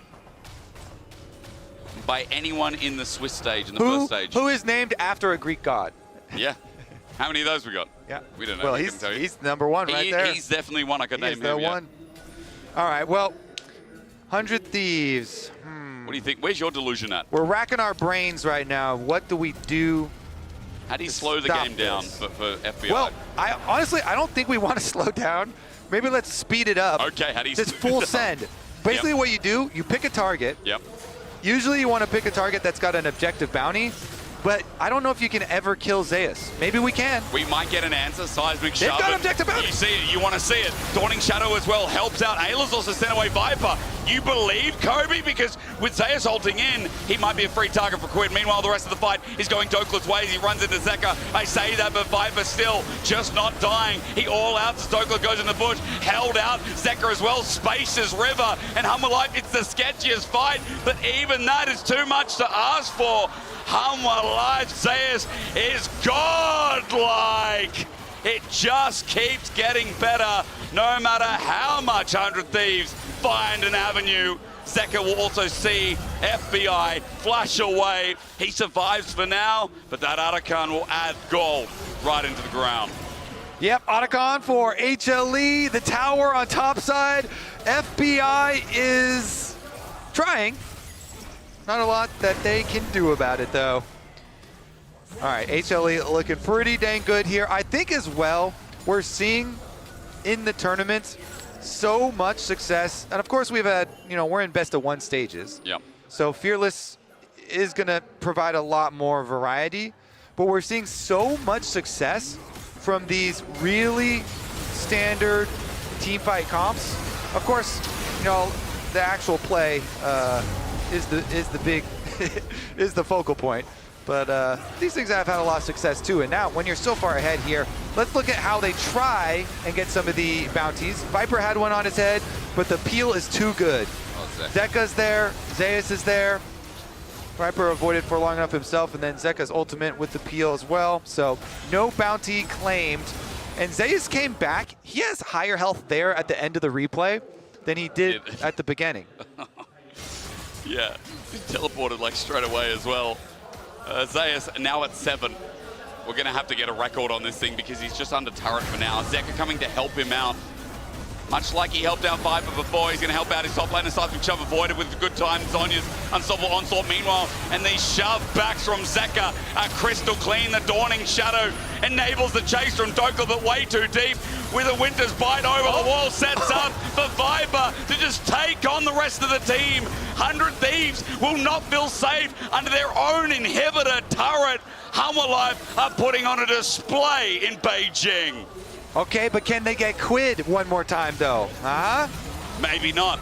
anyone in the Swiss stage, in the first stage. Who is named after a Greek god? Yeah. How many of those we got? Yeah. We don't know. Well, We can tell you. he's number one right there. He's definitely one I could name. He's the one. All right, well, 100 Thieves. What do you think? Where's your delusion at? We're racking our brains right now. What do we do? How do you slow the game down for FBI? Well, honestly, I don't think we want to slow down. Maybe let's speed it up. Okay, how do you Just speed it full up? send. Basically what you do, you pick a target. Yep. Usually you want to pick a target that's got an objective bounty, but I don't know if you can ever kill Zeus. Maybe we can. We might get an answer. Seismic They've shove. got objective bounty. You see it. You want to see it. Dawning Shadow as well helps out. Ayla's also sent away Viper. You believe Kobe? Because with Zeus ulting in, he might be a free target for Quid. Meanwhile, the rest of the fight is going Doklet's way as he runs into Zeka. I say that, but Viper still just not dying. He all out. Doklet goes in the bush. Held out. Zeka as well. Spaces River. And Hummer Life, it's the sketchiest fight. But even that is too much to ask for. Hummer Life Zeus is godlike. It just keeps getting better no matter how much 100 Thieves find an avenue. Zeka will also see FBI flash away. He survives for now, but that Arakan will add gold right into the ground. Yep, Otacon for HLE, the tower on top side. FBI is trying. Not a lot that they can do about it, though. All right, HLE looking pretty dang good here. I think as well, we're seeing in the tournament so much success. And of course, we've had, we're in best of 1 stages. Yep. So Fearless is going to provide a lot more variety. But we're seeing so much success from these really standard team fight comps. Of course, the actual play is the big is the focal point. But these things have had a lot of success too. And now, when you're so far ahead here, let's look at how they try and get some of the bounties. Viper had one on his head, but the peel is too good. Zeka's there, Zeus is there. Viper avoided for long enough himself, and then Zeka's ultimate with the peel as well. So no bounty claimed. And Zeus came back. He has higher health there at the end of the replay than he did at the beginning. Yeah, he teleported like straight away as well. Zeus now at 7. We're going to have to get a record on this thing because he's just under turret for now. Zeka coming to help him out. Much like he helped out Viper before, he's going to help out his top lane. And Seismic Shove avoided with a good time. Zonya's unstoppable onslaught. Meanwhile, and these shove backs from Zeka are crystal clean. The Dawning Shadow enables the chase from Doklet, but way too deep. With a Winter's Bite over the wall, sets up for Viper to just take on the rest of the team. 100 Thieves will not feel safe under their own inhibitor turret. Hummer Life are putting on a display in Beijing. Okay, but can they get Quid one more time, though? Huh? Maybe not.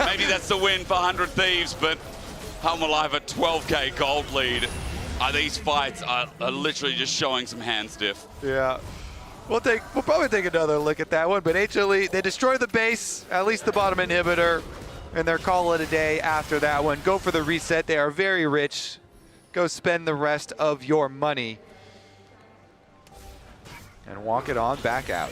Maybe that's the win for 100 Thieves, but Hummer Life at 12k gold lead. These fights are literally just showing some hand stiff. Yeah. We'll probably take another look at that one, but HLE, they destroy the base, at least the bottom inhibitor, and they're calling it a day after that one. Go for the reset. They are very rich. Go spend the rest of your money and walk it on back out.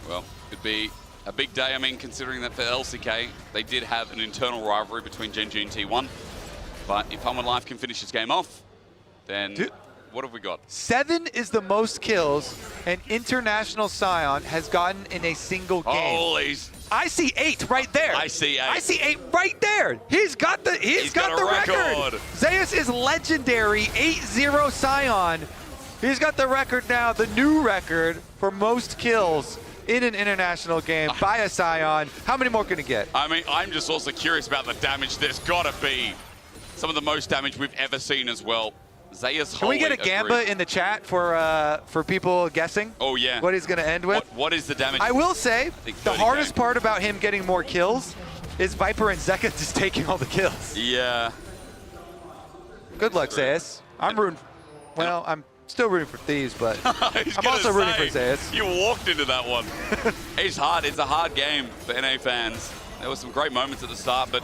Well, it'd be a big day. I mean, considering that for LCK, they did have an internal rivalry between Gen G and T1. But if Hummer Life can finish this game off, then what have we got? 7 is the most kills an international Scion has gotten in a single game. Holy! I see 8 right there. I see 8. I see 8 right there. He's got the record. Zeus is legendary, 8-0 Scion. He's got the record now, the new record for most kills in an international game by a Scion. How many more can he get? I mean, I'm just also curious about the damage. There's got to be some of the most damage we've ever seen as well. Zeus Can we get a Gamba in the chat for people guessing? Oh, yeah. What he's going to end with? What is the damage? I will say, the hardest part about him getting more kills is Viper and Zeka just taking all the kills. Yeah. Good luck, Zeus. I'm rooting. Well, I'm still rooting for Thieves, but I'm also rooting for Zeus. You walked into that one. It's hard. It's a hard game for NA fans. There were some great moments at the start, but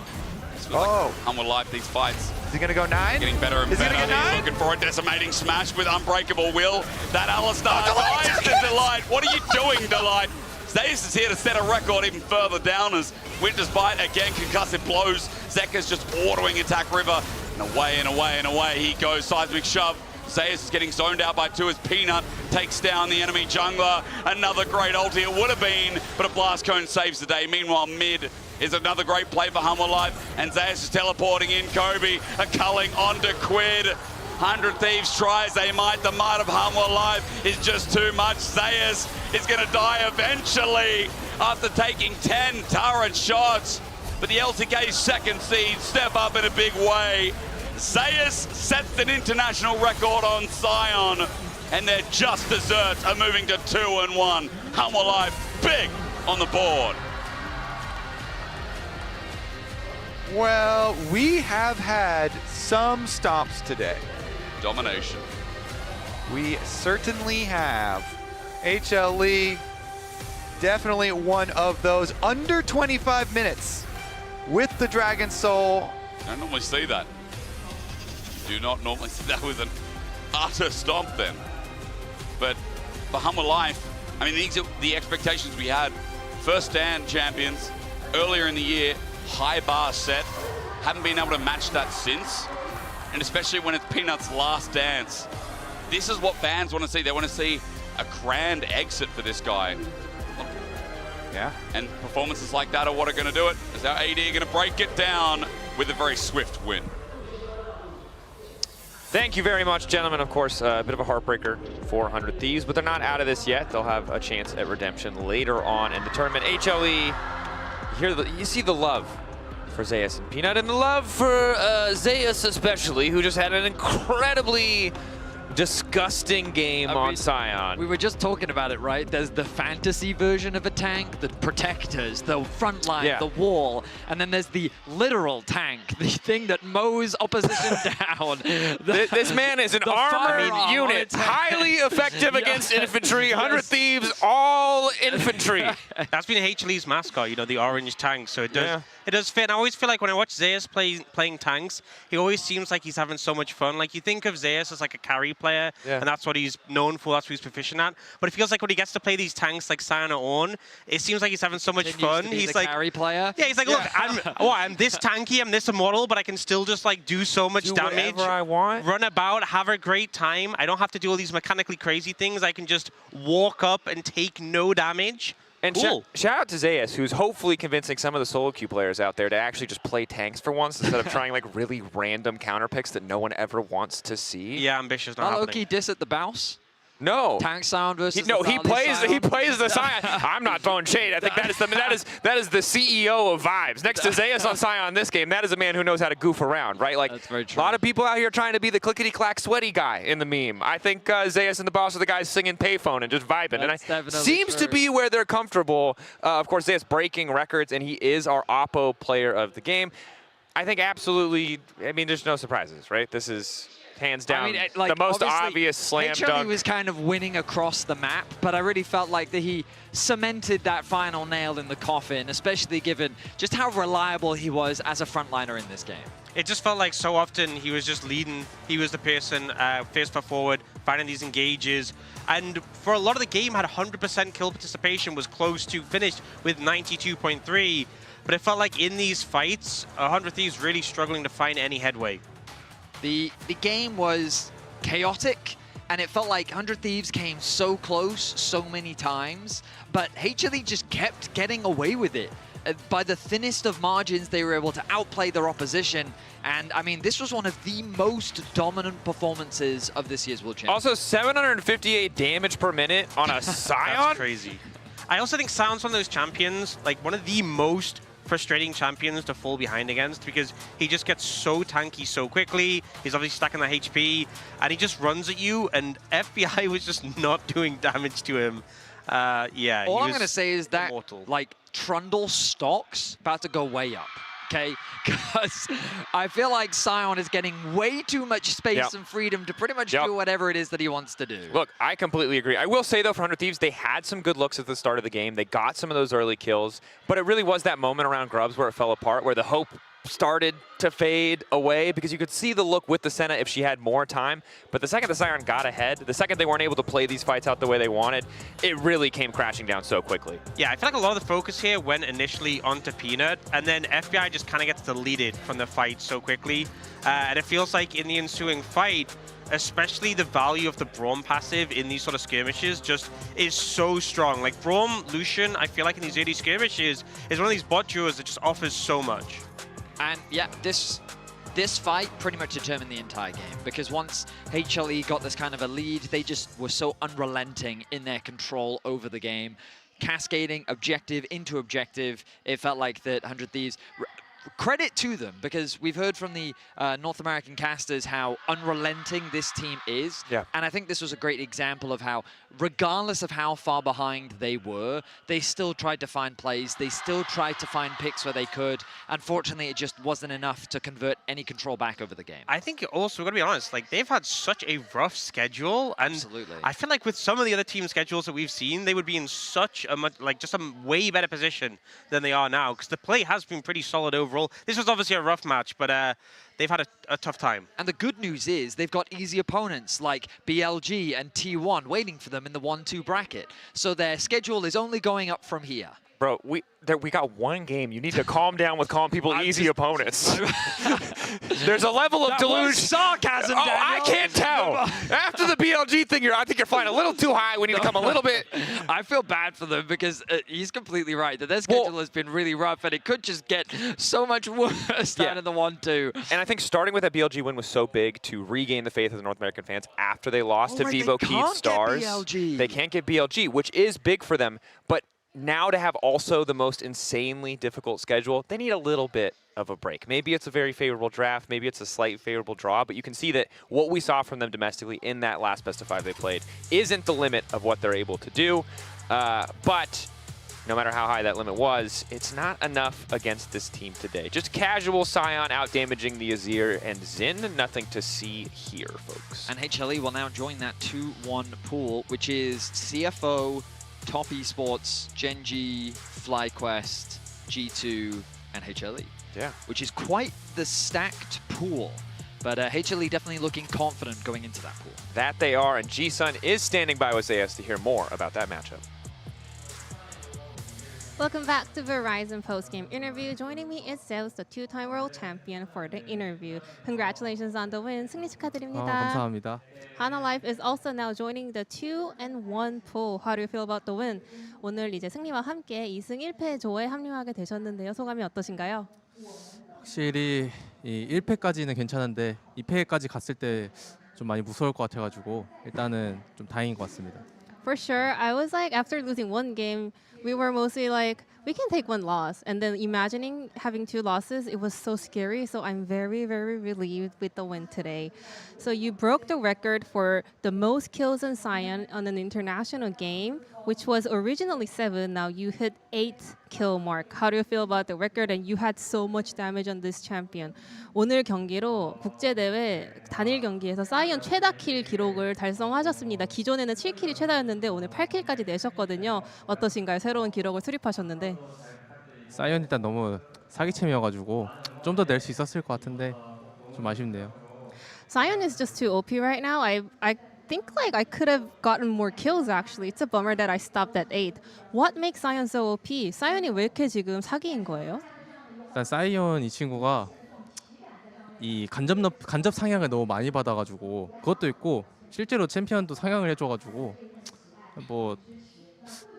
it's like Humble Life, these fights. Is he going to go 9? Getting better and Is better. he going to get 9? He's looking for a decimating smash with Unbreakable Will. That Alistar rise to Delight. What are you doing, Delight? Zeus is here to set a record even further down as Winter's Bite, again, concussive blows. Zekka's just autoing attack River. And away and away and away he goes. Seismic shove. Zeus is getting zoned out by 2 as Peanut takes down the enemy jungler. Another great ulti it would have been, but a blast cone saves the day. Meanwhile, mid is another great play for Humble Life, and Zeus is teleporting in. Kobe, a culling onto Quid. 100 Thieves try as they might. The might of Humble Life is just too much. Zeus is going to die eventually after taking 10 turret shots. But the LCK's second seed step up in a big way. Zeus sets an international record on Sion, and their just desserts are moving to 2-1. Humble Life big on the board. Well, we have had some stomps today. Domination. We certainly have. HLE, definitely one of those. Under 25 minutes with the Dragon Soul. I don't normally see that. Do not normally see that was an utter stomp then. But for Humble Life, I mean, these are the expectations we had. First stand champions earlier in the year, high bar set. Haven't been able to match that since. And especially when it's Peanut's last dance. This is what fans want to see. They want to see a grand exit for this guy. Yeah. And performances like that are what are going to do it. Is our AD going to break it down with a very swift win. Thank you very much, gentlemen. Of course, a bit of a heartbreaker for 100 Thieves, but they're not out of this yet. They'll have a chance at redemption later on in the tournament. HLE, you see the love for Zeus and Peanut, and the love for Zeus especially, who just had an incredibly disgusting game on Sion. We were just talking about it, right? There's the fantasy version of a tank, the protectors, the front line, the wall, and then there's the literal tank, the thing that mows opposition down. This man is an armored unit, highly effective against infantry, 100 Thieves, all infantry. That's been HLE's mascot, you know, the orange tank, so it does fit. And I always feel like when I watch Zeus playing tanks, he always seems like he's having so much fun. Like, you think of Zeus as like a carry player, and that's what he's known for, that's what he's proficient at. But it feels like when he gets to play these tanks like Sion or Ornn, it seems like he's having so much fun. He's like carry player. Yeah, he's like, look, I'm this tanky, I'm this immortal, but I can still just like do so much damage. Whatever I want. Run about, have a great time. I don't have to do all these mechanically crazy things. I can just walk up and take no damage. And shout out to Zeus, who's hopefully convincing some of the solo queue players out there to actually just play tanks for once instead of trying like really random counter picks that no one ever wants to see. Yeah, ambitious not happening. Low-key diss at the bounce. No. Tank sound versus he plays the Sion. I'm not throwing shade. I think that is the CEO of vibes. Next to Zeus on Sion this game, that is a man who knows how to goof around, right? Like, that's very true. A lot of people out here trying to be the clickety-clack sweaty guy in the meme. I think Zeus and the boss are the guys singing payphone and just vibing. And seems to be where they're comfortable. Of course, Zeus breaking records, and he is our Oppo player of the game. I think absolutely, I mean, there's no surprises, right? This is hands down like, the most obvious slam dunk. HLE was kind of winning across the map, but I really felt like that he cemented that final nail in the coffin, especially given just how reliable he was as a frontliner in this game. It just felt like so often he was just leading. He was the person first foot forward, finding these engages. And for a lot of the game, had 100% kill participation, was close to finished with 92.3. But it felt like in these fights, 100 Thieves really struggling to find any headway. The game was chaotic, and it felt like 100 Thieves came so close so many times, but HLE just kept getting away with it. By the thinnest of margins, they were able to outplay their opposition. And, I mean, this was one of the most dominant performances of this year's World Championship. Also, 758 damage per minute on a Sion? That's crazy. I also think Sion's one of those champions, like one of the most frustrating champions to fall behind against, because he just gets so tanky so quickly. He's obviously stacking that HP, and he just runs at you, and FBI was just not doing damage to him. Yeah. All I'm going to say is that, like, Trundle stocks about to go way up. okay? Because I feel like Sion is getting way too much space and freedom to pretty much do whatever it is that he wants to do. Look, I completely agree. I will say, though, for 100 Thieves, they had some good looks at the start of the game. They got some of those early kills, but it really was that moment around Grubs where it fell apart, where the hope started to fade away, because you could see the look with the Senna if she had more time. But the second the Sion got ahead, the second they weren't able to play these fights out the way they wanted, it really came crashing down so quickly. Yeah, I feel like a lot of the focus here went initially onto Peanut, and then FBI just kind of gets deleted from the fight so quickly. And it feels like in the ensuing fight, especially the value of the Braum passive in these sort of skirmishes just is so strong. Like Braum Lucian, I feel like in these early skirmishes, is one of these bot duos that just offers so much. And yeah, this fight pretty much determined the entire game, because once HLE got this kind of a lead, they just were so unrelenting in their control over the game, cascading objective into objective. It felt like that 100 Thieves, credit to them, because we've heard from the North American casters how unrelenting this team is. And I think this was a great example of how, regardless of how far behind they were, they still tried to find plays. They still tried to find picks where they could. Unfortunately, it just wasn't enough to convert any control back over the game. I think also, we're going to be honest, like they've had such a rough schedule. And Absolutely. I feel like with some of the other team schedules that we've seen, they would be in such a just a way better position than they are now, because the play has been pretty solid overall. This was obviously a rough match, but they've had a tough time. And the good news is they've got easy opponents like BLG and T1 waiting for them in the 1-2 bracket. So their schedule is only going up from here. Bro, we got one game. You need to calm down with calling people easy opponents. There's a level of delusion. Sarcasm, Oh, Daniel. I can't tell. After the BLG thing, I think you're flying a little too high. We need to come a little bit. I feel bad for them, because he's completely right that their schedule has been really rough, and it could just get so much worse down in the 1-2. And I think starting with that BLG win was so big to regain the faith of the North American fans after they lost to Vivo Keith Stars. They can't get BLG, which is big for them. But now to have also the most insanely difficult schedule, they need a little bit of a break. Maybe it's a very favorable draft, maybe it's a slight favorable draw, but you can see that what we saw from them domestically in that last best of 5 they played isn't the limit of what they're able to do. But no matter how high that limit was, it's not enough against this team today. Just casual Sion out-damaging the Azir and Xin. Nothing to see here, folks. And HLE will now join that 2-1 pool, which is CFO, Top Esports, Gen.G, FlyQuest, G2, and HLE. Yeah. Which is quite the stacked pool. But HLE definitely looking confident going into that pool. That they are, and G-Sun is standing by with Zayas to hear more about that matchup. Welcome back to Verizon post-game interview. Joining me is Zeus, the two-time world champion, for the interview. Congratulations on the win. 승리 축하드립니다. 감사합니다. Hana Life is also now joining the 2-1 pool. How do you feel about the win? 오늘 이제 승리와 함께 2승 1패 조에 합류하게 되셨는데요. 소감이 어떠신가요? 확실히 이 1패까지는 괜찮은데 2패까지 갔을 때 좀 많이 무서울 것 같아가지고 일단은 좀 다행인 것 같습니다. For sure, I was like, after losing one game, we were mostly like, we can take one loss. And then imagining having 2 losses, it was so scary. So I'm very, very relieved with the win today. So you broke the record for the most kills in Sion on an international game, which was originally 7. Now you hit 8 kill mark. How do you feel about the record? And you had so much damage on this champion. 오늘 경기로 국제대회 단일 경기에서 사이언 최다 킬 기록을 달성하셨습니다. 기존에는 7킬이 최다였는데 오늘 8킬까지 내셨거든요. 어떠신가요? 새로운 기록을 수립하셨는데. 사이언 일단 너무 사기챔이어가지고 좀 더 낼 수 있었을 것 같은데 좀 아쉽네요. Sion is just too OP right now. I think like I could have gotten more kills actually. It's a bummer that I stopped at 8. What makes Sion so OP? 사이언이 왜 이렇게 지금 사기인 거예요? 일단 사이언 이 친구가 이 간접 상향을 너무 많이 받아가지고 그것도 있고 실제로 챔피언도 상향을 해줘가지고 뭐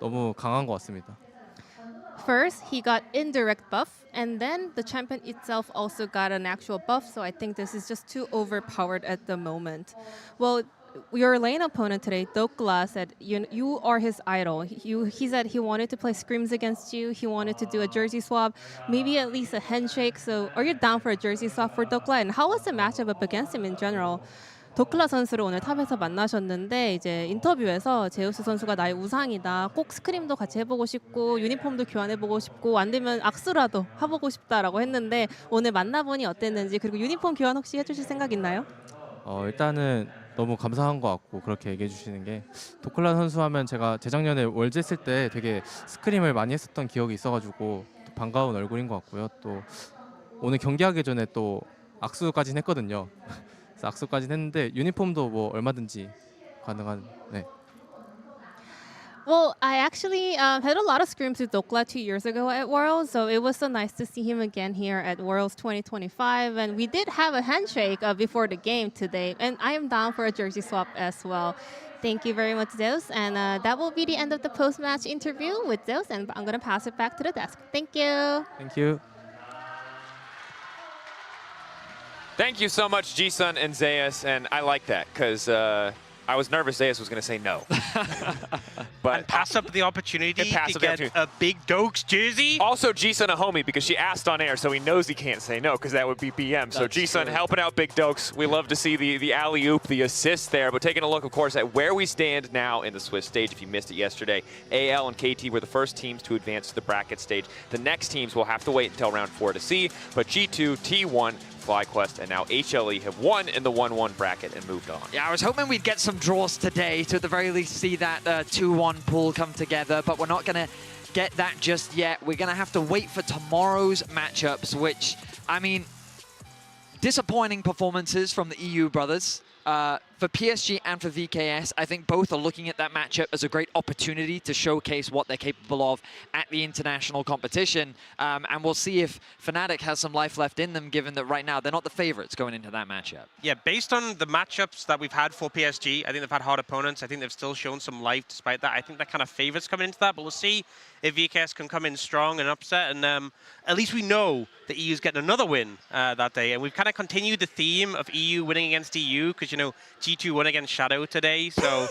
너무 강한 것 같습니다. First, he got indirect buff, and then the champion itself also got an actual buff, so I think this is just too overpowered at the moment. Well, your lane opponent today, Dokla, said you are his idol. He said he wanted to play scrims against you, he wanted to do a jersey swap, maybe at least a handshake. So are you down for a jersey swap for Dokla? And how was the matchup up against him in general? 도클라 선수를 오늘 탑에서 만나셨는데 이제 인터뷰에서 제우스 선수가 나의 우상이다. 꼭 스크림도 같이 해보고 싶고 유니폼도 교환해보고 싶고 안 되면 악수라도 해보고 싶다라고 했는데 오늘 만나보니 어땠는지 그리고 유니폼 교환 혹시 해주실 생각 있나요? 일단은 너무 감사한 것 같고 그렇게 얘기해 주시는 게 도클라 선수 하면 제가 재작년에 월즈 했을 때 되게 스크림을 많이 했었던 기억이 있어가지고 또 반가운 얼굴인 것 같고요. 또 오늘 경기하기 전에 또 악수까지는 했거든요. 그래서 악수까지는 했는데 유니폼도 뭐 얼마든지 가능한. 네. Well, I actually had a lot of scrims with Dokla 2 years ago at Worlds, so it was so nice to see him again here at Worlds 2025. And we did have a handshake before the game today, and I am down for a jersey swap as well. Thank you very much, Zeus. And that will be the end of the post-match interview with Zeus, and I'm going to pass it back to the desk. Thank you. Thank you. Thank you so much, Ji-sun and Zeus, and I like that because I was nervous Zeus was going to say no. But and pass up the opportunity to get a big Dokes jersey. Also, Ji-sun a homie because she asked on air, so he knows he can't say no because that would be BM. So Ji-sun helping out Big Dokes. We love to see the alley-oop, the assist there. But taking a look, of course, at where we stand now in the Swiss stage. If you missed it yesterday, AL and KT were the first teams to advance to the bracket stage. The next teams will have to wait until round 4 to see. But G2, T1, FlyQuest, and now HLE have won in the 1-1 bracket and moved on. Yeah, I was hoping we'd get some draws today to at the very least see that 2-1 pool come together, but we're not going to get that just yet. We're going to have to wait for tomorrow's matchups, which, I mean, disappointing performances from the EU brothers. For PSG and for VKS, I think both are looking at that matchup as a great opportunity to showcase what they're capable of at the international competition. And we'll see if Fnatic has some life left in them, given that right now they're not the favorites going into that matchup. Yeah, based on the matchups that we've had for PSG, I think they've had hard opponents. I think they've still shown some life despite that. I think they're kind of favorites coming into that, but we'll see if VKS can come in strong and upset. And at least we know the EU's getting another win that day. And we've kind of continued the theme of EU winning against EU because, you know, G2 won against Shadow today, so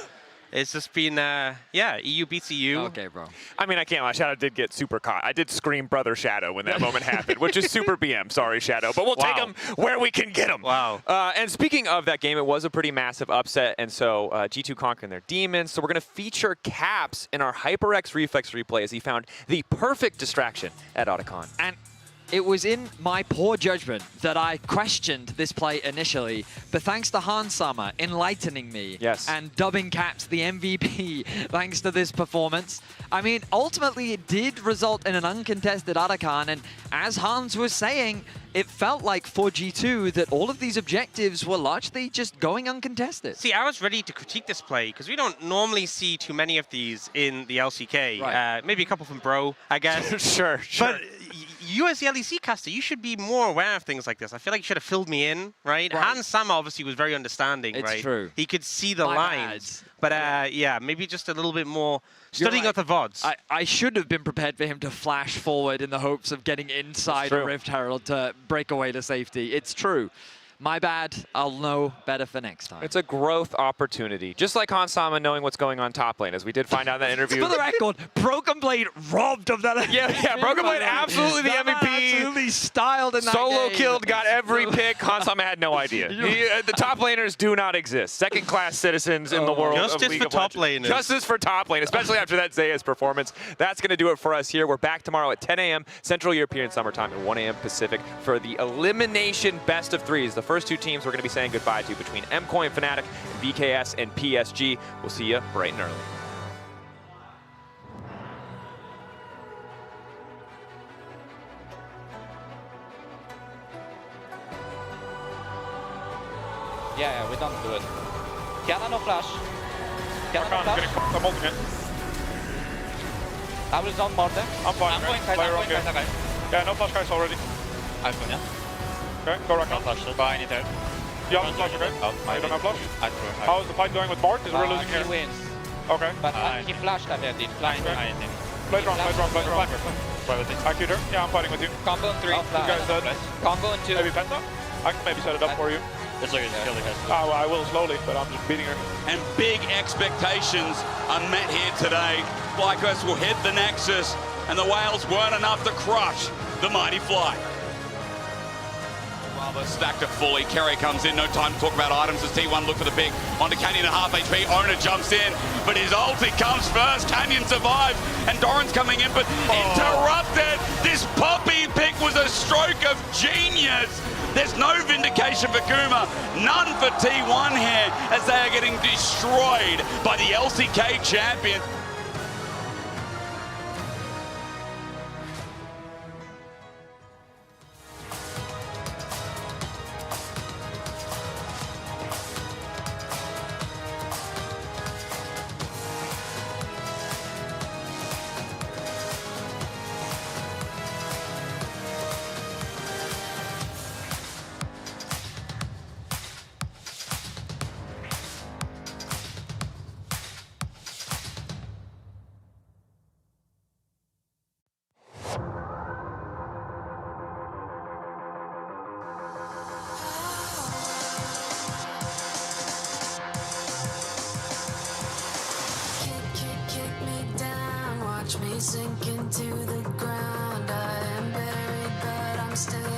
it's just been, yeah, EU beats EU. Okay, bro. I mean, I can't lie. Shadow did get super caught. I did scream Brother Shadow when that moment happened, which is super BM. Sorry, Shadow. But we'll take him where we can get him. Wow. And speaking of that game, it was a pretty massive upset. And so G2 conquering their demons. So we're going to feature Caps in our HyperX Reflex replay as he found the perfect distraction at Otacon. And it was in my poor judgment that I questioned this play initially, but thanks to Hans-sama enlightening me and dubbing Caps the MVP thanks to this performance. I mean, ultimately it did result in an uncontested Otacon, and as Hans was saying, it felt like for G2 that all of these objectives were largely just going uncontested. See, I was ready to critique this play because we don't normally see too many of these in the LCK. Right. Maybe a couple from Bro, I guess. Sure. But you as the LEC caster, you should be more aware of things like this. I feel like you should have filled me in, right? Hans-sama obviously was very understanding, right? It's true. He could see the lines. But yeah, maybe just a little bit more studying out the VODs. I should have been prepared for him to flash forward in the hopes of getting inside a Rift Herald to break away to safety. It's true. My bad. I'll know better for next time. It's a growth opportunity. Just like Hans-sama knowing what's going on top lane, as we did find out in that interview. For the record, Broken Blade robbed of that. Yeah, Broken Blade absolutely the MVP. Absolutely styled in that Solo game. killed, got every pick. Hans-sama had no idea. The top laners do not exist. Second-class citizens in the world of League of Legends. Justice for top laners. Justice for top lane, especially after that Zeus performance. That's going to do it for us here. We're back tomorrow at 10 a.m. Central European Summertime and 1 a.m. Pacific for the elimination best of threes. The first two teams we're going to be saying goodbye to between MCoin, Fnatic, VKS, and PSG. We'll see you bright and early. Yeah, we don't do it. Cannon no flash. Cannon no flash. I'm ulting it. I will zone more them. I'm fine. I'm going kite, guys. Yeah, no flash guys already. iPhone, yeah? Okay, go right now. No flash, but I need help. You have flash, okay? You don't have flash? I threw. How's the fight going with Bart? Is we're losing here? He wins. Okay. But he flashed at the end. Play wrong. I queued her. Yeah, I'm fighting with you. Combo in 3. You guys dead. Combo in 2. Maybe Penta? I can maybe set it up for you. It's like a kill the guys. Well, I will slowly, but I'm just beating her. And big expectations are met here today. FlyQuest will hit the Nexus, and the Whales weren't enough to crush the mighty Fly. Wow. Let's stack to fully. Kerry comes in, no time to talk about items as T1 look for the pick. Onto Canyon at half HP, Owner jumps in, but his ulti comes first. Canyon survives, and Doran's coming in, but interrupted. This Poppy pick was a stroke of genius. There's no vindication for Kuma, none for T1 here, as they are getting destroyed by the LCK champions. Watch me sink into the ground. I am buried, but I'm still